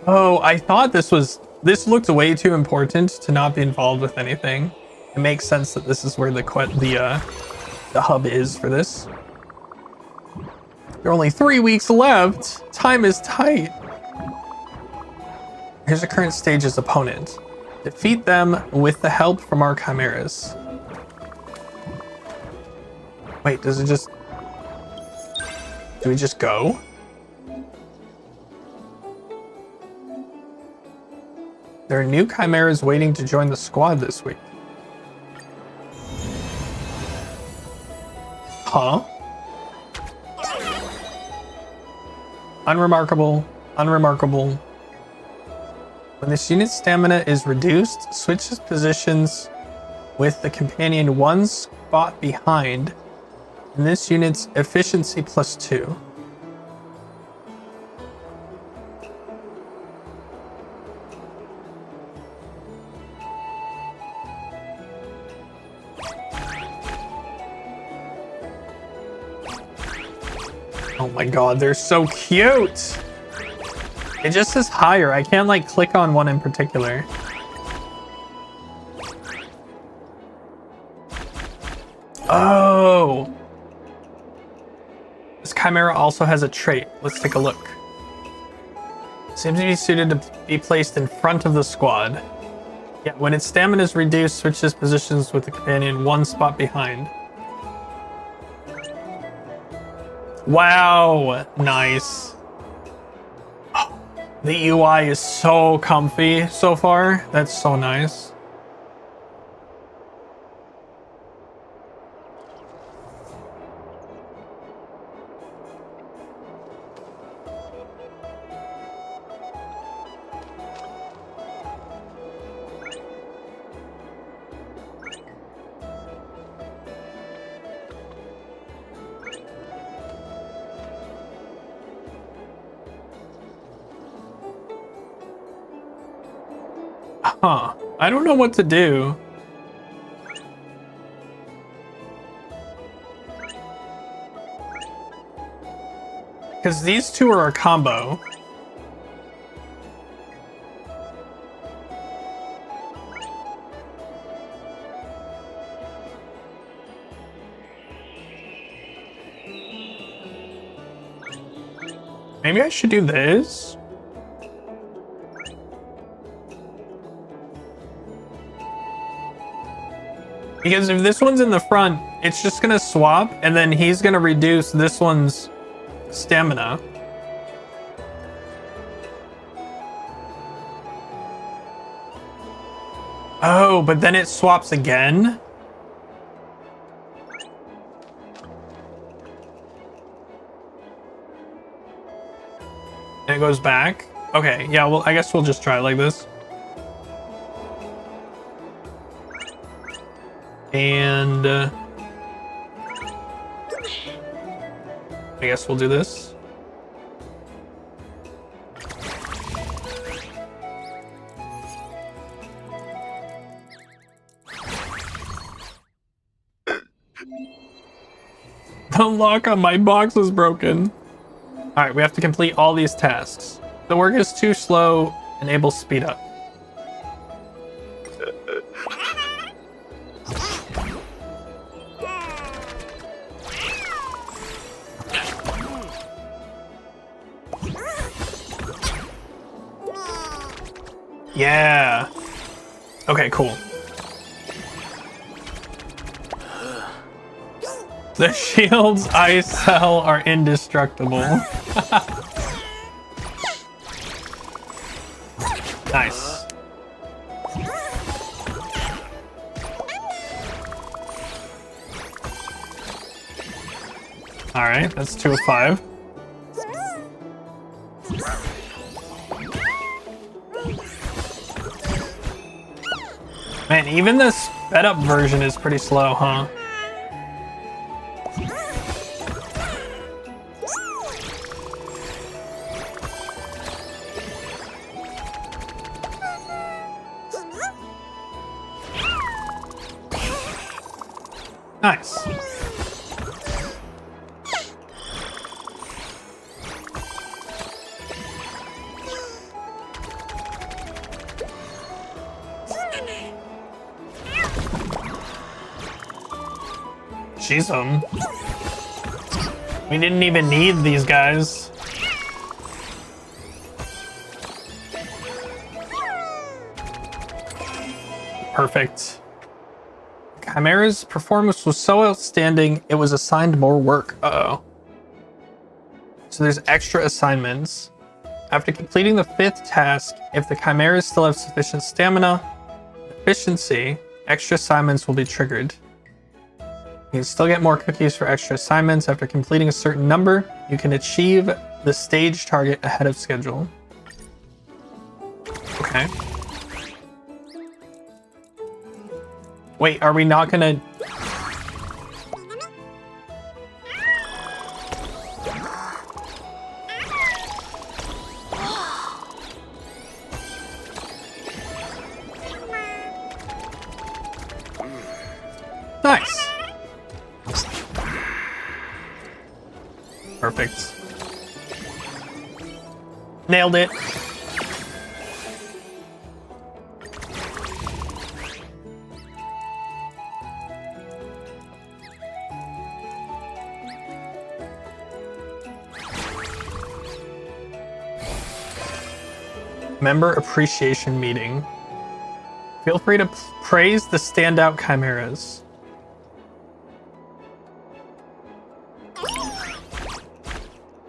Oh, I thought this looked way too important to not be involved with anything. It makes sense that this is where the hub is for this. There are only 3 weeks left. Time is tight. Here's a current stage's opponent. Defeat them with the help from our chimeras. Wait, does it just... Do we just go? There are new chimeras waiting to join the squad this week. Huh? Unremarkable. Unremarkable. When this unit's stamina is reduced, switches positions with the companion one spot behind, and this unit's efficiency +2. Oh my god, they're so cute! It just says higher. I can't like click on one in particular. Oh! This chimera also has a trait. Let's take a look. Seems to be suited to be placed in front of the squad. Yeah, when its stamina is reduced, switches positions with the companion one spot behind. Wow, nice. Oh, the UI is so comfy so far. That's so nice. Huh. I don't know what to do. Because these two are a combo. Maybe I should do this? Because if this one's in the front, it's just gonna swap, and then he's gonna reduce this one's stamina. Oh, but then it swaps again? And it goes back? Okay, yeah, well, I guess we'll just try it like this. And I guess we'll do this. The lock on my box is broken. Alright, we have to complete all these tasks. The work is too slow. Enable speed up. Yeah. Okay, cool. The shields I sell are indestructible. Nice. All right, that's 2 of 5. Man, even the sped up version is pretty slow, huh? Nice. Jeez, we didn't even need these guys. Perfect. Chimera's performance was so outstanding, it was assigned more work. Uh-oh. So there's extra assignments. After completing the 5th task, if the chimeras still have sufficient stamina, efficiency, extra assignments will be triggered. You can still get more cookies for extra assignments. After completing a certain number, you can achieve the stage target ahead of schedule. Okay. Wait, are we not gonna... Nice. Perfect. Nailed it. Member appreciation meeting. Feel free to praise the standout chimeras.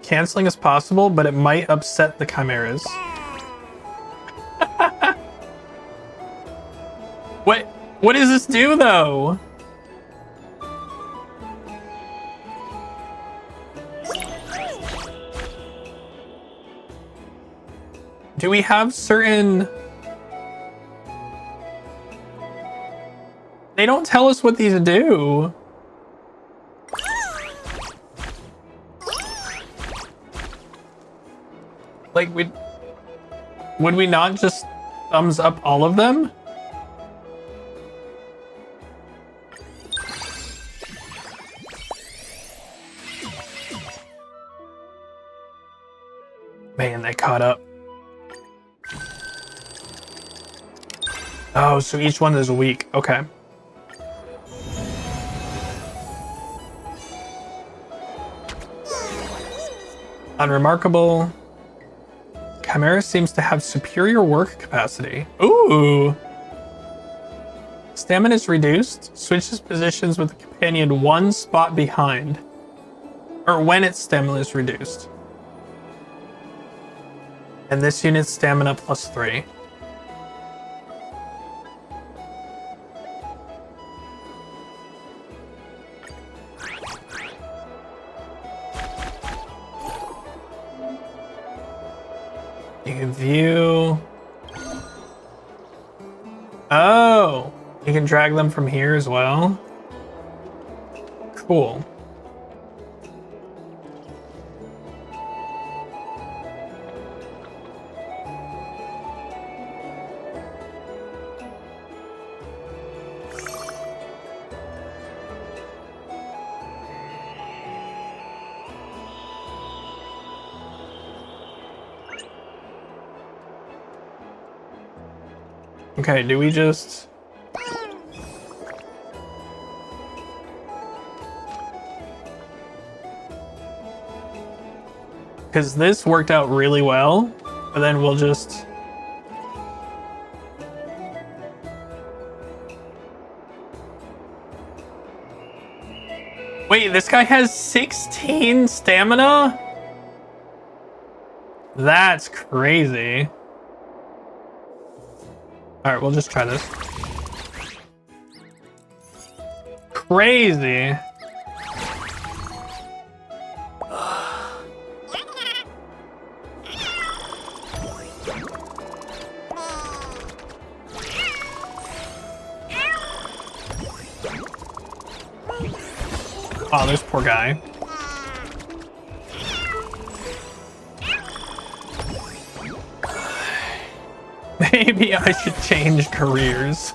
Canceling is possible, but it might upset the chimeras. What does this do, though? Do we have certain... They don't tell us what these do. Like, would we not just thumbs up all of them? Man, they caught up. Oh, so each one is a week. Okay. Unremarkable. Chimera seems to have superior work capacity. Ooh. Stamina is reduced. Switches positions with the companion 1 spot behind. Or when its stamina is reduced. And this unit's stamina +3. You can view... Oh! You can drag them from here as well? Cool. Okay, do we just... Because this worked out really well, but then we'll just... Wait, this guy has 16 stamina? That's crazy. Alright, we'll just try this. Crazy. Oh, this poor guy. Maybe I should change careers.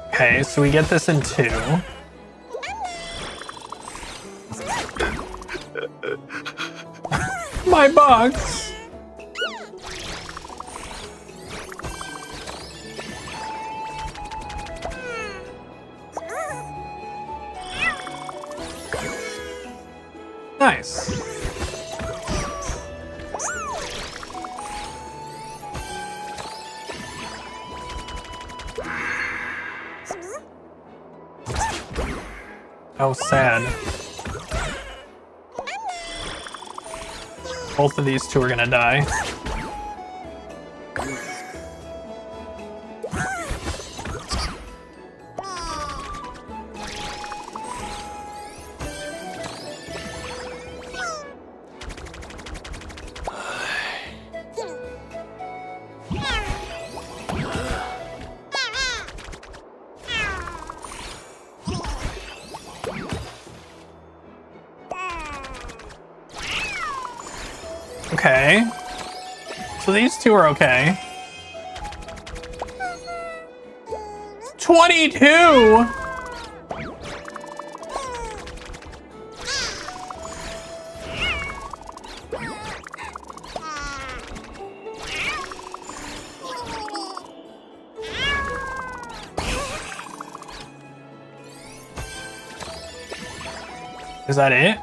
Okay, so we get this in 2. My box! Nice. How sad. Both of these two are gonna die. Okay. So these two are okay. 22! Is that it?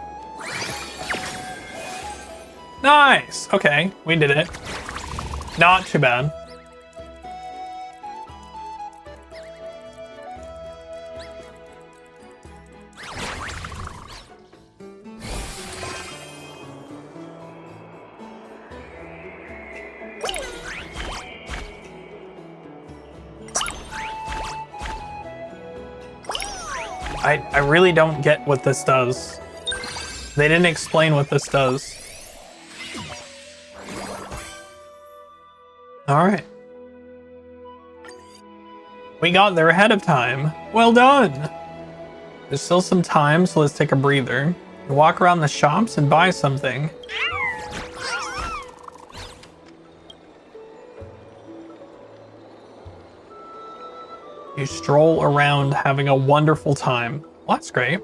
Nice! Okay, we did it. Not too bad. I really don't get what this does. They didn't explain what this does. Alright. We got there ahead of time. Well done! There's still some time, so let's take a breather. Walk around the shops and buy something. You stroll around having a wonderful time. Well, that's great.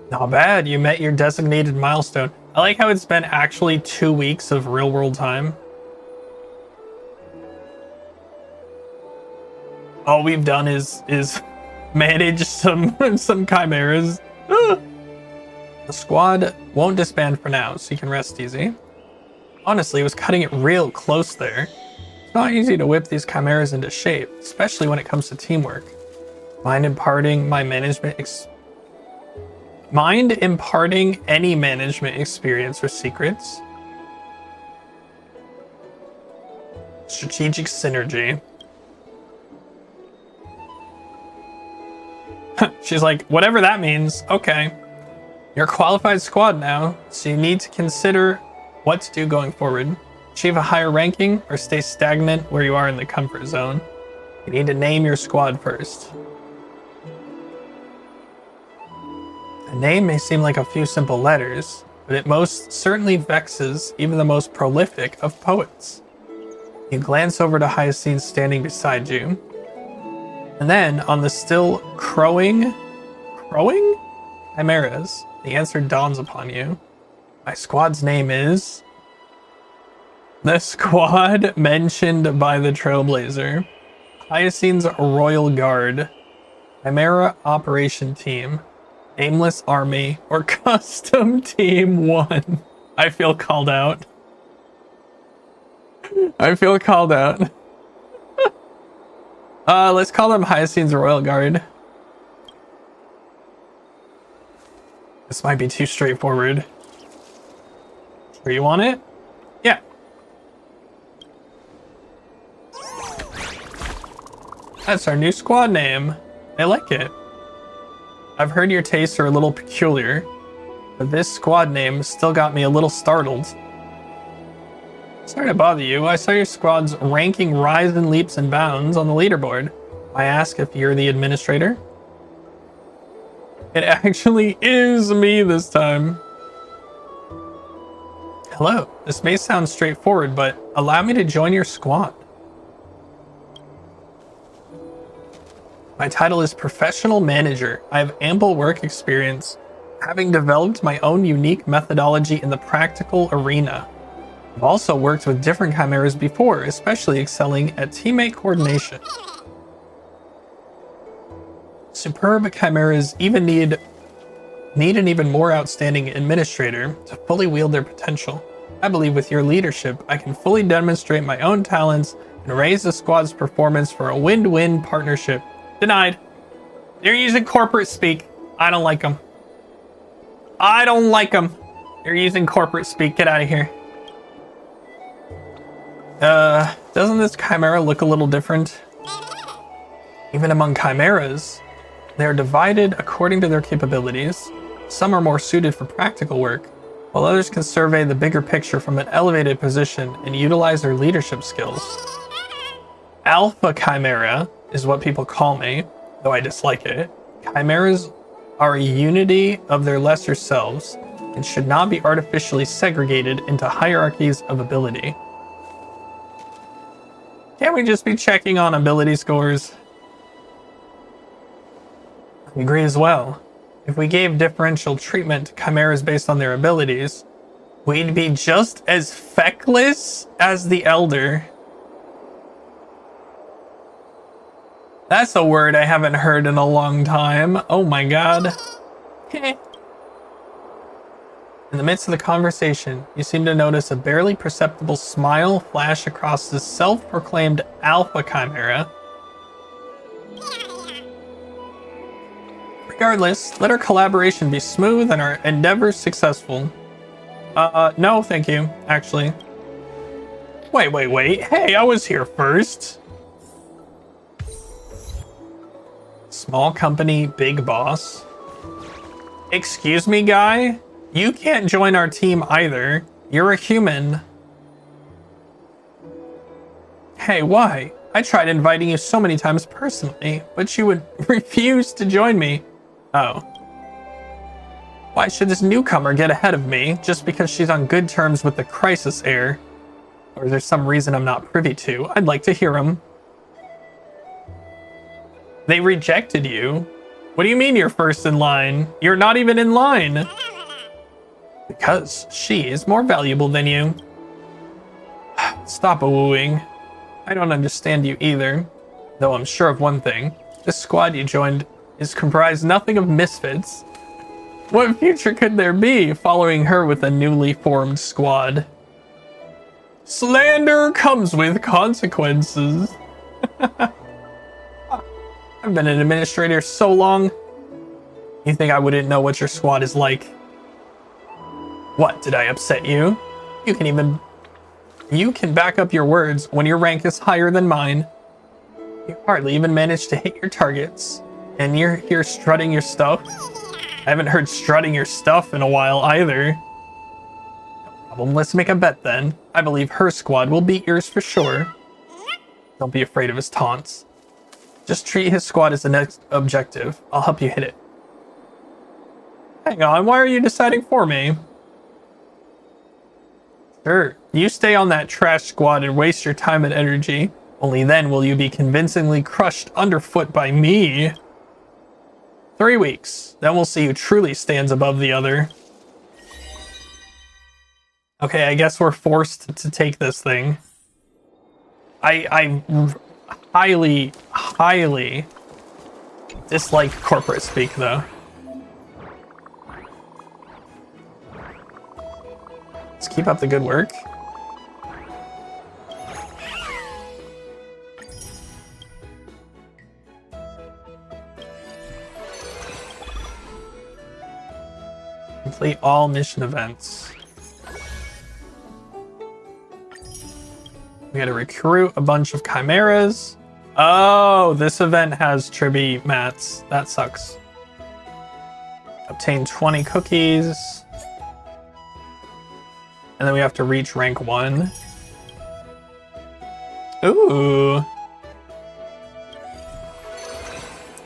Not bad, you met your designated milestone. I like how it's been actually 2 weeks of real world time. All we've done is manage some chimeras. Ah! The squad won't disband for now, so you can rest easy. Honestly, it was cutting it real close there. It's not easy to whip these chimeras into shape, especially when it comes to teamwork. Mind imparting any management experience or secrets? Strategic synergy. She's like, whatever that means, okay. You're a qualified squad now, so you need to consider what to do going forward. Achieve a higher ranking or stay stagnant where you are in the comfort zone. You need to name your squad first. A name may seem like a few simple letters, but it most certainly vexes even the most prolific of poets. You glance over to Hyacinth standing beside you. And then, on the still crowing chimeras, the answer dawns upon you. My squad's name is... The squad mentioned by the Trailblazer. Hyacinth's Royal Guard. Chimera Operation Team. Aimless Army, or Custom Team 1. I feel called out. I feel called out. Let's call them Hyacinth's Royal Guard. This might be too straightforward. Sure you want it? Yeah. That's our new squad name. I like it. I've heard your tastes are a little peculiar, but this squad name still got me a little startled. Sorry to bother you. I saw your squad's ranking rise in leaps and bounds on the leaderboard. I ask if you're the administrator? It actually is me this time. Hello. This may sound straightforward, but allow me to join your squad. My title is Professional Manager. I have ample work experience, having developed my own unique methodology in the practical arena. I've also worked with different chimeras before, especially excelling at teammate coordination. Superb chimeras even need an even more outstanding administrator to fully wield their potential. I believe with your leadership, I can fully demonstrate my own talents and raise the squad's performance for a win-win partnership. Denied. They're using corporate speak. I don't like them. I don't like them. They're using corporate speak. Get out of here. Doesn't this chimera look a little different? Even among chimeras, they are divided according to their capabilities. Some are more suited for practical work, while others can survey the bigger picture from an elevated position and utilize their leadership skills. Alpha Chimera is what people call me, though I dislike it. Chimeras are a unity of their lesser selves and should not be artificially segregated into hierarchies of ability. Can't we just be checking on ability scores? I agree as well. If we gave differential treatment to chimeras based on their abilities, we'd be just as feckless as the Elder. That's a word I haven't heard in a long time. Oh my god. In the midst of the conversation, you seem to notice a barely perceptible smile flash across the self-proclaimed Alpha Chimera. Regardless, let our collaboration be smooth and our endeavors successful. No, thank you, actually. Wait. Hey, I was here first. Small company, big boss. Excuse me, guy? You can't join our team either. You're a human. Hey, why? I tried inviting you so many times personally, but you would refuse to join me. Oh. Why should this newcomer get ahead of me just because she's on good terms with the crisis heir? Or is there some reason I'm not privy to? I'd like to hear him. They rejected you? What do you mean you're first in line? You're not even in line. Because she is more valuable than you. Stop wooing. I don't understand you either. Though I'm sure of one thing. This squad you joined is comprised nothing of misfits. What future could there be following her with a newly formed squad? Slander comes with consequences. I've been an administrator so long. You think I wouldn't know what your squad is like? What, did I upset you? You can back up your words when your rank is higher than mine. You hardly even managed to hit your targets. And you're here strutting your stuff? I haven't heard strutting your stuff in a while either. No problem, let's make a bet then. I believe her squad will beat yours for sure. Don't be afraid of his taunts. Just treat his squad as the next objective. I'll help you hit it. Hang on, why are you deciding for me? Sure, you stay on that trash squad and waste your time and energy. Only then will you be convincingly crushed underfoot by me. 3 weeks, then we'll see who truly stands above the other. Okay, I guess we're forced to take this thing. I highly dislike corporate speak, though. Let's keep up the good work. Complete all mission events. We gotta recruit a bunch of chimeras. Oh, this event has Tribby mats. That sucks. Obtain 20 cookies. And then we have to reach rank 1. Ooh.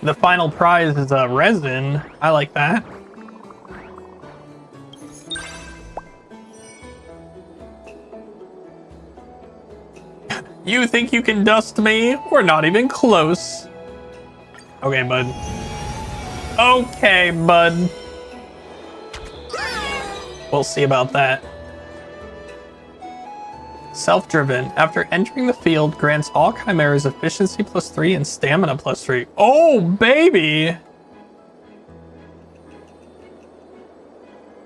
The final prize is a resin. I like that. You think you can dust me? We're not even close. Okay, bud. Okay, bud. We'll see about that. Self-driven. After entering the field, grants all chimeras efficiency +3 and stamina +3. Oh, baby!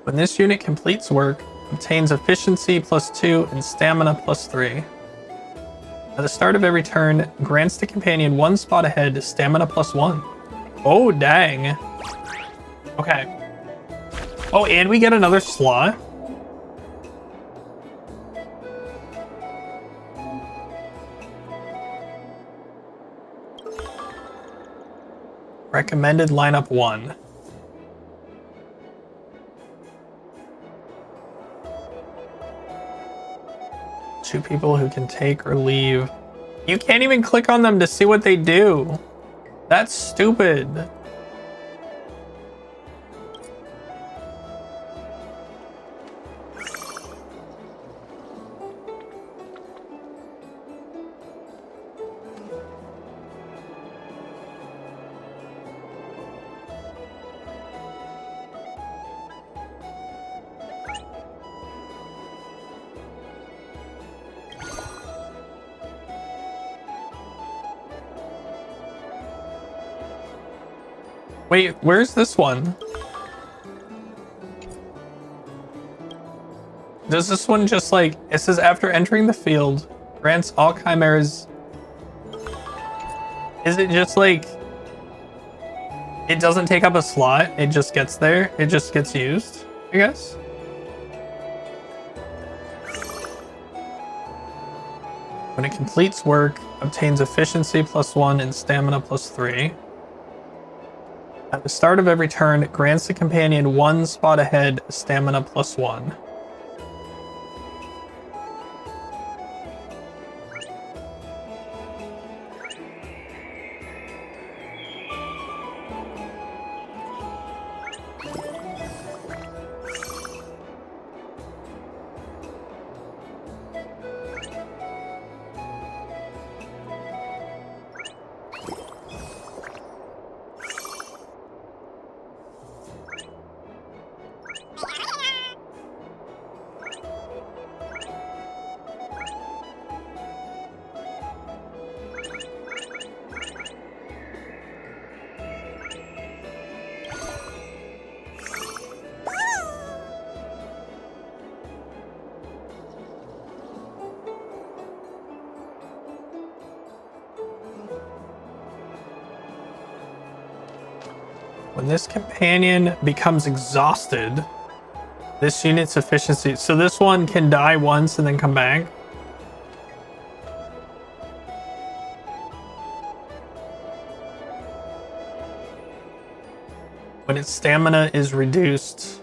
When this unit completes work, obtains efficiency +2 and stamina +3. At the start of every turn, grants the companion 1 spot ahead, stamina +1. Oh, dang. Okay. Oh, and we get another slot? Recommended lineup 1. Two people who can take or leave. You can't even click on them to see what they do. That's stupid. Wait, where's this one? Does this one just like, it says after entering the field, grants all chimeras. Is it just like, it doesn't take up a slot, it just gets there, it just gets used, I guess? When it completes work, obtains efficiency +1 and stamina +3. At the start of every turn, it grants the companion 1 spot ahead, stamina +1. When this companion becomes exhausted, this unit's efficiency. So this one can die once and then come back. When its stamina is reduced.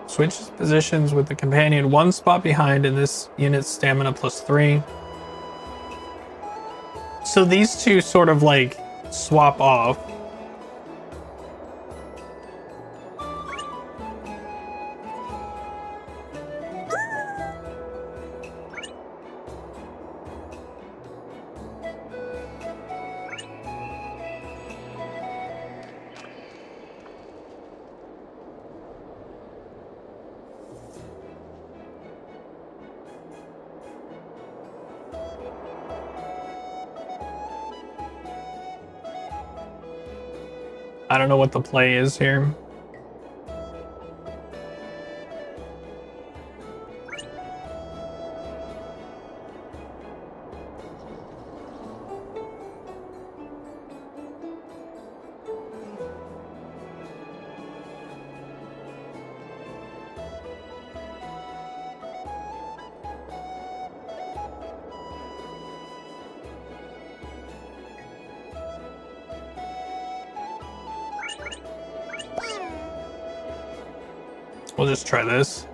Switches positions with the companion 1 spot behind, and this unit's stamina +3. So these two sort of like swap off. I don't know what the play is here. We'll just try this.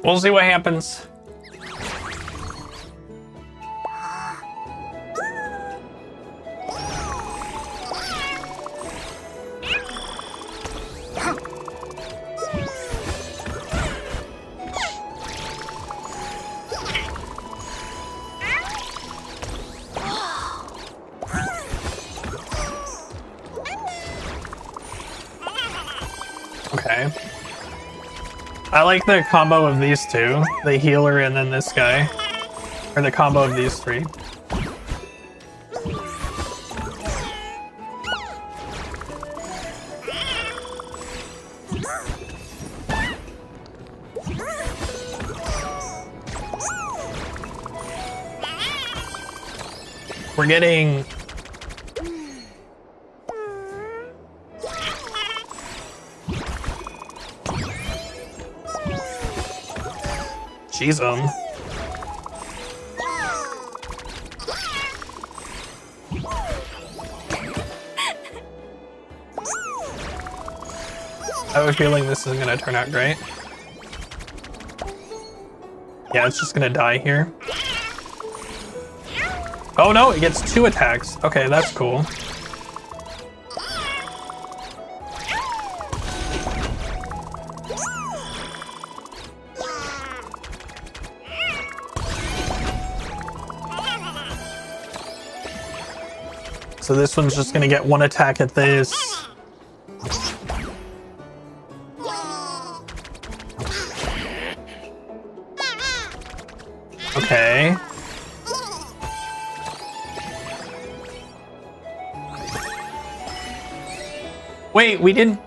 We'll see what happens. Okay. I like the combo of these two. The healer and then this guy. Or the combo of these three. We're getting... Jeez, I have a feeling this isn't gonna turn out great. Yeah, it's just gonna die here. Oh no, it gets 2 attacks. Okay, that's cool. So this one's just gonna get 1 attack at this. Okay. Wait, we didn't...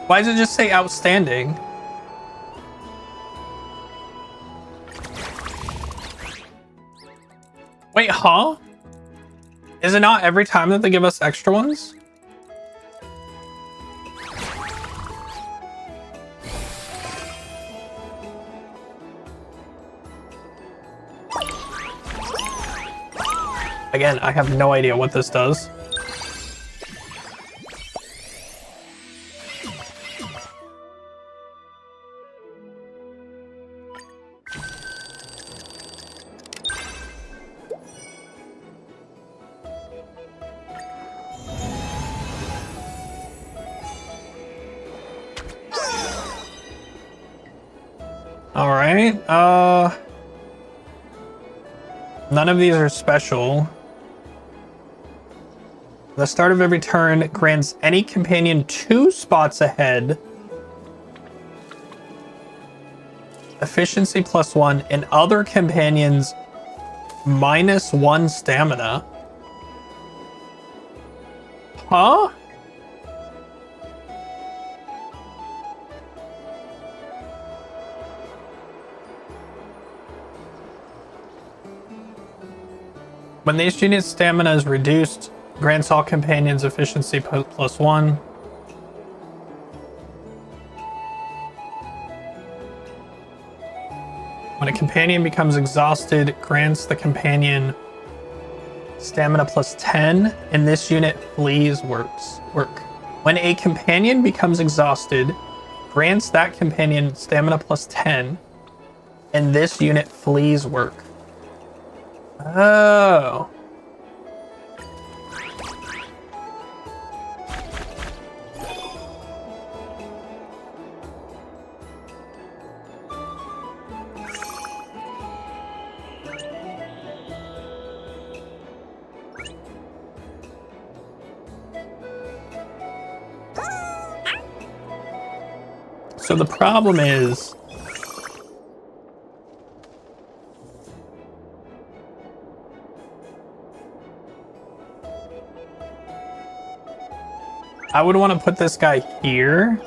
Why does it just say outstanding? Wait, huh? Is it not every time that they give us extra ones? Again, I have no idea what this does. All right, none of these are special. The start of every turn grants any companion 2 spots ahead. Efficiency +1 and other companions -1 stamina. Huh? When these units' stamina is reduced, grants all companions efficiency +1. When a companion becomes exhausted, grants the companion stamina +10, and this unit flees work. When a companion becomes exhausted, grants that companion stamina +10, and this unit flees work. Oh. So the problem is I would want to put this guy here.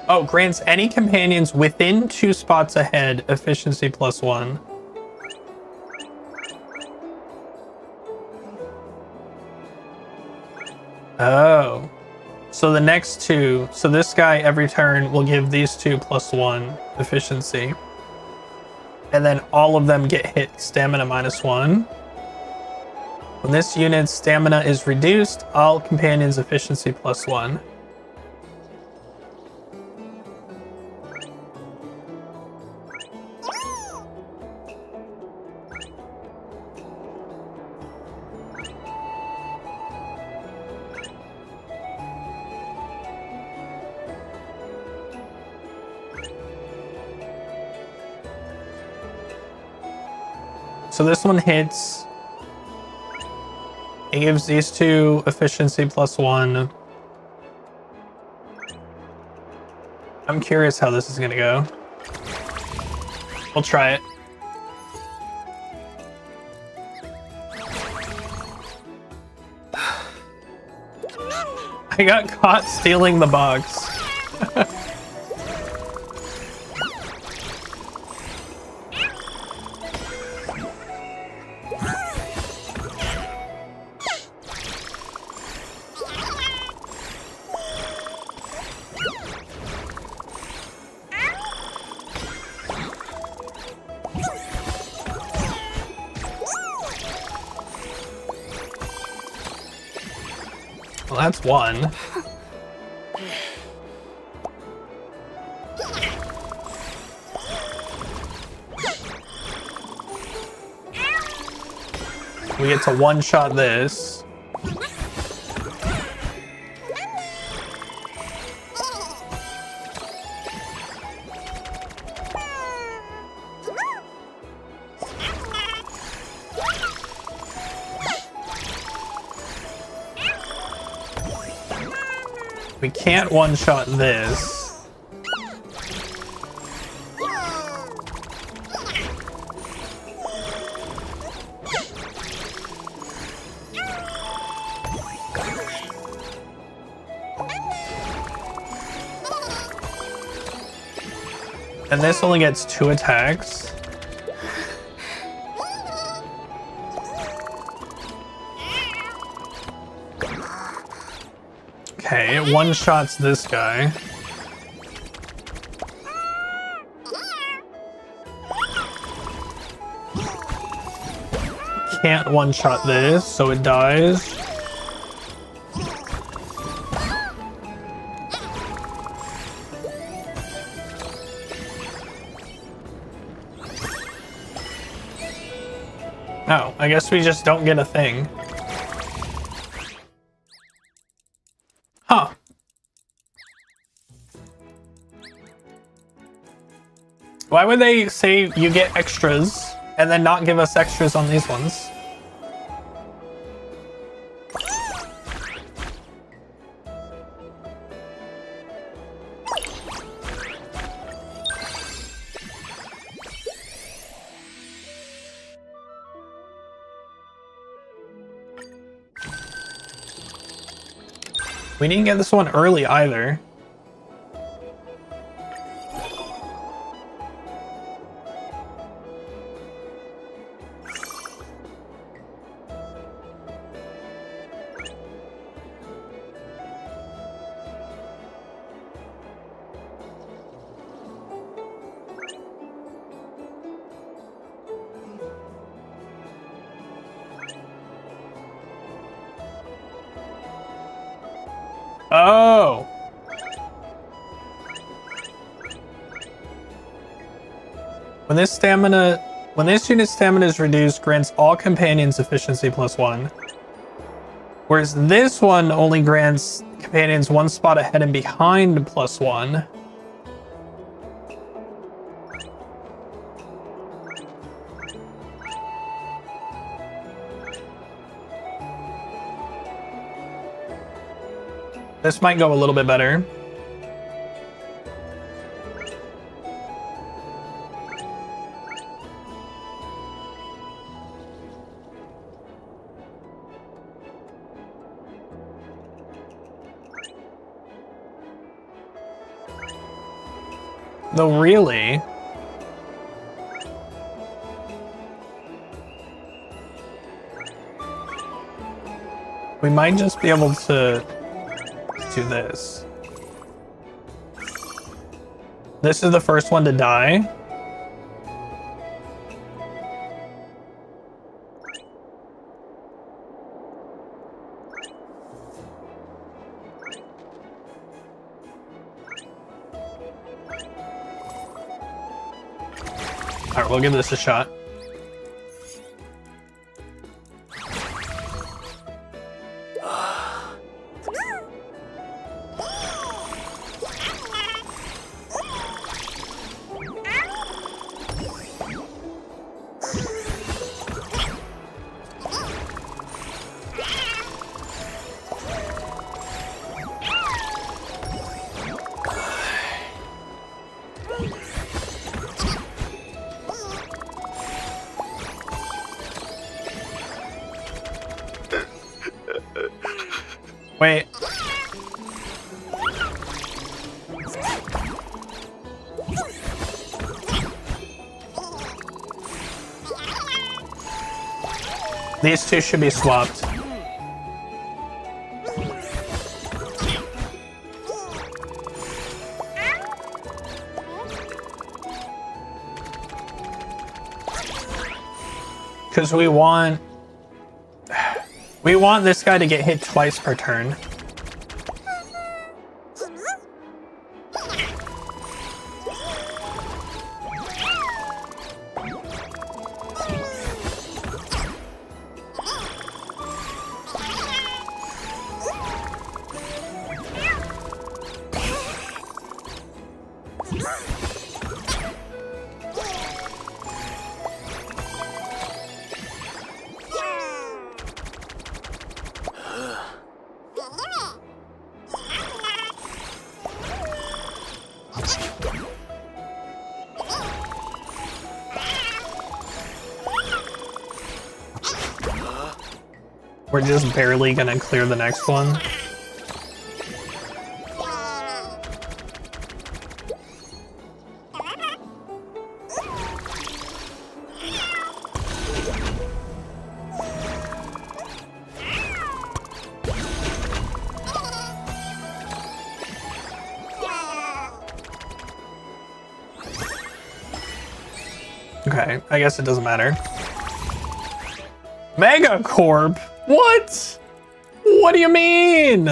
Oh, grants any companions within 2 spots ahead efficiency +1. Oh. So the next 2, so this guy every turn will give these 2 +1 efficiency. And then all of them get hit stamina -1. When this unit's stamina is reduced, all companions efficiency +1. So this one hits. It gives these 2 efficiency +1. I'm curious how this is gonna go. We'll try it. I got caught stealing the box. Well, that's one. We get to one-shot this. We can't one-shot this. And this only gets 2 attacks. Okay, it one-shots this guy. Can't one-shot this, so it dies. Oh, I guess we just don't get a thing. Huh. Why would they say you get extras and then not give us extras on these ones? We didn't get this one early either. Oh. When this unit's stamina is reduced, grants all companions efficiency +1. Whereas this one only grants companions 1 spot ahead and behind +1. This might go a little bit better. No, really? We might just be able to do this. This is the first one to die. Alright, we'll give this a shot. Wait. These two should be swapped. Because we want this guy to get hit twice per turn. We're just barely gonna clear the next one. Okay, I guess it doesn't matter. Megacorp? What? What do you mean?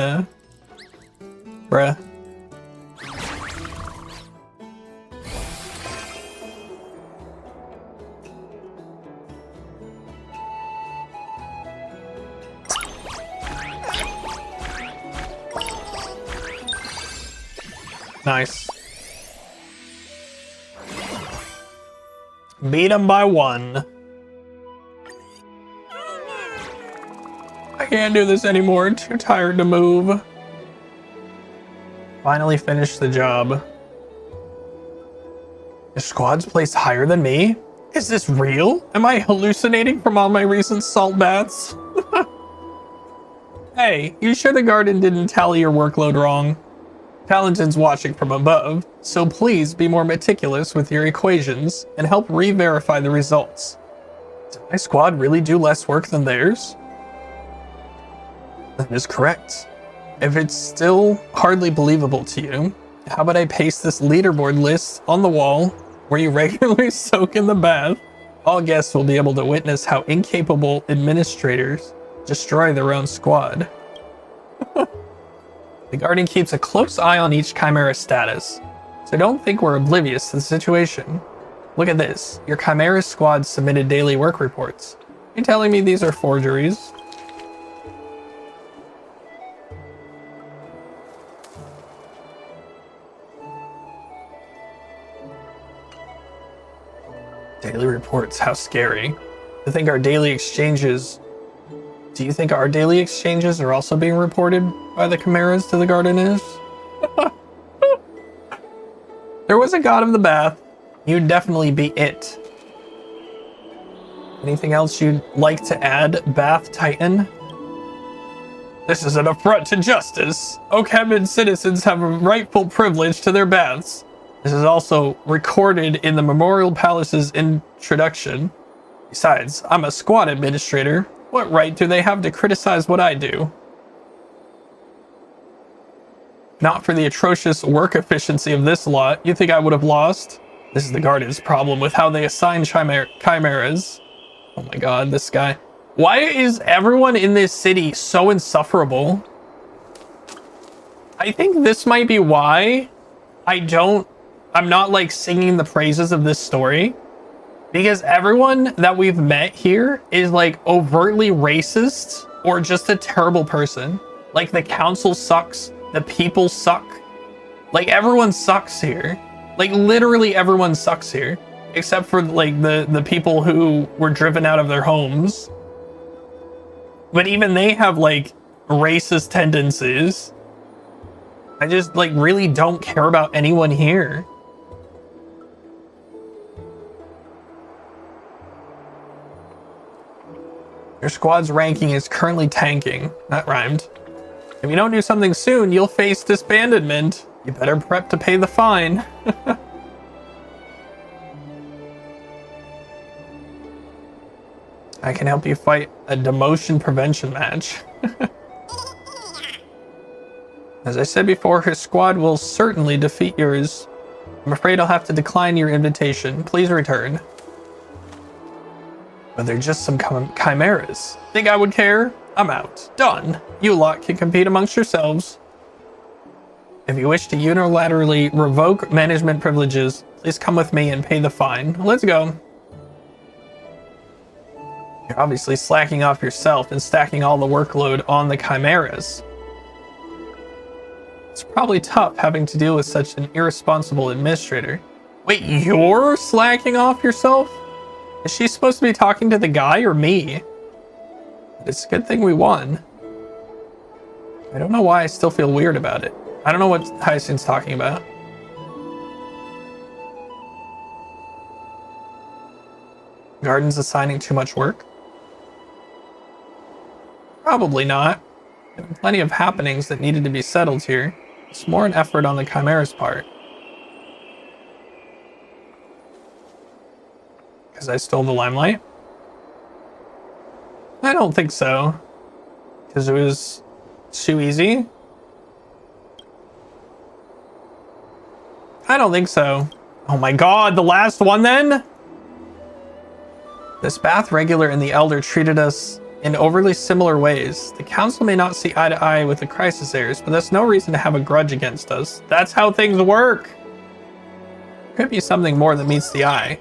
Bruh. Nice. Beat him by 1. I can't do this anymore. Too tired to move. Finally finished the job. Your squad's placed higher than me? Is this real? Am I hallucinating from all my recent salt baths? Hey, you sure the garden didn't tally your workload wrong? Paladin's watching from above, so please be more meticulous with your equations and help re-verify the results. Did my squad really do less work than theirs? That is correct. If it's still hardly believable to you, how about I paste this leaderboard list on the wall where you regularly soak in the bath? All guests will be able to witness how incapable administrators destroy their own squad. The Guardian keeps a close eye on each Chimera status, so don't think we're oblivious to the situation. Look at this. Your Chimera squad submitted daily work reports. You're telling me these are forgeries? Daily reports, how scary. I think our daily exchanges... Do you think our daily exchanges are also being reported by the Chimeras to the Gardeners? There was a god of the bath. You'd definitely be it. Anything else you'd like to add, Bath Titan? This is an affront to justice. Oakhaven citizens have a rightful privilege to their baths. This is also recorded in the Memorial Palace's introduction. Besides, I'm a squad administrator. What right do they have to criticize what I do? Not for the atrocious work efficiency of this lot, you think I would have lost? This is the Guardian's problem with how they assign chimeras. Oh my god, this guy. Why is everyone in this city so insufferable? I think this might be why I'm not like singing the praises of this story. Because everyone that we've met here is like overtly racist or just a terrible person. Like the council sucks. The people suck. Like everyone sucks here. Like literally everyone sucks here. Except for like the people who were driven out of their homes. But even they have like racist tendencies. I just like really don't care about anyone here. Your squad's ranking is currently tanking. That rhymed. If you don't do something soon, you'll face disbandment. You better prep to pay the fine. I can help you fight a demotion prevention match. As I said before, her squad will certainly defeat yours. I'm afraid I'll have to decline your invitation. Please return. But they're just some chimeras. Think I would care? I'm out. Done. You lot can compete amongst yourselves. If you wish to unilaterally revoke management privileges, please come with me and pay the fine. Let's go. You're obviously slacking off yourself and stacking all the workload on the chimeras. It's probably tough having to deal with such an irresponsible administrator. Wait, you're slacking off yourself? Is she supposed to be talking to the guy or me? It's a good thing we won. I don't know why I still feel weird about it. I don't know what Hyacinth's talking about. Garden's assigning too much work? Probably not. There were plenty of happenings that needed to be settled here. It's more an effort on the Chimera's part. Because I stole the limelight? I don't think so. Because it was too easy? I don't think so. Oh my god, the last one then? This Bath regular and the Elder treated us in overly similar ways. The council may not see eye to eye with the crisis heirs, but that's no reason to have a grudge against us. That's how things work. Could be something more that meets the eye.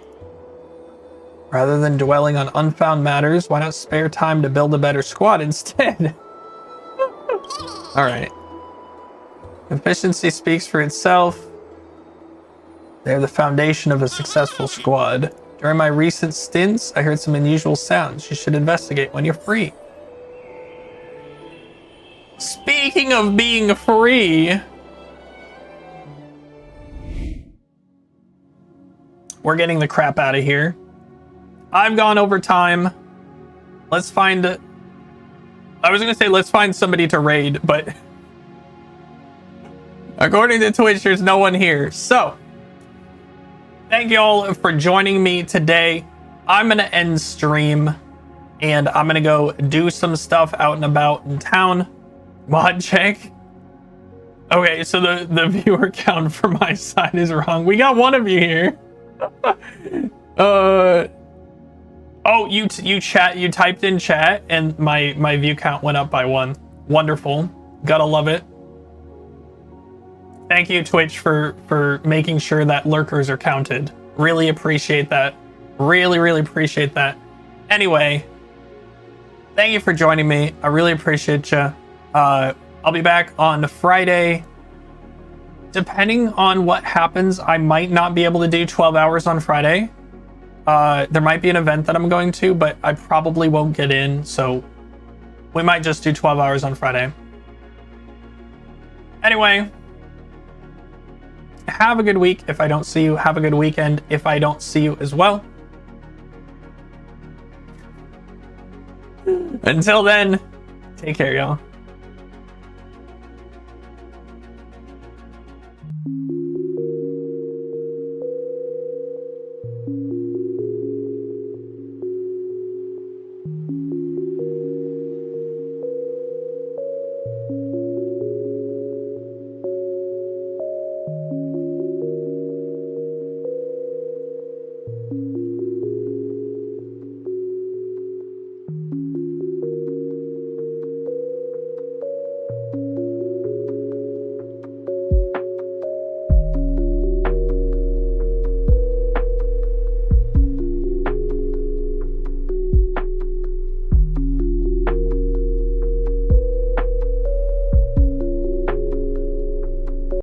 Rather than dwelling on unfound matters, why not spare time to build a better squad instead? Alright. Efficiency speaks for itself. They're the foundation of a successful squad. During my recent stints, I heard some unusual sounds. You should investigate when you're free. Speaking of being free, we're getting the crap out of here. I've gone over time. Let's find... I was going to say let's find somebody to raid, but... according to Twitch, there's no one here. So... thank you all for joining me today. I'm going to end stream. And I'm going to go do some stuff out and about in town. Mod check. Okay, so the viewer count for my side is wrong. We got one of you here. Oh, you typed in chat and my view count went up by 1. Wonderful. Gotta love it. Thank you, Twitch, for making sure that lurkers are counted. Really appreciate that. Really appreciate that. Anyway, thank you for joining me. I really appreciate you. I'll be back on Friday. Depending on what happens, I might not be able to do 12 hours on Friday. There might be an event that I'm going to, but I probably won't get in, so we might just do 12 hours on Friday. Anyway, have a good week if I don't see you. Have a good weekend if I don't see you as well. Until then, take care, y'all.